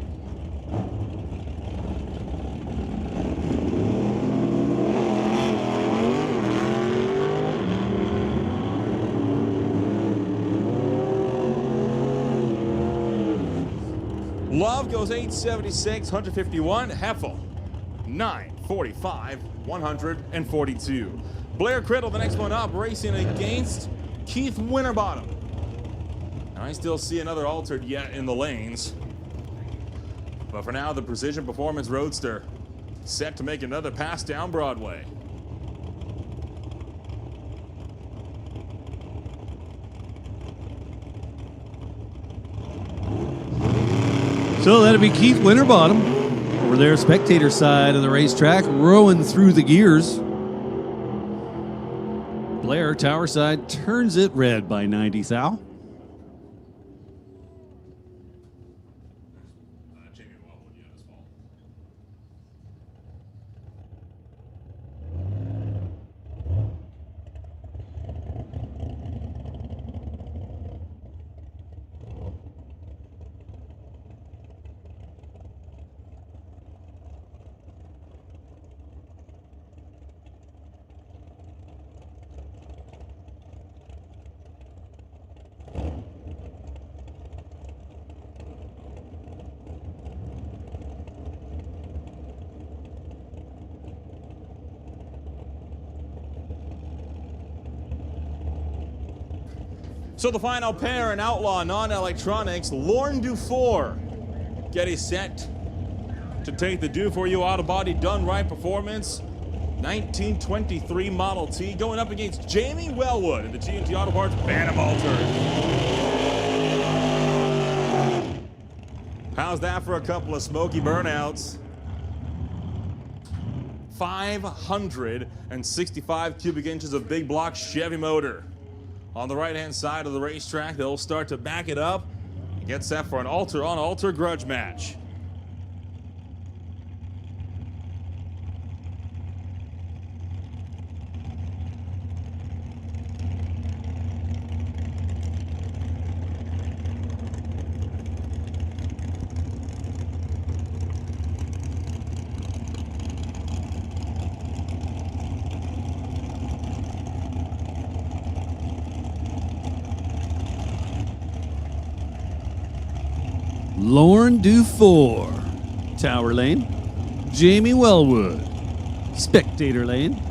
Love goes 876, 151. Heffel, 945, 142. Blair Criddle, the next one up, racing against Keith Winterbottom. And I still see another altered yet in the lanes. But for now, the Precision Performance Roadster set to make another pass down Broadway. So that'd be Keith Winterbottom over there, spectator side of the racetrack, rowing through the gears. Blair, tower side, turns it red by 90 thou. Jamie Wellwood, yeah, this fall. So the final pair in Outlaw Non-Electronics, Lorne Dufour getting set to take the Do For You Auto Body Done Right Performance 1923 Model T, going up against Jamie Wellwood in the G&T Auto Parts Bantam Altered. How's that for a couple of smoky burnouts? 565 cubic inches of big block Chevy motor. On the right-hand side of the racetrack, they'll start to back it up and get set for an alter-on-alter grudge match. Lorne Dufour, tower lane. Jamie Wellwood, spectator lane.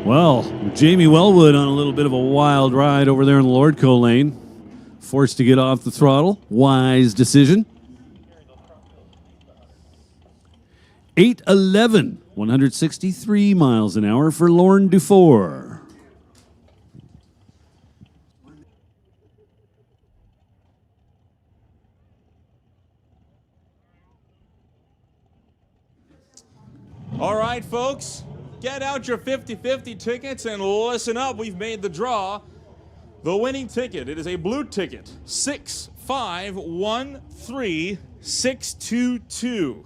Well, Jamie Wellwood on a little bit of a wild ride over there in the Lordco lane. Forced to get off the throttle. Wise decision. 8:11, 163 miles an hour for Lorne Dufour. All right, folks. Get out your 50-50 tickets and listen up. We've made the draw. The winning ticket, it is a blue ticket, 6513622.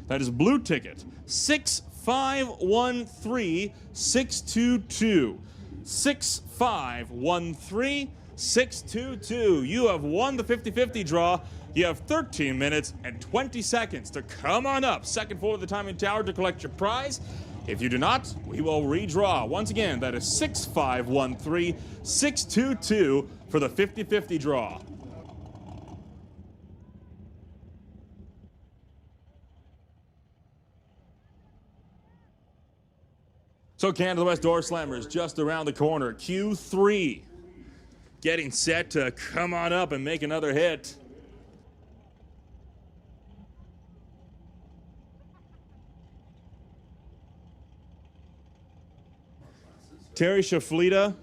That is blue ticket, 6513622. 6513622. You have won the 50-50 draw. You have 13 minutes and 20 seconds to come on up, second floor of the timing tower, to collect your prize. If you do not, we will redraw. Once again, that is 6513622 for the 50-50 draw. So Canada West Door Slammers just around the corner. Q3 getting set to come on up and make another hit. Terry Shaflita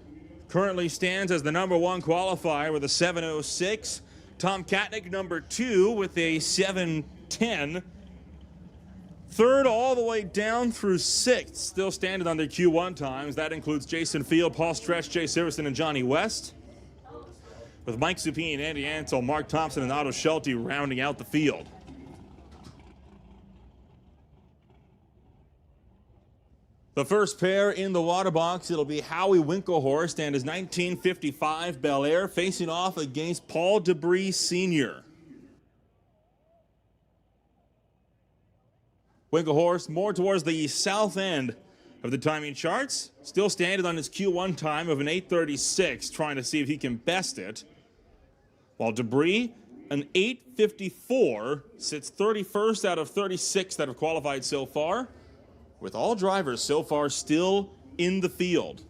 currently stands as the #1 qualifier with a 7:06. Tom Katnick, #2 with a 7:10. Third all the way down through sixth, still standing on their Q1 times. That includes Jason Field, Paul Stretch, Jay Siverson, and Johnny West. With Mike Supine, Andy Ansel, Mark Thompson, and Otto Schulte rounding out the field. The first pair in the water box, it'll be Howie Winklehorst and his 1955 Bel Air facing off against Paul Debris Sr. Winklehorst more towards the south end of the timing charts. Still standing on his Q1 time of an 8:36, trying to see if he can best it. While Debris, an 8:54, sits 31st out of 36 that have qualified so far, with all drivers so far still in the field.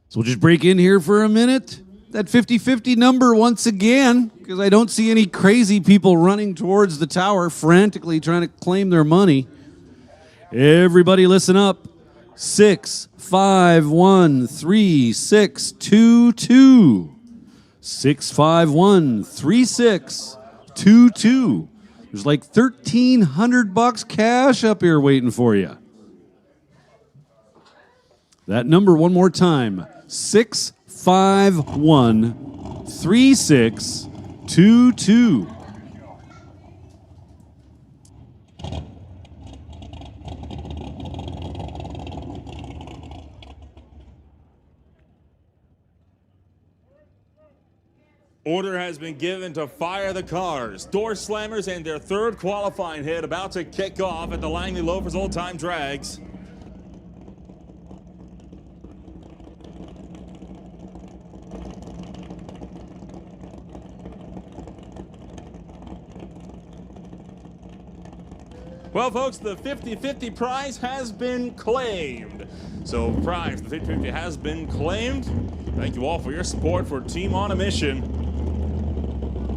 So we'll just break in here for a minute. That 50-50 number once again, because I don't see any crazy people running towards the tower frantically trying to claim their money. Everybody listen up. 6, 5, 1, 3, 6, 2, 2. 6, 5, 1, 3, 6, 2, 2. There's like $1,300 cash up here waiting for you. That number one more time. 6, 5, 1, 3, 6, 2, 2. Order has been given to fire the cars. Door slammers and their third qualifying hit about to kick off at the Langley Loafers Old Time Drags. Well, folks, the 50-50 prize has been claimed. So, prize, the 50-50 has been claimed. Thank you all for your support for Team on a Mission.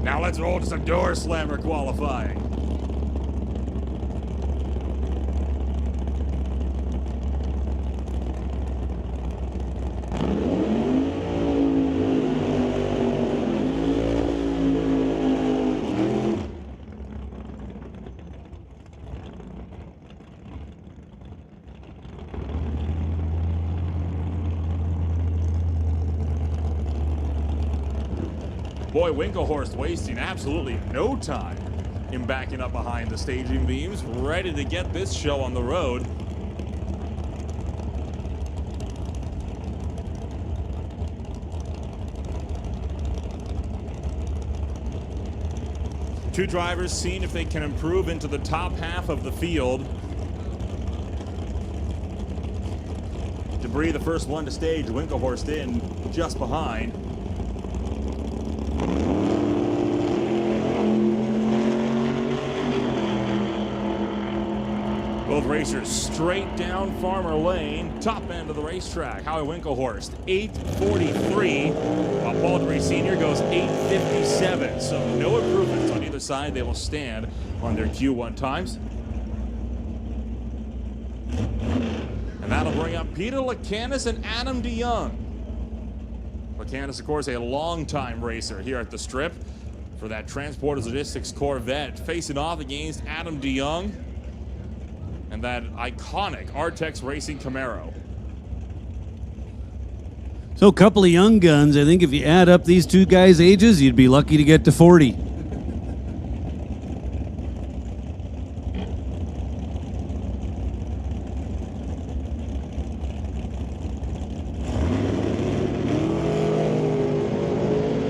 Now let's roll to some door slammer qualifying. Boy, Winklehorst wasting absolutely no time in backing up behind the staging beams, ready to get this show on the road. Two drivers seeing if they can improve into the top half of the field. Debris, the first one to stage, Winklehorst in just behind. Both racers straight down Farmer Lane, top end of the racetrack. Howie Winklehorst, 8:43, while Paul Debris Sr. goes 8:57. So no improvements on either side. They will stand on their Q1 times. And that'll bring up Peter Lacanis and Adam DeYoung. Lacanis, of course, a longtime racer here at the Strip for that Transporters Logistics Corvette, facing off against Adam DeYoung and that iconic Artex Racing Camaro. So a couple of young guns. I think if you add up these two guys' ages, you'd be lucky to get to 40.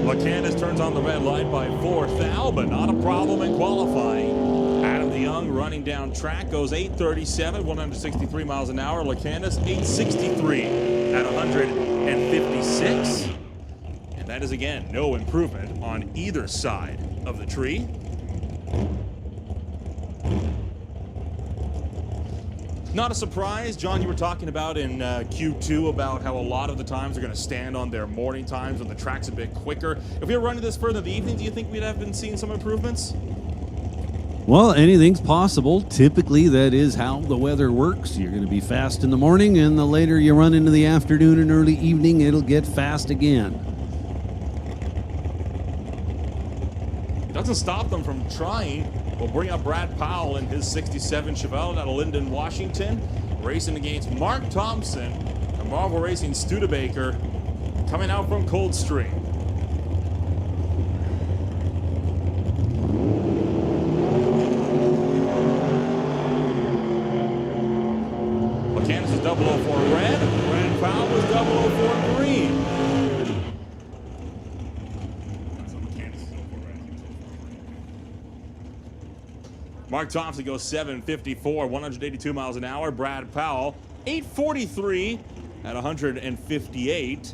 Lacanis turns on the red light by 4th thou, but not a problem in qualifying. Adam DeYoung running down track goes 8:37, 163 miles an hour. Lacanis 8:63 at 156. And that is, again, no improvement on either side of the tree. Not a surprise. John, you were talking about in Q2 about how a lot of the times are going to stand on their morning times when the track's a bit quicker. If we were running this further in the evening, do you think we'd have been seeing some improvements? Well, anything's possible. Typically, that is how the weather works. You're going to be fast in the morning, and the later you run into the afternoon and early evening, it'll get fast again. It doesn't stop them from trying. We'll bring up Brad Powell in his 67 Chevelle out of Linden, Washington, racing against Mark Thompson and Marvel Racing Studebaker coming out from Coldstream. Lacanis is 004 red, Brad Powell was 004 green. Mark Thompson goes 7:54, 182 miles an hour. Brad Powell, 8:43 at 158.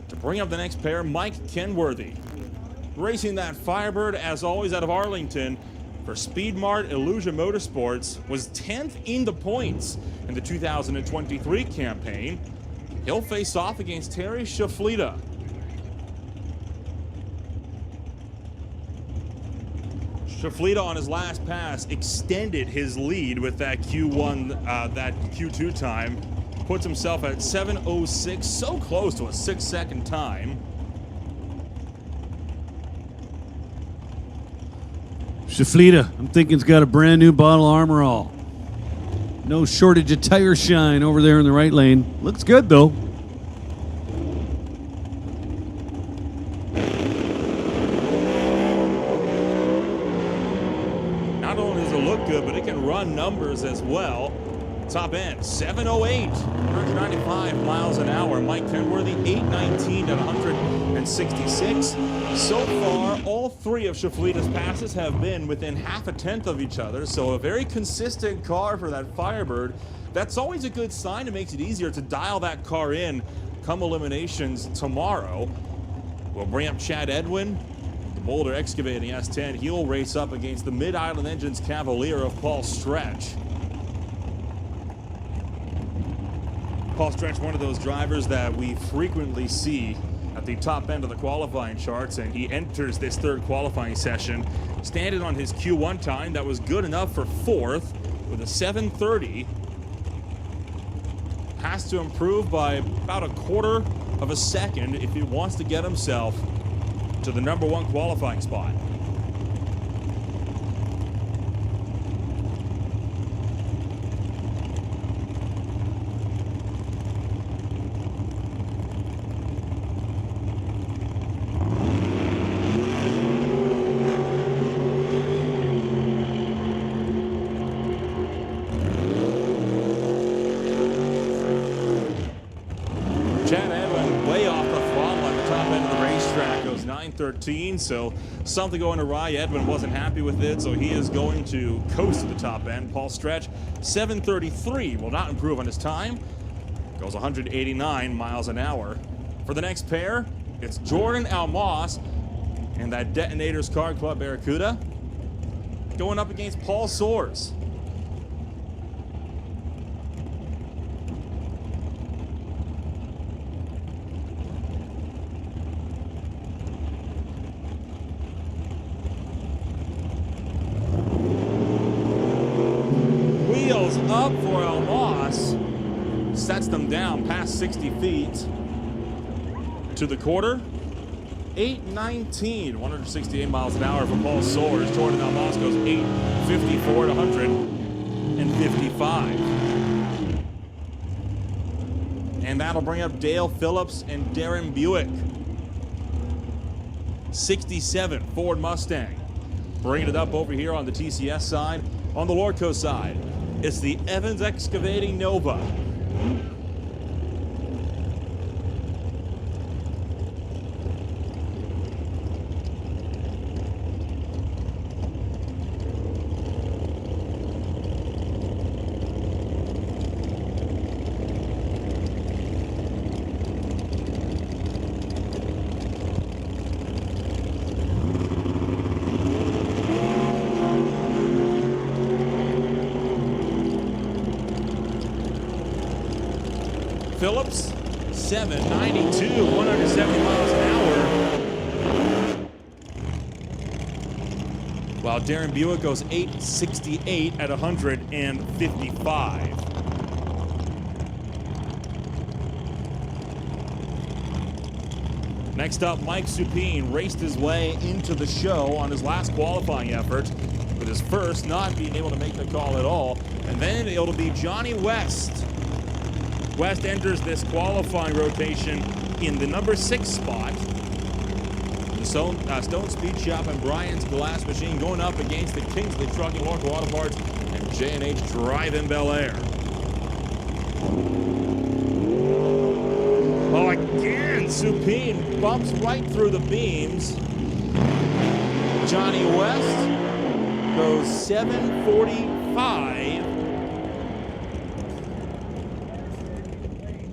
To bring up the next pair, Mike Kenworthy. Racing that Firebird, as always, out of Arlington for Speedmart Illusion Motorsports, was 10th in the points in the 2023 campaign. He'll face off against Terry Shaflita. Shaflita on his last pass extended his lead with that Q1, that Q2 time. Puts himself at 7:06, so close to a 6-second time. Shaflita, I'm thinking, has got a brand new bottle armor all. No shortage of tire shine over there in the right lane. Looks good though. Not only does it look good, but it can run numbers as well. Top end, 7:08, 195 miles an hour. Mike Kenworthy, 8:19 at 166. So far, all three of Shaflita's passes have been within half a tenth of each other, so a very consistent car for that Firebird. That's always a good sign. It makes it easier to dial that car in come eliminations tomorrow. We'll bring up Chad Edwin, the Boulder Excavating S10. He'll race up against the Mid-Island Engines Cavalier of Paul Stretch. Paul Stretch, one of those drivers that we frequently see at the top end of the qualifying charts, and he enters this third qualifying session standing on his Q1 time that was good enough for fourth with a 7:30. Has to improve by about a quarter of a second if he wants to get himself to the #1 qualifying spot. Chad Edwin way off the throttle at the top end of the racetrack, goes 9:13, so something going awry. Edwin wasn't happy with it, so he is going to coast to the top end. Paul Stretch, 7:33, will not improve on his time, goes 189 miles an hour. For the next pair, it's Jordan Almas and that Detonators Car Club Barracuda going up against Paul Soares. Wheels up for Almas, sets them down past 60 feet to the quarter. 8:19, 168 miles an hour for Paul Soares. Jordan Almas goes 8:54 to 155. And that'll bring up Dale Phillips and Darren Buick. 67 Ford Mustang. Bringing it up over here on the TCS side. On the Lordco side, it's the Evans Excavating Nova. Phillips, 792, 170 miles an hour. While Darren Buick goes 868 at 155. Next up, Mike Supine raced his way into the show on his last qualifying effort, with his first not being able to make the call at all. And then it'll be Johnny West. West enters this qualifying rotation in the #6 spot. The Stone Speed Shop and Brian's Glass Machine going up against the Kingsley Trucking, Local Auto Parts, and J&H Drive in Bel Air. Oh, again, Supine bumps right through the beams. Johnny West goes 7:45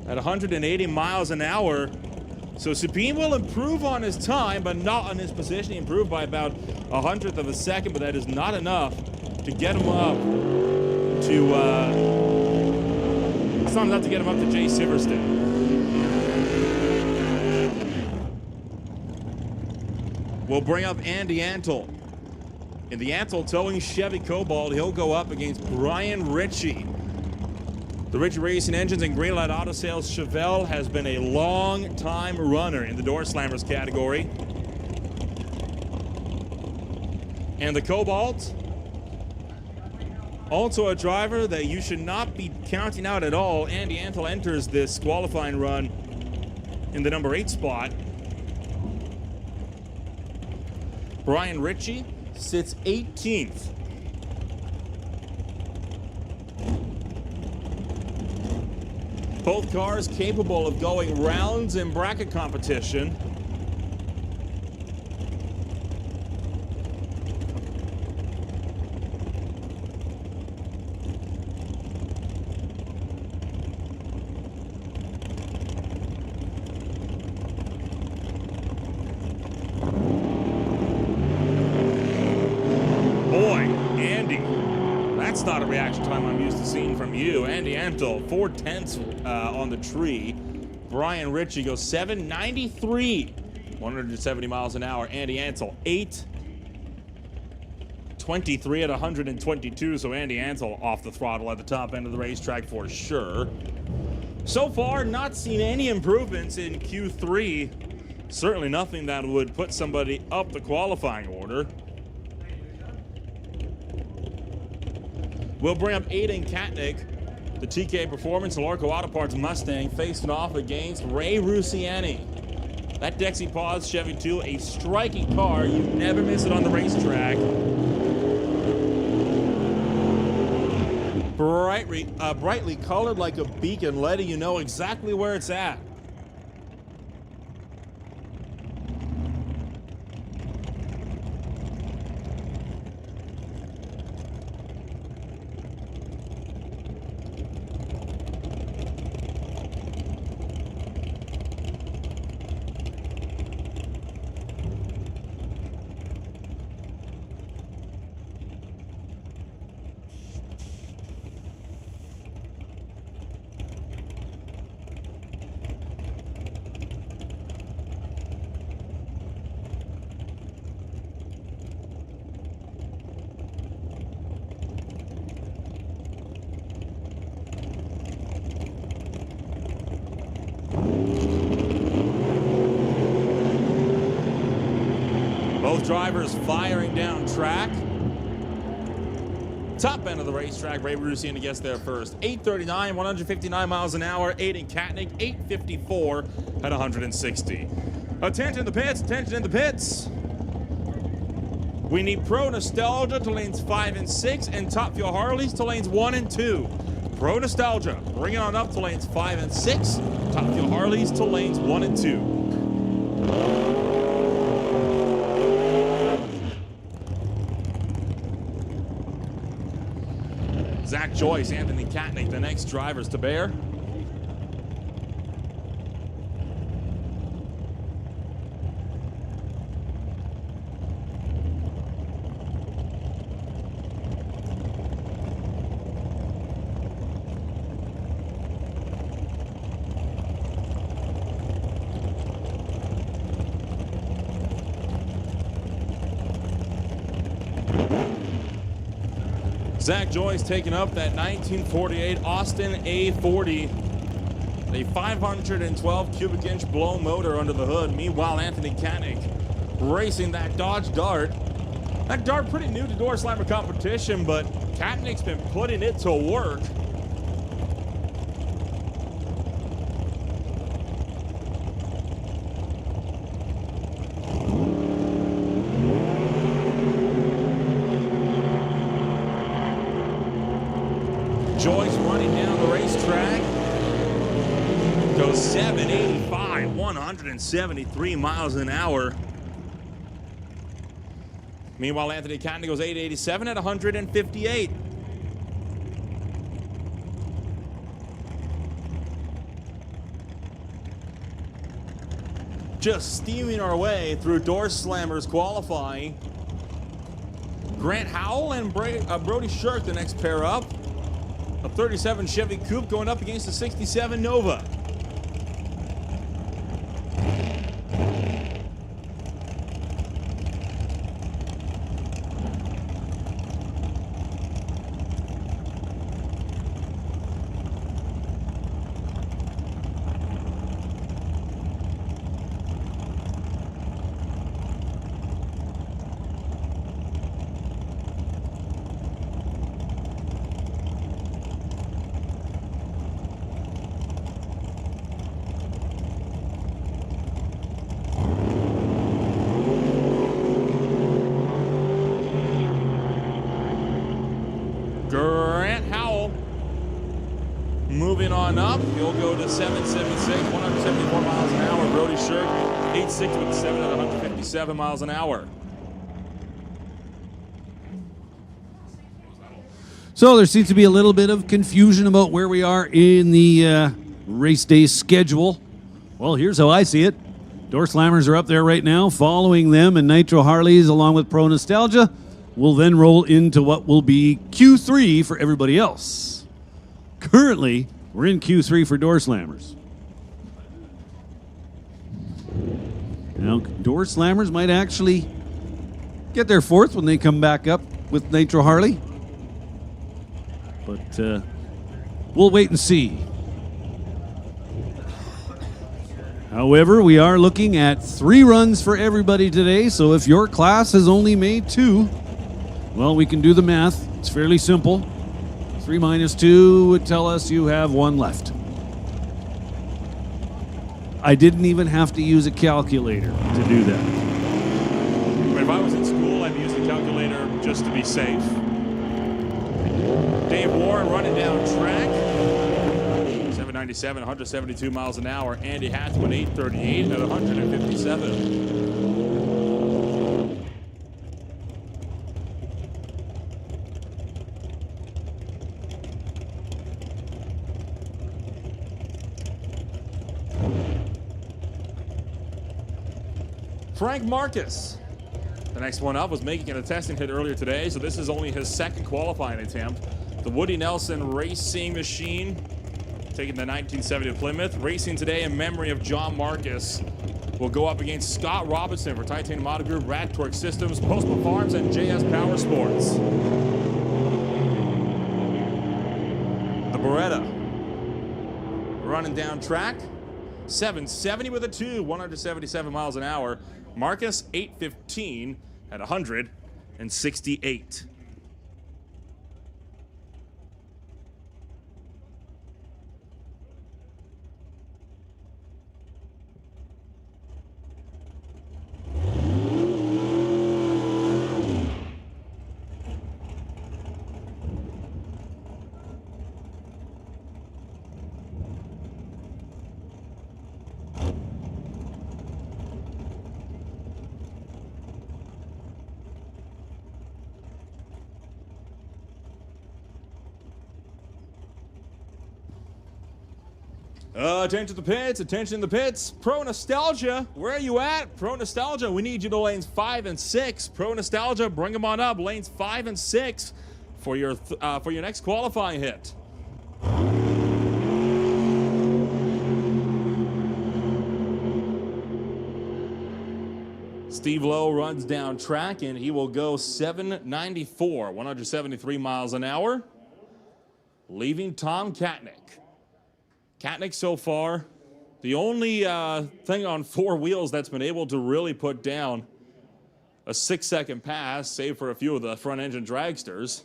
at 180 miles an hour. So Sabine will improve on his time, but not on his position. He improved by about 100th of a second, but that is not enough to get him up to, it's not enough to get him up to Jay Silverstein. We'll bring up Andy Antle. In the Antle towing Chevy Cobalt, he'll go up against Brian Ritchie. The Ritchie Racing Engines and Greenlight Auto Sales Chevelle has been a long-time runner in the door slammers category. And the Cobalt, also a driver that you should not be counting out at all. Andy Antle enters this qualifying run in the number 8 spot. Brian Ritchie sits 18th. Both cars capable of going rounds in bracket competition. That's not a reaction time I'm used to seeing from you. Andy Antle, 4/10 on the tree. Brian Ritchie goes 793, 170 miles an hour. Andy Antle, 823 at 122. So Andy Antle off the throttle at the top end of the racetrack for sure. So far, not seen any improvements in Q3. Certainly nothing that would put somebody up the qualifying order. We'll bring up Aiden Katnick, the TK Performance Lorco Auto Parts Mustang, facing off against Ray Rusiani. That Dexy Paz Chevy 2, a striking car. You never miss it on the racetrack. Brightly colored like a beacon, letting you know exactly where it's at. Both drivers firing down track. Top end of the racetrack, Ray Rusiani gets there first. 839, 159 miles an hour. Aiden Katnick, 854 at 160. Attention in the pits, attention in the pits. We need Pro Nostalgia to lanes 5 and 6 and Top Fuel Harleys to lanes 1 and 2. Pro Nostalgia, bring it on up to lanes 5 and 6. Top Fuel Harleys to lanes 1 and 2. Zach Joyce, Anthony Katnick, the next drivers to bear. Zach Joyce taking up that 1948 Austin A40, a 512 cubic inch blown motor under the hood. Meanwhile, Anthony Katnick racing that Dodge Dart. That Dart pretty new to door slammer competition, but Katnick's been putting it to work. Joyce running down the racetrack. Goes 785, 173 miles an hour. Meanwhile, Anthony Catney goes 887 at 158. Just steaming our way through Door Slammers qualifying. Grant Howell and Brody Shirk, the next pair up. A 37 Chevy Coupe going up against the 67 Nova. Grant Howell moving on up. He'll go to 776, 174 miles an hour. Brody Shirk, 86 with 7 at 157 miles an hour. So there seems to be a little bit of confusion about where we are in the race day schedule. Well, here's how I see it. Door Slammers are up there right now. Following them and Nitro Harleys along with Pro Nostalgia will then roll into what will be Q3 for everybody else. Currently, we're in Q3 for Door Slammers. Now, Door Slammers might actually get their fourth when they come back up with Nitro Harley. But we'll wait and see. However, we are looking at 3 runs for everybody today, so if your class has only made 2, well, we can do the math. It's fairly simple. 3 minus 2 would tell us you have 1 left. I didn't even have to use a calculator to do that. If I was in school, I'd be using a calculator just to be safe. Dave Warren running down track. 797, 172 miles an hour. Andy Hathaway, 838 at 157. Frank Marcus, the next one up, was making a testing hit earlier today, so this is only his 2nd qualifying attempt. The Woody Nelson Racing Machine, taking the 1970 Plymouth. Racing today in memory of John Marcus. Will go up against Scott Robinson for Titanium Auto Group, Rad Torque Systems, Postman Farms, and JS Power Sports. The Beretta running down track. 770 with a 2, 177 miles an hour. Marcus, 815 at 168. Attention to the pits, attention to the pits. Pro Nostalgia, where are you at? Pro Nostalgia, we need you to lanes 5 and 6. Pro Nostalgia, bring them on up. Lanes 5 and 6 for your next qualifying hit. Steve Lowe runs down track and he will go 794, 173 miles an hour, leaving Tom Katnick. Katnick so far, the only thing on 4 wheels that's been able to really put down a 6-second pass, save for a few of the front engine dragsters.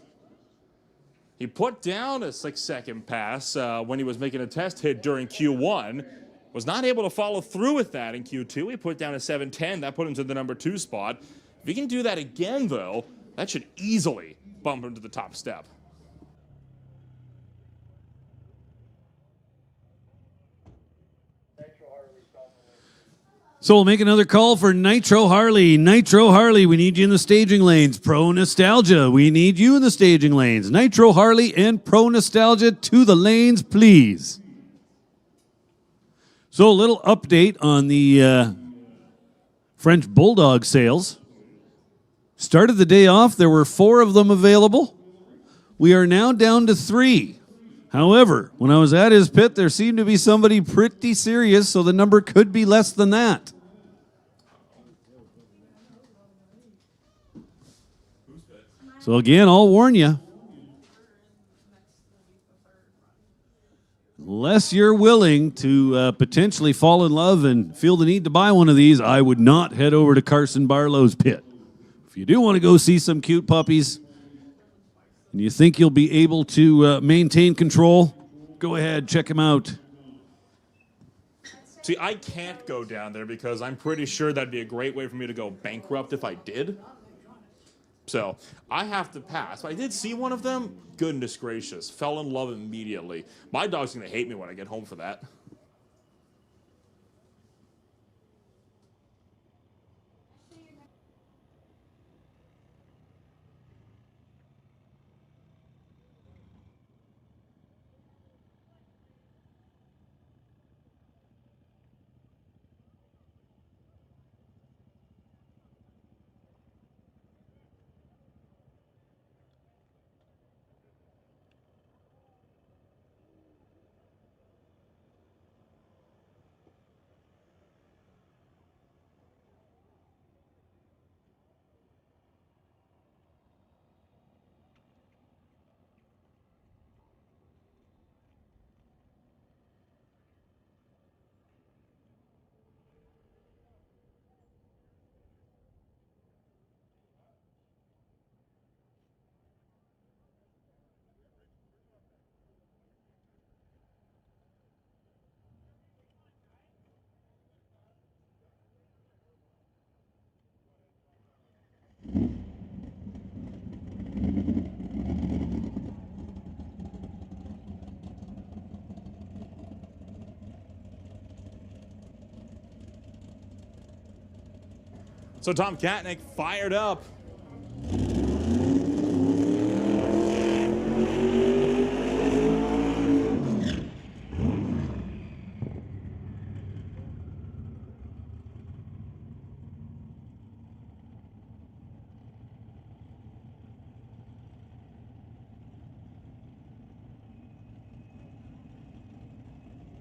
He put down a 6-second pass when he was making a test hit during Q1. Was not able to follow through with that in Q2. He put down a 710. That put him to the number 2 spot. If he can do that again, though, that should easily bump him to the top step. So we'll make another call for Nitro Harley. Nitro Harley, we need you in the staging lanes. Pro Nostalgia, we need you in the staging lanes. Nitro Harley and Pro Nostalgia to the lanes, please. So a little update on the French Bulldog sales. Started the day off, there were 4 of them available. We are now down to 3. However, when I was at his pit, there seemed to be somebody pretty serious, so the number could be less than that. So again, I'll warn you. Unless you're willing to potentially fall in love and feel the need to buy one of these, I would not head over to Carson Barlow's pit. If you do want to go see some cute puppies, and you think you'll be able to maintain control, go ahead, check him out. See, I can't go down there because I'm pretty sure that'd be a great way for me to go bankrupt if I did. So I have to pass. I did see one of them. Goodness gracious. Fell in love immediately. My dog's going to hate me when I get home for that. So Tom Katnick fired up.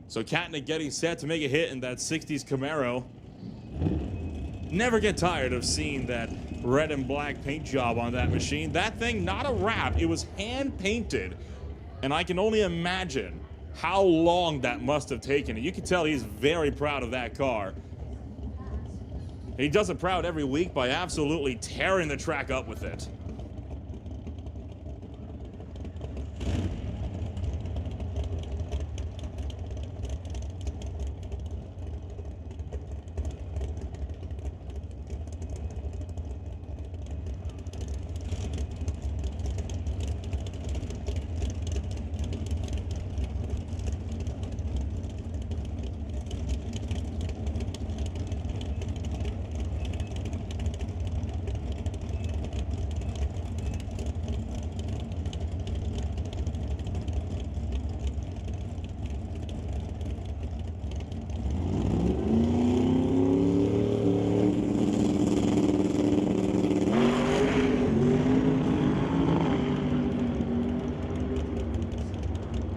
So Katnick getting set to make a hit in that 60s Camaro. Never get tired of seeing that red and black paint job on that machine. That thing, not a wrap, it was hand painted. And I can only imagine how long that must have taken. And you can tell he's very proud of that car. He does it proud every week by absolutely tearing the track up with it.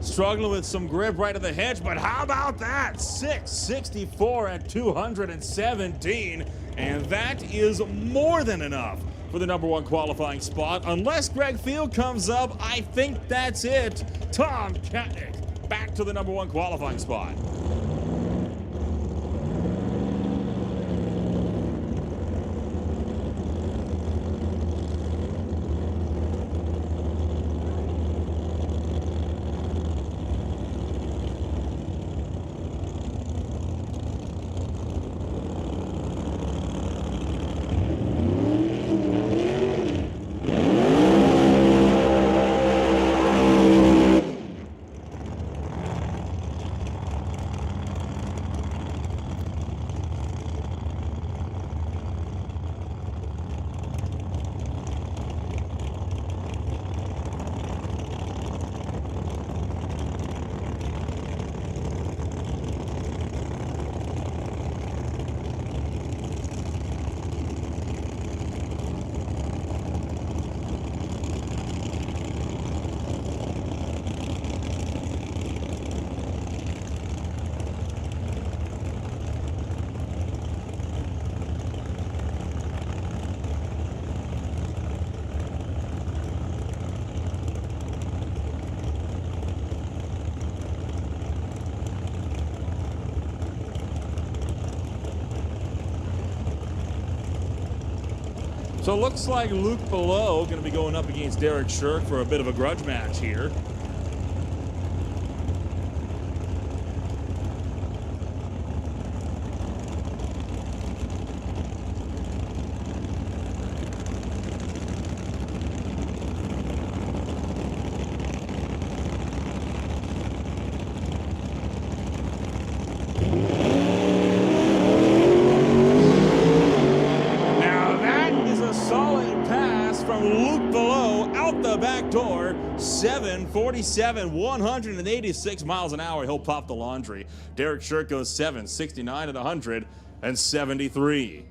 Struggling with some grip right at the hedge, but how about that? 664 at 217, and that is more than enough for the #1 qualifying spot. Unless Greg Field comes up, I think that's it. Tom Katnick back to the #1 qualifying spot. So it looks like Luke Below going to be going up against Derek Shirk for a bit of a grudge match here. Luke Below out the back door, 747, 186 miles an hour. He'll pop the laundry. Derek Shirk goes 769 at 173.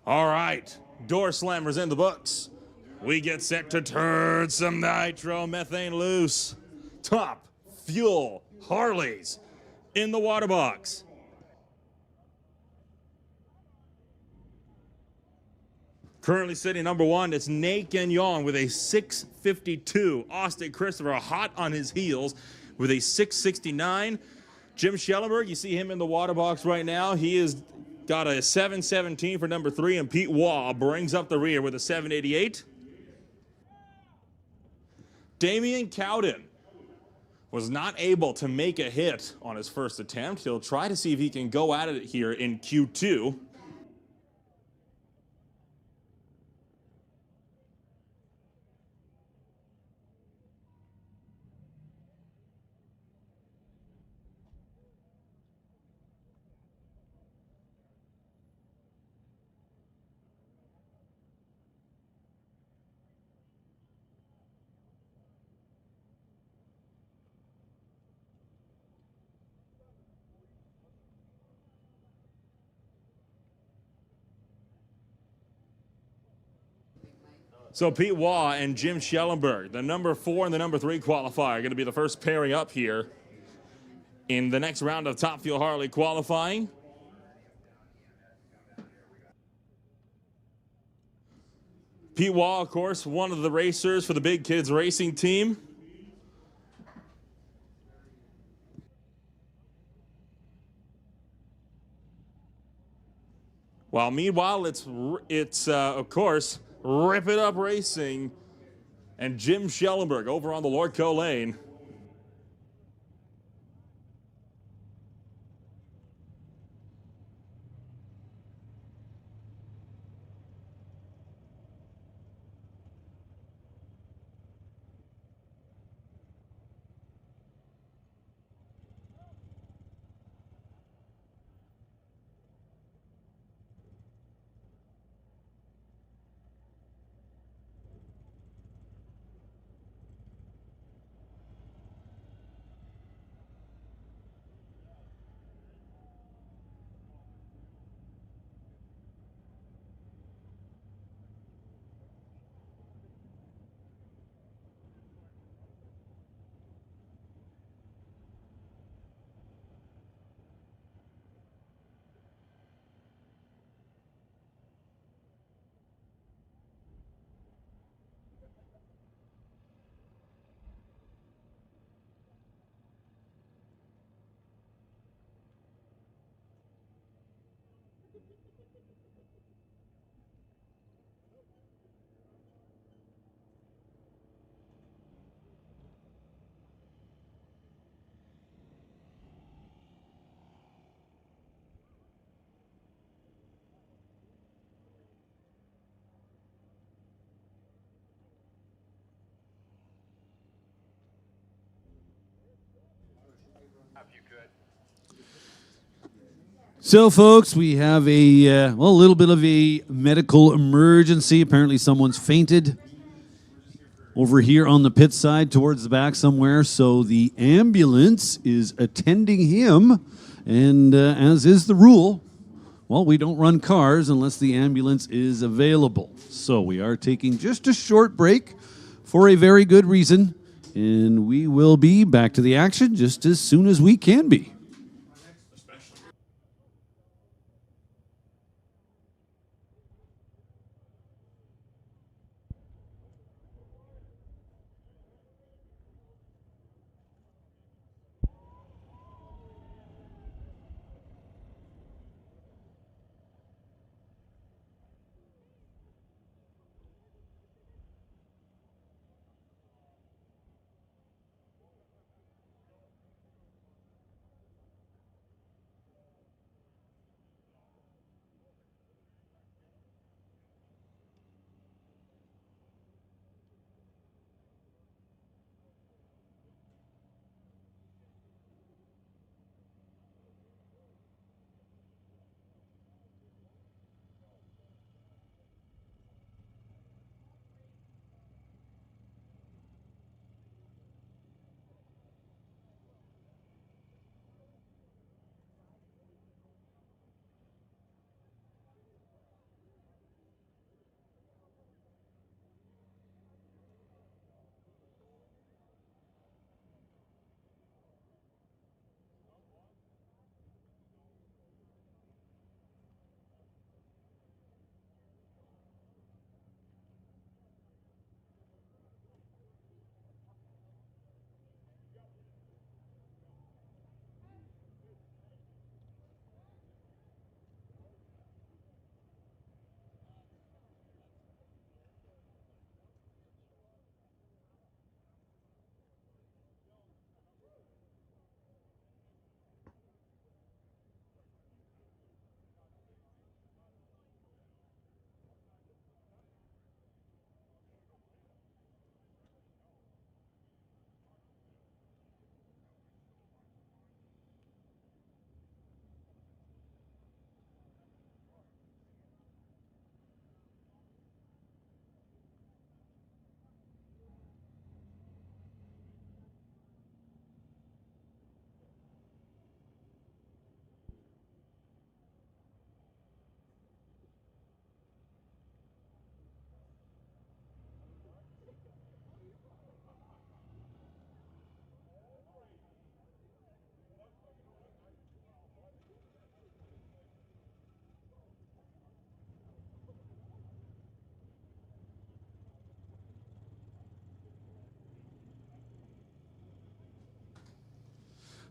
All right, door slammers in the books. We get set to turn some nitromethane loose. Top Fuel Harleys in the water box. Currently sitting number one, it's Nate Gagnon with a 652. Austin Christopher hot on his heels with a 669. Jim Schellenberg, you see him in the water box right now. He has got a 717 for number three, and Pete Waugh brings up the rear with a 788. Damian Cowden was not able to make a hit on his first attempt. He'll try to see if he can go at it here in Q2. So Pete Waugh and Jim Schellenberg, the number 4 and the number 3 qualifier, are going to be the first pairing up here in the next round of Top Fuel Harley qualifying. Pete Waugh, of course, one of the racers for the Big Kids Racing team. While meanwhile, it's of course, Rip It Up Racing and Jim Schellenberg over on the Lordco lane. So, folks, we have a little bit of a medical emergency. Apparently, someone's fainted over here on the pit side towards the back somewhere. So the ambulance is attending him, and as is the rule, well, we don't run cars unless the ambulance is available. So we are taking just a short break for a very good reason, and we will be back to the action just as soon as we can be.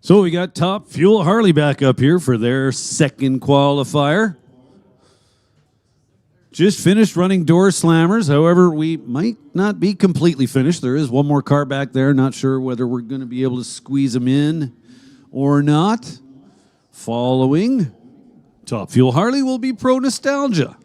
So we got Top Fuel Harley back up here for their second qualifier. Just finished running door slammers. However, we might not be completely finished. There is one more car back there. Not sure whether we're going to be able to squeeze them in or not. Following Top Fuel Harley will be Pro Nostalgia.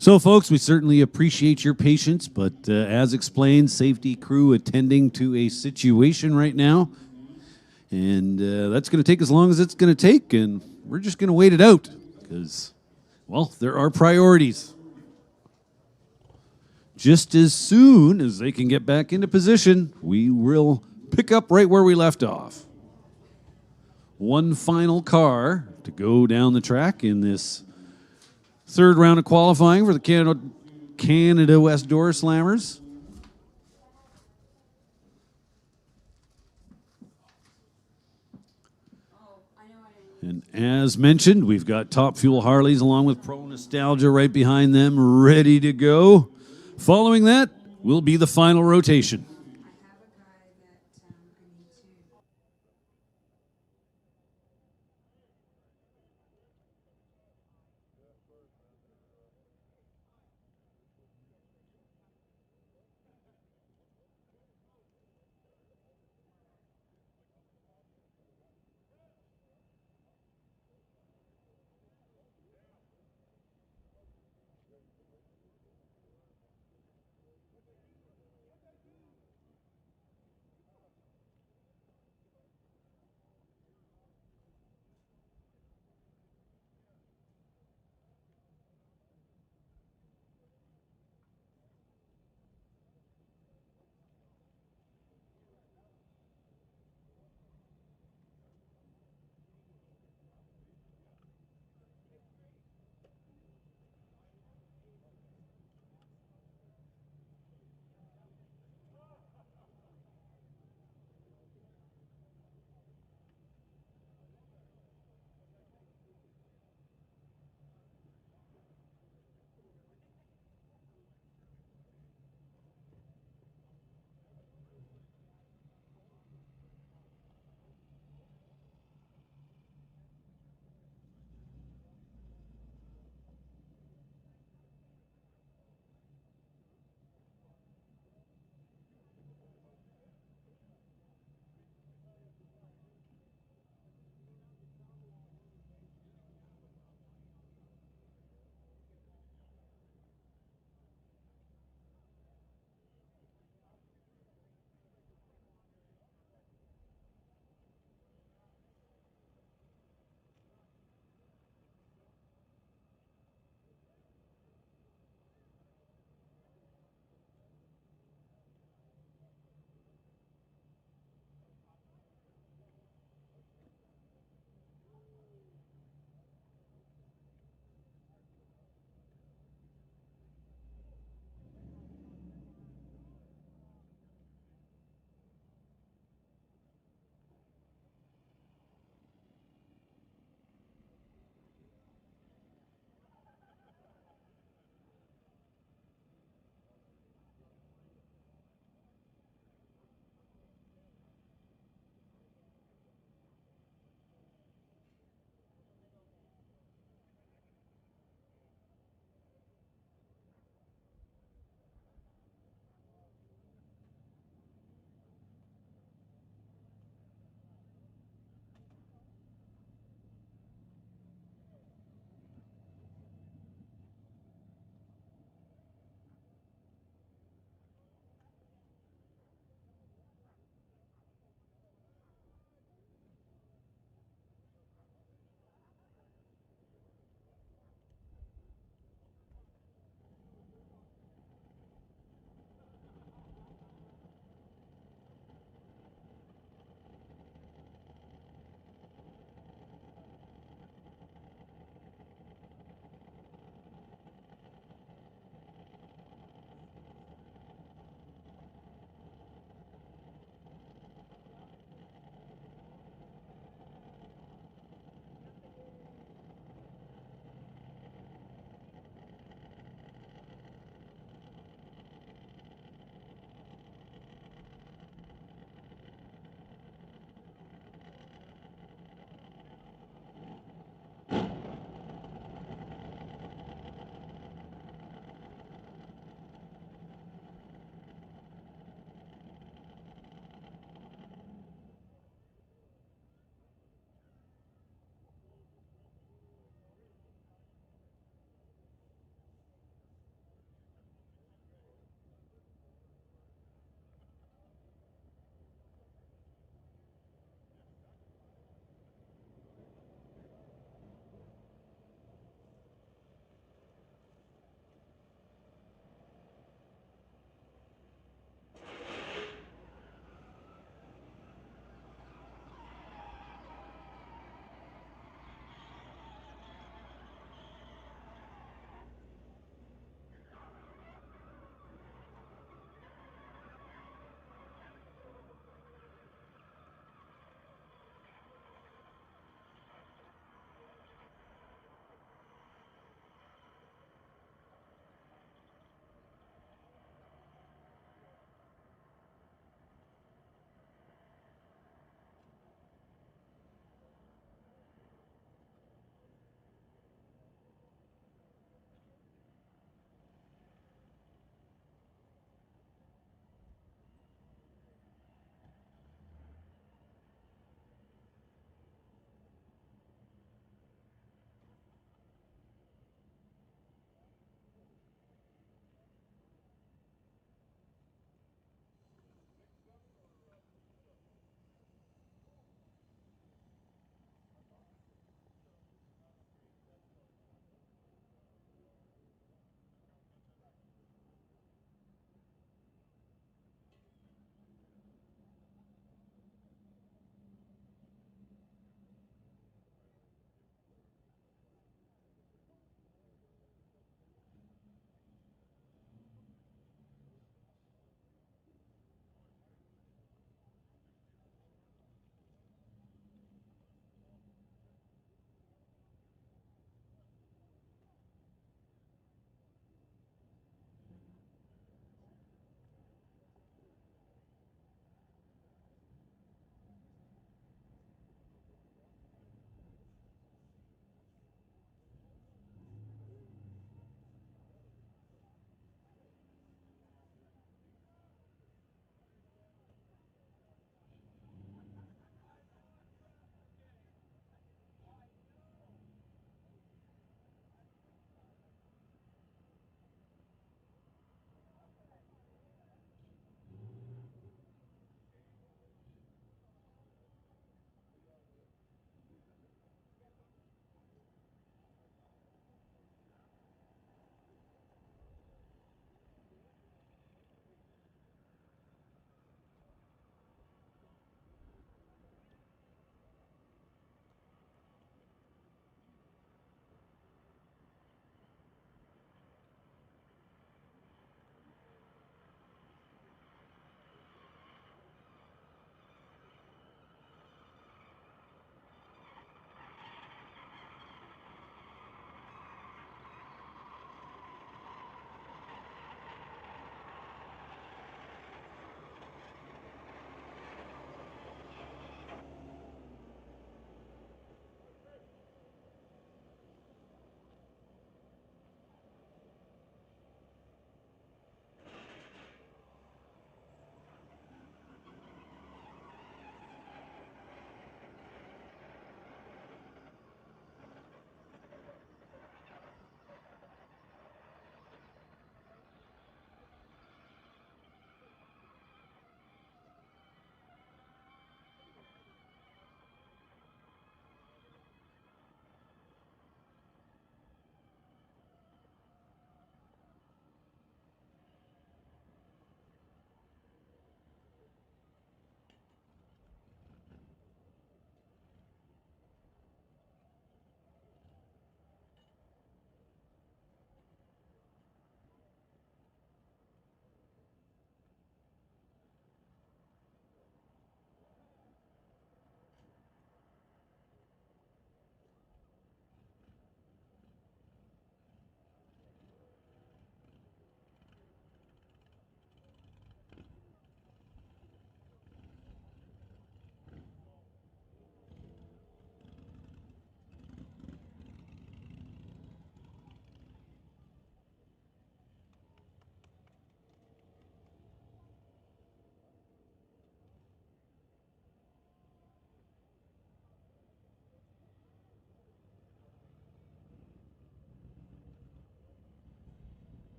So, folks, we certainly appreciate your patience, but as explained, safety crew attending to a situation right now. And that's going to take as long as it's going to take, and we're just going to wait it out because, well, there are priorities. Just as soon as they can get back into position, we will pick up right where we left off. One final car to go down the track in this third round of qualifying for the Canada West Door Slammers. And as mentioned, we've got Top Fuel Harleys along with Pro Nostalgia right behind them, ready to go. Following that will be the final rotation.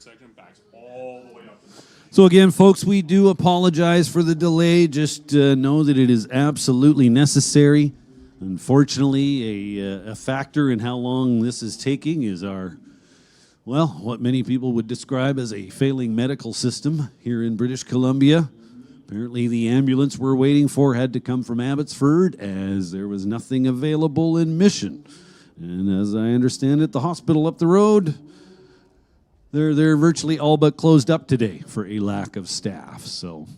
section backs all the way up. So again, folks, we do apologize for the delay. Just know that it is absolutely necessary. Unfortunately, a factor in how long this is taking is what many people would describe as a failing medical system here in British Columbia. Apparently, the ambulance we're waiting for had to come from Abbotsford as there was nothing available in Mission. And as I understand it, the hospital up the road, they're virtually all but closed up today for a lack of staff. So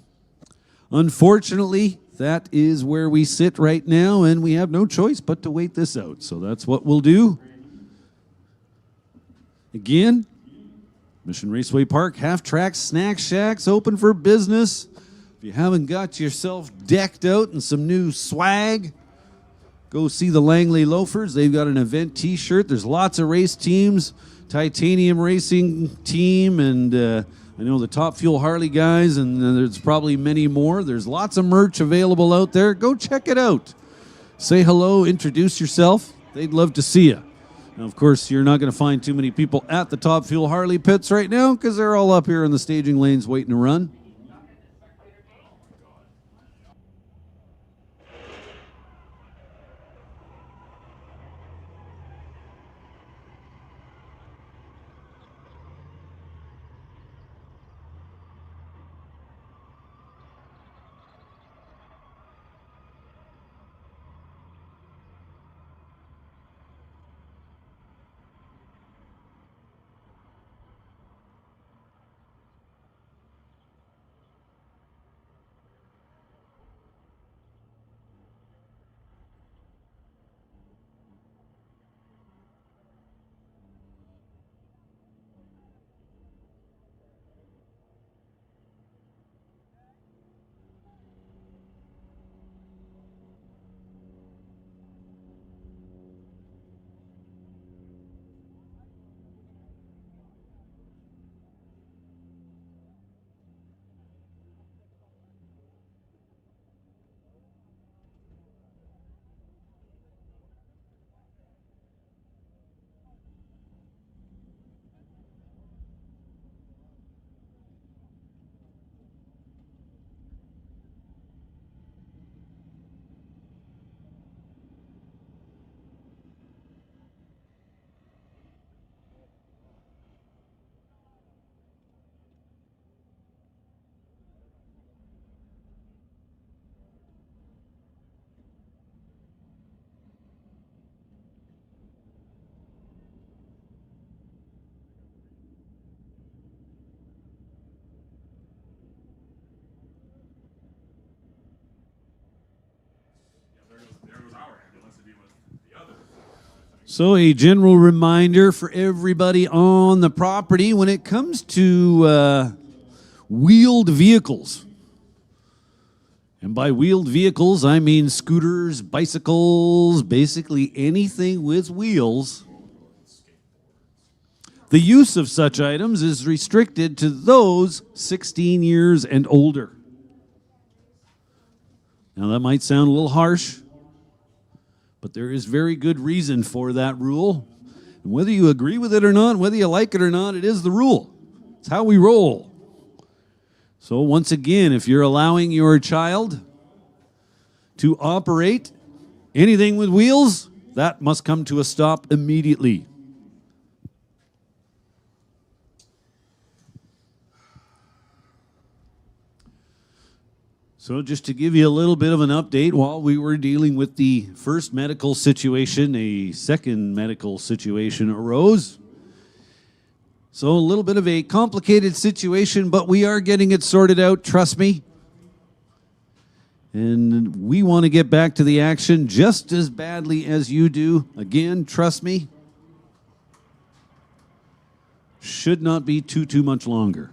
unfortunately, that is where we sit right now, and we have no choice but to wait this out. So that's what we'll do. Again, Mission Raceway Park, half-track snack shacks open for business. If you haven't got yourself decked out in some new swag, go see the Langley Loafers. They've got an event t-shirt. There's lots of race teams, Titanium Racing Team, and I know the Top Fuel Harley guys, and there's probably many more. There's lots of merch available out there. Go check it out. Say hello, introduce yourself. They'd love to see you. Now, of course, you're not going to find too many people at the Top Fuel Harley pits right now because they're all up here in the staging lanes waiting to run. There goes our ambulance to be with the other. So a general reminder for everybody on the property when it comes to wheeled vehicles. And by wheeled vehicles, I mean scooters, bicycles, basically anything with wheels. The use of such items is restricted to those 16 years and older. Now that might sound a little harsh, but there is very good reason for that rule. And whether you agree with it or not, whether you like it or not, it is the rule. It's how we roll. So once again, if you're allowing your child to operate anything with wheels, that must come to a stop immediately. So just to give you a little bit of an update, while we were dealing with the first medical situation, a second medical situation arose. So a little bit of a complicated situation, but we are getting it sorted out, trust me. And we want to get back to the action just as badly as you do. Again, trust me. Should not be too much longer.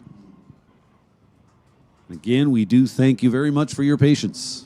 Again, we do thank you very much for your patience.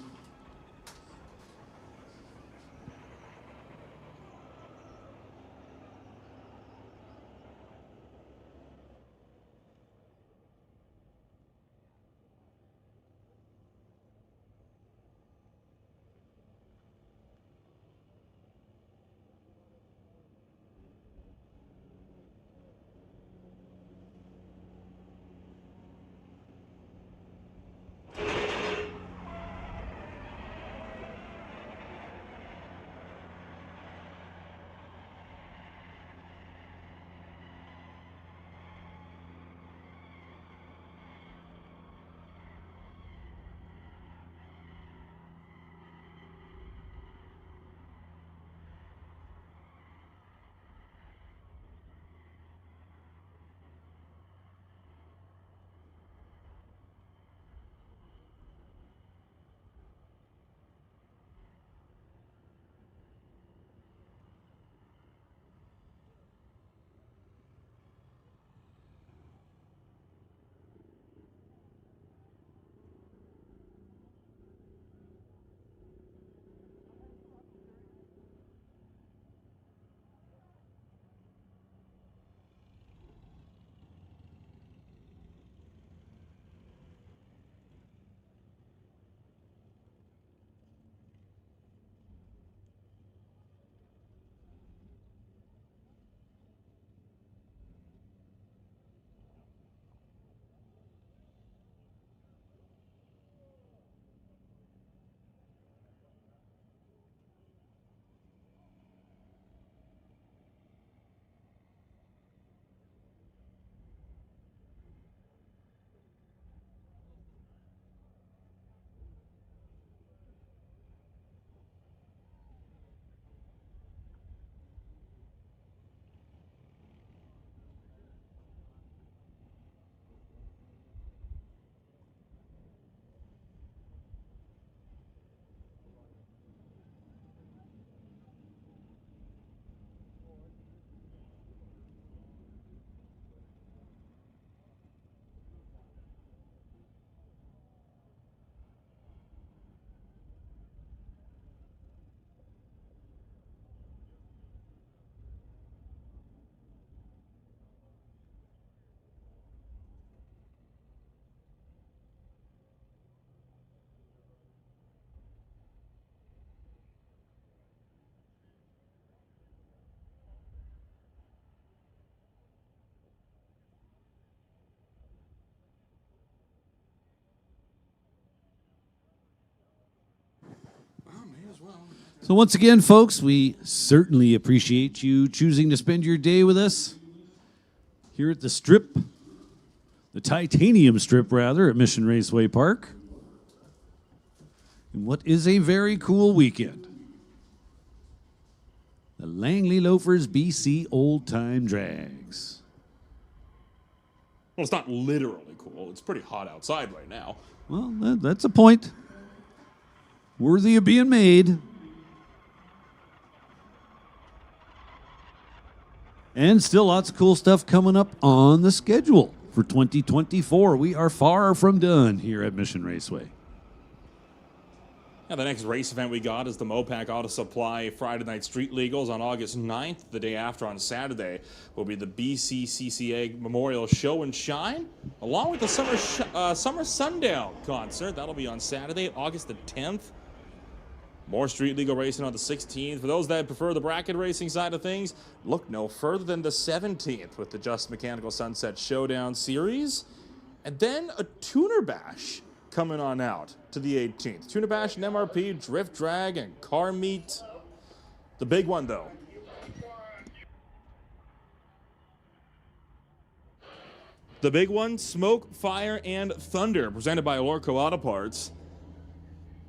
So once again, folks, we certainly appreciate you choosing to spend your day with us here at the Strip, the Titanium Strip, rather, at Mission Raceway Park. And what is a very cool weekend. The Langley Loafers BC Old Time Drags. Well, it's not literally cool. It's pretty hot outside right now. Well, that's a point. Worthy of being made. And still lots of cool stuff coming up on the schedule for 2024. We are far from done here at Mission Raceway. Yeah, the next race event we got is the Mopac Auto Supply Friday Night Street Legals on August 9th. The day after, on Saturday, will be the BCCCA Memorial Show and Shine, along with the Summer Sundown concert. That'll be on Saturday, August the 10th. More street legal racing on the 16th. For those that prefer the bracket racing side of things, look no further than the 17th with the Just Mechanical Sunset Showdown Series. And then a tuner bash coming on out to the 18th. Tuner bash and MRP, drift drag, and car meet. The big one, though. The big one, Smoke, Fire, and Thunder, presented by Orco Auto Parts.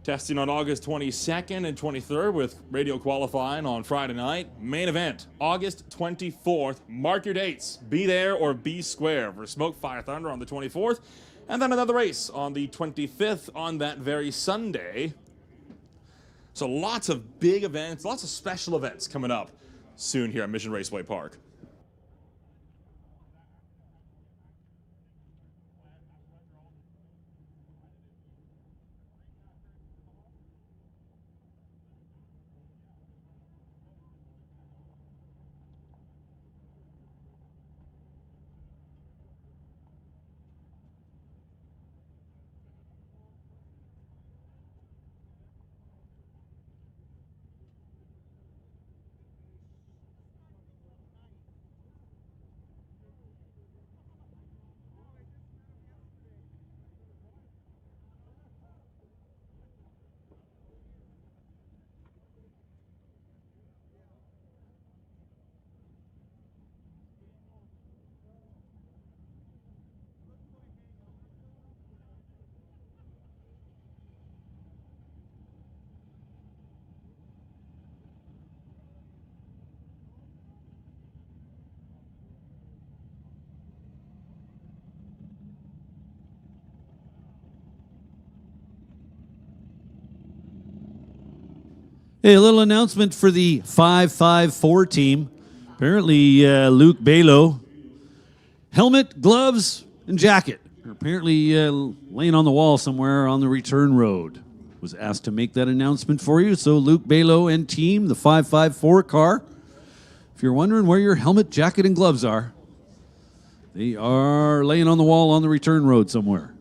Testing on August 22nd and 23rd with radio qualifying on Friday night. Main event, August 24th. Mark your dates. Be there or be square for Smoke, Fire, Thunder on the 24th. And then another race on the 25th on that very Sunday. So lots of big events, lots of special events coming up soon here at Mission Raceway Park. Hey, a little announcement for the 554 team. Apparently, Luke Balo, helmet, gloves, and jacket are apparently laying on the wall somewhere on the return road. Was asked to make that announcement for you. So Luke Balo and team, the 554 car. If you're wondering where your helmet, jacket, and gloves are, they are laying on the wall on the return road somewhere.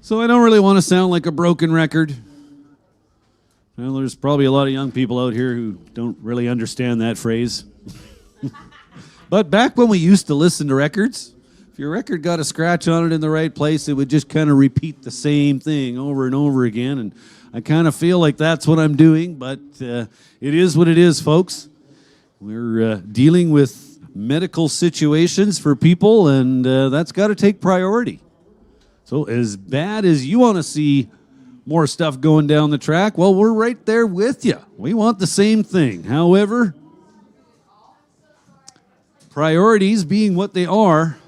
So I don't really want to sound like a broken record. Well, there's probably a lot of young people out here who don't really understand that phrase. But back when we used to listen to records, if your record got a scratch on it in the right place, it would just kind of repeat the same thing over and over again. And I kind of feel like that's what I'm doing, but it is what it is, folks. We're dealing with medical situations for people, and that's got to take priority. So as bad as you want to see more stuff going down the track, well, we're right there with you. We want the same thing. However, priorities being what they are,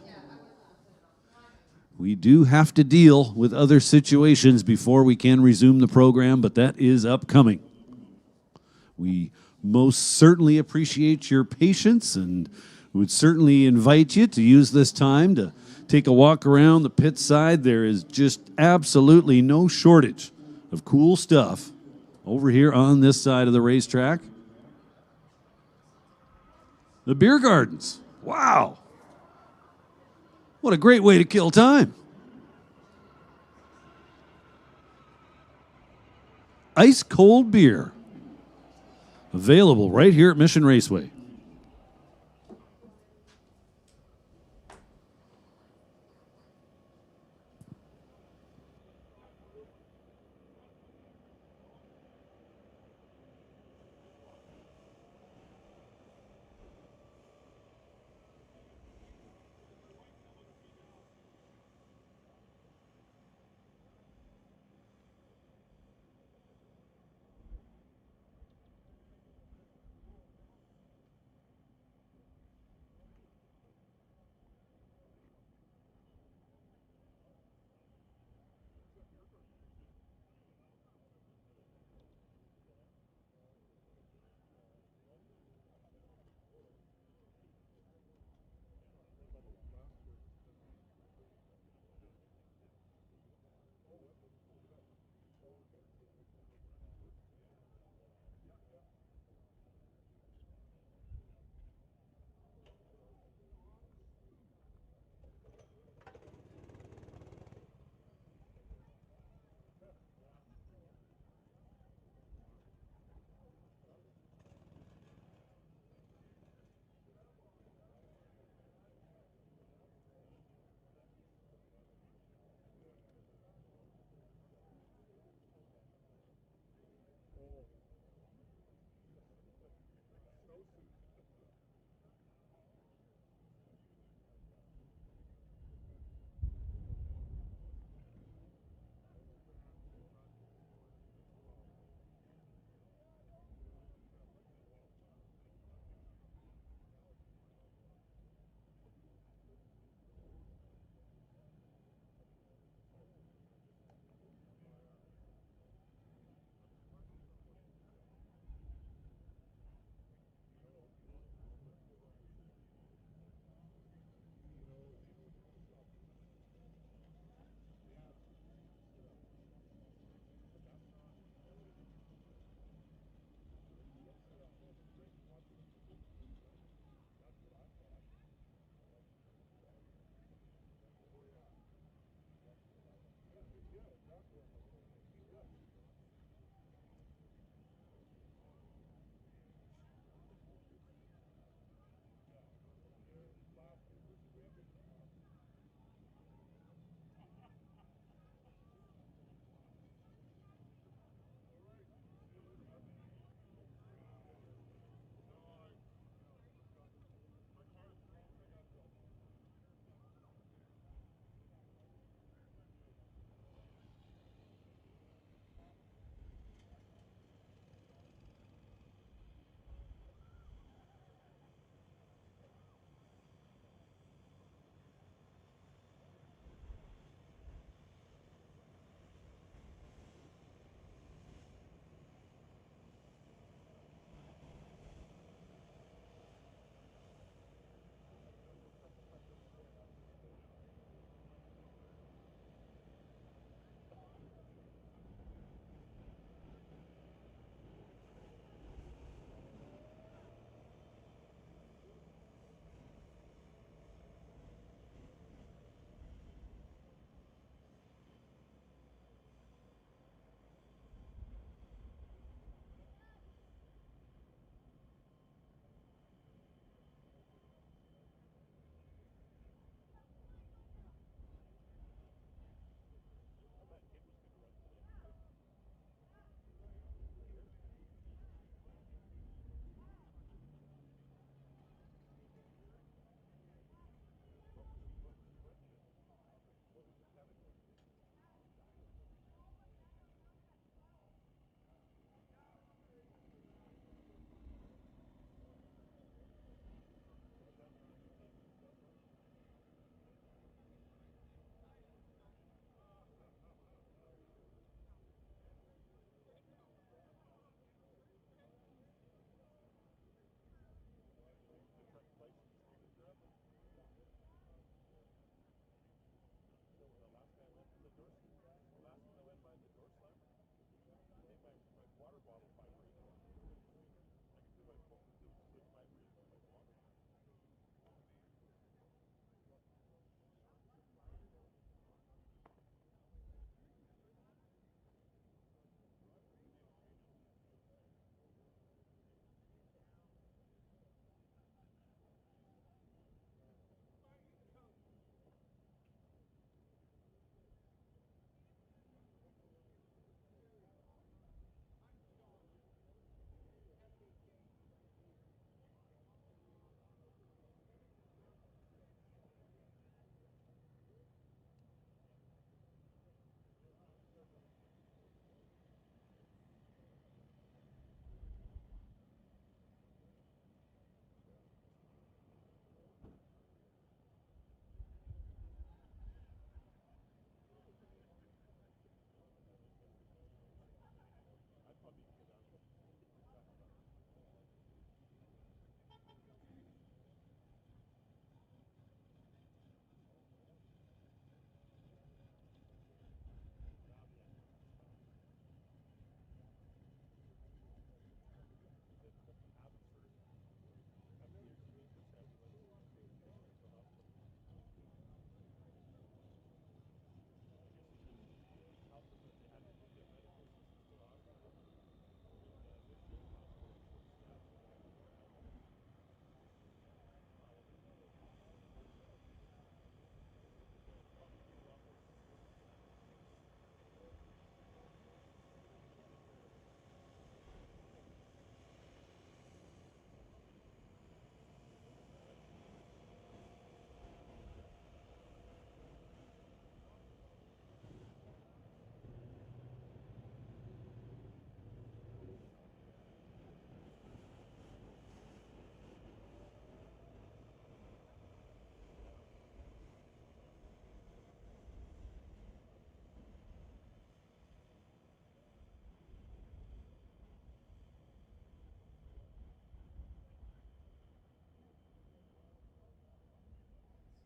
we do have to deal with other situations before we can resume the program, but that is upcoming. We most certainly appreciate your patience and would certainly invite you to use this time to take a walk around the pit side. There is just absolutely no shortage of cool stuff over here on this side of the racetrack. The beer gardens. Wow. What a great way to kill time. Ice cold beer. Available right here at Mission Raceway.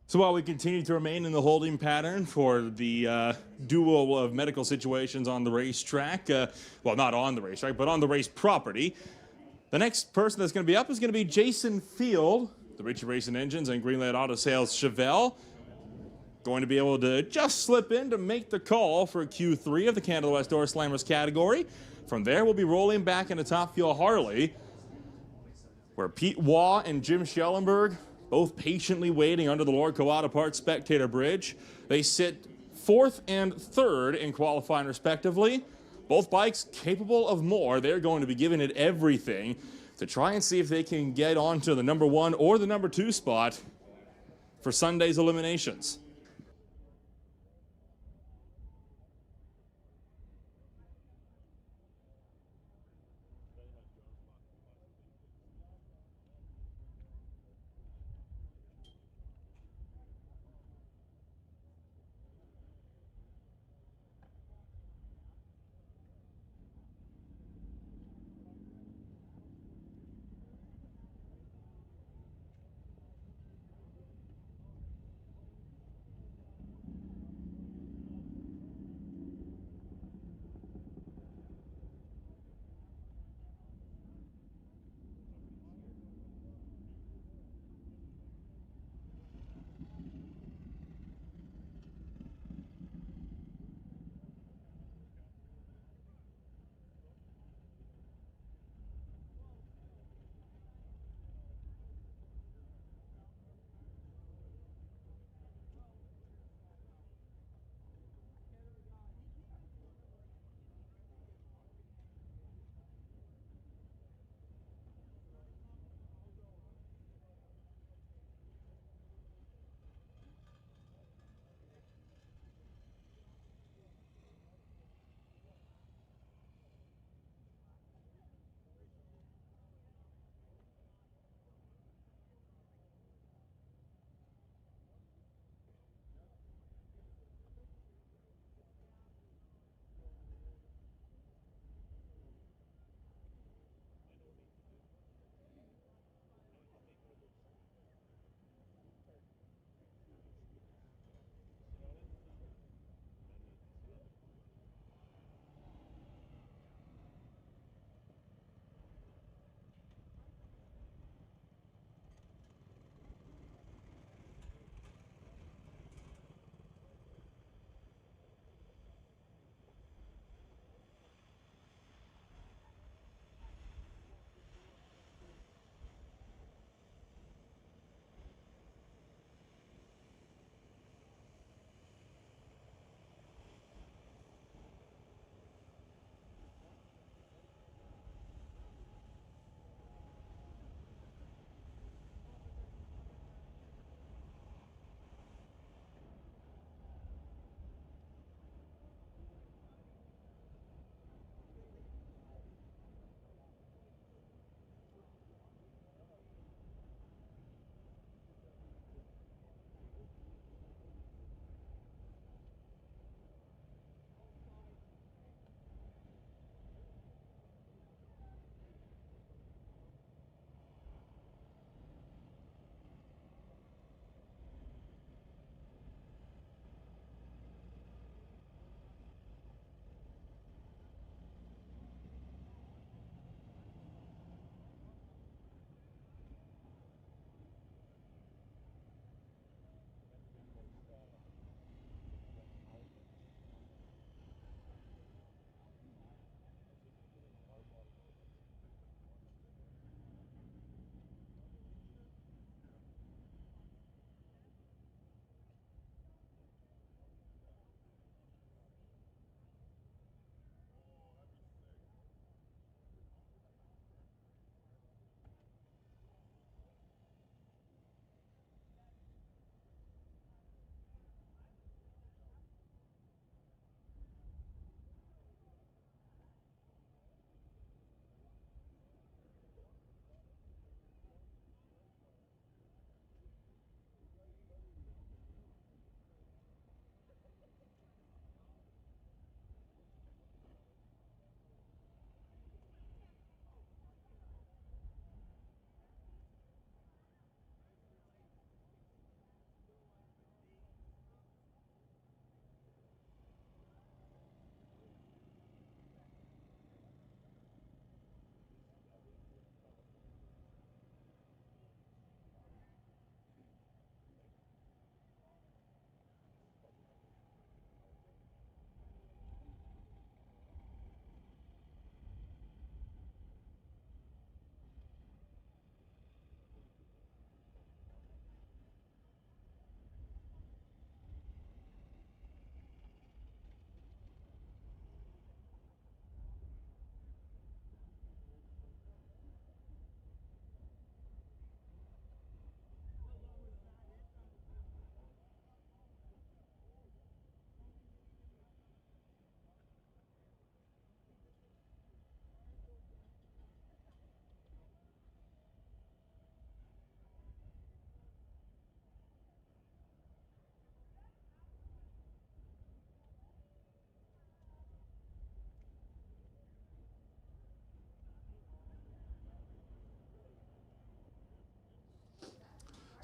So while we continue to remain in the holding pattern for the duo of medical situations on the racetrack, well, not on the racetrack, but on the race property, the next person that's going to be up is going to be Jason Field, the Ritchie Racing Engines and Greenlight Auto Sales Chevelle. Going to be able to just slip in to make the call for Q3 of the Canada West Door Slammers category. From there, we'll be rolling back into Top Fuel Harley, where Pete Waugh and Jim Schellenberg, both patiently waiting under the Lord Kawada Park Spectator Bridge. They sit 4th and 3rd in qualifying respectively. Both bikes capable of more. They're going to be giving it everything to try and see if they can get onto the number 1 or the number 2 spot for Sunday's eliminations.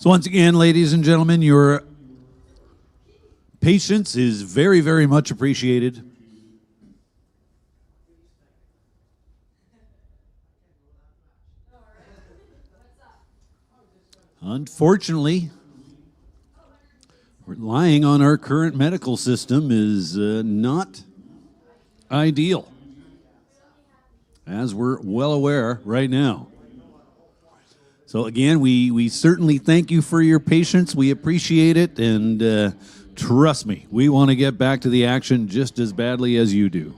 So once again, ladies and gentlemen, your patience is very, very much appreciated. Unfortunately, relying on our current medical system is not ideal, as we're well aware right now. So again, we certainly thank you for your patience. We appreciate it, and trust me, we want to get back to the action just as badly as you do.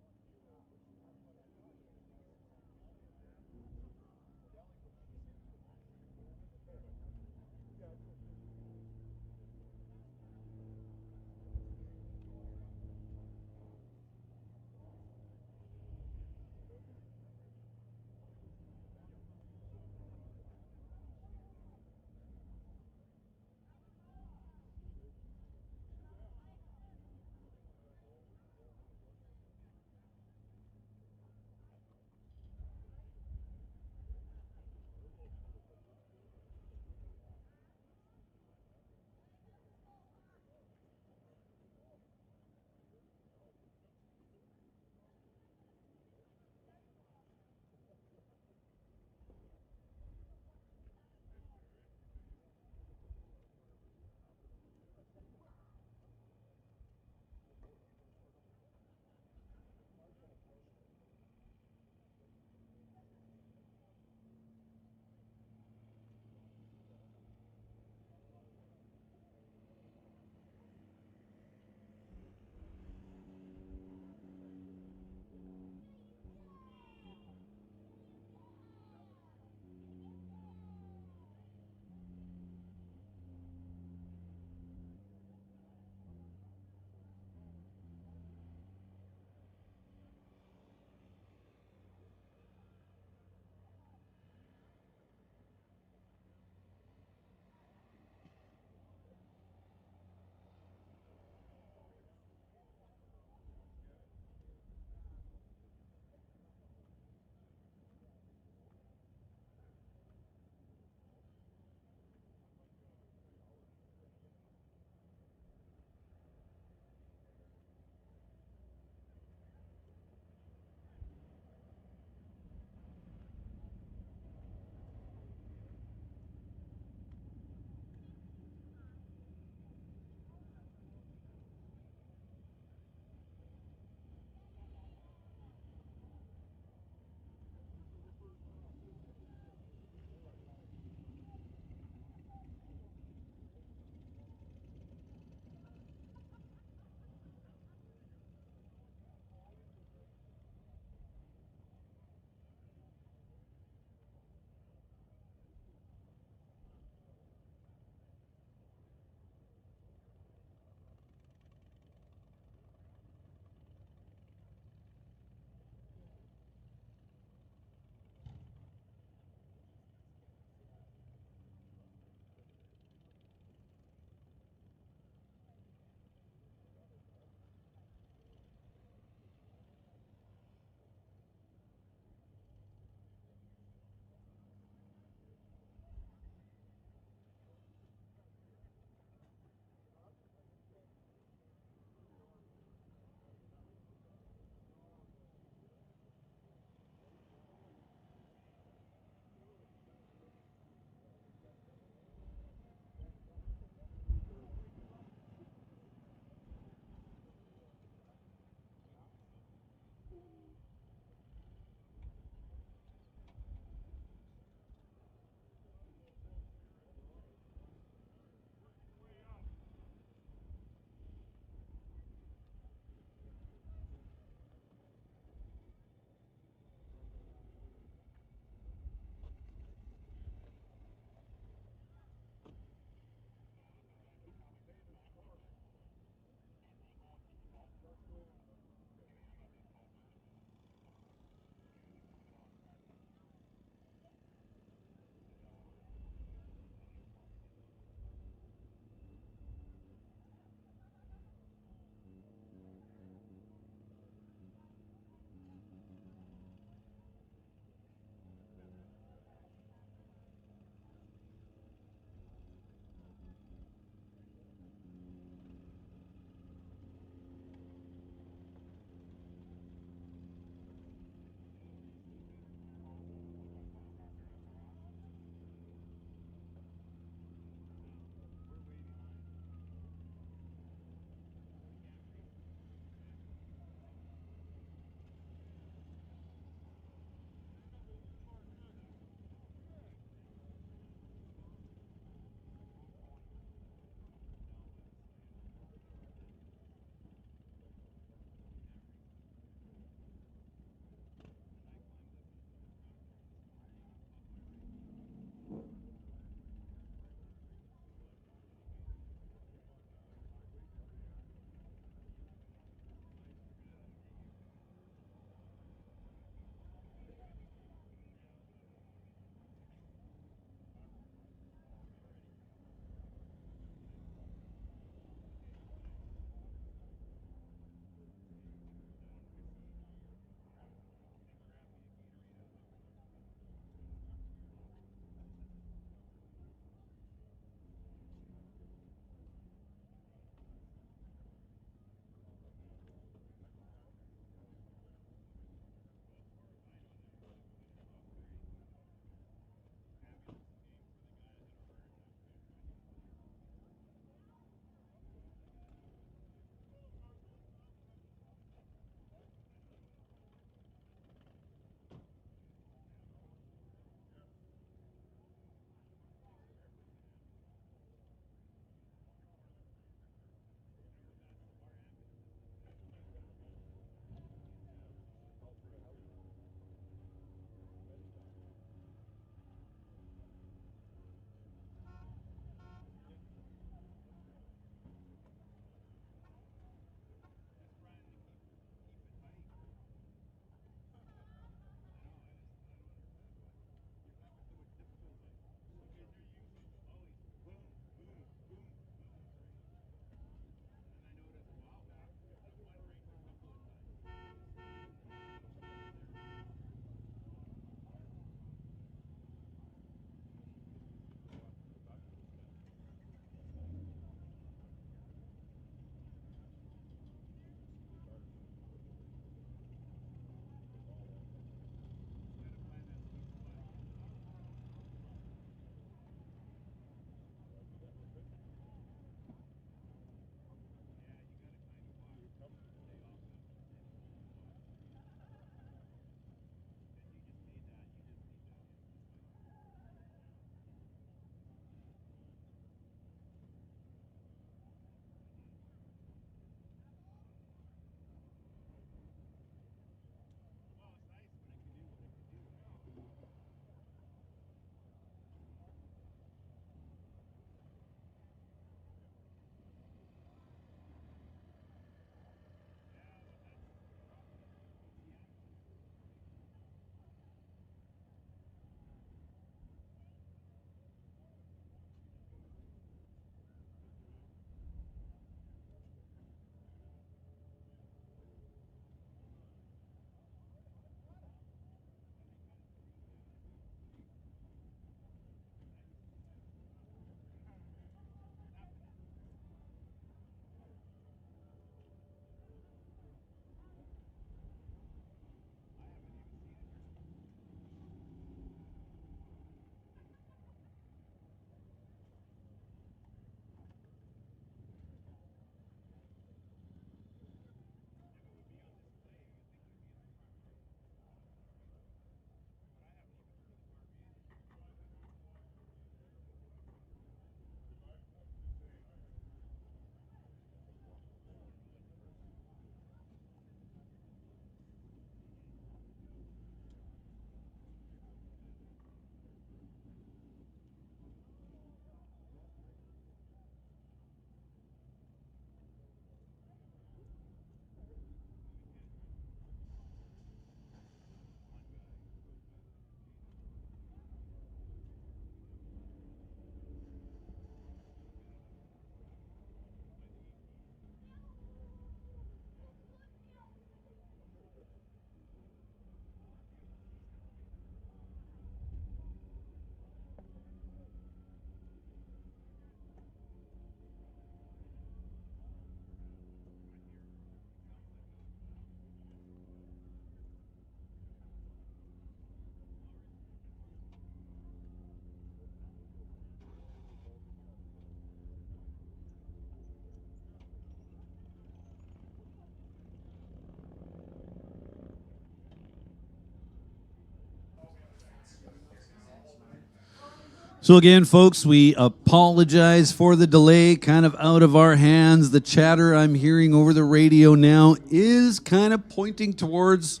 So again, folks, we apologize for the delay, kind of out of our hands. The chatter I'm hearing over the radio now is kind of pointing towards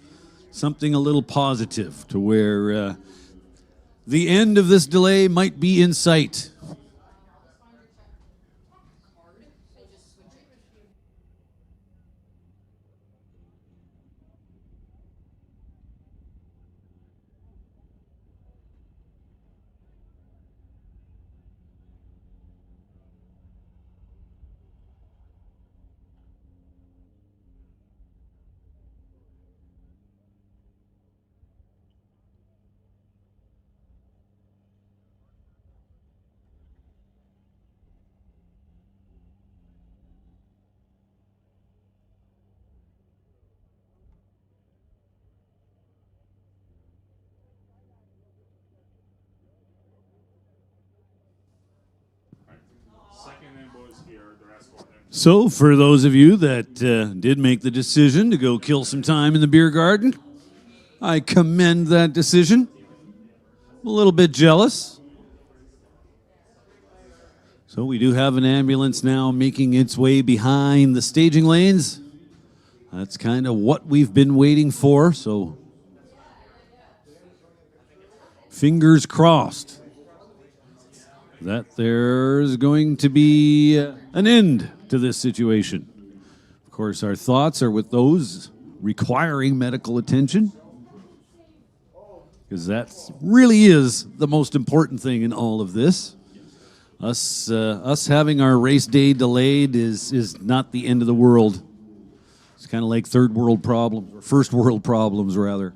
something a little positive, to where the end of this delay might be in sight. Second and boys here, the rest of them. So, for those of you that did make the decision to go kill some time in the beer garden, I commend that decision. I'm a little bit jealous. So, we do have an ambulance now making its way behind the staging lanes. That's kind of what we've been waiting for, so fingers crossed that there's going to be an end to this situation. Of course, our thoughts are with those requiring medical attention, because that really is the most important thing in all of this. Us having our race day delayed is not the end of the world. It's kind of like third world problems, or first world problems, rather.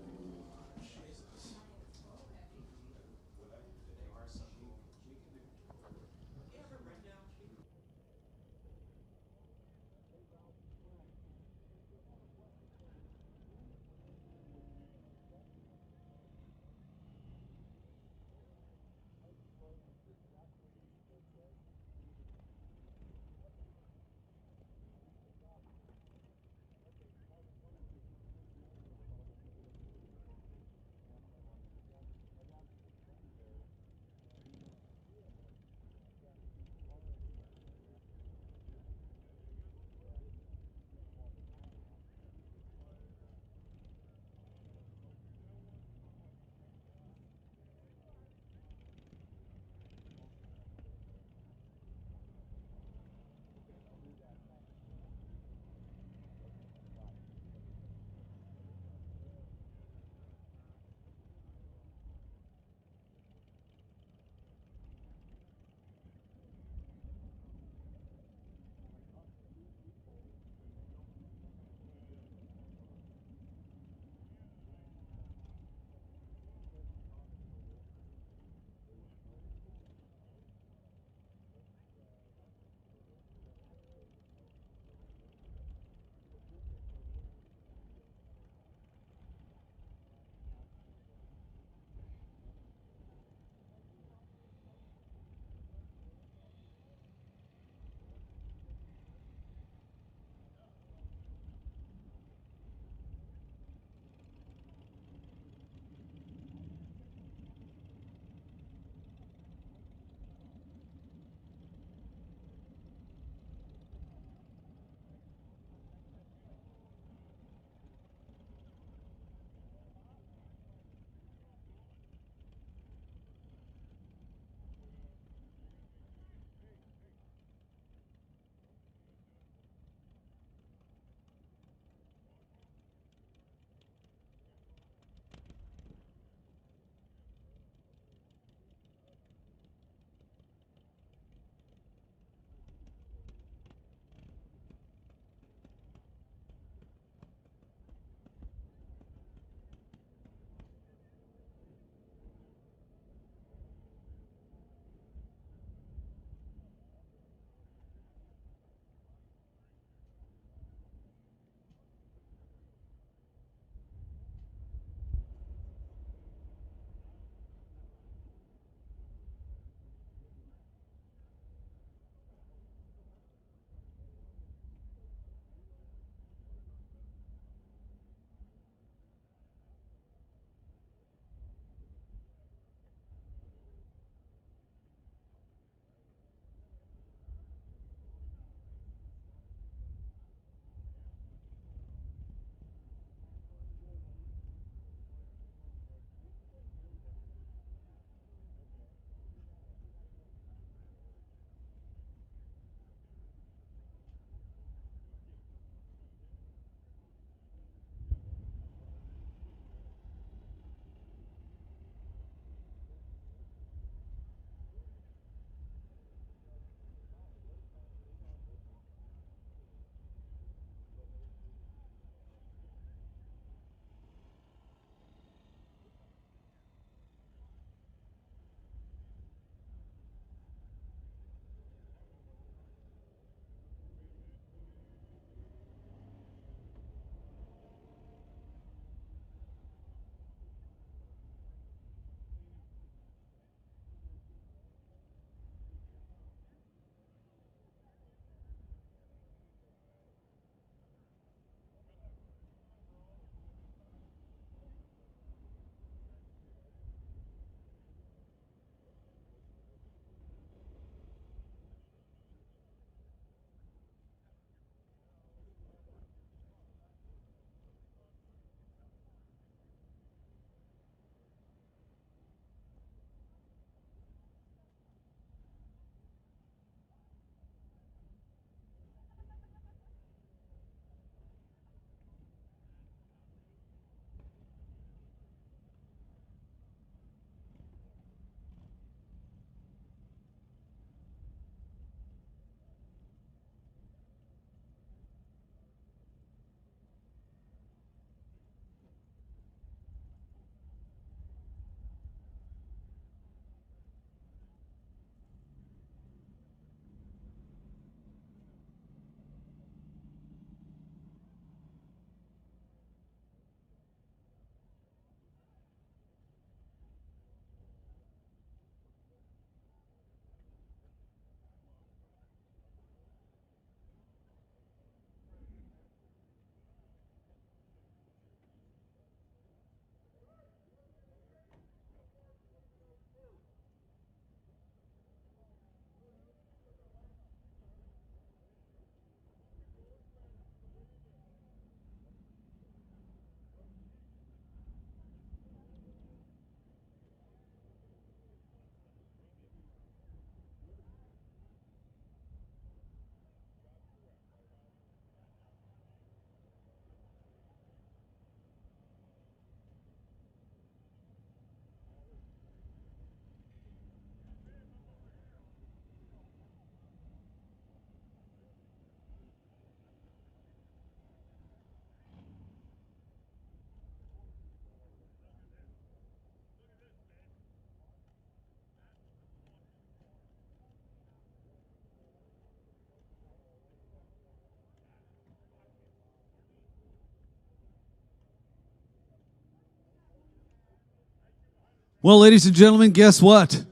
Well, ladies and gentlemen, guess what?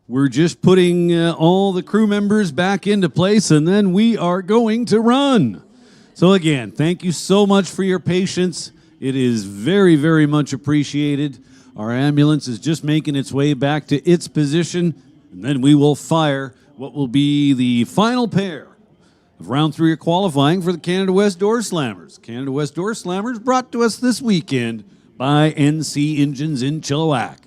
We're just putting all the crew members back into place, and then we are going to run. So again, thank you so much for your patience. It is very, very much appreciated. Our ambulance is just making its way back to its position, and then we will fire what will be the final pair of round 3 of qualifying for the Canada West Door Slammers. Canada West Door Slammers brought to us this weekend by NC Engines in Chilliwack.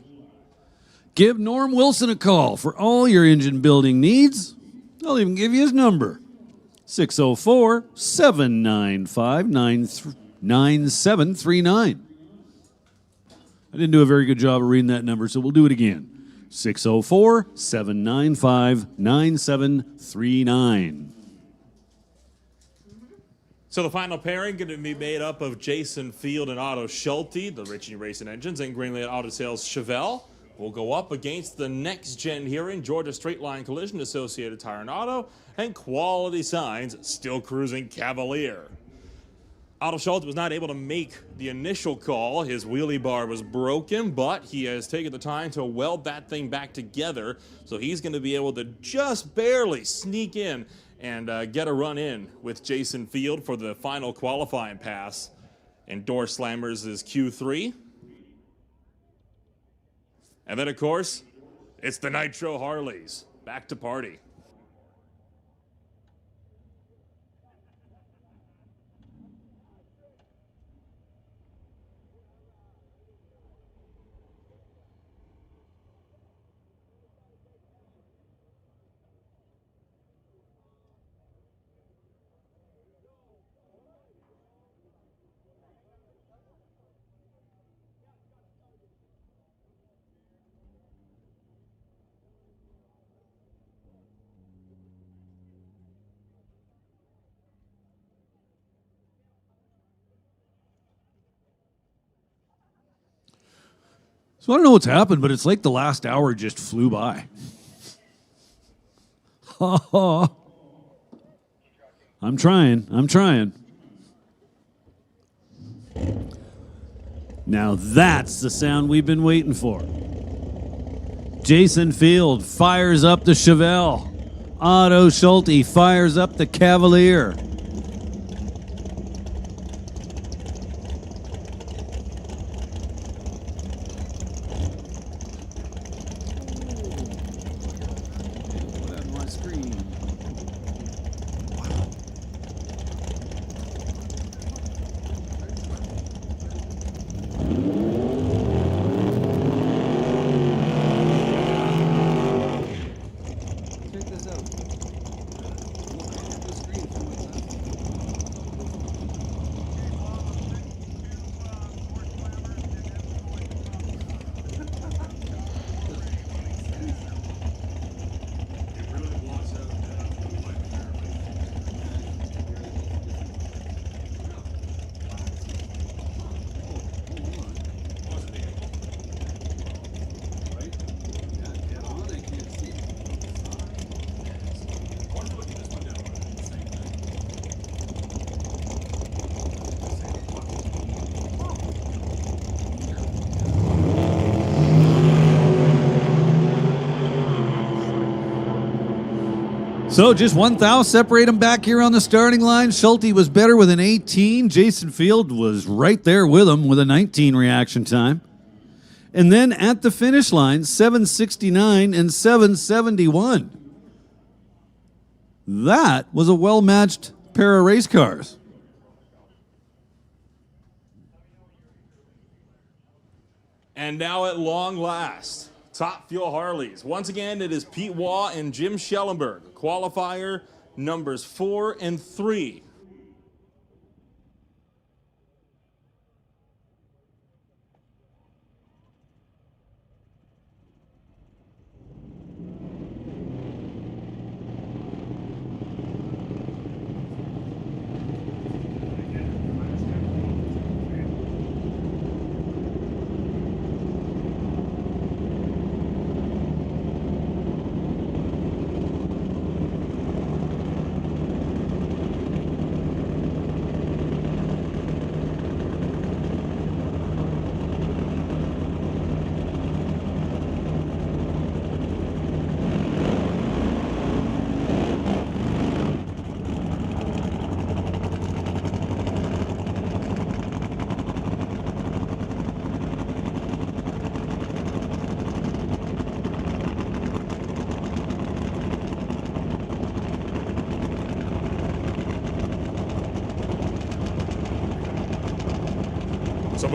Give Norm Wilson a call for all your engine building needs. I'll even give you his number, 604-795-9739. I didn't do a very good job of reading that number, so we'll do it again. 604-795-9739. So the final pairing going to be made up of Jason Field and Otto Schulte, the Richie Racing Engines, and Greenland Auto Sales Chevelle will go up against the next gen hearing Georgia Straight Line Collision, Associated Tire and Auto, and Quality Signs Still Cruising Cavalier. Otto Schulte was not able to make the initial call. His wheelie bar was broken, but he has taken the time to weld that thing back together, so he's going to be able to just barely sneak in and get a run in with Jason Field for the final qualifying pass. And Door Slammers is Q3. And then, of course, it's the Nitro Harleys. Back to party. So I don't know what's happened, but it's like the last hour just flew by. I'm trying. Now that's the sound we've been waiting for. Jason Field fires up the Chevelle. Otto Schulte fires up the Cavalier. So just 1 thou separate them back here on the starting line. Schulte was better with an 18. Jason Field was right there with him with a 19 reaction time. And then at the finish line, 769 and 771. That was a well-matched pair of race cars. And now at long last, Top Fuel Harleys. Once again, it is Pete Waugh and Jim Schellenberg. Qualifier numbers 4 and 3.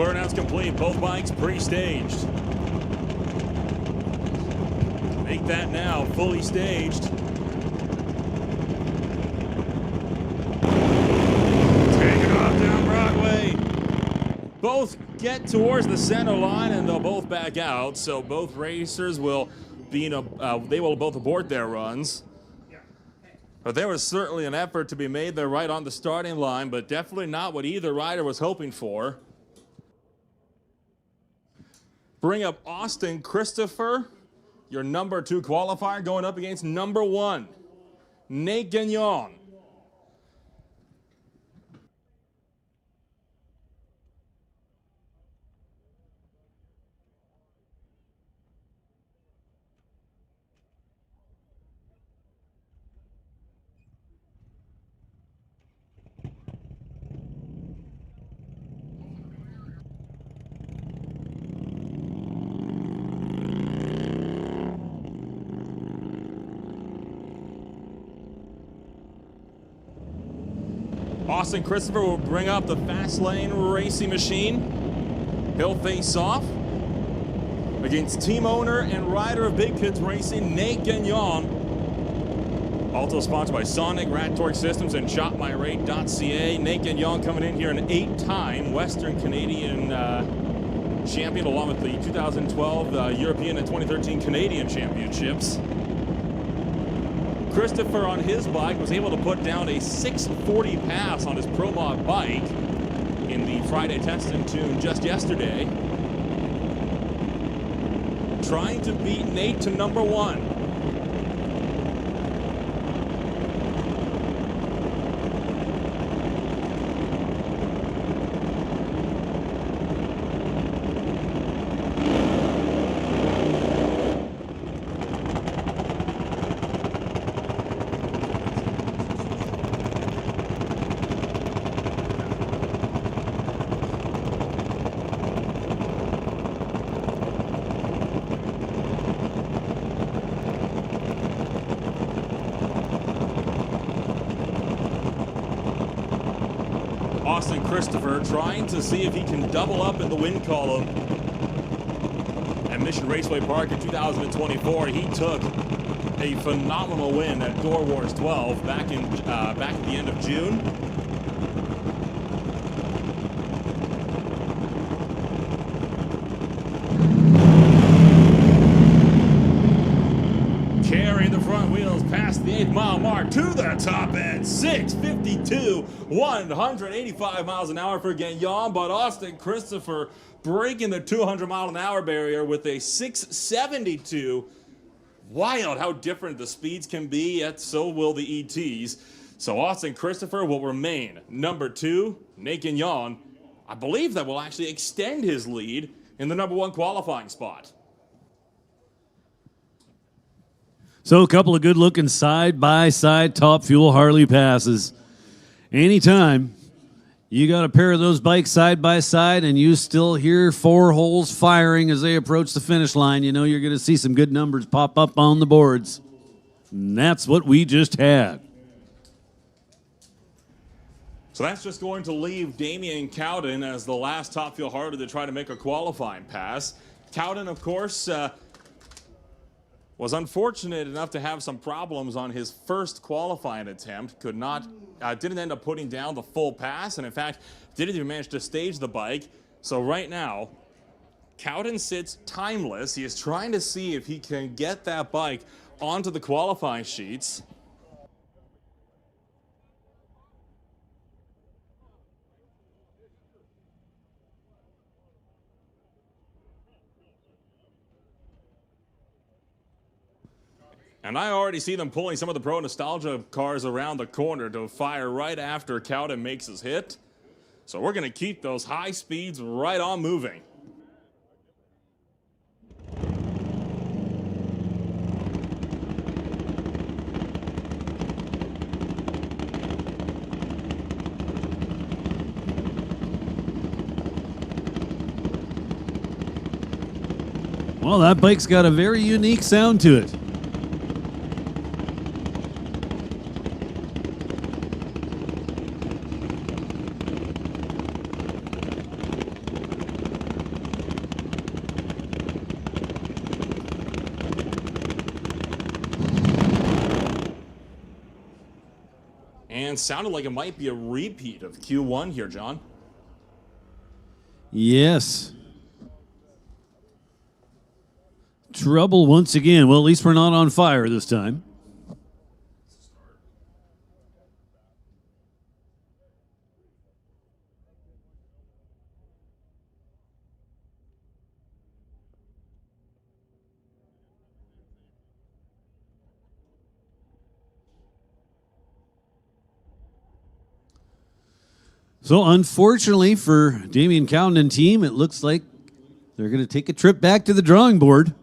burnouts complete. Both bikes pre-staged. Make that now fully staged. Taking off down Broadway. Both get towards the center line and they'll both back out. So both racers will be they will both abort their runs. But there was certainly an effort to be made there right on the starting line, but definitely not what either rider was hoping for. Bring up Austin Christopher, your number 2 qualifier, going up against number 1, Nate Gagnon. Austin Christopher will bring up the fast lane racing machine. He'll face off against team owner and rider of Big Kids Racing, Nate Gagnon. Also sponsored by Sonic, Rat Torque Systems, and ShopMyRate.ca. Nate Gagnon coming in here, an 8-time Western Canadian champion, along with the 2012 European and 2013 Canadian Championships. Christopher on his bike was able to put down a 640 pass on his Pro Mod bike in the Friday test and tune just yesterday. Trying to beat Nate to number 1. Austin Christopher trying to see if he can double up in the win column. At Mission Raceway Park in 2024, he took a phenomenal win at Door Wars 12 back at the end of June. Carrying the front wheels past the 8-mile mark to the top end. 652, 185 miles an hour for Gagnon, but Austin Christopher breaking the 200-mile-an-hour barrier with a 672. Wild how different the speeds can be, yet so will the ETs. So Austin Christopher will remain number 2. Nate Gagnon, I believe that will actually extend his lead in the number 1 qualifying spot. So a couple of good-looking side-by-side Top Fuel Harley passes. Anytime you got a pair of those bikes side-by-side and you still hear 4 holes firing as they approach the finish line, you know you're going to see some good numbers pop up on the boards. And that's what we just had. So that's just going to leave Damian Cowden as the last Top Fuel Harley to try to make a qualifying pass. Cowden, of course, was unfortunate enough to have some problems on his first qualifying attempt. Didn't end up putting down the full pass, and in fact, didn't even manage to stage the bike. So right now, Cowden sits timeless. He is trying to see if he can get that bike onto the qualifying sheets. And I already see them pulling some of the Pro Nostalgia cars around the corner to fire right after Cowden makes his hit. So we're going to keep those high speeds right on moving. Well, that bike's got a very unique sound to it. And sounded like it might be a repeat of Q1 here, John. Yes. Trouble once again. Well, at least we're not on fire this time. So unfortunately for Damian Cowden and team, it looks like they're going to take a trip back to the drawing board.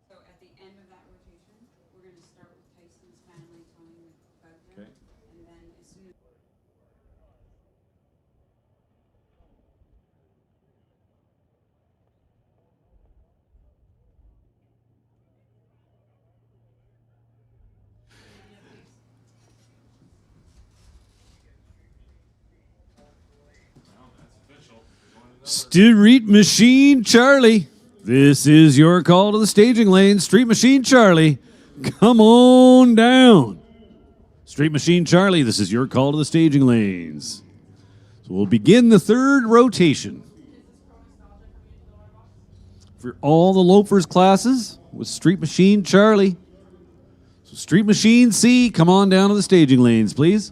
So at the end of that rotation, we're going to start with Tyson's family, Tony McBugler, and then as soon as Street Machine Charlie, this is your call to the staging lane. Street Machine Charlie, come on down. Street Machine Charlie, this is your call to the staging lanes. So we'll begin the third rotation for all the Loafers classes with Street Machine Charlie. So Street Machine C, come on down to the staging lanes, please.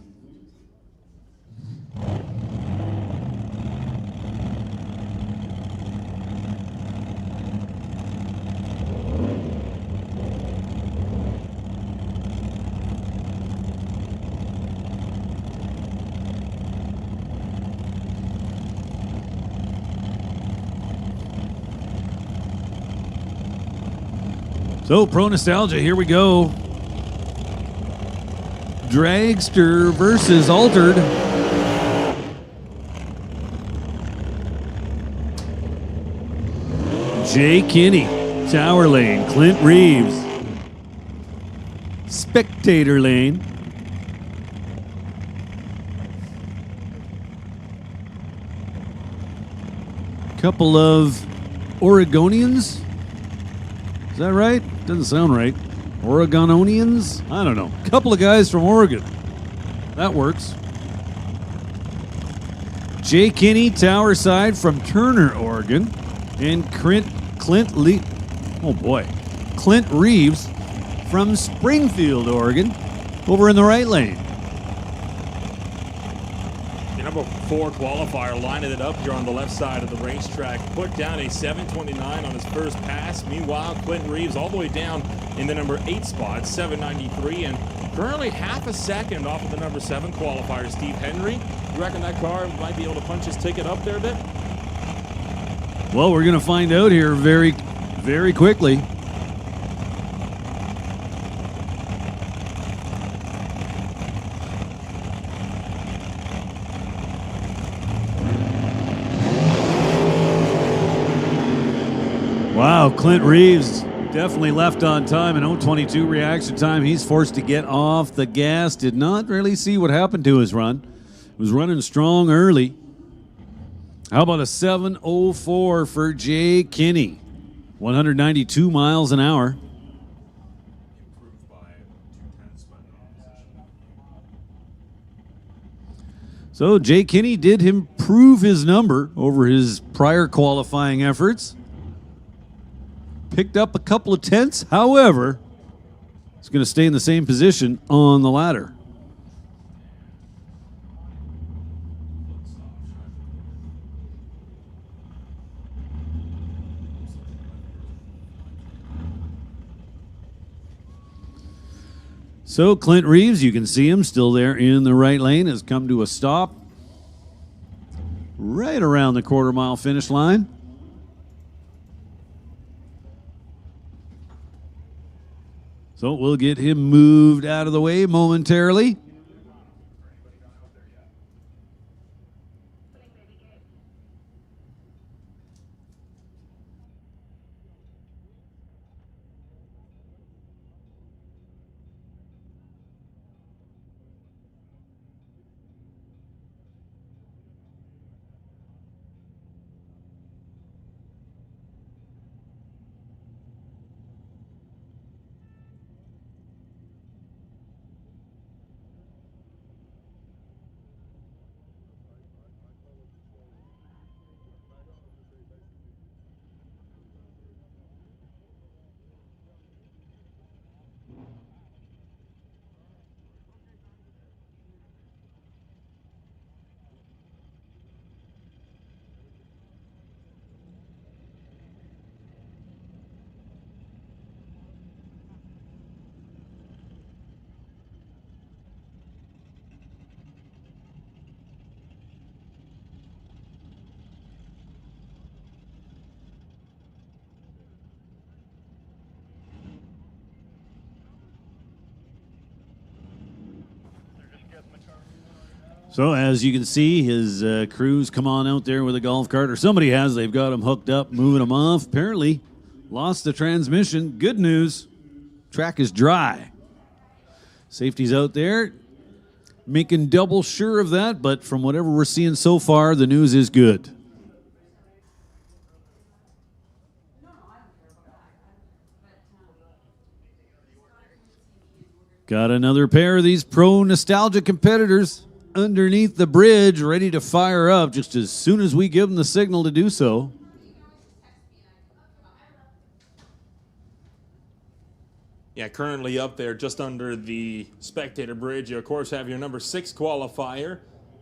So, Pro Nostalgia, here we go. Dragster versus Altered. Jay Kinney, Tower Lane, Clint Reeves, Spectator Lane. Couple of Oregonians. Is that right? Doesn't sound right. Oregonians? I don't know. A couple of guys from Oregon. That works. Jay Kinney, Tower Side from Turner, Oregon. And Clint Reeves from Springfield, Oregon, over in the right lane. The number 4 qualifier lining it up here on the left side of the racetrack. Put down a 7:29 on his first pass. Meanwhile, Clint Reeves all the way down in the number 8 spot, 7:93, and currently half a second off of the number 7 qualifier, Steve Henry. You reckon that car might be able to punch his ticket up there a bit? Well, we're going to find out here very, very quickly. Wow, Clint Reeves definitely left on time. An 0:22 reaction time. He's forced to get off the gas. Did not really see what happened to his run. Was running strong early. How about a 7:04 for Jay Kinney? 192 miles an hour. Improved by 2/10 by the opposition. So Jay Kinney did improve his number over his prior qualifying efforts. Picked up a couple of tenths. However, he's going to stay in the same position on the ladder. So Clint Reeves, you can see him still there in the right lane, has come to a stop right around the quarter-mile finish line. So we'll get him moved out of the way momentarily. So as you can see, his crew's come on out there with a golf cart, or somebody has. They've got him hooked up, moving him off. Apparently, lost the transmission. Good news, track is dry. Safety's out there, making double sure of that, but from whatever we're seeing so far, the news is good. Got another pair of these pro nostalgia competitors underneath the bridge, ready to fire up just as soon as we give them the signal to do so. Yeah, currently up there just under the spectator bridge. You, of course, have your number 6 qualifier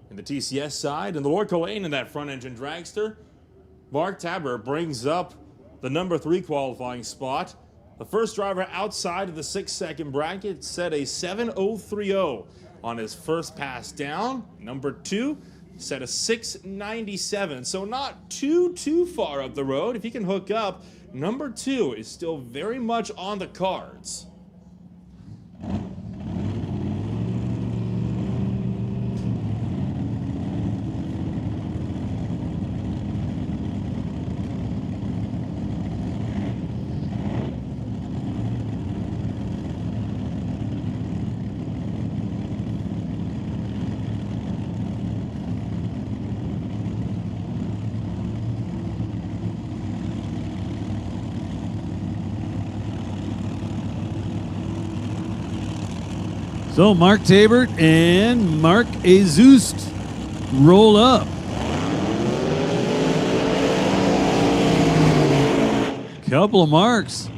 in the TCS side. And the Lorco Lane in that front engine dragster. Mark Tabor brings up the number 3 qualifying spot. The first driver outside of the 6-second bracket set a 7:030 on his first pass down. Number 2 set a 6:97. So not too far up the road. If he can hook up, number 2 is still very much on the cards. So Mark Tabert and Mark Azust roll up. Couple of marks.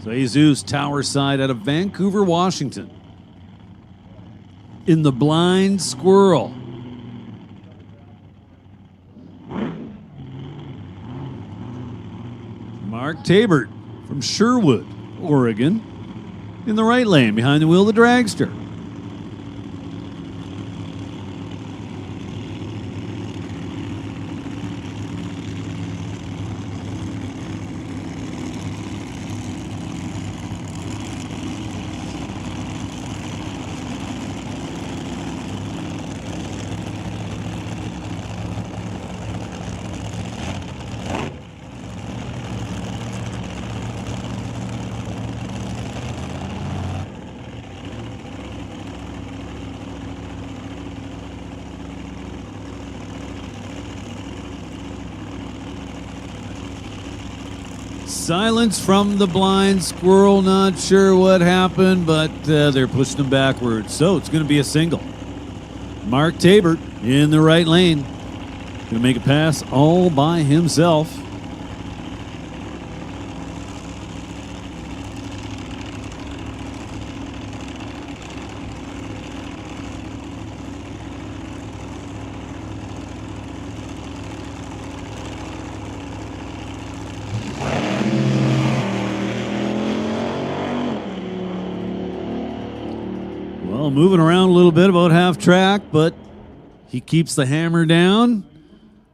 So Azust, tower side out of Vancouver, Washington. In the blind squirrel. Mark Tabert from Sherwood, Oregon. In the right lane, behind the wheel of the dragster. Silence from the blind squirrel. Not sure what happened, but they're pushing him backwards. So it's going to be a single. Mark Tabert in the right lane. Going to make a pass all by himself. Well, moving around a little bit, about half track, but he keeps the hammer down.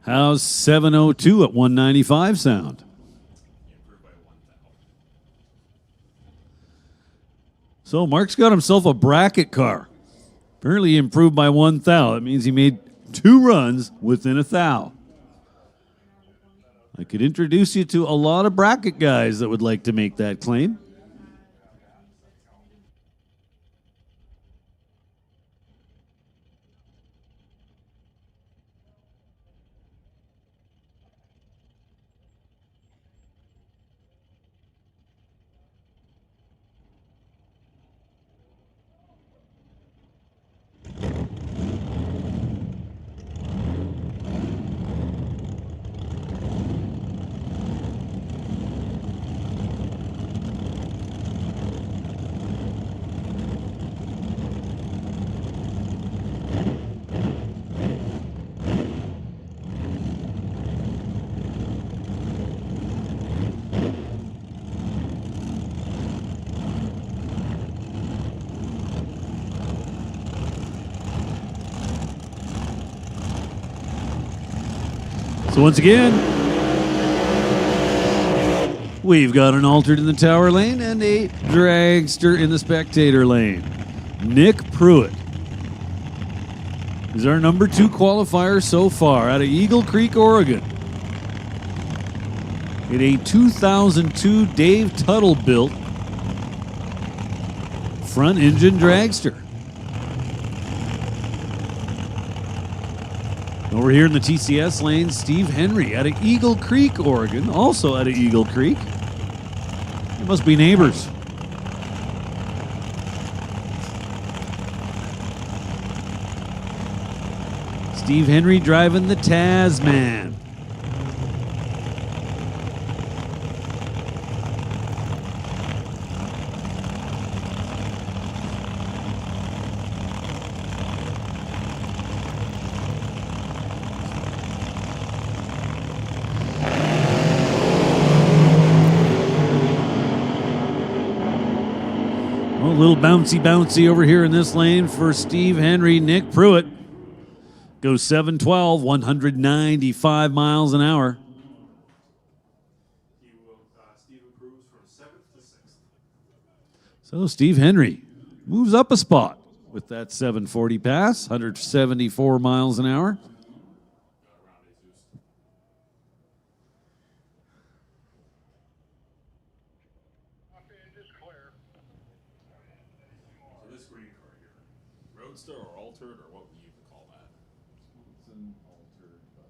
How's 7:02 at 195 sound? So Mark's got himself a bracket car. Apparently he improved by 1 thou. That means he made 2 runs within a thou. I could introduce you to a lot of bracket guys that would like to make that claim. So once again, we've got an altered in the tower lane and a dragster in the spectator lane. Nick Pruitt He's our number 2 qualifier so far out of Eagle Creek, Oregon. In a 2002 Dave Tuttle built front engine dragster. Over here in the TCS lane, Steve Henry out of Eagle Creek, Oregon, also out of Eagle Creek. They must be neighbors. Steve Henry driving the Tasman. A little bouncy over here in this lane for Steve Henry. Nick Pruitt goes 712, 195 miles an hour. Steve improves from 7th to 6th. So Steve Henry moves up a spot with that 740 pass, 174 miles an hour. So this green car here, roadster or altered or what would you even call that? It's an altered, but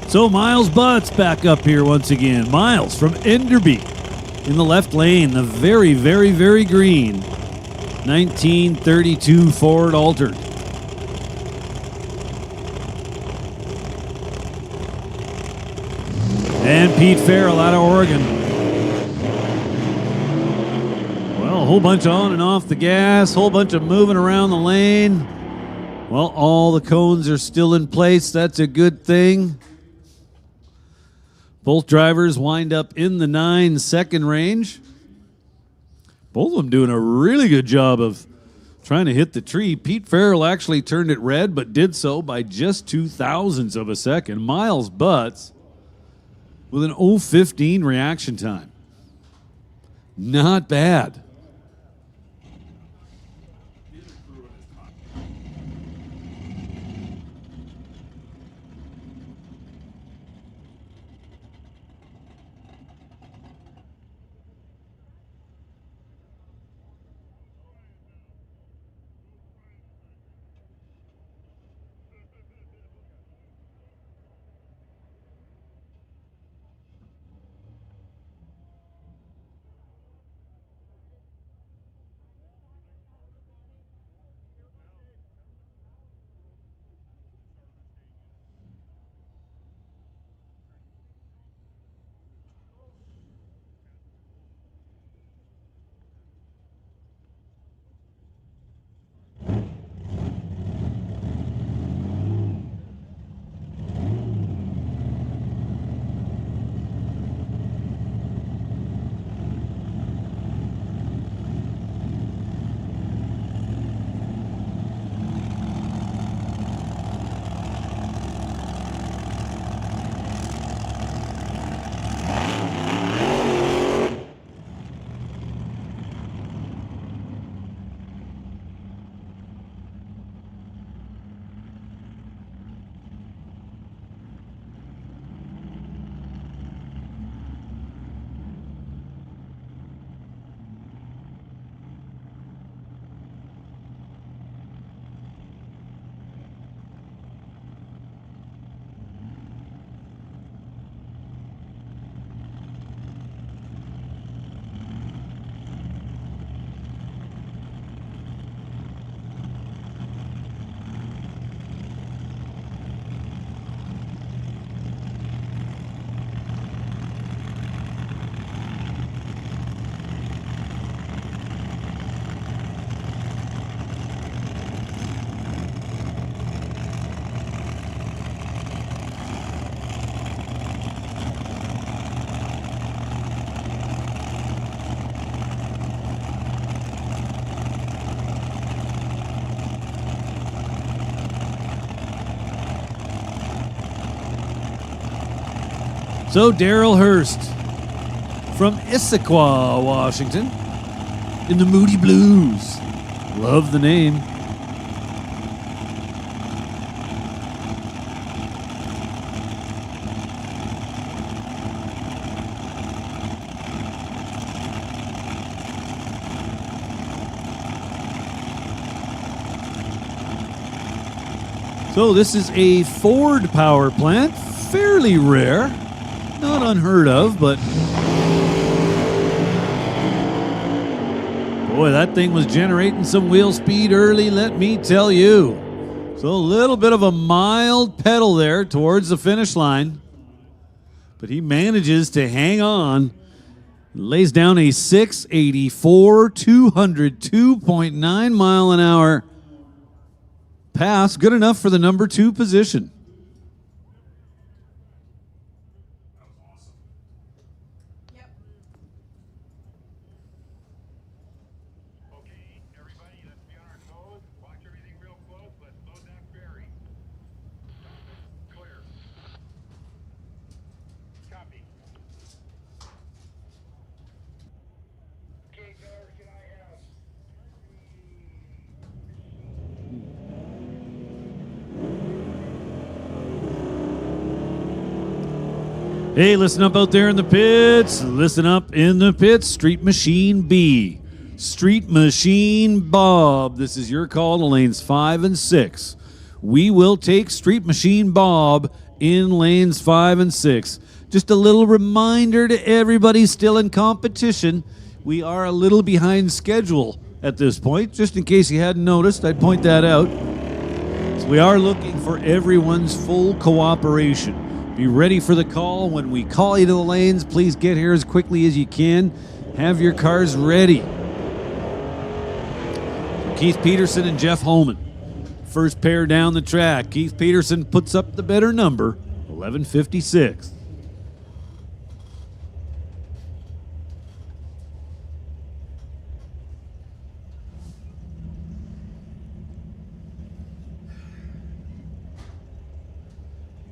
So Miles Butts back up here once again. Miles from Enderby in the left lane, the very, very, very green 1932 Ford Altered. And Pete Farrell out of Oregon. Well, a whole bunch on and off the gas, whole bunch of moving around the lane. Well, all the cones are still in place. That's a good thing. Both drivers wind up in the 9-second range. Both of them doing a really good job of trying to hit the tree. Pete Farrell actually turned it red, but did so by just 0.02 of a second. Miles Butts with an 0.15 reaction time. Not bad. So Darrell Hurst from Issaquah, Washington, in the Moody Blues. Love the name. So this is a Ford power plant, fairly rare, not unheard of, but boy, that thing was generating some wheel speed early, let me tell you. So a little bit of a mild pedal there towards the finish line, but he manages to hang on, lays down a 684, 202.9 mile an hour pass, good enough for the number 2 position. Yep. Okay, everybody, let's be on our toes. Watch everything real close. Let's load that ferry. Clear. Copy. Okay, Miller, can I have Hey, listen up out there in the pits. Listen up in the pits. Street Machine B. Street Machine Bob. This is your call to lanes 5 and 6. We will take Street Machine Bob in lanes 5 and 6. Just a little reminder to everybody still in competition. We are a little behind schedule at this point. Just in case you hadn't noticed, I'd point that out. So we are looking for everyone's full cooperation. Be ready for the call. When we call you to the lanes, please get here as quickly as you can. Have your cars ready. Keith Peterson and Jeff Holman. First pair down the track. Keith Peterson puts up the better number, 11:56.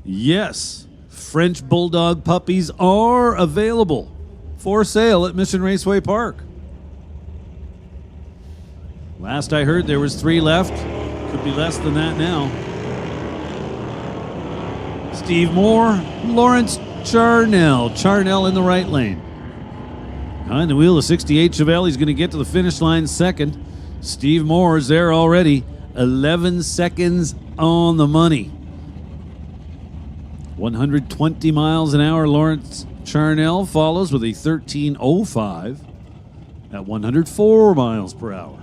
Yes. French Bulldog puppies are available for sale at Mission Raceway Park. Last I heard there was 3 left. Could be less than that now. Steve Moore, Lawrence Charnell. Charnell in the right lane. Behind the wheel of 68 Chevelle, he's going to get to the finish line second. Steve Moore is there already. 11 seconds on the money. 120 miles an hour. Lawrence Charnell follows with a 13:05 at 104 miles per hour.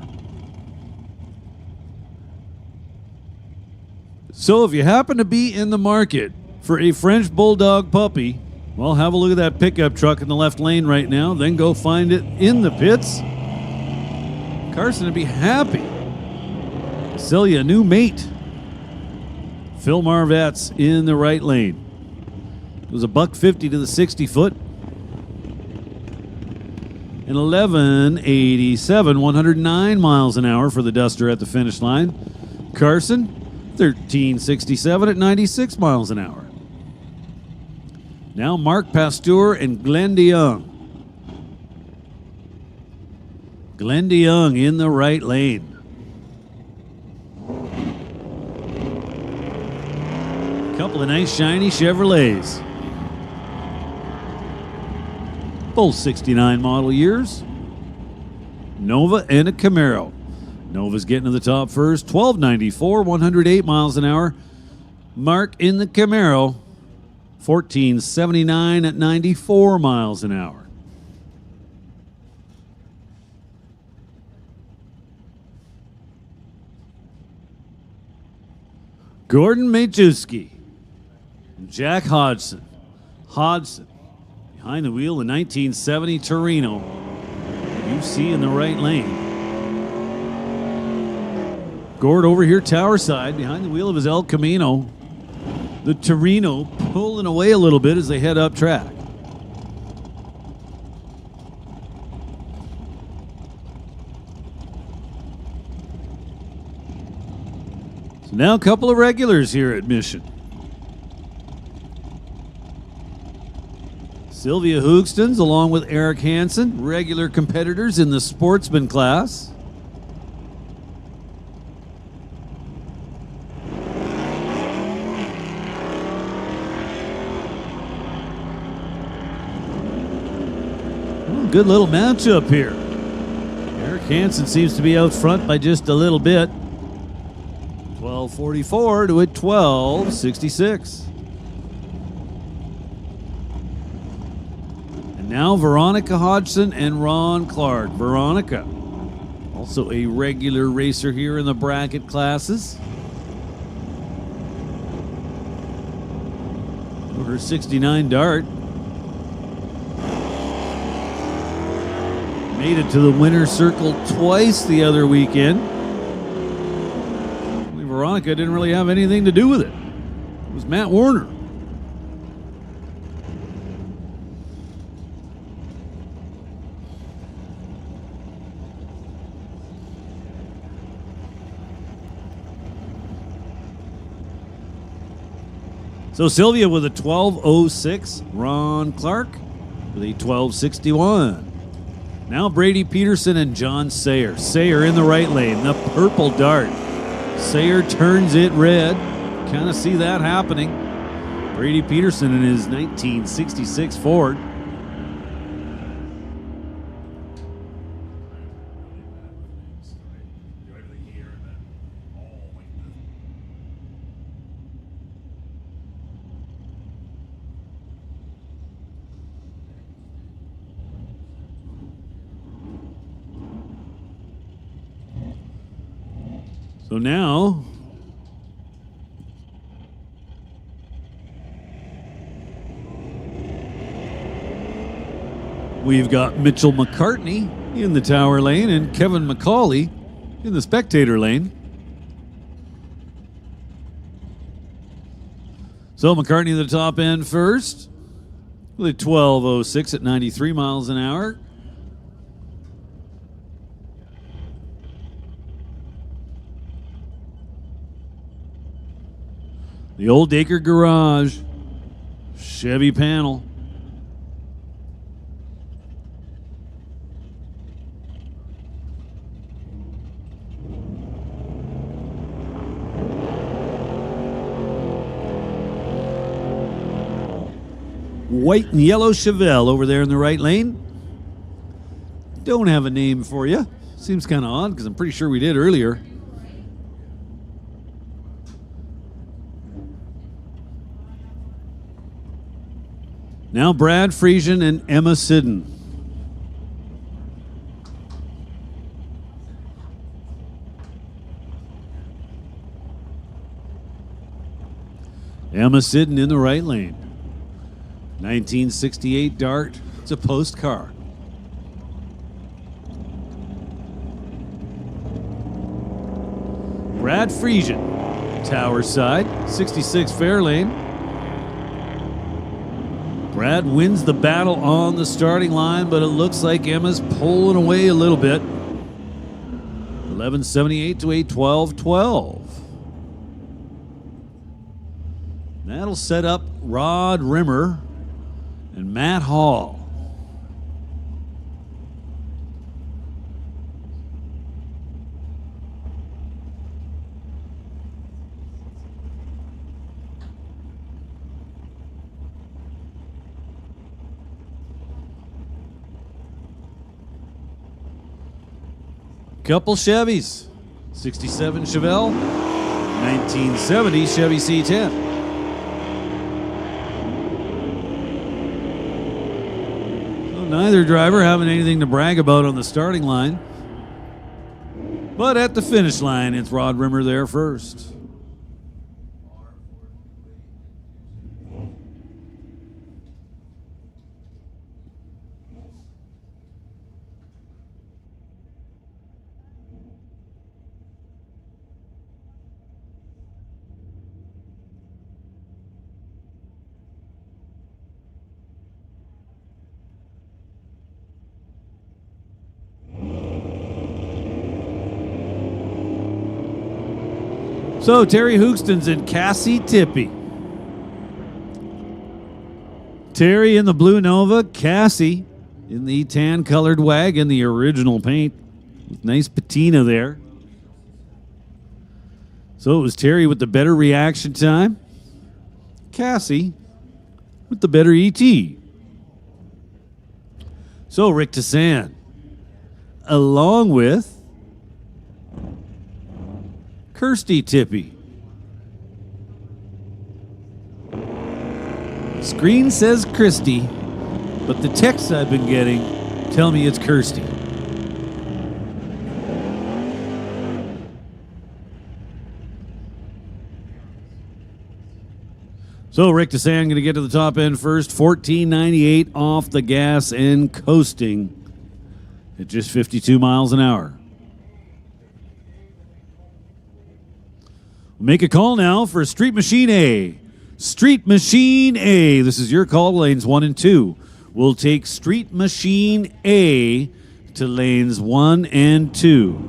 So if you happen to be in the market for a French Bulldog puppy, well, have a look at that pickup truck in the left lane right now, then go find it in the pits. Carson would be happy to sell you a new mate. Phil Marvette's in the right lane. It was $150 to the 60-foot. And 11:87, 109 miles an hour for the Duster at the finish line. Carson, 13:67 at 96 miles an hour. Now Mark Pasteur and Glenn DeYoung. Glenn DeYoung in the right lane. Couple of nice shiny Chevrolets. Both 69 model years. Nova and a Camaro. Nova's getting to the top first. 1294, 108 miles an hour. Mark in the Camaro. 1479 at 94 miles an hour. Gordon Majewski. Jack Hodgson. Hodgson behind the wheel, the 1970 Torino. You see in the right lane. Gord over here, tower side, behind the wheel of his El Camino. The Torino pulling away a little bit as they head up track. So now a couple of regulars here at Mission. Sylvia Hoogstens, along with Eric Hansen, regular competitors in the sportsman class. Good little matchup here. Eric Hansen seems to be out front by just a little bit. 12:44 to a 12:66. And now Veronica Hodgson and Ron Clark. Veronica, also a regular racer here in the bracket classes. Her 69 dart. Made it to the winner's circle twice the other weekend. Veronica didn't really have anything to do with it. It was Matt Warner. So Sylvia with a 12:06, Ron Clark with a 12:61. Now Brady Peterson and John Sayer. Sayer in the right lane, the purple dart. Sayer turns it red. Kind of see that happening. Brady Peterson in his 1966 Ford. So now, we've got Mitchell McCartney in the tower lane and Kevin McCauley in the spectator lane. So McCartney the top end first with a 12:06 at 93 miles an hour. The Old Acre Garage, Chevy panel. White and yellow Chevelle over there in the right lane. Don't have a name for you. Seems kind of odd because I'm pretty sure we did earlier. Now Brad Friesian and Emma Sidden. Emma Sidden in the right lane. 1968 Dart. It's a post car. Brad Friesian, tower side, 66 Fairlane. Brad wins the battle on the starting line, but it looks like Emma's pulling away a little bit. 11:78 to a 12:12. That'll set up Rod Rimmer and Matt Hall. Couple Chevys, 67 Chevelle, 1970 Chevy C10. So neither driver having anything to brag about on the starting line. But at the finish line, it's Rod Rimmer there first. So Terry Hoogstens and Cassie Tippy Terry in the blue Nova. Cassie in the tan-colored wagon, the original paint. With nice patina there. So it was Terry with the better reaction time. Cassie with the better ET. So Rick Tassan, along with Kirsty Tippy. Screen says Christy, but the texts I've been getting tell me it's Kirsty. So Rick Tassan going to get to the top end first. 1498 off the gas and coasting at just 52 miles an hour. We'll make a call now for Street Machine A. Street Machine A. This is your call, lanes 1 and 2. We'll take Street Machine A to lanes 1 and 2.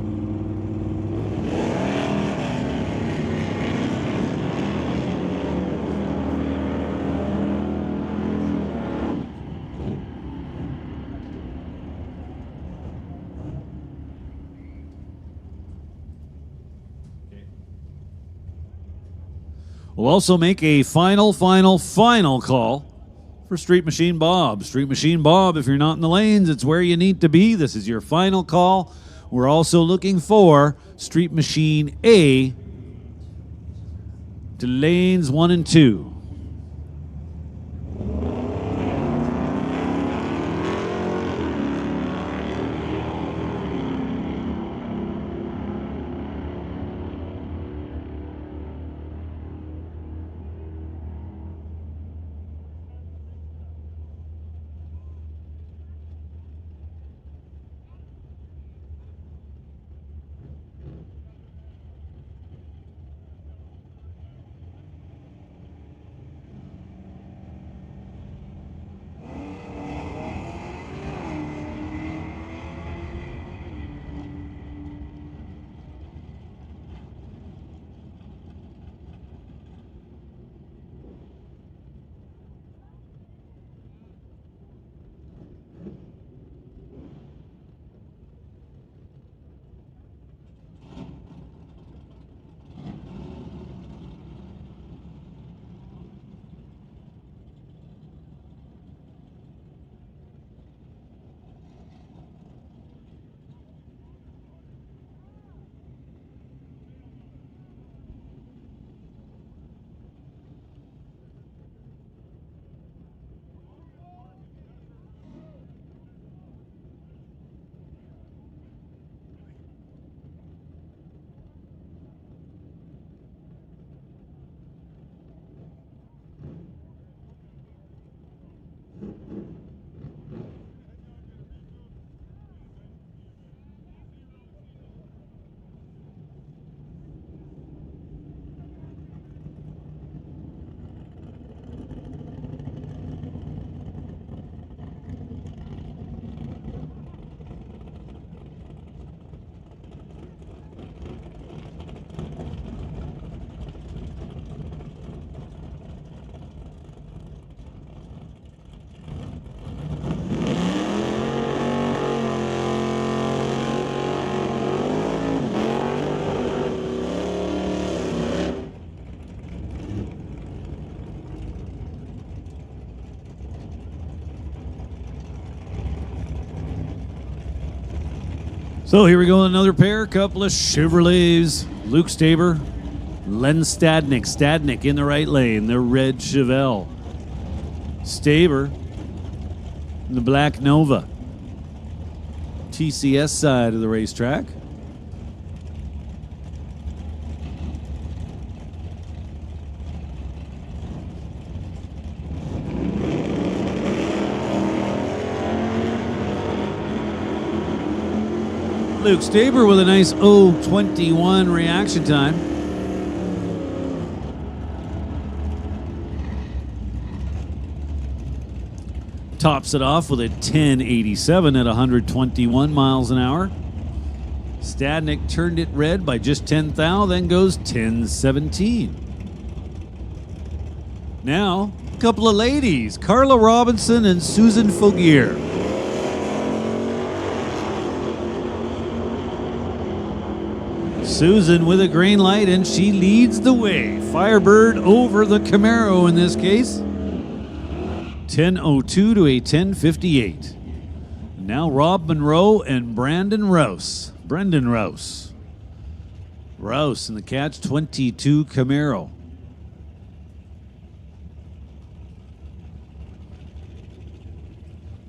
We'll also make a final call for Street Machine Bob. Street Machine Bob, if you're not in the lanes, it's where you need to be. This is your final call. We're also looking for Street Machine A to lanes 1 and 2. So here we go, another pair, couple of Chevrolets. Luke Staber, Len Stadnick. Stadnick in the right lane, the red Chevelle. Staber in the black Nova. TCS side of the racetrack. Luke Staber with a nice 0:21 reaction time. Tops it off with a 10:87 at 121 miles an hour. Stadnick turned it red by just 10 thou, then goes 10:17. Now, couple of ladies, Carla Robinson and Susan Fogier. Susan with a green light, and she leads the way. Firebird over the Camaro in this case. 10:02 to a 10:58. Now Rob Monroe and Brendan Rouse. Rouse in the Catch 22 Camaro.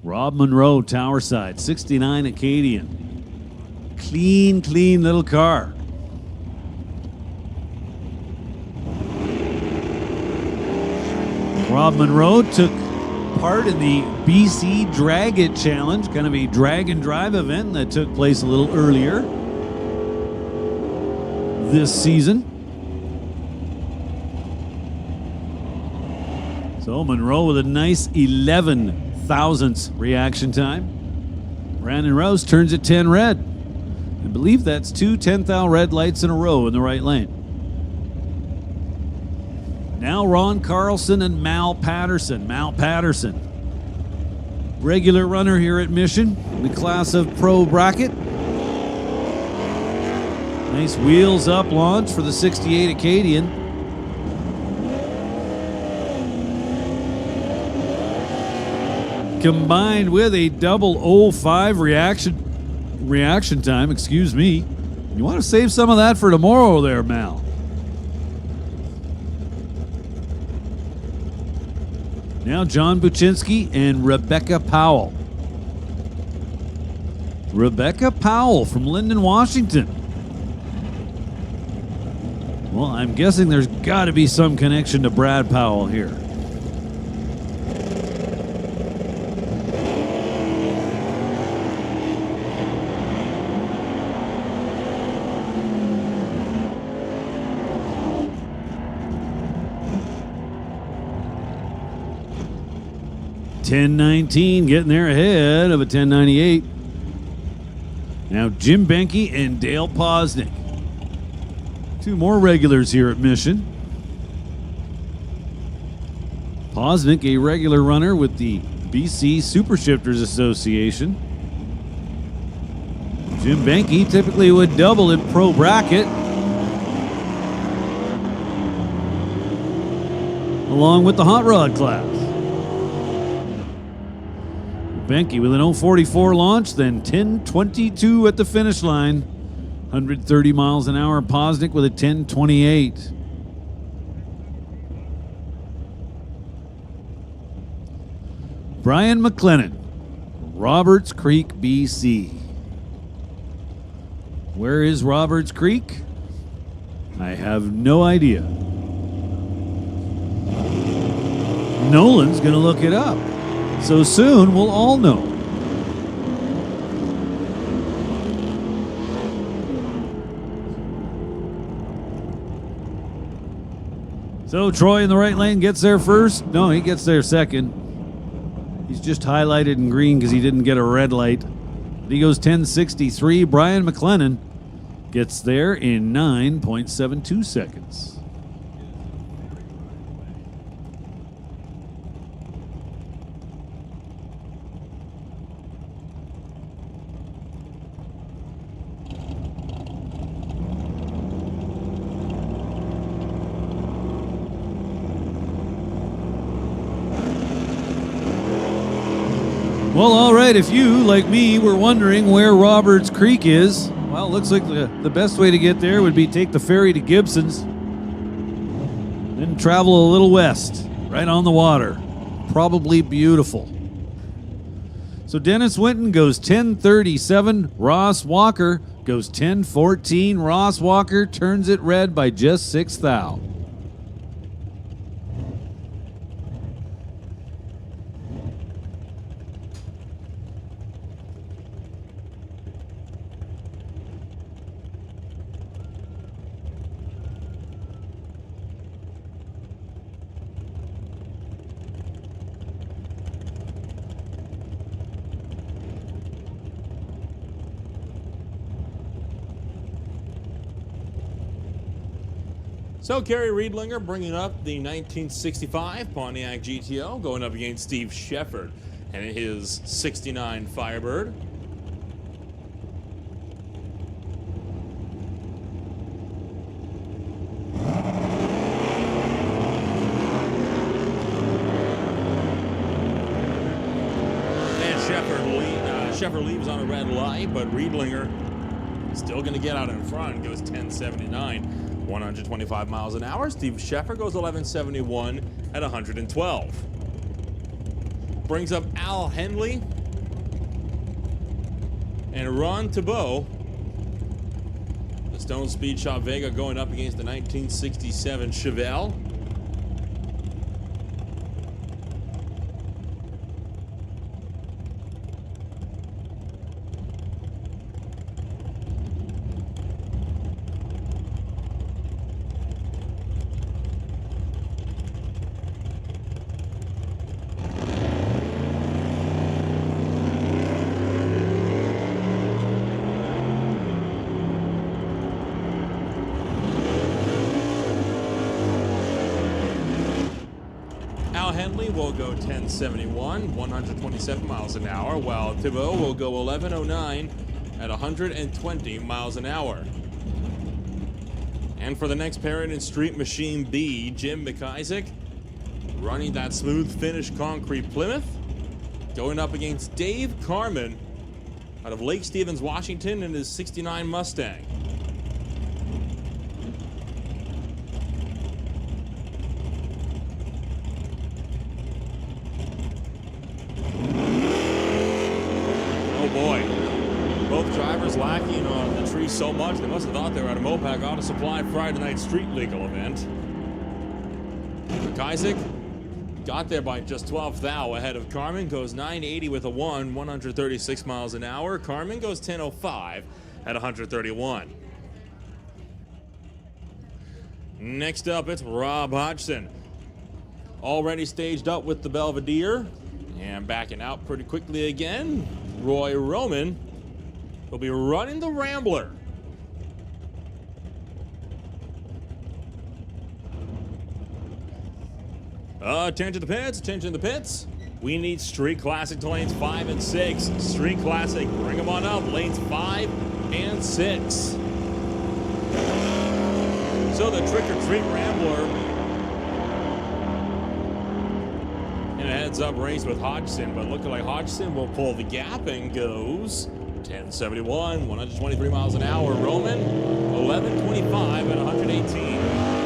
Rob Monroe, Tower Side, 69 Acadian. Clean little car. Rob Monroe took part in the BC Drag It Challenge, kind of a drag and drive event that took place a little earlier this season. So Monroe with a nice 11 thousandths reaction time. Brandon Rouse turns it 10 red. I believe that's 2 10-thou red lights in a row in the right lane. Now Ron Carlson and Mal Patterson. Regular runner here at Mission in the Class of Pro bracket. Nice wheels up launch for the 68 Acadian. Combined with a double 05 reaction time, excuse me. You want to save some of that for tomorrow there, Mal. Now John Buczynski and Rebecca Powell. Rebecca Powell from Linden, Washington. Well, I'm guessing there's got to be some connection to Brad Powell here. $10.19 getting there ahead of a 10.98. Now Jim Benke and Dale Posnick. Two more regulars here at Mission. Posnick, a regular runner with the BC Super Shifters Association. Jim Benke typically would double in pro bracket, along with the hot rod class. Benke with an 044 launch, then 10:22 at the finish line. 130 miles an hour. Posnick with a 10:28. Brian McLennan, Roberts Creek, BC. Where is Roberts Creek? I have no idea. Nolan's going to look it up. So soon we'll all know. So Troy in the right lane gets there first. No, he gets there second. He's just highlighted in green because he didn't get a red light. He goes 10:63. Brian McLennan gets there in 9.72 seconds. Well, all right, if you, like me, were wondering where Roberts Creek is, well, it looks like the best way to get there would be take the ferry to Gibson's, then travel a little west, right on the water. Probably beautiful. So Dennis Winton goes 10:37. Ross Walker goes 10:14. Ross Walker turns it red by just 6 thou. So Kerry Riedlinger bringing up the 1965 Pontiac GTO, going up against Steve Shepard and his 69 Firebird. Shepard leaves on a red light, but Riedlinger still going to get out in front. Goes 1079, 125 miles an hour. Steve Shepard goes 1171 at 112. Brings up Al Henley and Ron Thibault. The Stone Speed Shop Vega going up against the 1967 Chevelle. Henley will go 1071, 127 miles an hour, while Thibault will go 1109 at 120 miles an hour. And for the next pairing in Street Machine B, Jim McIsaac running that smooth finish concrete Plymouth, going up against Dave Carman out of Lake Stevens, Washington in his 69 Mustang. Lacking on the tree so much, they must have thought they were at a Mopac Auto Supply Friday night street legal event. McIsaac got there by just 12 thou ahead of Carman, goes 980 with a 136 miles an hour. Carman goes 1005 at 131. Next up, it's Rob Hodgson. Already staged up with the Belvedere and backing out pretty quickly again. Roy Roman will be running the Rambler. Attention to the pits, attention to the pits. We need Street Classic to lanes 5 and 6. Street Classic, bring them on up, lanes 5 and 6. So the Trick or Treat Rambler in a heads-up race with Hodgson, but looking like Hodgson will pull the gap and goes 1071, 123 miles an hour. Roman, 1125 at 118.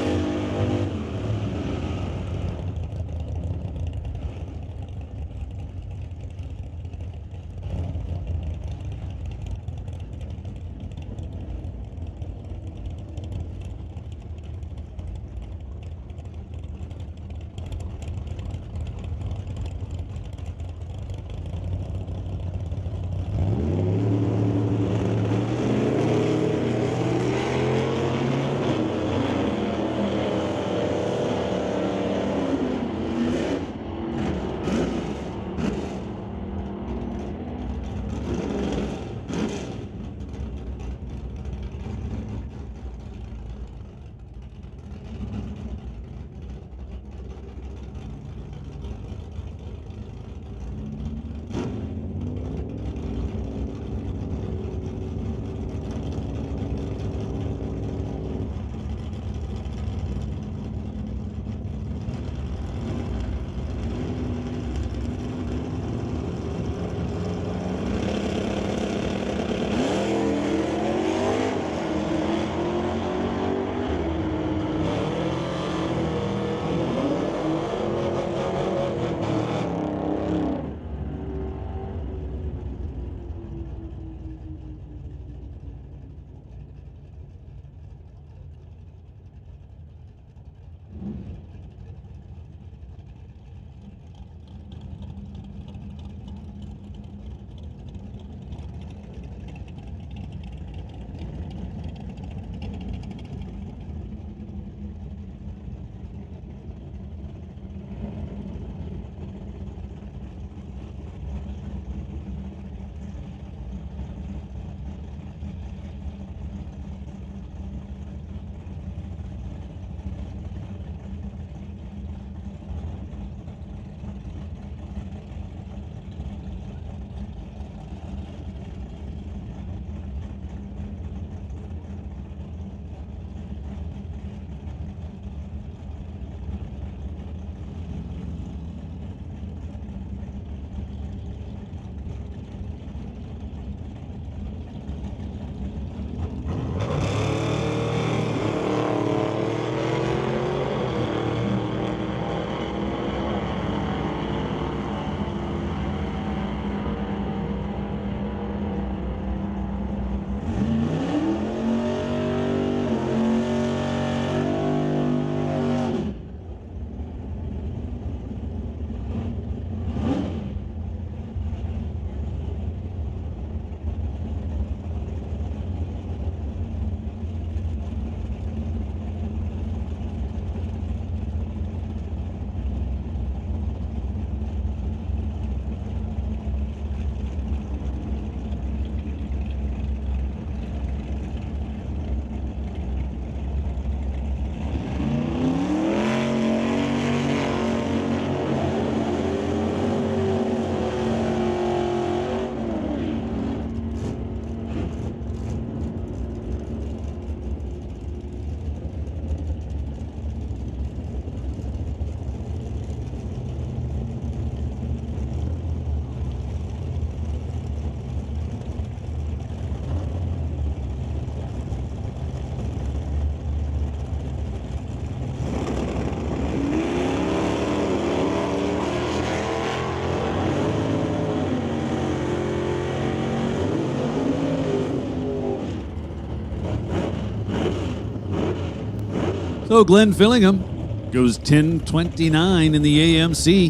So Glenn Fillingham goes 10:29 in the AMC.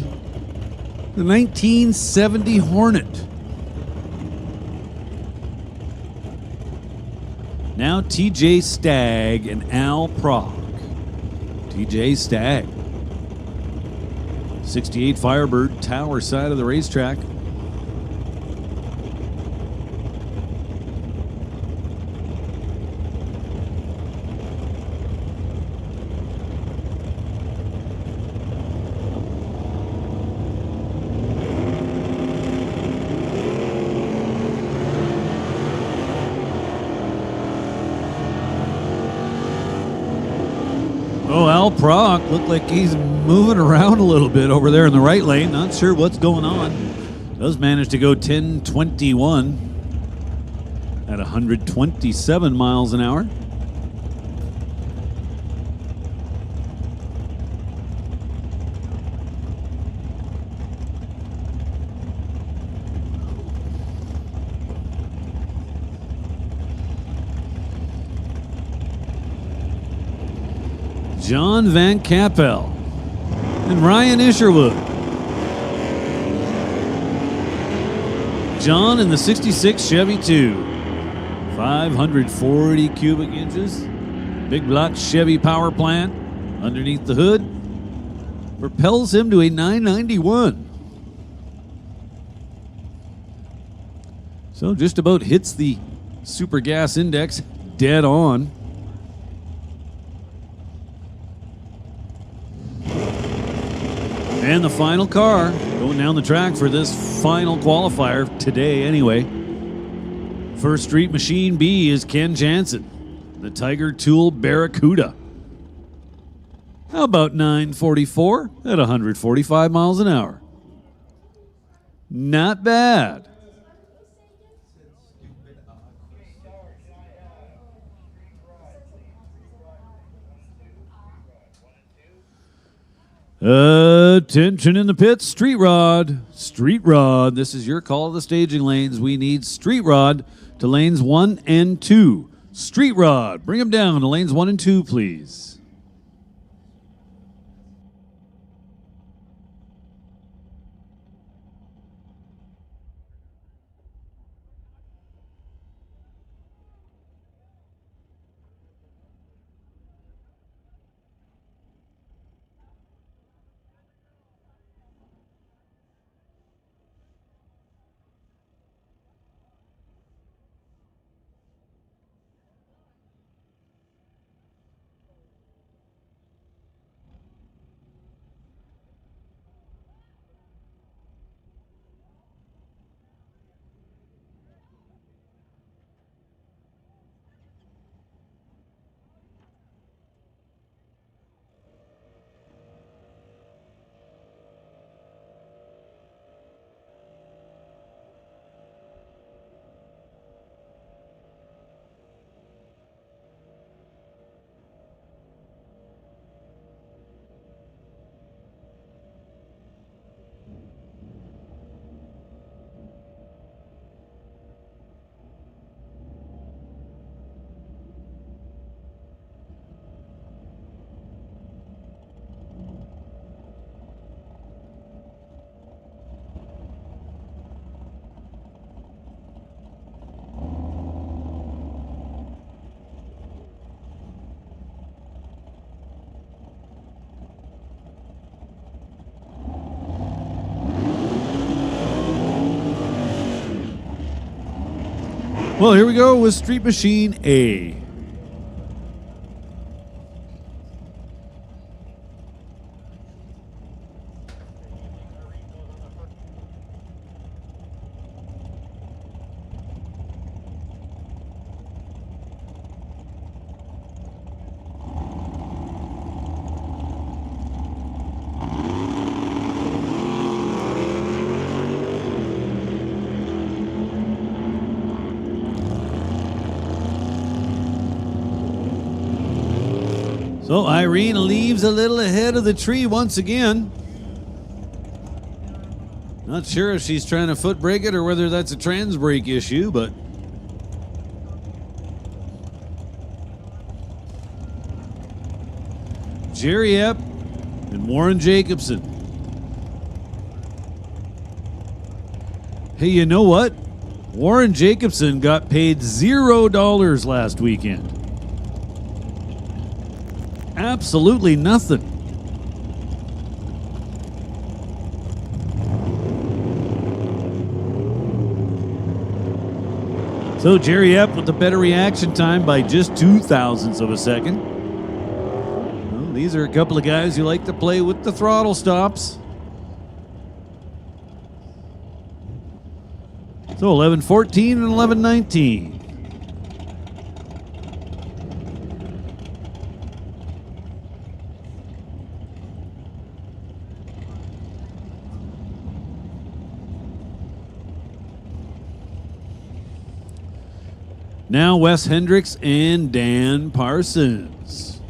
The 1970 Hornet. Now TJ Stagg and Al Prock. TJ Stagg. 68 Firebird, tower side of the racetrack. Oh, Al Prock looked like he's moving around a little bit over there in the right lane. Not sure what's going on. Does manage to go 10:21 at 127 miles an hour. John Van Kappel and Ryan Isherwood. John in the 66 Chevy 2. 540 cubic inches. Big block Chevy power plant underneath the hood. Propels him to a 991. So just about hits the super gas index dead on. And the final car going down the track for this final qualifier today anyway. First Street Machine B is Ken Jansen, the Tiger Tool Barracuda. How about 944 at 145 miles an hour? Not bad. Attention in the pits, Street Rod. Street Rod, this is your call of the staging lanes. We need Street Rod to lanes 1 and 2. Street Rod, bring him down to lanes 1 and 2, please. Well, here we go with Street Machine A. So Irene leaves a little ahead of the tree once again. Not sure if she's trying to foot brake it or whether that's a trans brake issue, but Jerry Epp and Warren Jacobson. Hey, you know what? Warren Jacobson got paid $0 last weekend. Absolutely nothing. So Jerry Epp with the better reaction time by just 0.02 of a second. Well, these are a couple of guys who like to play with the throttle stops. So 11:14 and 11:19. Now Wes Hendricks and Dan Parsons.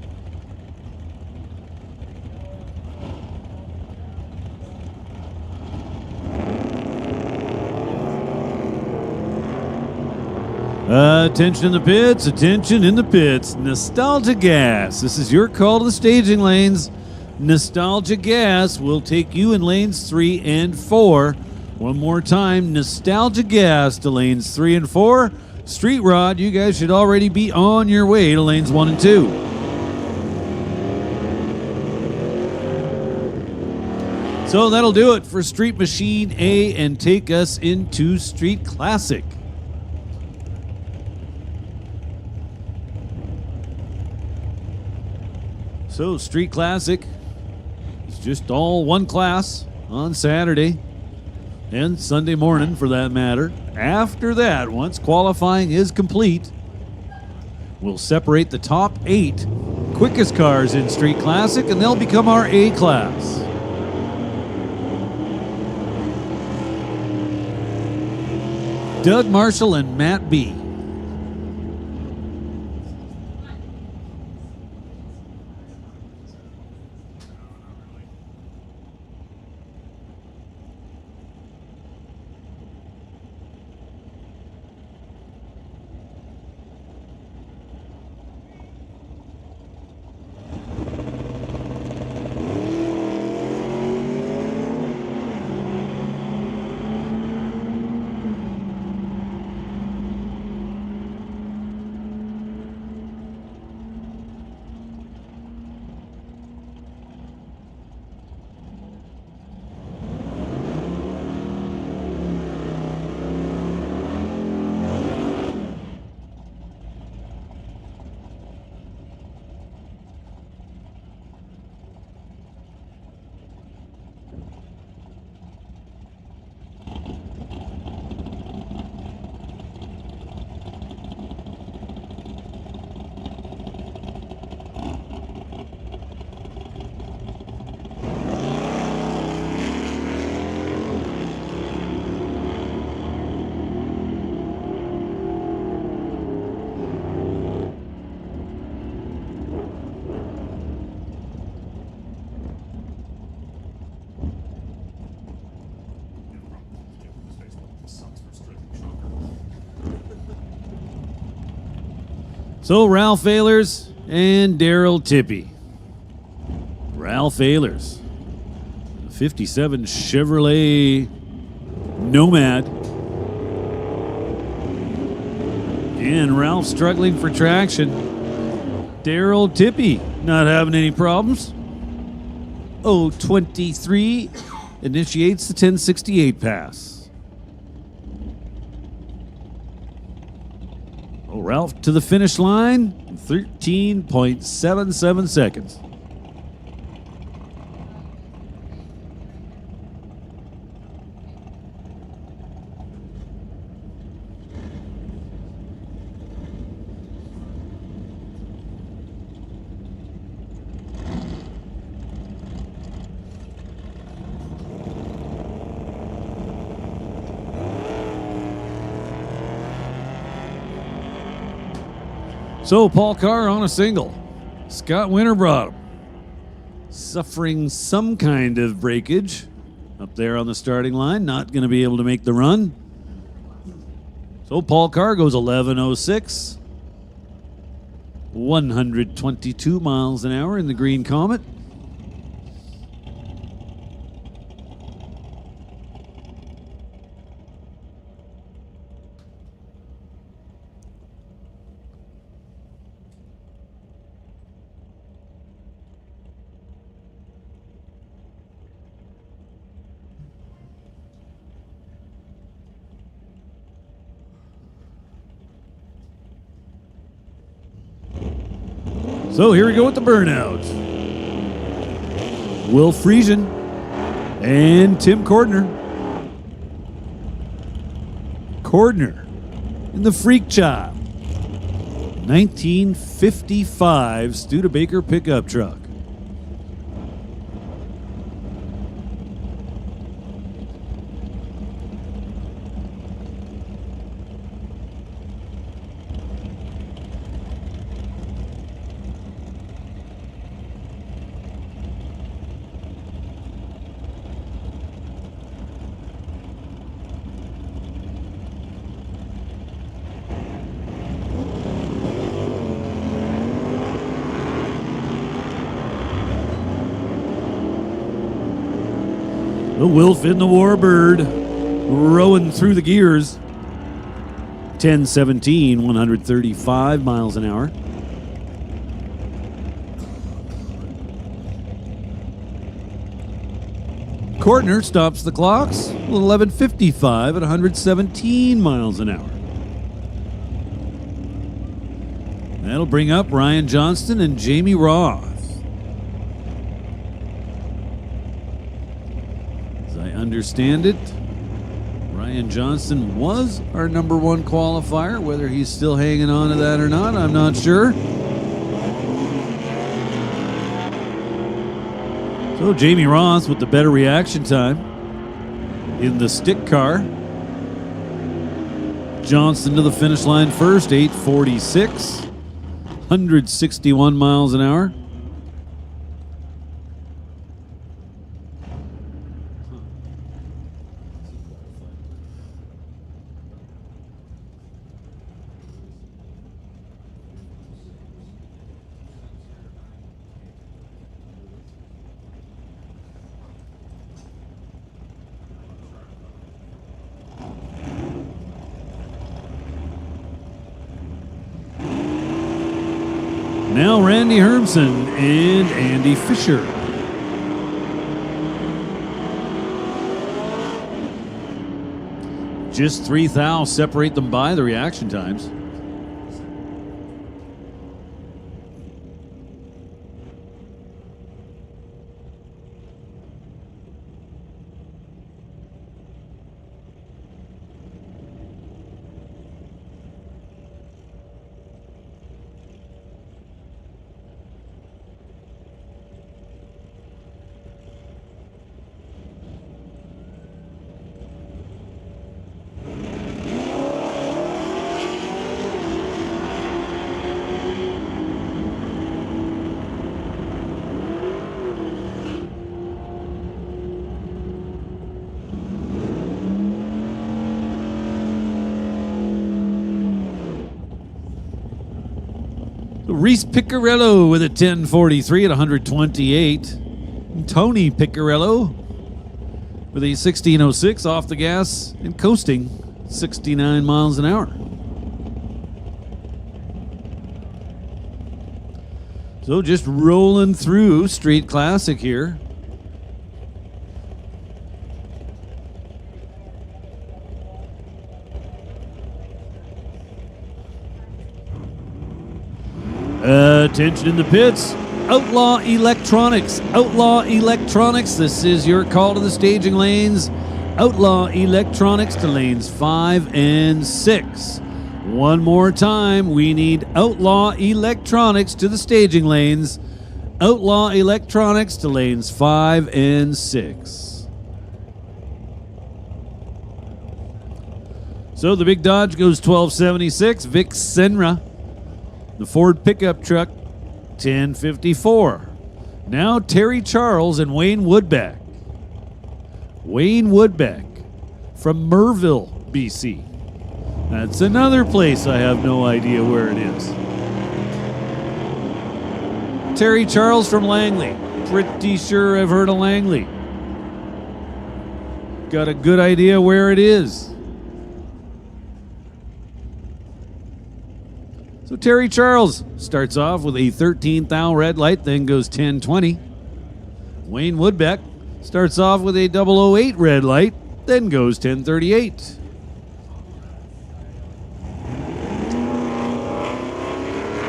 Attention in the pits, attention in the pits. Nostalgia Gas. This is your call to the staging lanes. Nostalgia Gas will take you in lanes 3 and 4. One more time, Nostalgia Gas to lanes 3 and 4. Street Rod, you guys should already be on your way to lanes 1 and 2. So that'll do it for Street Machine A and take us into Street Classic. So Street Classic is just all one class on Saturday and Sunday morning for that matter. After that, once qualifying is complete, we'll separate the top 8 quickest cars in Street Classic and they'll become our A class. Doug Marshall and Matt B. So Ralph Ehlers and Daryl Tippy. Ralph Ehlers, 57 Chevrolet Nomad. And Ralph struggling for traction. Daryl Tippy not having any problems. 023 initiates the 1068 pass. Oh, Ralph to the finish line, 13.77 seconds. So Paul Carr on a single. Scott Winterbottom suffering some kind of breakage up there on the starting line. Not going to be able to make the run. So Paul Carr goes 11:06. 122 miles an hour in the Green Comet. So here we go with the burnout. Will Friesen and Tim Cordner. Cordner in the Freak Child. 1955 Studebaker pickup truck. The Wilf in the Warbird, rowing through the gears. 1017, 135 miles an hour. Cordner stops the clocks, 11:55 at 117 miles an hour. That'll bring up Ryan Johnston and Jamie Roth. Understand it, Ryan Johnston was our number one qualifier. Whether he's still hanging on to that or not, I'm not sure. So Jamie Roth with the better reaction time in the stick car. Johnston to the finish line first, 8:46, 161 miles an hour. Now Randy Hermsen and Andy Fisher. Just 3 thou separate them by the reaction times. Reese Piccarello with a 10:43 at 128. And Tony Piccarello with a 16:06 off the gas and coasting 69 miles an hour. So just rolling through Street Classic here. Attention in the pits. Outlaw Electronics. Outlaw Electronics. This is your call to the staging lanes. Outlaw Electronics to lanes 5 and 6. One more time. We need Outlaw Electronics to the staging lanes. Outlaw Electronics to lanes 5 and 6. So the big Dodge goes 1276. Vic Senra. The Ford pickup truck, 1054. Now Terry Charles and Wayne Woodbeck. Wayne Woodbeck from Merville, BC. That's another place I have no idea where it is. Terry Charles from Langley. Pretty sure I've heard of Langley. Got a good idea where it is. So Terry Charles starts off with a 13 thou red light, then goes 10-20. Wayne Woodbeck starts off with a 008 red light, then goes 10-38.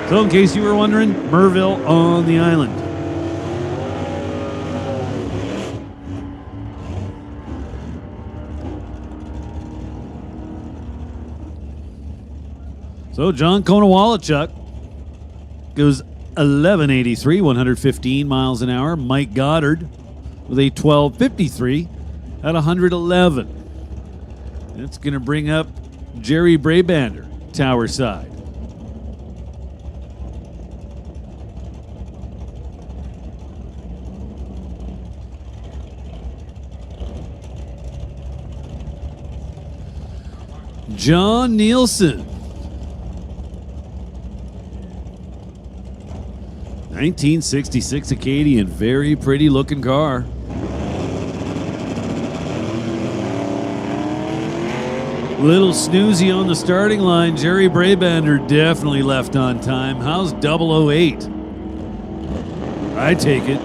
So in case you were wondering, Merville on the island. So John Konowalchuk goes 1183, 115 miles an hour. Mike Goddard with a 1253 at 111. That's going to bring up Jerry Brabander, tower side. John Nielsen. 1966 Acadian, very pretty looking car. Little snoozy on the starting line. Jerry Brabander definitely left on time. How's 008? I take it.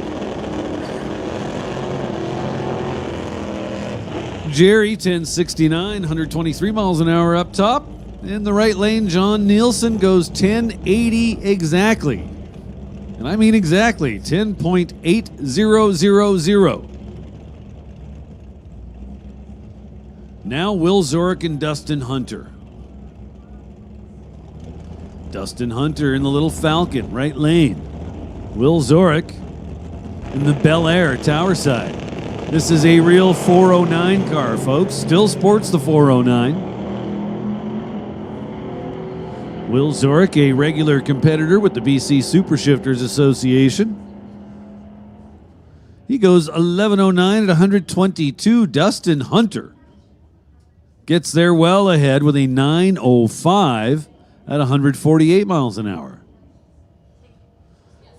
Jerry, 1069, 123 miles an hour up top. In the right lane, John Nielsen goes 1080 exactly. And I mean exactly, 10.8000. Now Will Zorick and Dustin Hunter. Dustin Hunter in the little Falcon, right lane. Will Zorick in the Bel Air, tower side. This is a real 409 car, folks. Still sports the 409. Will Zorick, a regular competitor with the BC Supershifters Association. He goes 1109 at 122. Dustin Hunter gets there well ahead with a 905 at 148 miles an hour.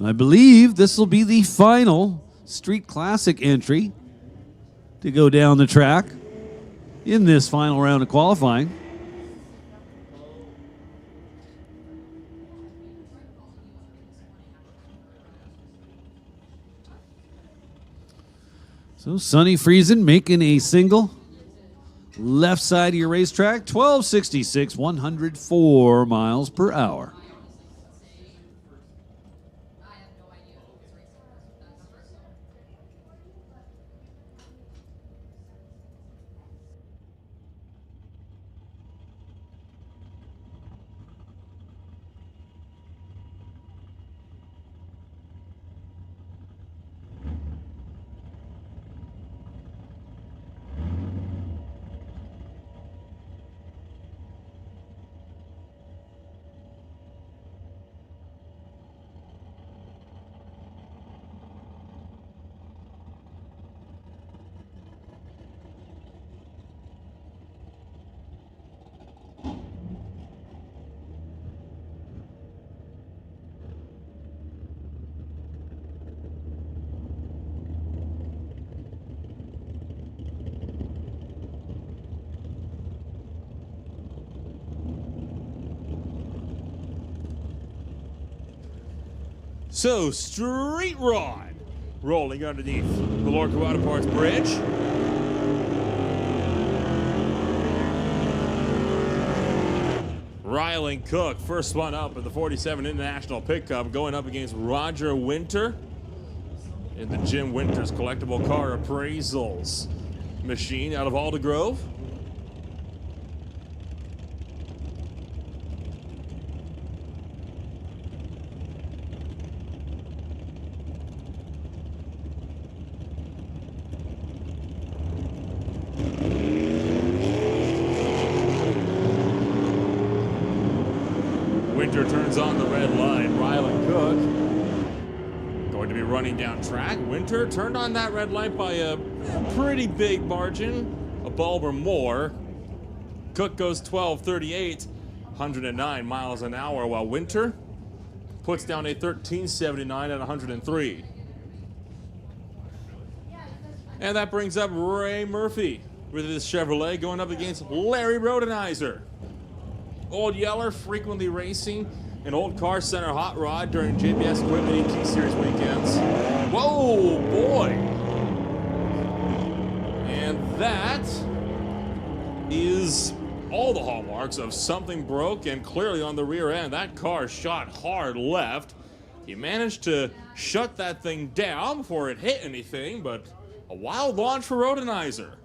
I believe this will be the final Street Classic entry to go down the track in this final round of qualifying. So Sonny Friesen making a single. Left side of your racetrack, 1266, 104 miles per hour. So, Street Rod rolling underneath the Lorca Auto Parts Bridge. Rylan Cook, first one up at the 47 International Pickup, going up against Roger Winter in the Jim Winters Collectible Car Appraisals machine out of Aldergrove. Winter turns on the red light. Rylan Cook going to be running down track. Winter turned on that red light by a pretty big margin, a bulb or more. Cook goes 12:38, 109 miles an hour, while Winter puts down a 1379 at 103. And that brings up Ray Murphy with his Chevrolet going up against Larry Rodenizer. Old Yeller frequently racing an old car center hot rod during JBS Equipment ET Series weekends. Whoa, boy! And that is all the hallmarks of something broke, and clearly on the rear end. That car shot hard left. He managed to shut that thing down before it hit anything, but a wild launch for Rodenizer.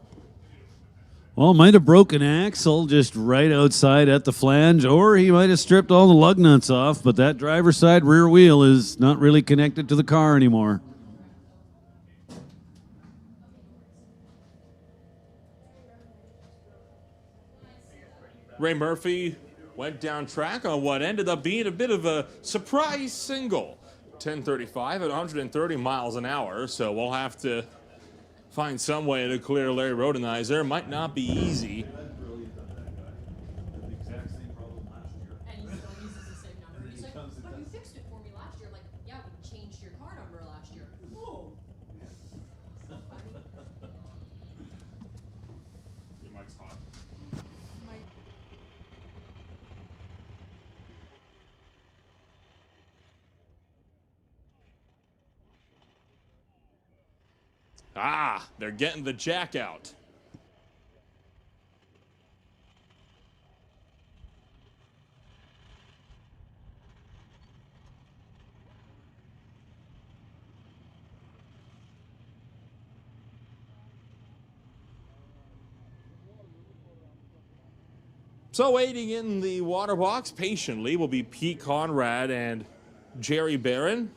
Well, might have broken axle just right outside at the flange, or he might have stripped all the lug nuts off, but that driver's side rear wheel is not really connected to the car anymore. Ray Murphy went down track on what ended up being a bit of a surprise single. 10:35 at 130 miles an hour, so we'll have to find some way to clear Larry Rodenizer. Might not be easy. The exact same problem last year. And he still uses the same number. He's like, but you fixed it for me last year. Like, yeah, we changed your car number last year. Whoa. So funny. Your mic's hot. Ah, they're getting the jack out. So waiting in the water box patiently will be Pete Conrad and Jerry Barron.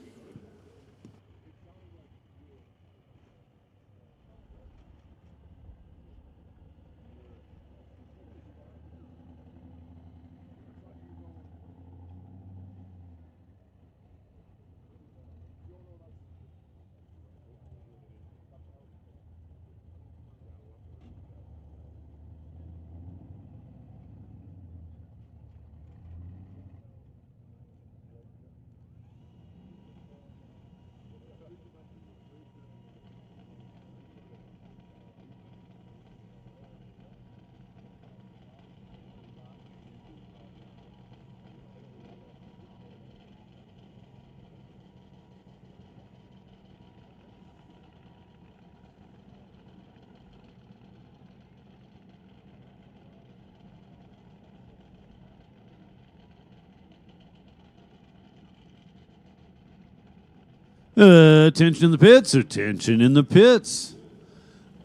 Attention in the pits, attention in the pits.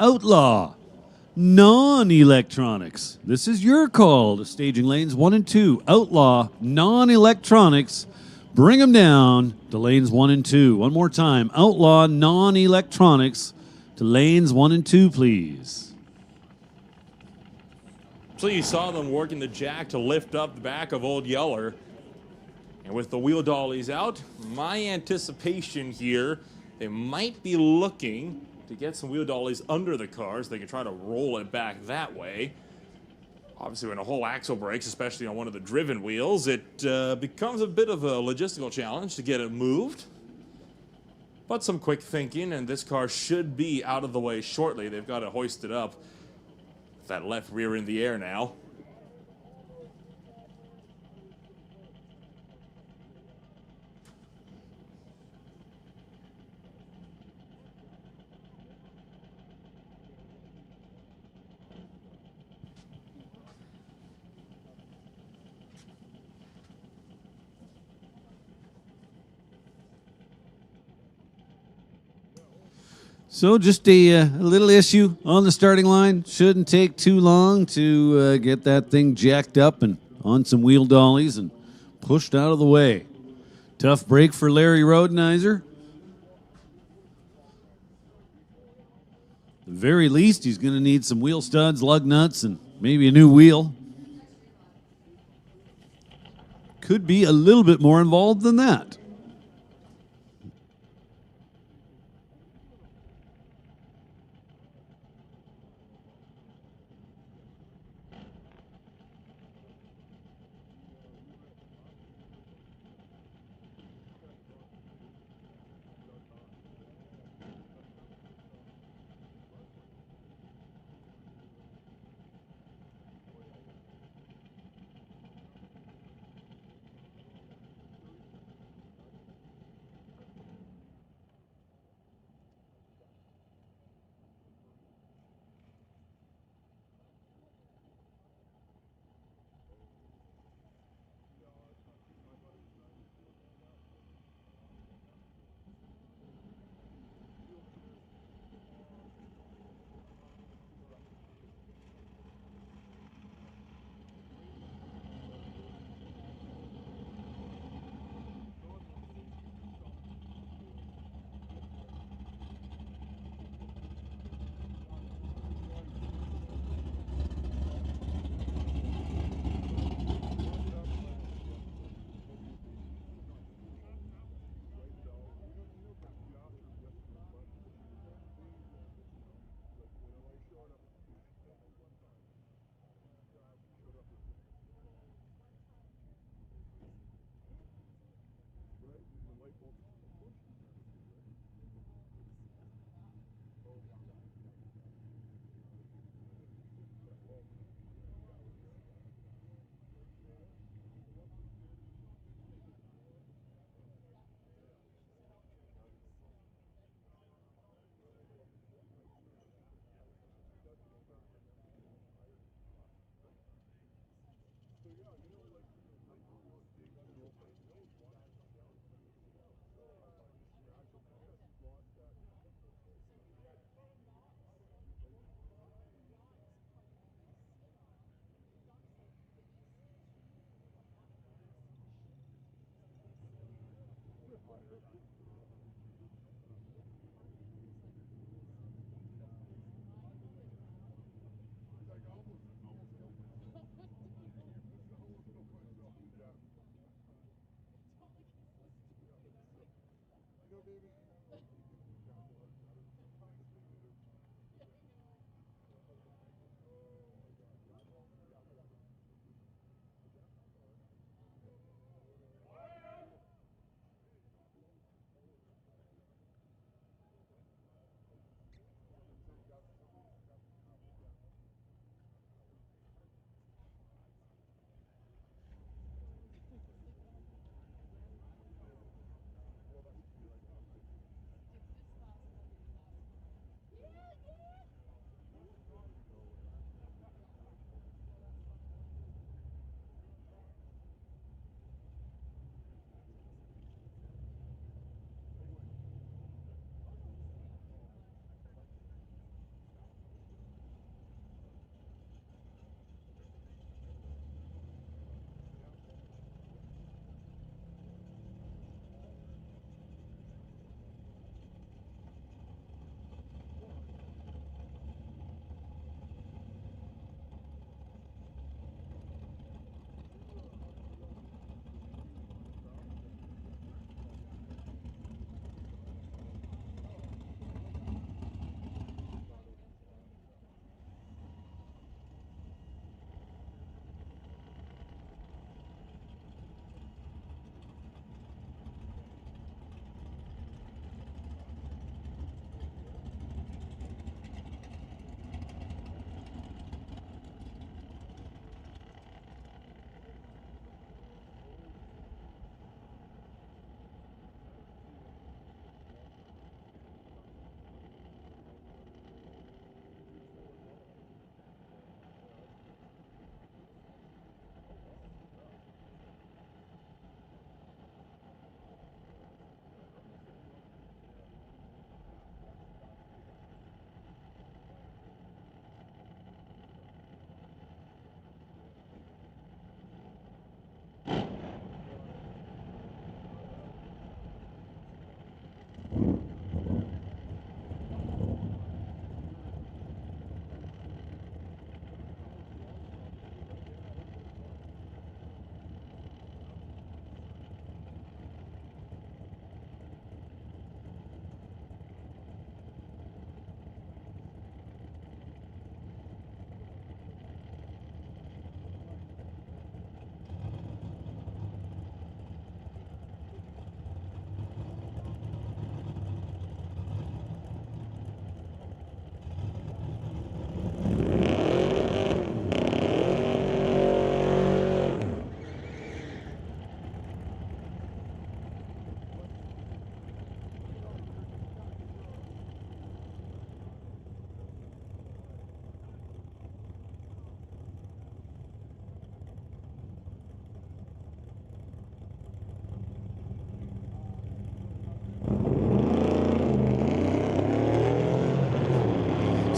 Outlaw, non-electronics. This is your call to staging lanes 1 and 2. Outlaw, non-electronics. Bring them down to lanes 1 and 2. One more time. Outlaw, non-electronics to lanes 1 and 2, please. So you saw them working the jack to lift up the back of Old Yeller. And with the wheel dollies out, my anticipation here, they might be looking to get some wheel dollies under the cars. They can try to roll it back that way. Obviously, when a whole axle breaks, especially on one of the driven wheels, it becomes a bit of a logistical challenge to get it moved. But some quick thinking, and this car should be out of the way shortly. They've got to hoist it up. That left rear in the air now. So just a little issue on the starting line. Shouldn't take too long to get that thing jacked up and on some wheel dollies and pushed out of the way. Tough break for Larry Rodenizer. At the very least, he's going to need some wheel studs, lug nuts, and maybe a new wheel. Could be a little bit more involved than that.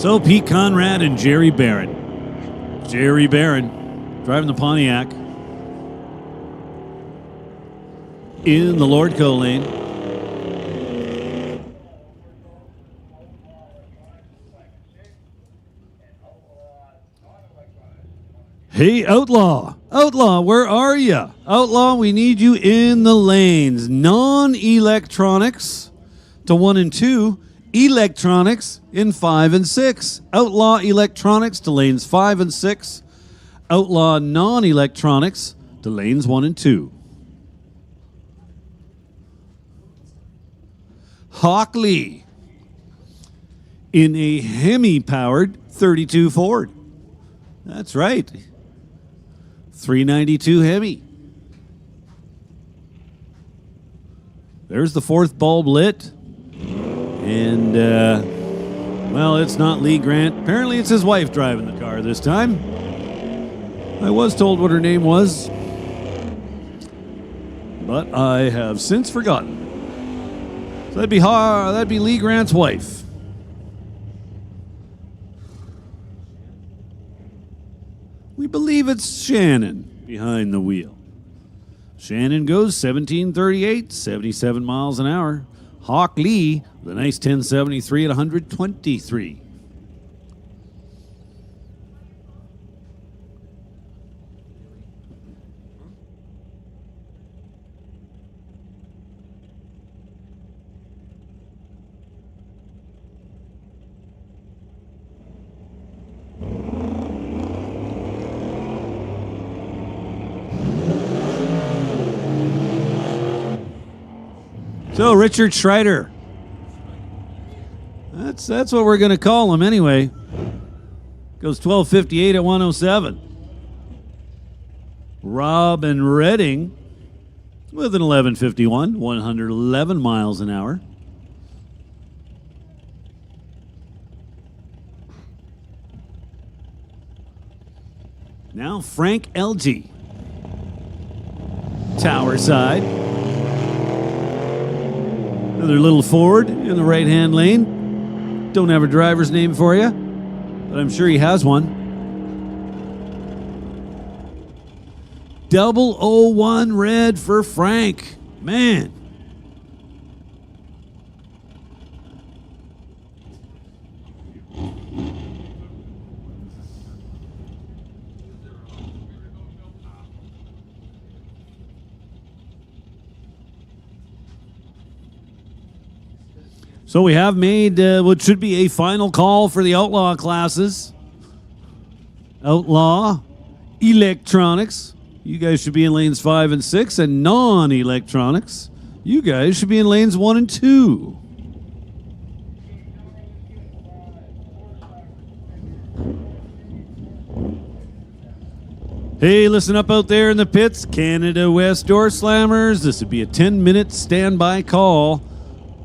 So Pete Conrad and Jerry Barron. Jerry Barron driving the Pontiac in the Lordco lane. Hey, Outlaw. Outlaw, where are you? Outlaw, we need you in the lanes. Non-electronics to 1 and 2. Electronics in 5 and 6. Outlaw electronics to lanes 5 and 6. Outlaw non-electronics to lanes 1 and 2. Hockley in a Hemi-powered 32 Ford. That's right. 392 Hemi. There's the fourth bulb lit. And, well, it's not Lee Grant. Apparently it's his wife driving the car this time. I was told what her name was, but I have since forgotten. So that'd be Lee Grant's wife. We believe it's Shannon behind the wheel. Shannon goes 1738, 77 miles an hour. Hawk Lee, the nice 1073 at 123. So Richard Schreider. That's what we're going to call him anyway. Goes 12:58 at 107. Robin Redding with an 11:51, 111 miles an hour. Now Frank Elgee. Tower side. Another little Ford in the right-hand lane. Don't have a driver's name for you, but I'm sure he has one. 001 red for Frank. Man. So we have made what should be a final call for the Outlaw classes. Outlaw, Electronics. You guys should be in lanes 5 and 6, and non-electronics. You guys should be in lanes 1 and 2. Hey, listen up out there in the pits. Canada West Door Slammers. This would be a 10-minute standby call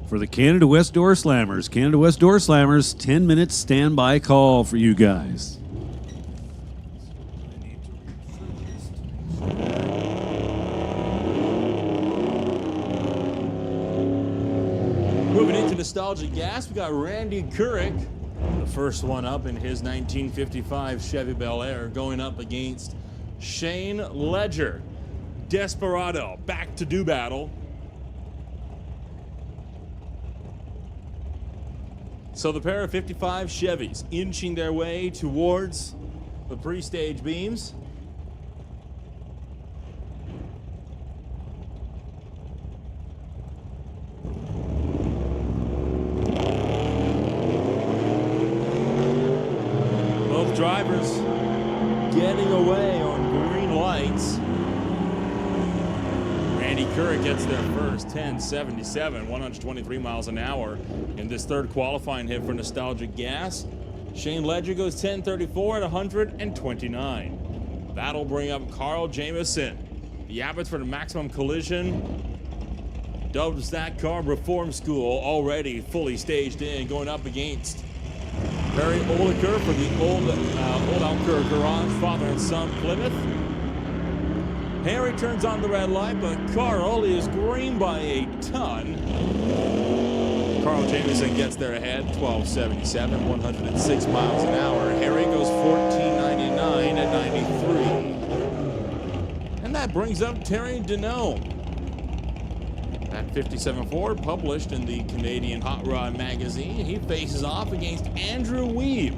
for the Canada West Door Slammers. Canada West Door Slammers, 10-minute standby call for you guys. Moving into Nostalgia Gas, we got Randy Couric, the first one up in his 1955 Chevy Bel Air, going up against Shane Ledger. Desperado, back to do battle. So the pair of 55 Chevys inching their way towards the pre-stage beams. Both drivers getting away on green lights. Randy Couric gets there first, 10:77, 123 miles an hour in this third qualifying hit for Nostalgia Gas. Shane Ledger goes 10:34 at 129. That'll bring up Carl Jamieson. The Abbotsford Maximum Collision dubs that car Reform School, already fully staged in, going up against Barry Oliker for the old Alker Garage, father and son Plymouth. Harry turns on the red light, but Carl is green by a ton. Carl Jamieson gets there ahead, 12:77, 106 miles an hour. Harry goes 14:99 at 93. And that brings up Terry Denome. That 57 Ford, published in the Canadian Hot Rod magazine, he faces off against Andrew Weeb.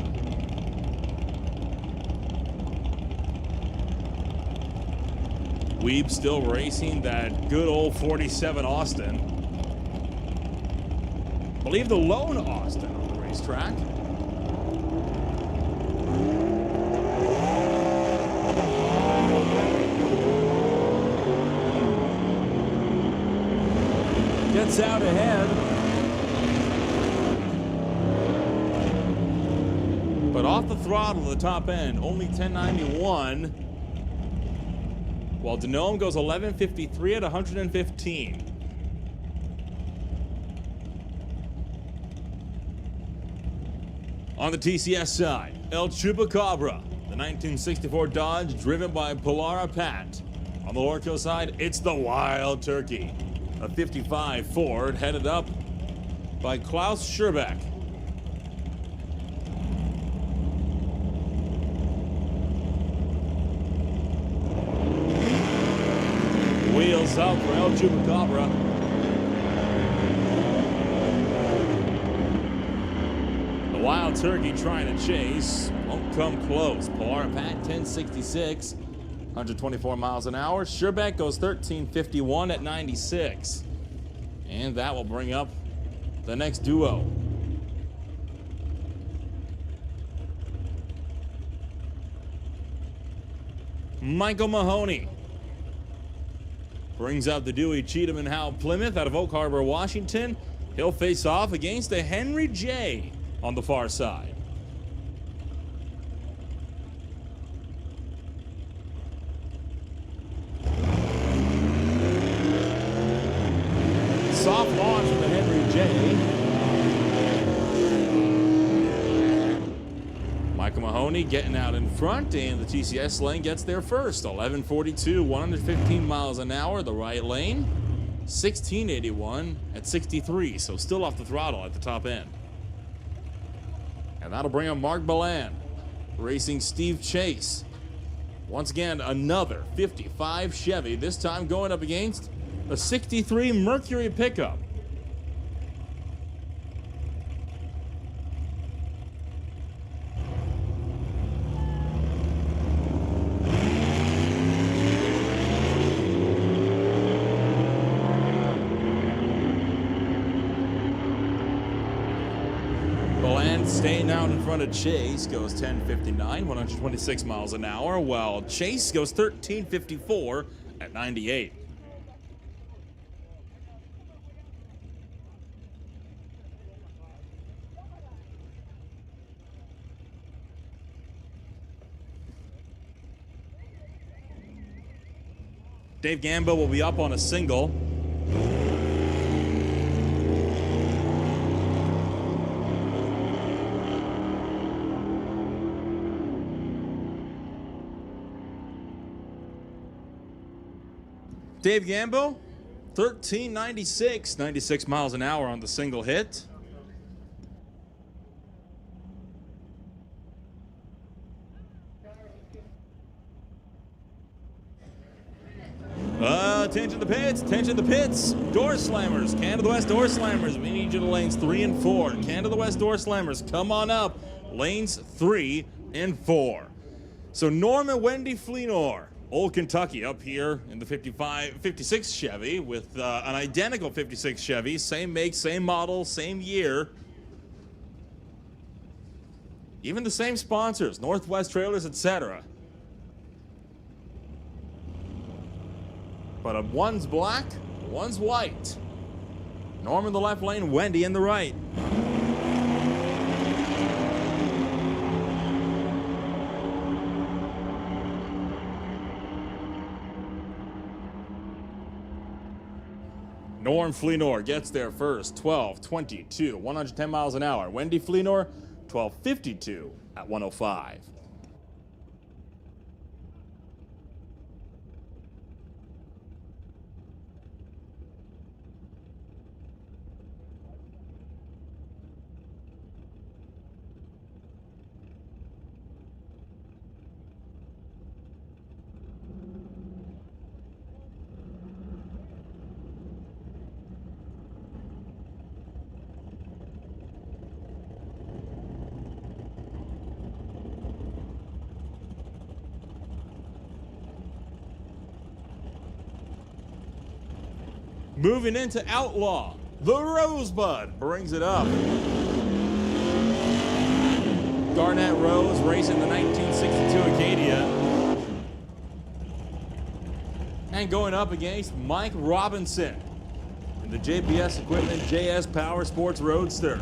Weeb still racing that good old 47 Austin. I believe the lone Austin on the racetrack. Gets out ahead. But off the throttle of the top end, only 1091. While Denome goes 11:53 at 115. On the TCS side, El Chupacabra, the 1964 Dodge driven by Polara Pat. On the Lorco side, it's the Wild Turkey, a 55 Ford headed up by Klaus Scherbeck. wheels up for El Chupacabra. The Wild Turkey trying to chase. Won't come close. Polar Pat 1066. 124 miles an hour. Sherbeck goes 1351 at 96. And that will bring up the next duo. Michael Mahoney brings out the Dewey Cheatham and Howe Plymouth out of Oak Harbor, Washington. He'll face off against a Henry J on the far side. Soft launch from the Henry J. Michael Mahoney getting out in front, and the TCS lane gets there first. 11:42, 115 miles an hour, the right lane. 1681 at 63, so still off the throttle at the top end. And that'll bring up Mark Balan, racing Steve Chase. Once again, another 55 Chevy, this time going up against a 63 Mercury pickup. Staying out in front of Chase goes 10:59, 126 miles an hour, while Chase goes 13:54 at 98. Dave Gambo will be up on a single. Dave Gambo, 1396, 96 miles an hour on the single hit. Attention the pits, attention the pits. Door slammers, Canada West door slammers. We need you to lanes 3 and 4. Canada West door slammers, come on up. Lanes 3 and 4. So Norman Wendy Fleenor, Old Kentucky, up here in the 56 Chevy with an identical 56 Chevy, same make, same model, same year. Even the same sponsors, Northwest Trailers, etc. But one's black, one's white. Norman in the left lane, Wendy in the right. Norm Fleenor gets there first, 12:22, 110 miles an hour. Wendy Fleenor, 12:52 at 105. Moving into Outlaw, the Rosebud brings it up. Garnett Rose racing the 1962 Acadia. And going up against Mike Robinson in the JPS Equipment JS Power Sports Roadster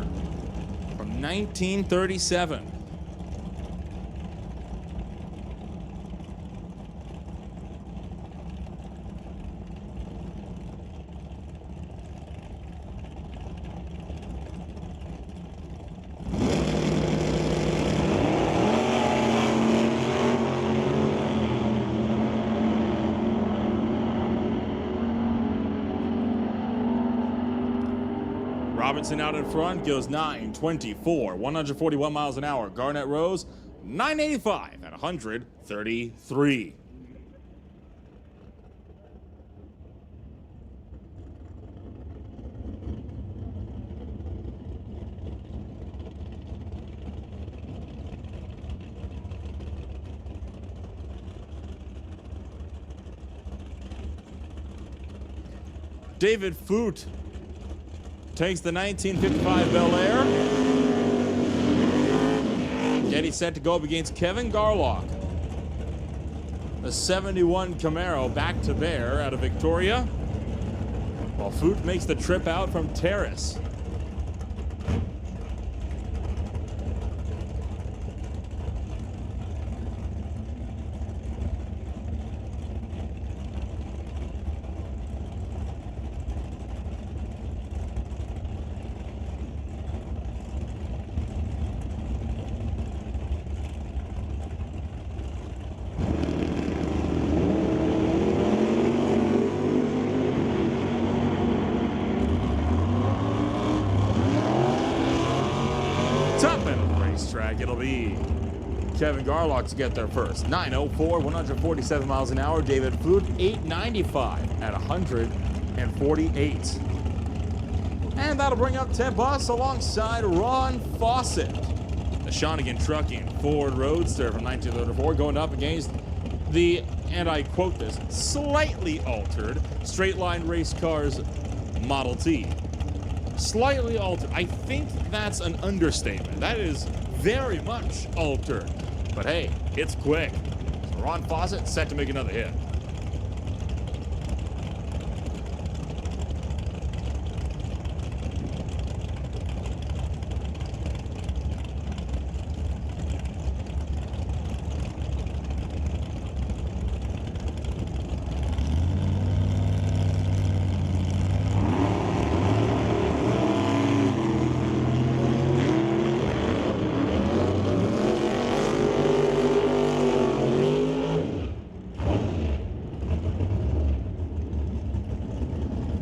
from 1937. Robinson out in front goes 9:24, 141 miles an hour. Garnett Rose, 9:85 at 133. David Foote takes the 1955 Bel Air. Getty set to go up against Kevin Garlock. The 71 Camaro back to Bear out of Victoria, while Foote makes the trip out from Terrace. Top end of the racetrack, it'll be Kevin Garlock to get there first. 9:04, 147 miles an hour. David Foote, 895 at 148. And that'll bring up Ted Buss alongside Ron Fawcett. The Shawnigan Trucking Ford Roadster from 1934 going up against the, and I quote this, slightly altered straight line race cars Model T. Slightly altered. I think that's an understatement. That is very much altered. But hey, it's quick. So Ron Fawcett set to make another hit.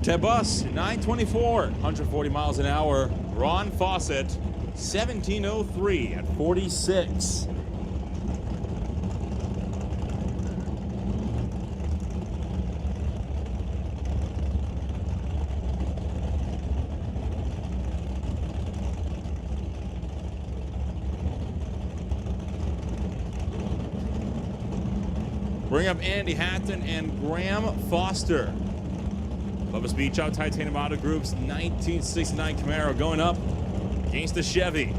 Ted Buss, 924, 140 miles an hour. Ron Fawcett, 1703 at 46. Bring up Andy Hatton and Graham Foster. Loveless Beach Out Titanium Auto Group's 1969 Camaro going up against the Chevy.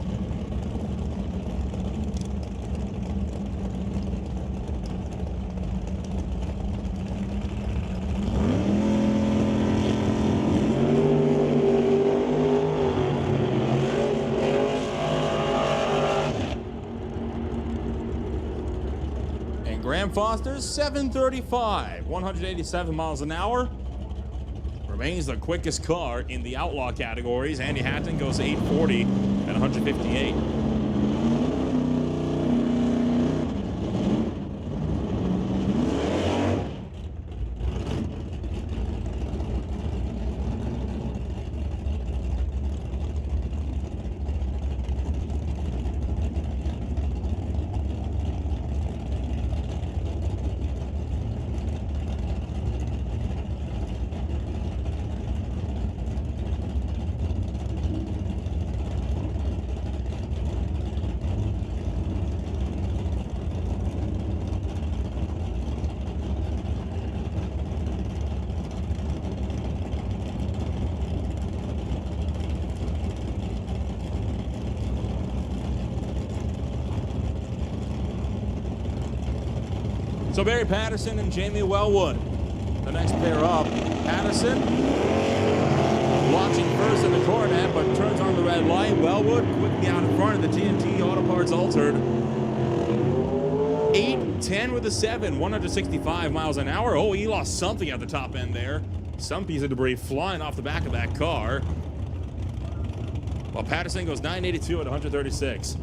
And Graham Foster's 735, 187 miles an hour. Remains the quickest car in the outlaw categories. Andy Hatton goes 840 at 158. So Barry Patterson and Jamie Wellwood, the next pair up. Patterson launching first in the coronet, but turns on the red light. Wellwood quickly out in front of the TNT Auto Parts Altered. 8-10 with a 7, 165 miles an hour. Oh, he lost something at the top end there. Some piece of debris flying off the back of that car. While Patterson goes 982 at 136.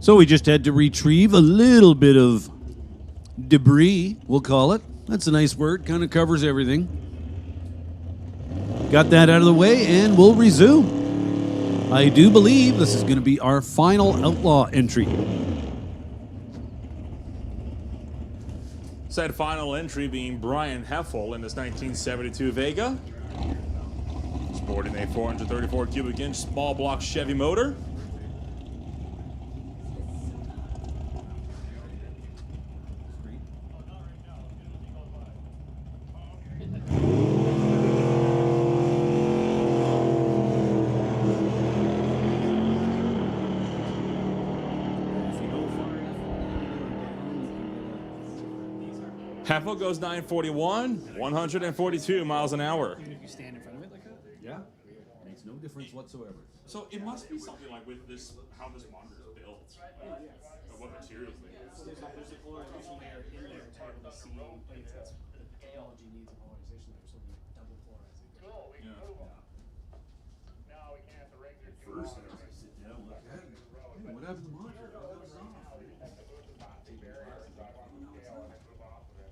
So we just had to retrieve a little bit of debris, we'll call it. That's a nice word, kind of covers everything. Got that out of the way, and we'll resume. I do believe this is going to be our final outlaw entry. Said final entry being Brian Heffel in this 1972 Vega. Sporting a 434 cubic inch small block Chevy motor. Heffel goes 941, 142 miles an hour. Even if you stand in front of it like that? Yeah, makes no difference whatsoever. So it must be something like with this, how this monitor is built, or what materials they use. There's a polarization layer in there to be able to see, like, that's the technology needs a polarization layer, so we double polarize it. Cool, we can move them. Now we can't have the regular two First, on. I was sit down and look at it. Hey, what happened to the monitor? How come it's off?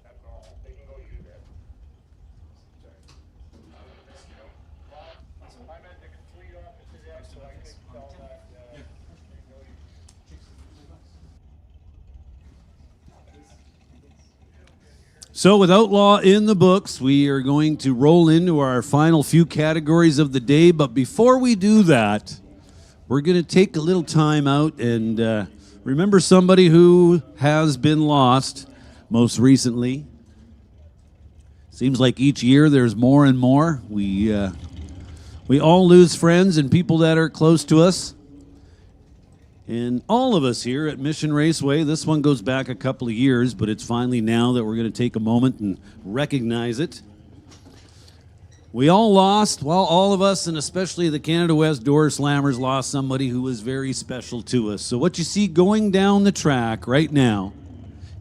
That's all. They can go use it. I meant to tweet off to them so I could tell that, they can go use it. So with Outlaw in the books, we are going to roll into our final few categories of the day. But before we do that, we're going to take a little time out and remember somebody who has been lost most recently. Seems like each year there's more and more. We all lose friends and people that are close to us. And all of us here at Mission Raceway, this one goes back a couple of years, but it's finally now that we're going to take a moment and recognize it. We all lost, well, all of us, and especially the Canada West Door Slammers, lost somebody who was very special to us. So what you see going down the track right now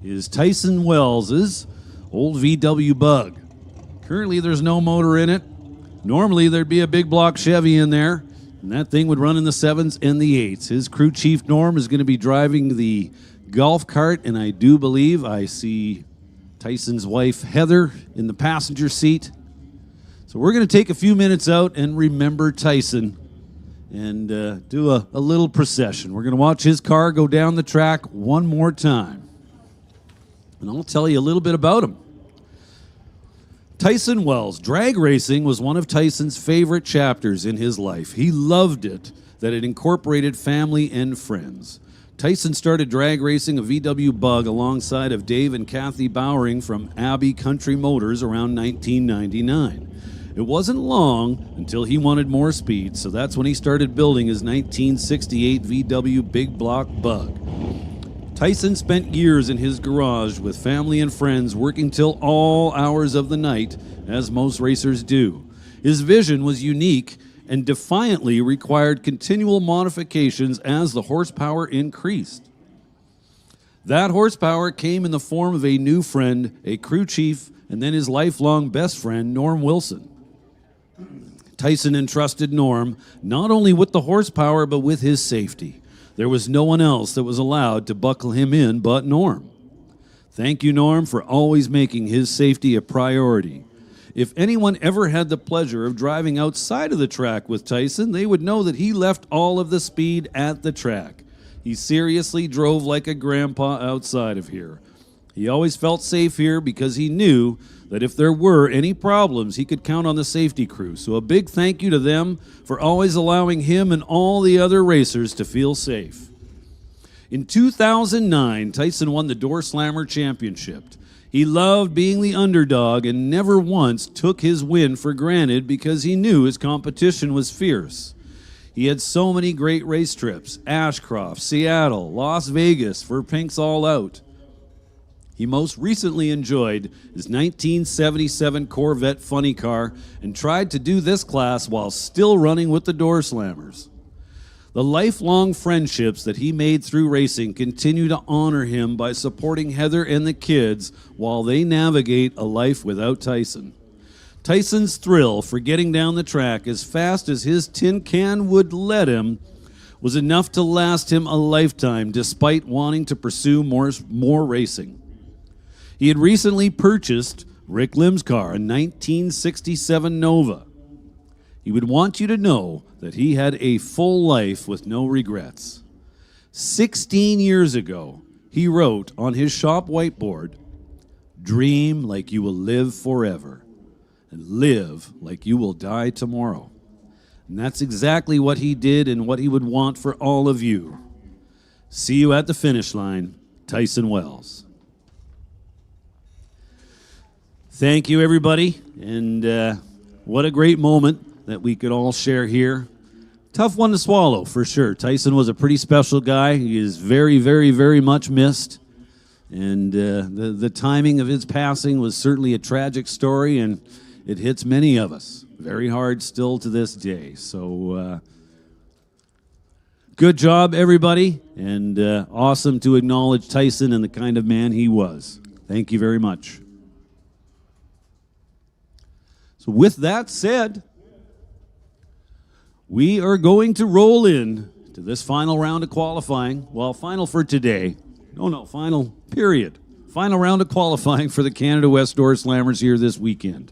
is Tyson Wells's old VW Bug. Currently, there's no motor in it. Normally, there'd be a big block Chevy in there, and that thing would run in the 7s and the 8s. His crew chief, Norm, is going to be driving the golf cart, and I do believe I see Tyson's wife, Heather, in the passenger seat. So we're going to take a few minutes out and remember Tyson and do a little procession. We're going to watch his car go down the track one more time. And I'll tell you a little bit about him. Tyson Wells. Drag racing was one of Tyson's favorite chapters in his life. He loved it, that it incorporated family and friends. Tyson started drag racing a VW Bug alongside of Dave and Kathy Bowering from Abbey Country Motors around 1999. It wasn't long until he wanted more speed, so that's when he started building his 1968 VW Big Block Bug. Tyson spent years in his garage with family and friends, working till all hours of the night, as most racers do. His vision was unique and defiantly required continual modifications as the horsepower increased. That horsepower came in the form of a new friend, a crew chief, and then his lifelong best friend, Norm Wilson. Tyson entrusted Norm not only with the horsepower, but with his safety. There was no one else that was allowed to buckle him in but Norm. Thank you, Norm, for always making his safety a priority. If anyone ever had the pleasure of driving outside of the track with Tyson, they would know that he left all of the speed at the track. He seriously drove like a grandpa outside of here. He always felt safe here because he knew that if there were any problems, he could count on the safety crew. So a big thank you to them for always allowing him and all the other racers to feel safe. In 2009, Tyson won the Door Slammer Championship. He loved being the underdog and never once took his win for granted because he knew his competition was fierce. He had so many great race trips: Ashcroft, Seattle, Las Vegas for Pink's All Out. He most recently enjoyed his 1977 Corvette funny car and tried to do this class while still running with the Door Slammers. The lifelong friendships that he made through racing continue to honor him by supporting Heather and the kids while they navigate a life without Tyson. Tyson's thrill for getting down the track as fast as his tin can would let him was enough to last him a lifetime despite wanting to pursue more racing. He had recently purchased Rick Lim's car, a 1967 Nova. He would want you to know that he had a full life with no regrets. 16 years ago, he wrote on his shop whiteboard, "Dream like you will live forever, and live like you will die tomorrow." And that's exactly what he did and what he would want for all of you. See you at the finish line, Tyson Wells. Thank you, everybody, and what a great moment that we could all share here. Tough one to swallow, for sure. Tyson was a pretty special guy. He is very, very, very much missed. And the timing of his passing was certainly a tragic story, and it hits many of us very hard still to this day. So good job, everybody, and awesome to acknowledge Tyson and the kind of man he was. Thank you very much. So with that said, we are going to roll in to this final round of qualifying. Well, final for today. No, final period. Final round of qualifying for the Canada West Door Slammers here this weekend.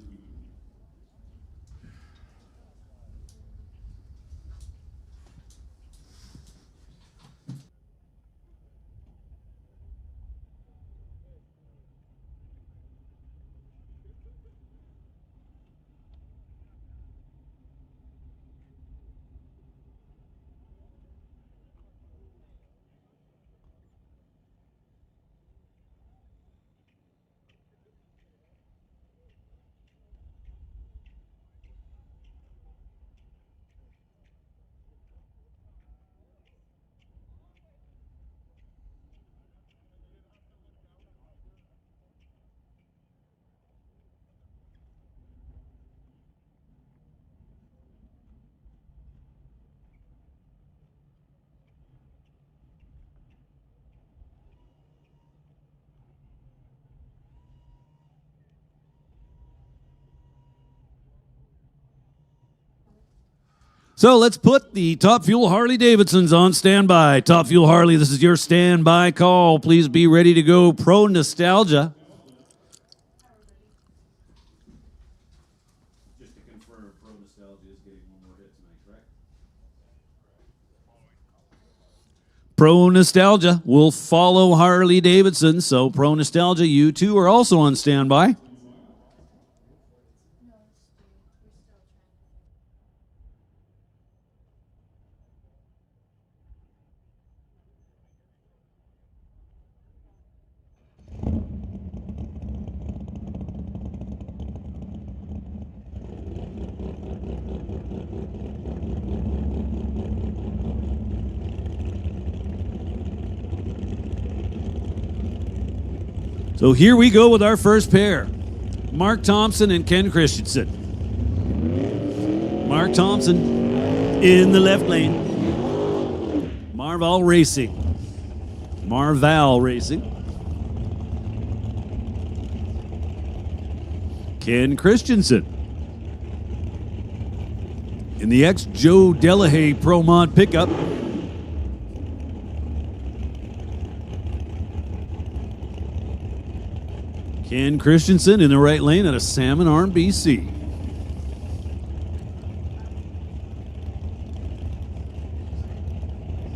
So let's put the Top Fuel Harley Davidsons on standby. Top Fuel Harley, this is your standby call. Please be ready to go. Pro Nostalgia. Just to confirm, Pro Nostalgia is getting one more hit tonight, correct? Pro Nostalgia will follow Harley Davidson. So Pro Nostalgia, you two are also on standby. So here we go with our first pair, Mark Thompson and Ken Christensen. Mark Thompson in the left lane. Marval Racing. Ken Christensen in the ex-Joe Delahaye Pro Mod pickup. Ken Christensen in the right lane out of Salmon Arm, BC.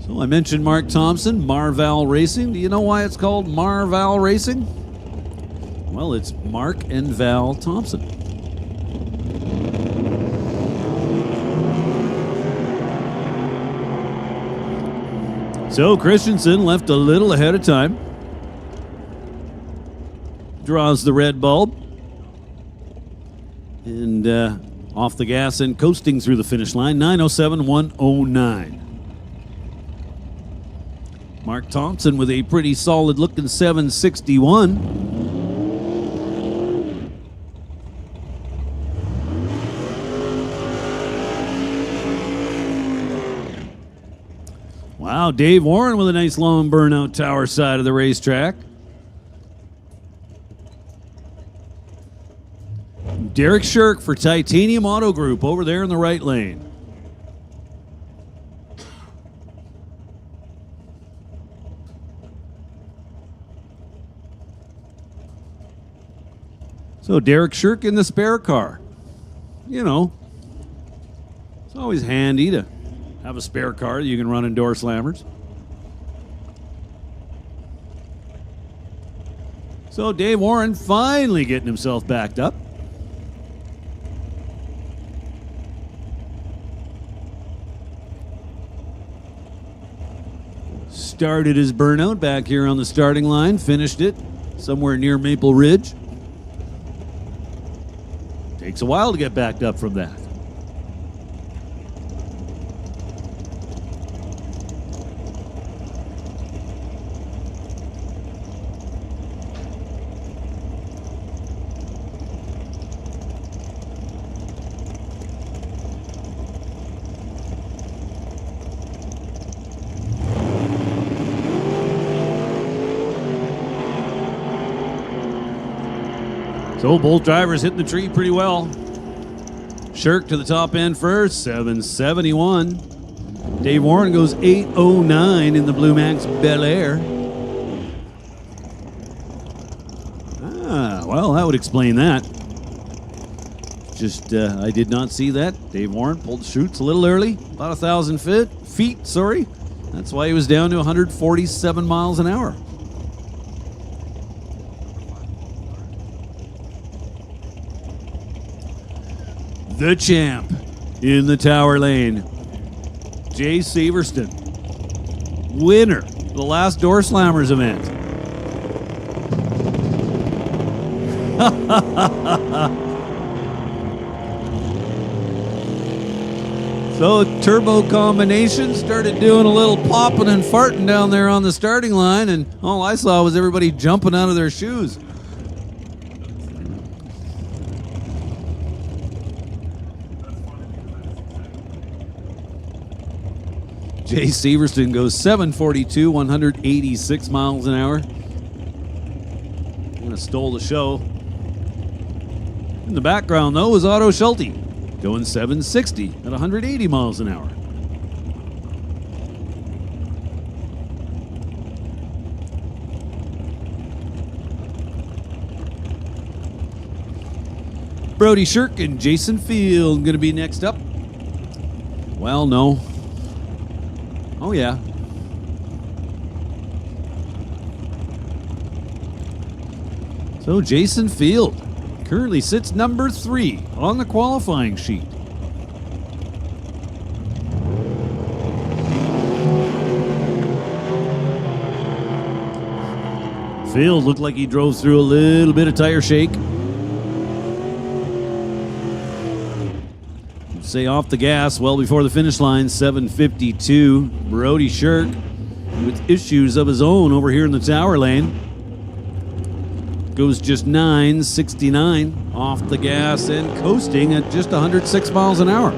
So I mentioned Mark Thompson, Marval Racing. Do you know why it's called Marval Racing? Well, it's Mark and Val Thompson. So Christensen left a little ahead of time. Draws the red bulb. And off the gas and coasting through the finish line, 9:07.109. Mark Thompson with a pretty solid looking 761. Wow, Dave Warren with a nice long burnout tower side of the racetrack. Derek Shirk for Titanium Auto Group over there in the right lane. So Derek Shirk in the spare car. You know, it's always handy to have a spare car that you can run in door slammers. So Dave Warren finally getting himself backed up. Started his burnout back here on the starting line, finished it somewhere near Maple Ridge. Takes a while to get backed up from that. So both drivers hitting the tree pretty well. Shirk to the top end first, 771. Dave Warren goes 809 in the Blue Max Bel Air. Well, that would explain that. Just, I did not see that. Dave Warren pulled the chutes a little early, about 1,000 feet. That's why he was down to 147 miles an hour. The champ in the tower lane, Jay Severston, winner of the last Door Slammers event. So turbo combination started doing a little popping and farting down there on the starting line, and all I saw was everybody jumping out of their shoes. Jay Severston goes 742, 186 miles an hour. Kind of stole the show. In the background, though, was Otto Schulte, going 760 at 180 miles an hour. Brody Shirk and Jason Field going to be next up. Well, no. Oh, yeah. So Jason Field currently sits number 3 on the qualifying sheet. Field looked like he drove through a little bit of tire shake. Say off the gas well before the finish line, 752. Brody Shirk with issues of his own over here in the tower lane. Goes just 969 off the gas and coasting at just 106 miles an hour.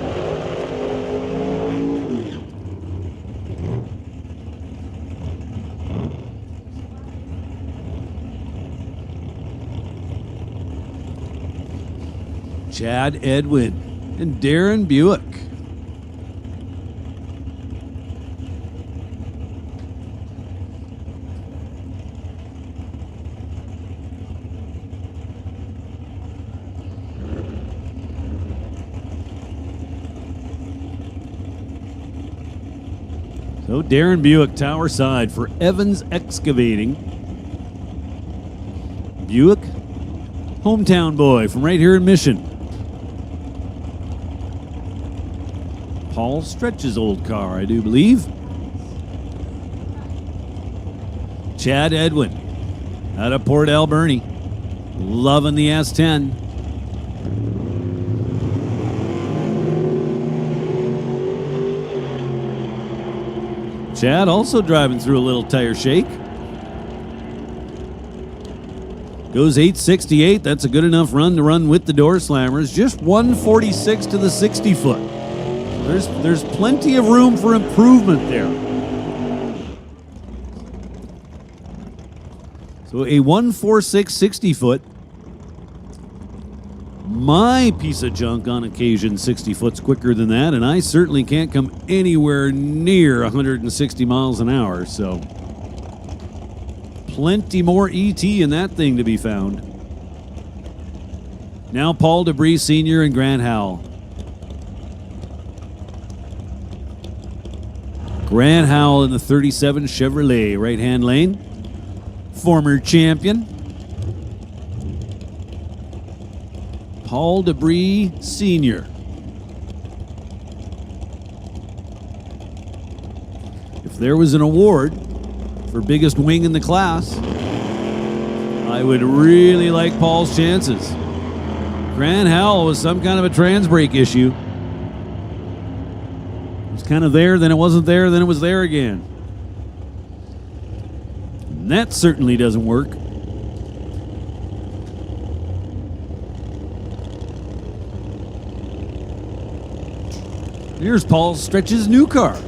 Chad Edwin and Darren Buick. So Darren Buick tower side for Evans Excavating. Buick, hometown boy from right here in Mission. Paul Stretch's old car, I do believe. Chad Edwin out of Port Alberni, loving the S10. Chad also driving through a little tire shake. Goes 868. That's a good enough run to run with the Door Slammers. Just 146 to the 60 foot. There's plenty of room for improvement there. So a 146 60 foot. My piece of junk on occasion 60 foot's quicker than that, and I certainly can't come anywhere near 160 miles an hour, so plenty more ET in that thing to be found. Now Paul Debris Sr. and Grant Howell. Grant Howell in the 37 Chevrolet right-hand lane. Former champion. Paul Debris Sr. If there was an award for biggest wing in the class, I would really like Paul's chances. Grant Howell was some kind of a trans brake issue. It was kind of there, then it wasn't there, then it was there again. And that certainly doesn't work. Here's Paul Stretch's new car.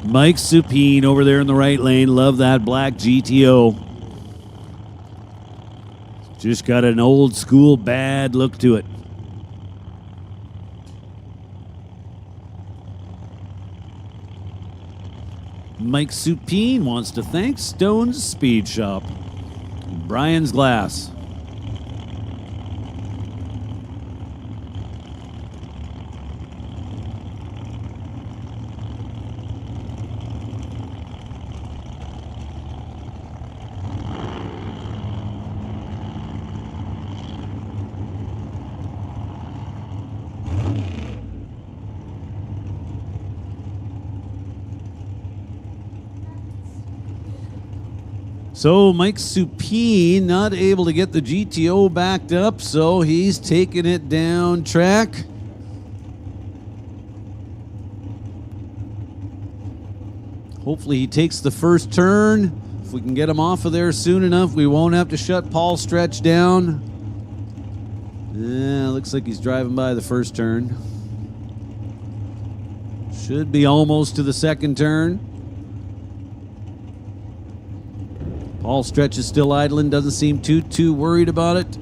Mike Supine over there in the right lane. Love that black GTO. Just got an old school bad look to it. Mike Supine wants to thank Stone's Speed Shop. Brian's Glass. So Mike Supine not able to get the GTO backed up, so he's taking it down track. Hopefully he takes the first turn. If we can get him off of there soon enough, we won't have to shut Paul Stretch down. Yeah, looks like he's driving by the first turn. Should be almost to the second turn. Paul Stretch is still idling, doesn't seem too worried about it.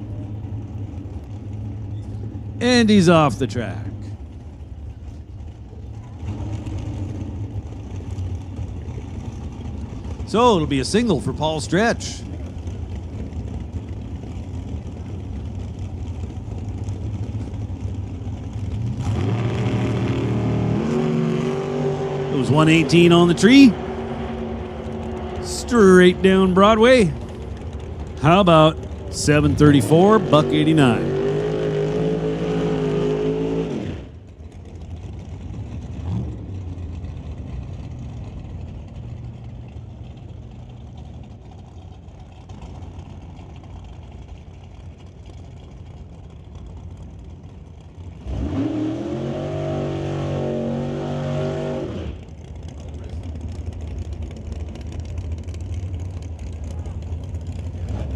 And he's off the track. So it'll be a single for Paul Stretch. It was 118 on the tree. Straight down Broadway. How about 734, buck 89?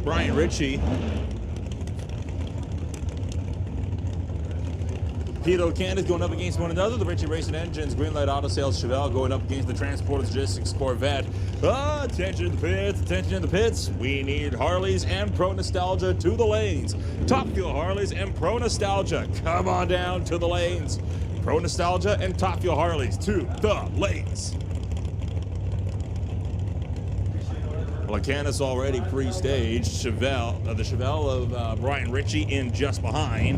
Brian Ritchie. Pete O'Candace going up against one another. The Ritchie Racing Engines, Greenlight Auto Sales Chevelle going up against the Transport Logistics Corvette. Attention in the pits, attention in the pits. We need Harleys and Pro Nostalgia to the lanes. Top Fuel Harleys and Pro Nostalgia, come on down to the lanes. Pro Nostalgia and Top Fuel Harleys to the lanes. Candace already pre-staged. Chevelle, the Chevelle of Brian Ritchie in just behind.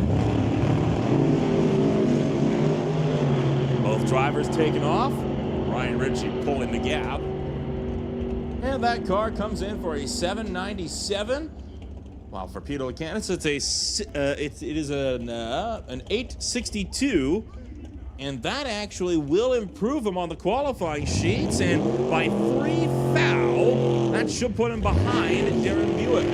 Both drivers taking off. Brian Ritchie pulling the gap. And that car comes in for a 797. Well, for Pete Candace, it is an 862. And that actually will improve him on the qualifying sheets. And by 3 foul, that should put him behind Darren Buick.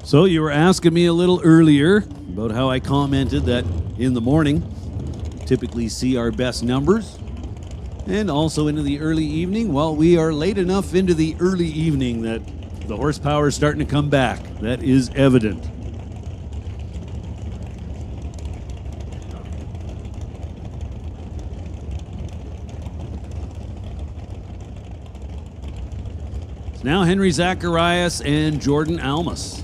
So you were asking me a little earlier about how I commented that in the morning, typically see our best numbers. And also into the early evening. Well, we are late enough into the early evening that the horsepower is starting to come back. That is evident. Now Henry Zacharias and Jordan Almas.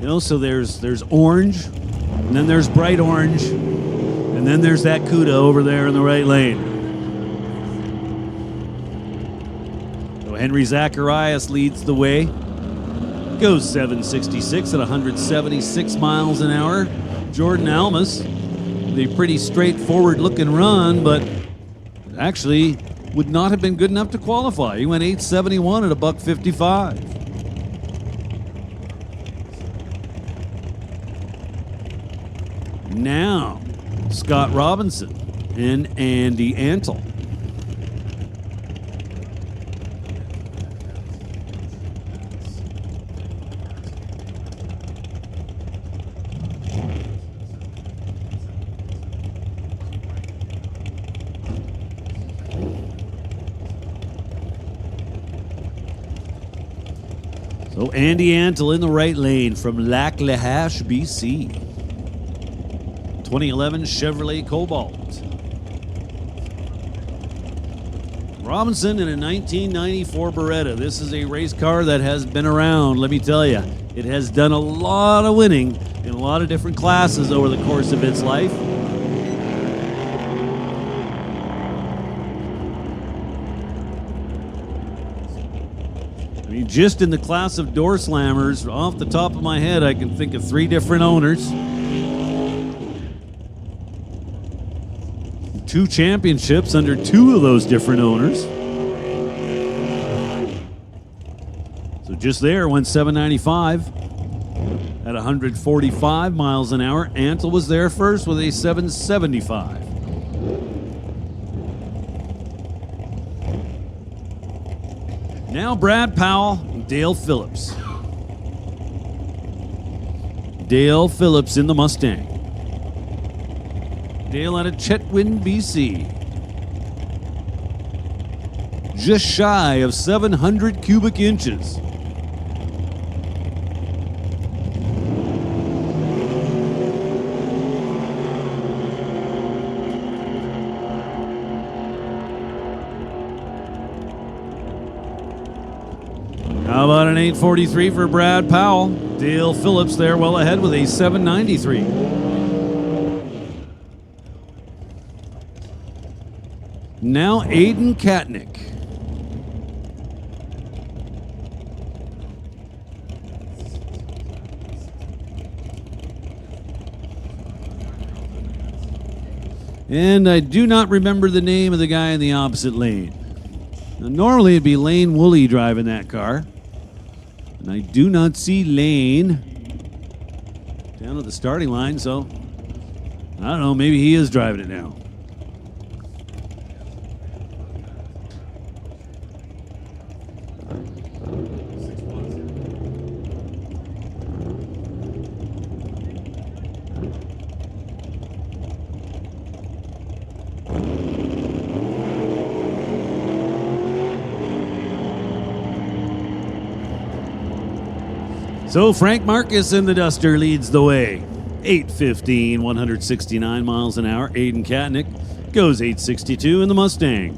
You know, so there's orange, and then there's bright orange, and then there's that CUDA over there in the right lane. So Henry Zacharias leads the way. Goes 766 at 176 miles an hour. Jordan Almas, with a pretty straightforward looking run, but actually would not have been good enough to qualify. He went 871 at $155. Now, Scott Robinson and Andy Antle. So Andy Antle in the right lane from Langley, BC. 2011 Chevrolet Cobalt. Robinson in a 1994 Beretta. This is a race car that has been around, let me tell you. It has done a lot of winning in a lot of different classes over the course of its life. I mean, just in the class of door slammers, off the top of my head, I can think of 3 different owners. 2 championships under 2 of those different owners. So just there went 795 at 145 miles an hour. Antle was there first with a 775. Now Brad Powell, Dale Phillips. Dale Phillips in the Mustang. Dale out of Chetwynd, BC. Just shy of 700 cubic inches. How about an 843 for Brad Powell? Dale Phillips there well ahead with a 793. Now Aiden Katnick. And I do not remember the name of the guy in the opposite lane. Now, normally it'd be Lane Woolley driving that car. And I do not see Lane down at the starting line, so I don't know, maybe he is driving it now. So Frank Marcus in the Duster leads the way. 815, 169 miles an hour. Aiden Katnick goes 862 in the Mustang.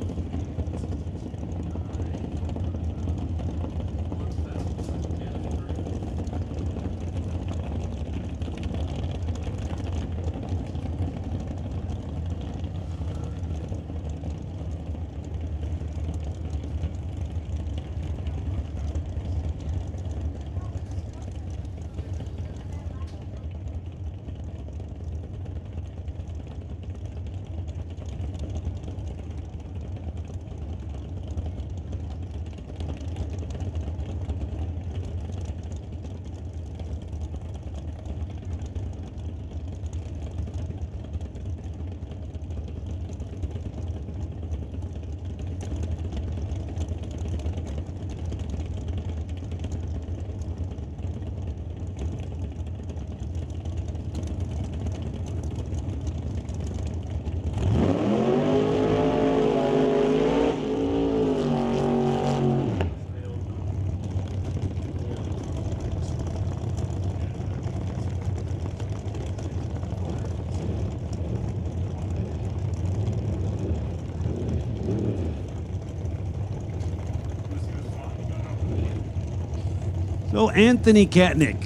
So Anthony Katnick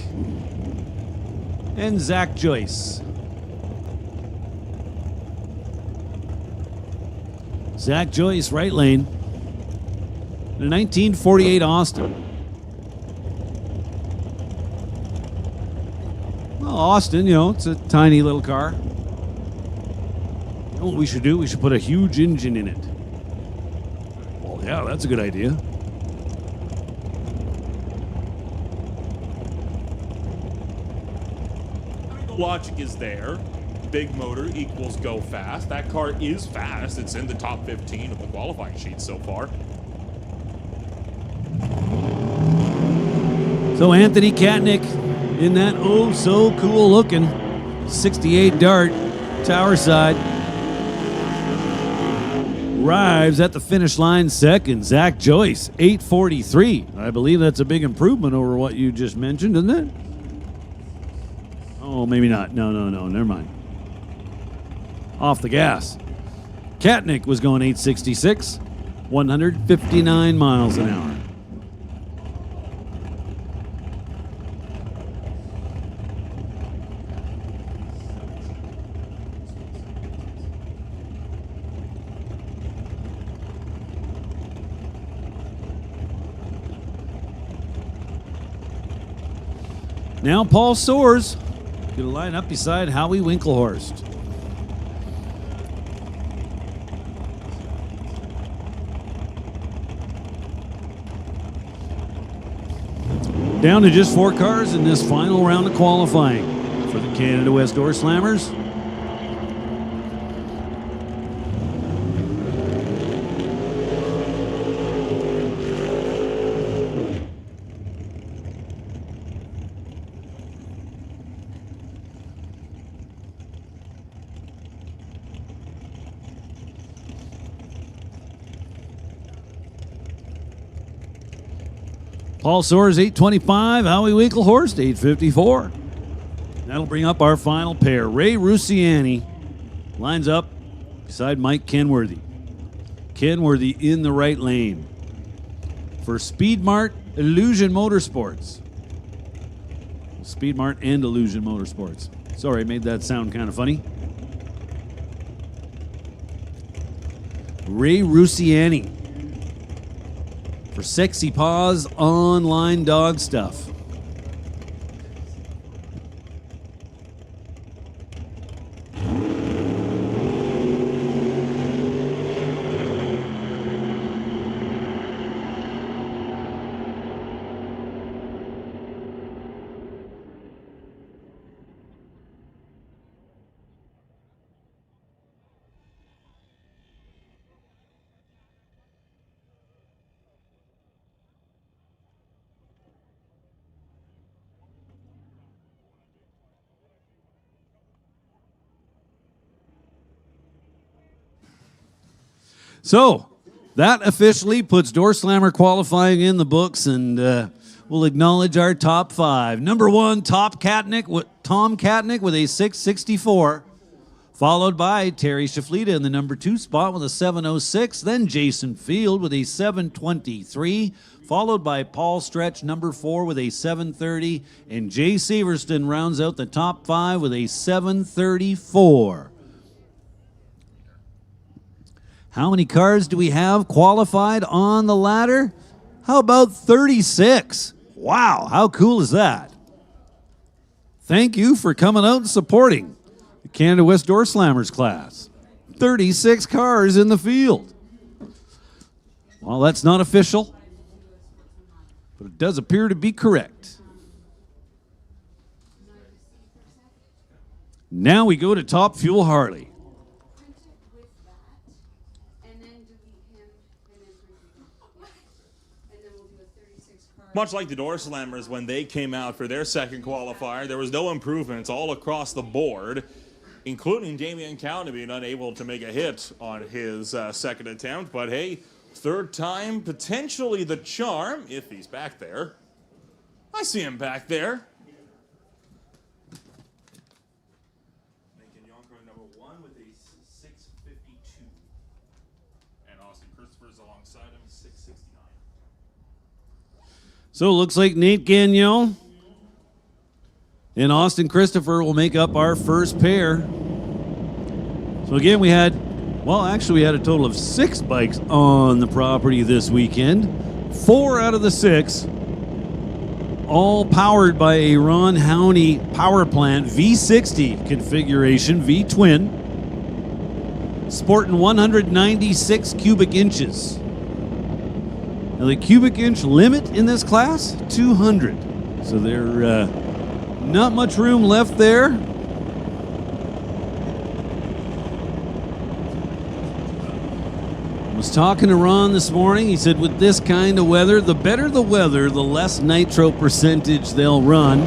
and Zach Joyce. Zach Joyce, right lane. The 1948 Austin. Well, Austin, it's a tiny little car. You know what we should do? We should put a huge engine in it. Well, yeah, that's a good idea. The logic is there. Big motor equals go fast. That car is fast. It's in the top 15 of the qualifying sheet so far. So Anthony Katnick in that so cool looking 68 Dart tower side arrives at the finish line second. Zach Joyce, 8:43. I believe that's a big improvement over what you just mentioned, isn't it? Oh, maybe not. No, never mind. Off the gas. Katnick was going 866, 159 miles an hour. Now Paul Soares going to line up beside Howie Winklehorst. Down to just 4 cars in this final round of qualifying for the Canada West Door Slammers. Paul Soares, 825. Howie Winklehorst, 854. That'll bring up our final pair. Ray Russiani lines up beside Mike Kenworthy. Kenworthy in the right lane for Speedmart Illusion Motorsports. Speedmart and Illusion Motorsports. Sorry, I made that sound kind of funny. Ray Russiani for Sexy Paws Online Dog Stuff. So, that officially puts Door Slammer qualifying in the books, and we'll acknowledge our top 5. Number 1, Tom Katnick with a 664, followed by Terry Shaflita in the number 2 spot with a 706, then Jason Field with a 723, followed by Paul Stretch, number 4, with a 730, and Jay Severston rounds out the top 5 with a 734. How many cars do we have qualified on the ladder? How about 36? Wow, how cool is that? Thank you for coming out and supporting the Canada West Door Slammers class. 36 cars in the field. Well, that's not official, but it does appear to be correct. Now we go to Top Fuel Harley. Much like the Door Slammers when they came out for their second qualifier, there was no improvements all across the board, including Damian Cowan being unable to make a hit on his second attempt. But hey, third time, potentially the charm, if he's back there. I see him back there. Making Yonko number 1 with a 652. And Austin Christopher's alongside him, 669. So it looks like Nate Gagnon and Austin Christopher will make up our first pair. So again, we had a total of 6 bikes on the property this weekend. 4 out of the 6, all powered by a Ron Howney power plant V60 configuration, V-twin, sporting 196 cubic inches. Now the cubic inch limit in this class, 200. So there not much room left there. I was talking to Ron this morning. He said with this kind of weather, the better the weather, the less nitro percentage they'll run.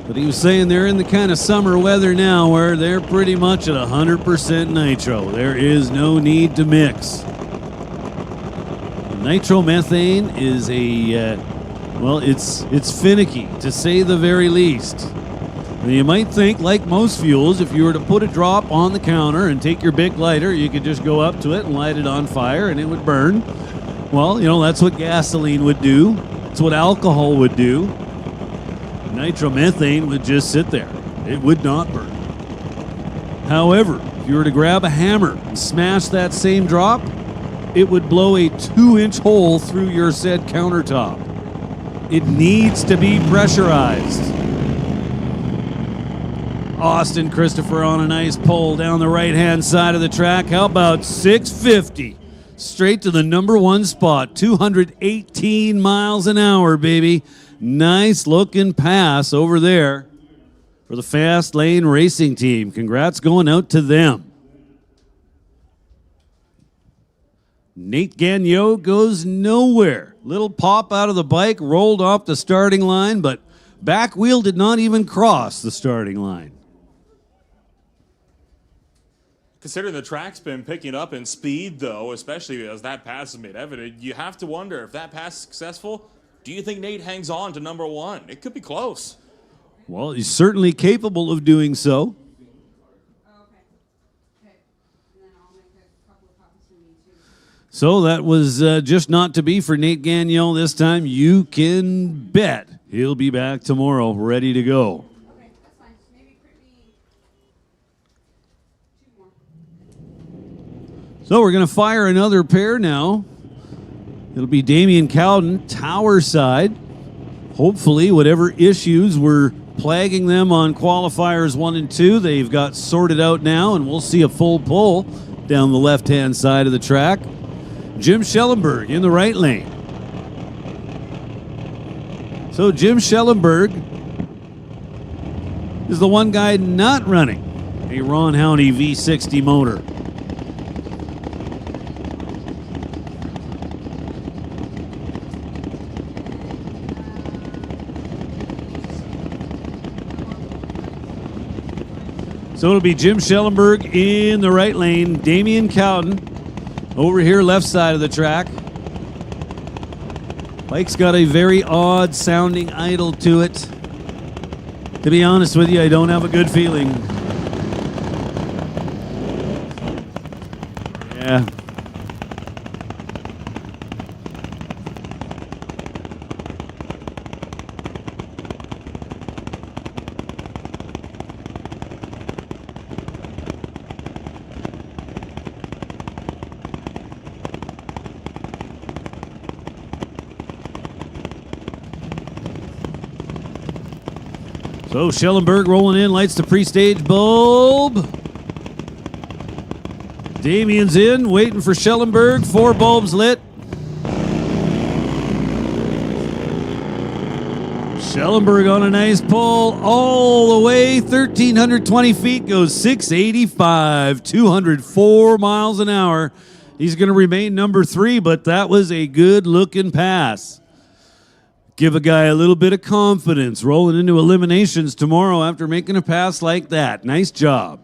But he was saying they're in the kind of summer weather now where they're pretty much at 100% nitro. There is no need to mix. Nitromethane is it's finicky, to say the very least. Now, you might think, like most fuels, if you were to put a drop on the counter and take your big lighter, you could just go up to it and light it on fire and it would burn. Well, that's what gasoline would do. That's what alcohol would do. Nitromethane would just sit there. It would not burn. However, if you were to grab a hammer and smash that same drop, it would blow a 2-inch hole through your said countertop. It needs to be pressurized. Austin Christopher on a nice pull down the right-hand side of the track. How about 650? Straight to the number 1 spot. 218 miles an hour, baby. Nice looking pass over there for the Fast Lane Racing Team. Congrats going out to them. Nate Gagnon goes nowhere. Little pop out of the bike, rolled off the starting line, but back wheel did not even cross the starting line. Considering the track's been picking up in speed, though, especially as that pass is made evident, you have to wonder if that pass is successful, do you think Nate hangs on to number 1? It could be close. Well, he's certainly capable of doing so. So that was just not to be for Nate Gagnon this time. You can bet he'll be back tomorrow, ready to go. Okay, that's fine. Maybe print me 2 more. So we're going to fire another pair now. It'll be Damian Cowden, tower side. Hopefully, whatever issues were plaguing them on qualifiers 1 and 2, they've got sorted out now, and we'll see a full pull down the left-hand side of the track. Jim Schellenberg in the right lane. So Jim Schellenberg is the one guy not running a Ron Howney V60 motor. So it'll be Jim Schellenberg in the right lane, Damian Cowden over here left side of the track. Bike's got a very odd sounding idle to it. To be honest with you, I don't have a good feeling. Yeah. So Schellenberg rolling in, lights the pre-stage bulb. Damian's in, waiting for Schellenberg. 4 bulbs lit. Schellenberg on a nice pull all the way 1,320 feet, goes 685, 204 miles an hour. He's going to remain number 3, but that was a good-looking pass. Give a guy a little bit of confidence rolling into eliminations tomorrow after making a pass like that. Nice job.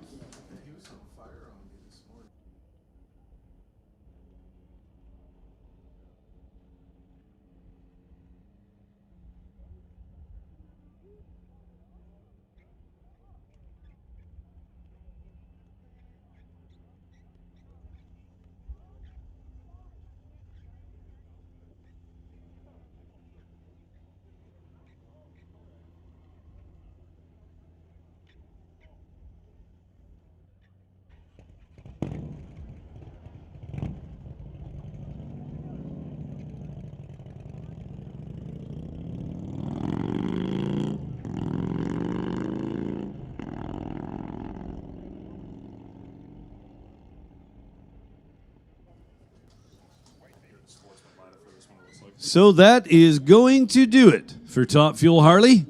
So that is going to do it for Top Fuel Harley.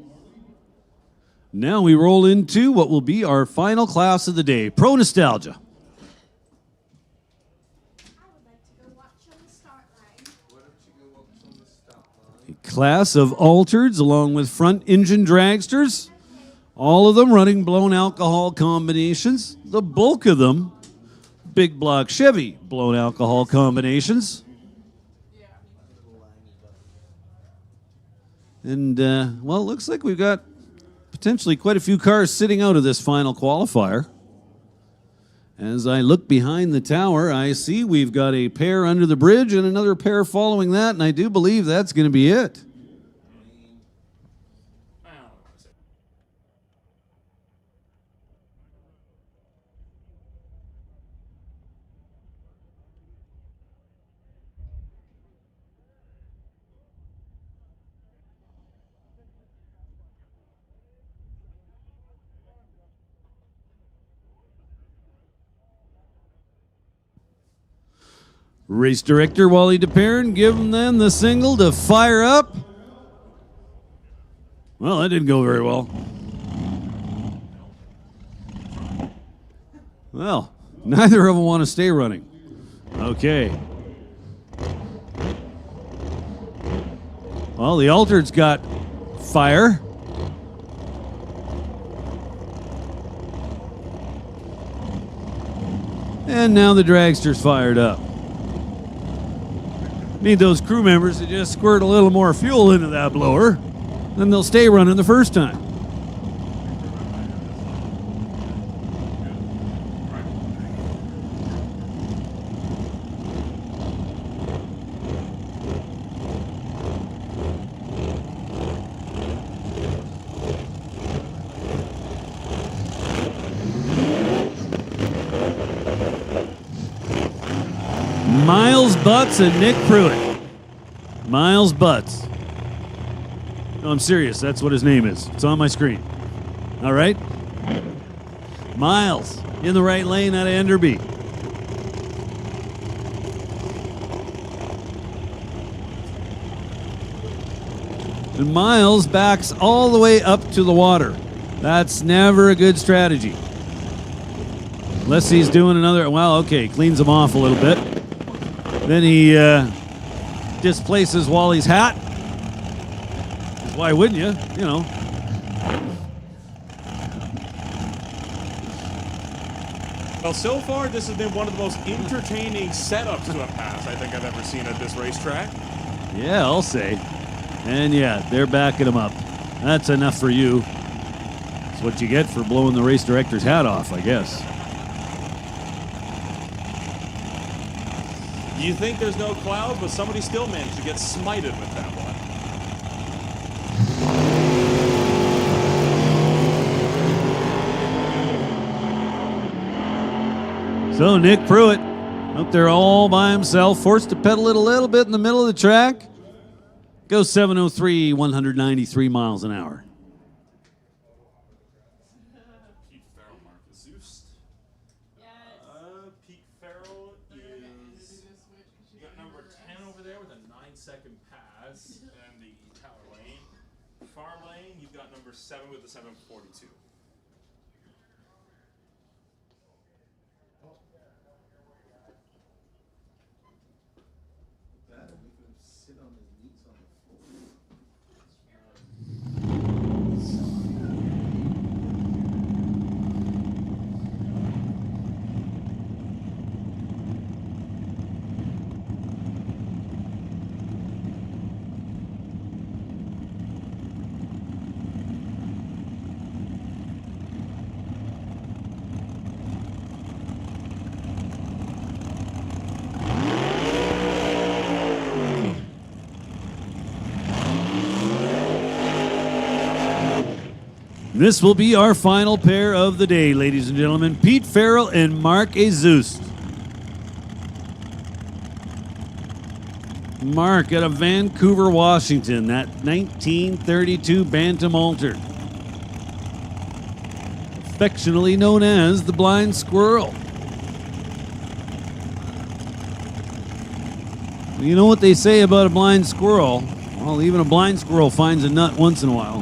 Now we roll into what will be our final class of the day, Pro Nostalgia. I would like to go watch on the start line. A class of altereds along with front engine dragsters, all of them running blown alcohol combinations. The bulk of them, big block Chevy blown alcohol combinations. And, well, it looks like we've got potentially quite a few cars sitting out of this final qualifier. As I look behind the tower, I see we've got a pair under the bridge and another pair following that, and I do believe that's going to be it. Race director Wally DePerrin giving them the signal to fire up. Well, that didn't go very well. Well, neither of them want to stay running. Okay. Well, the Altered's got fire. And now the Dragster's fired up. Need those crew members to just squirt a little more fuel into that blower, then they'll stay running the first time. Miles Butts and Nick Pruitt. Miles Butts. No, I'm serious. That's what his name is. It's on my screen. All right? Miles in the right lane out of Enderby. And Miles backs all the way up to the water. That's never a good strategy. Unless he's doing another, well, okay, cleans him off a little bit. Then he displaces Wally's hat. 'Cause why wouldn't you? You know. Well, so far, this has been one of the most entertaining setups to a pass I think I've ever seen at this racetrack. Yeah, I'll say. And yeah, they're backing him up. That's enough for you. That's what you get for blowing the race director's hat off, I guess. You think there's no cloud, but somebody still managed to get smited with that one. So Nick Pruitt out there all by himself, forced to pedal it a little bit in the middle of the track. Goes 703, 193 miles an hour. Pete Farrell, Marcus Zeus. Pete Farrell is, you got number 10 over there with a 9-second pass and the tower lane. Farm lane, you've got number 7 with the 742. This will be our final pair of the day, ladies and gentlemen. Pete Farrell and Mark Azust. Mark out of Vancouver, Washington, that 1932 Bantam Alter. Affectionately known as the Blind Squirrel. You know what they say about a blind squirrel? Well, even a blind squirrel finds a nut once in a while.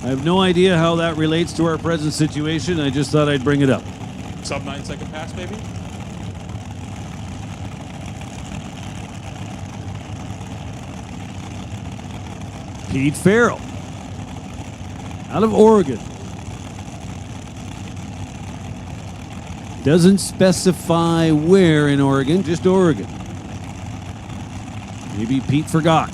I have no idea how that relates to our present situation. I just thought I'd bring it up. Sub 9-second pass, maybe? Pete Farrell out of Oregon. Doesn't specify where in Oregon, just Oregon. Maybe Pete forgot.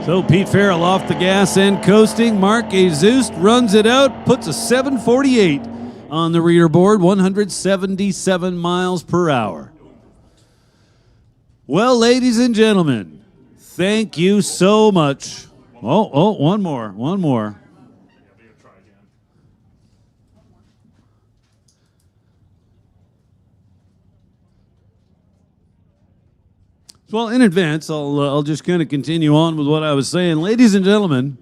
So Pete Farrell off the gas and coasting. Mark Jesus runs it out, puts a 748 on the reader board, 177 miles per hour. Well, ladies and gentlemen, thank you so much. Oh, one more. Well, in advance, I'll just kind of continue on with what I was saying. Ladies and gentlemen,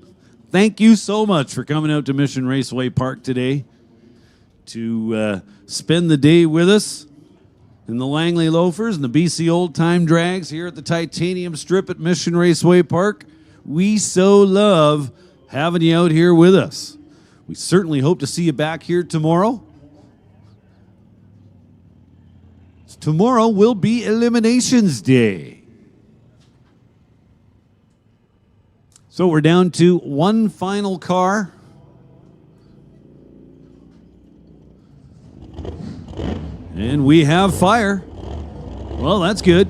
thank you so much for coming out to Mission Raceway Park today to spend the day with us in the Langley Loafers and the BC Old Time Drags here at the Titanium Strip at Mission Raceway Park. We so love having you out here with us. We certainly hope to see you back here tomorrow. Tomorrow will be Eliminations Day. So we're down to one final car. And we have fire. Well, that's good.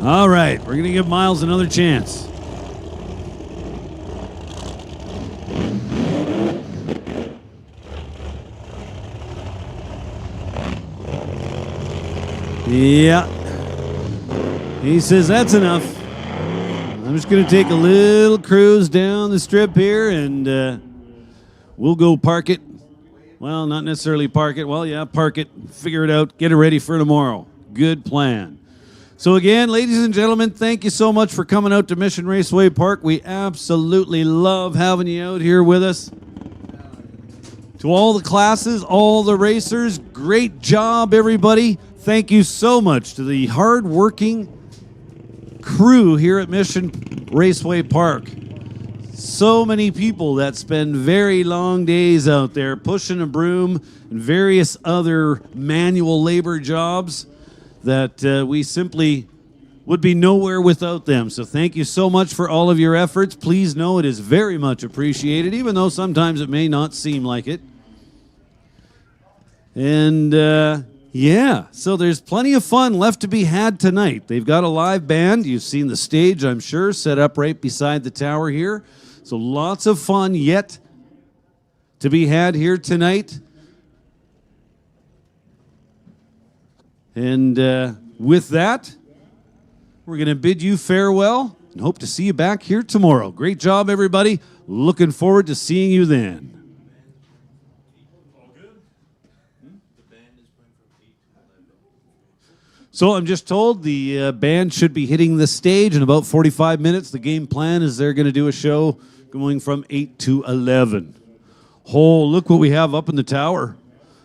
All right, we're going to give Miles another chance. Yeah. He says that's enough. I'm just going to take a little cruise down the strip here and we'll go park it. Well, not necessarily park it. Well, yeah, park it, figure it out, get it ready for tomorrow. Good plan. So again, ladies and gentlemen, thank you so much for coming out to Mission Raceway Park. We absolutely love having you out here with us. To all the classes, all the racers, great job, everybody. Thank you so much to the hard-working crew here at Mission Raceway Park. So many people that spend very long days out there pushing a broom and various other manual labor jobs that we simply would be nowhere without them. So thank you so much for all of your efforts. Please know it is very much appreciated, even though sometimes it may not seem like it. And yeah, so there's plenty of fun left to be had tonight. They've got a live band. You've seen the stage, I'm sure, set up right beside the tower here. So lots of fun yet to be had here tonight. And with that, we're going to bid you farewell and hope to see you back here tomorrow. Great job, everybody. Looking forward to seeing you then. So I'm just told the band should be hitting the stage in about 45 minutes. The game plan is they're going to do a show going from 8 to 11. Oh, look what we have up in the tower.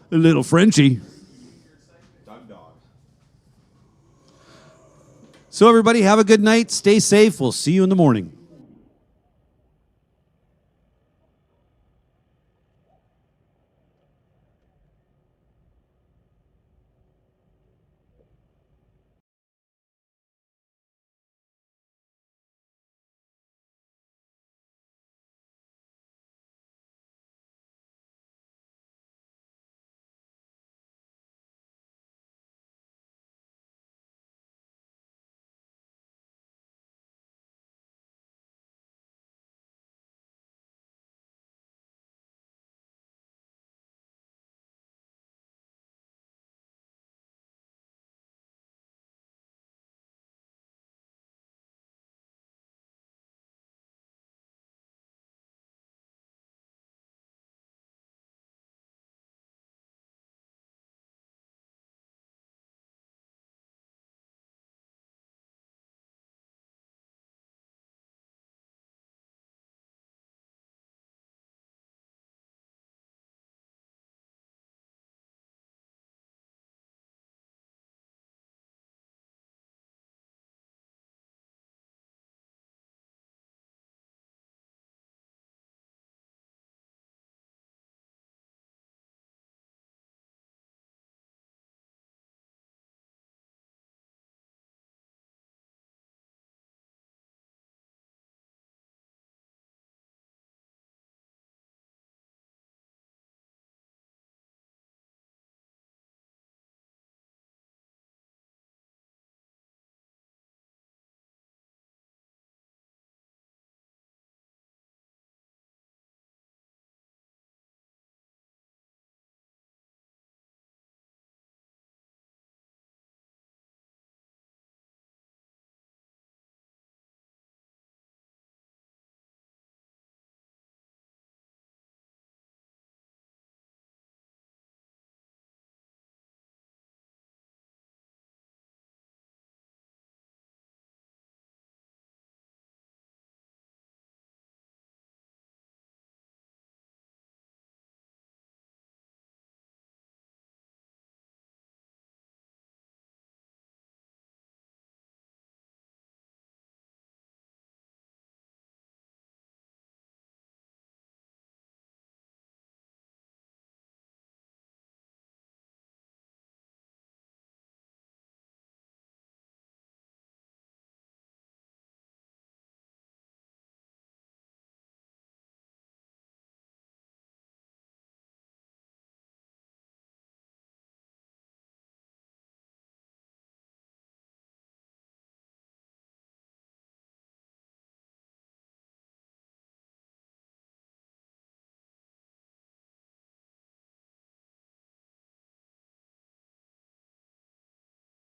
A little Frenchie. So everybody have a good night. Stay safe. We'll see you in the morning.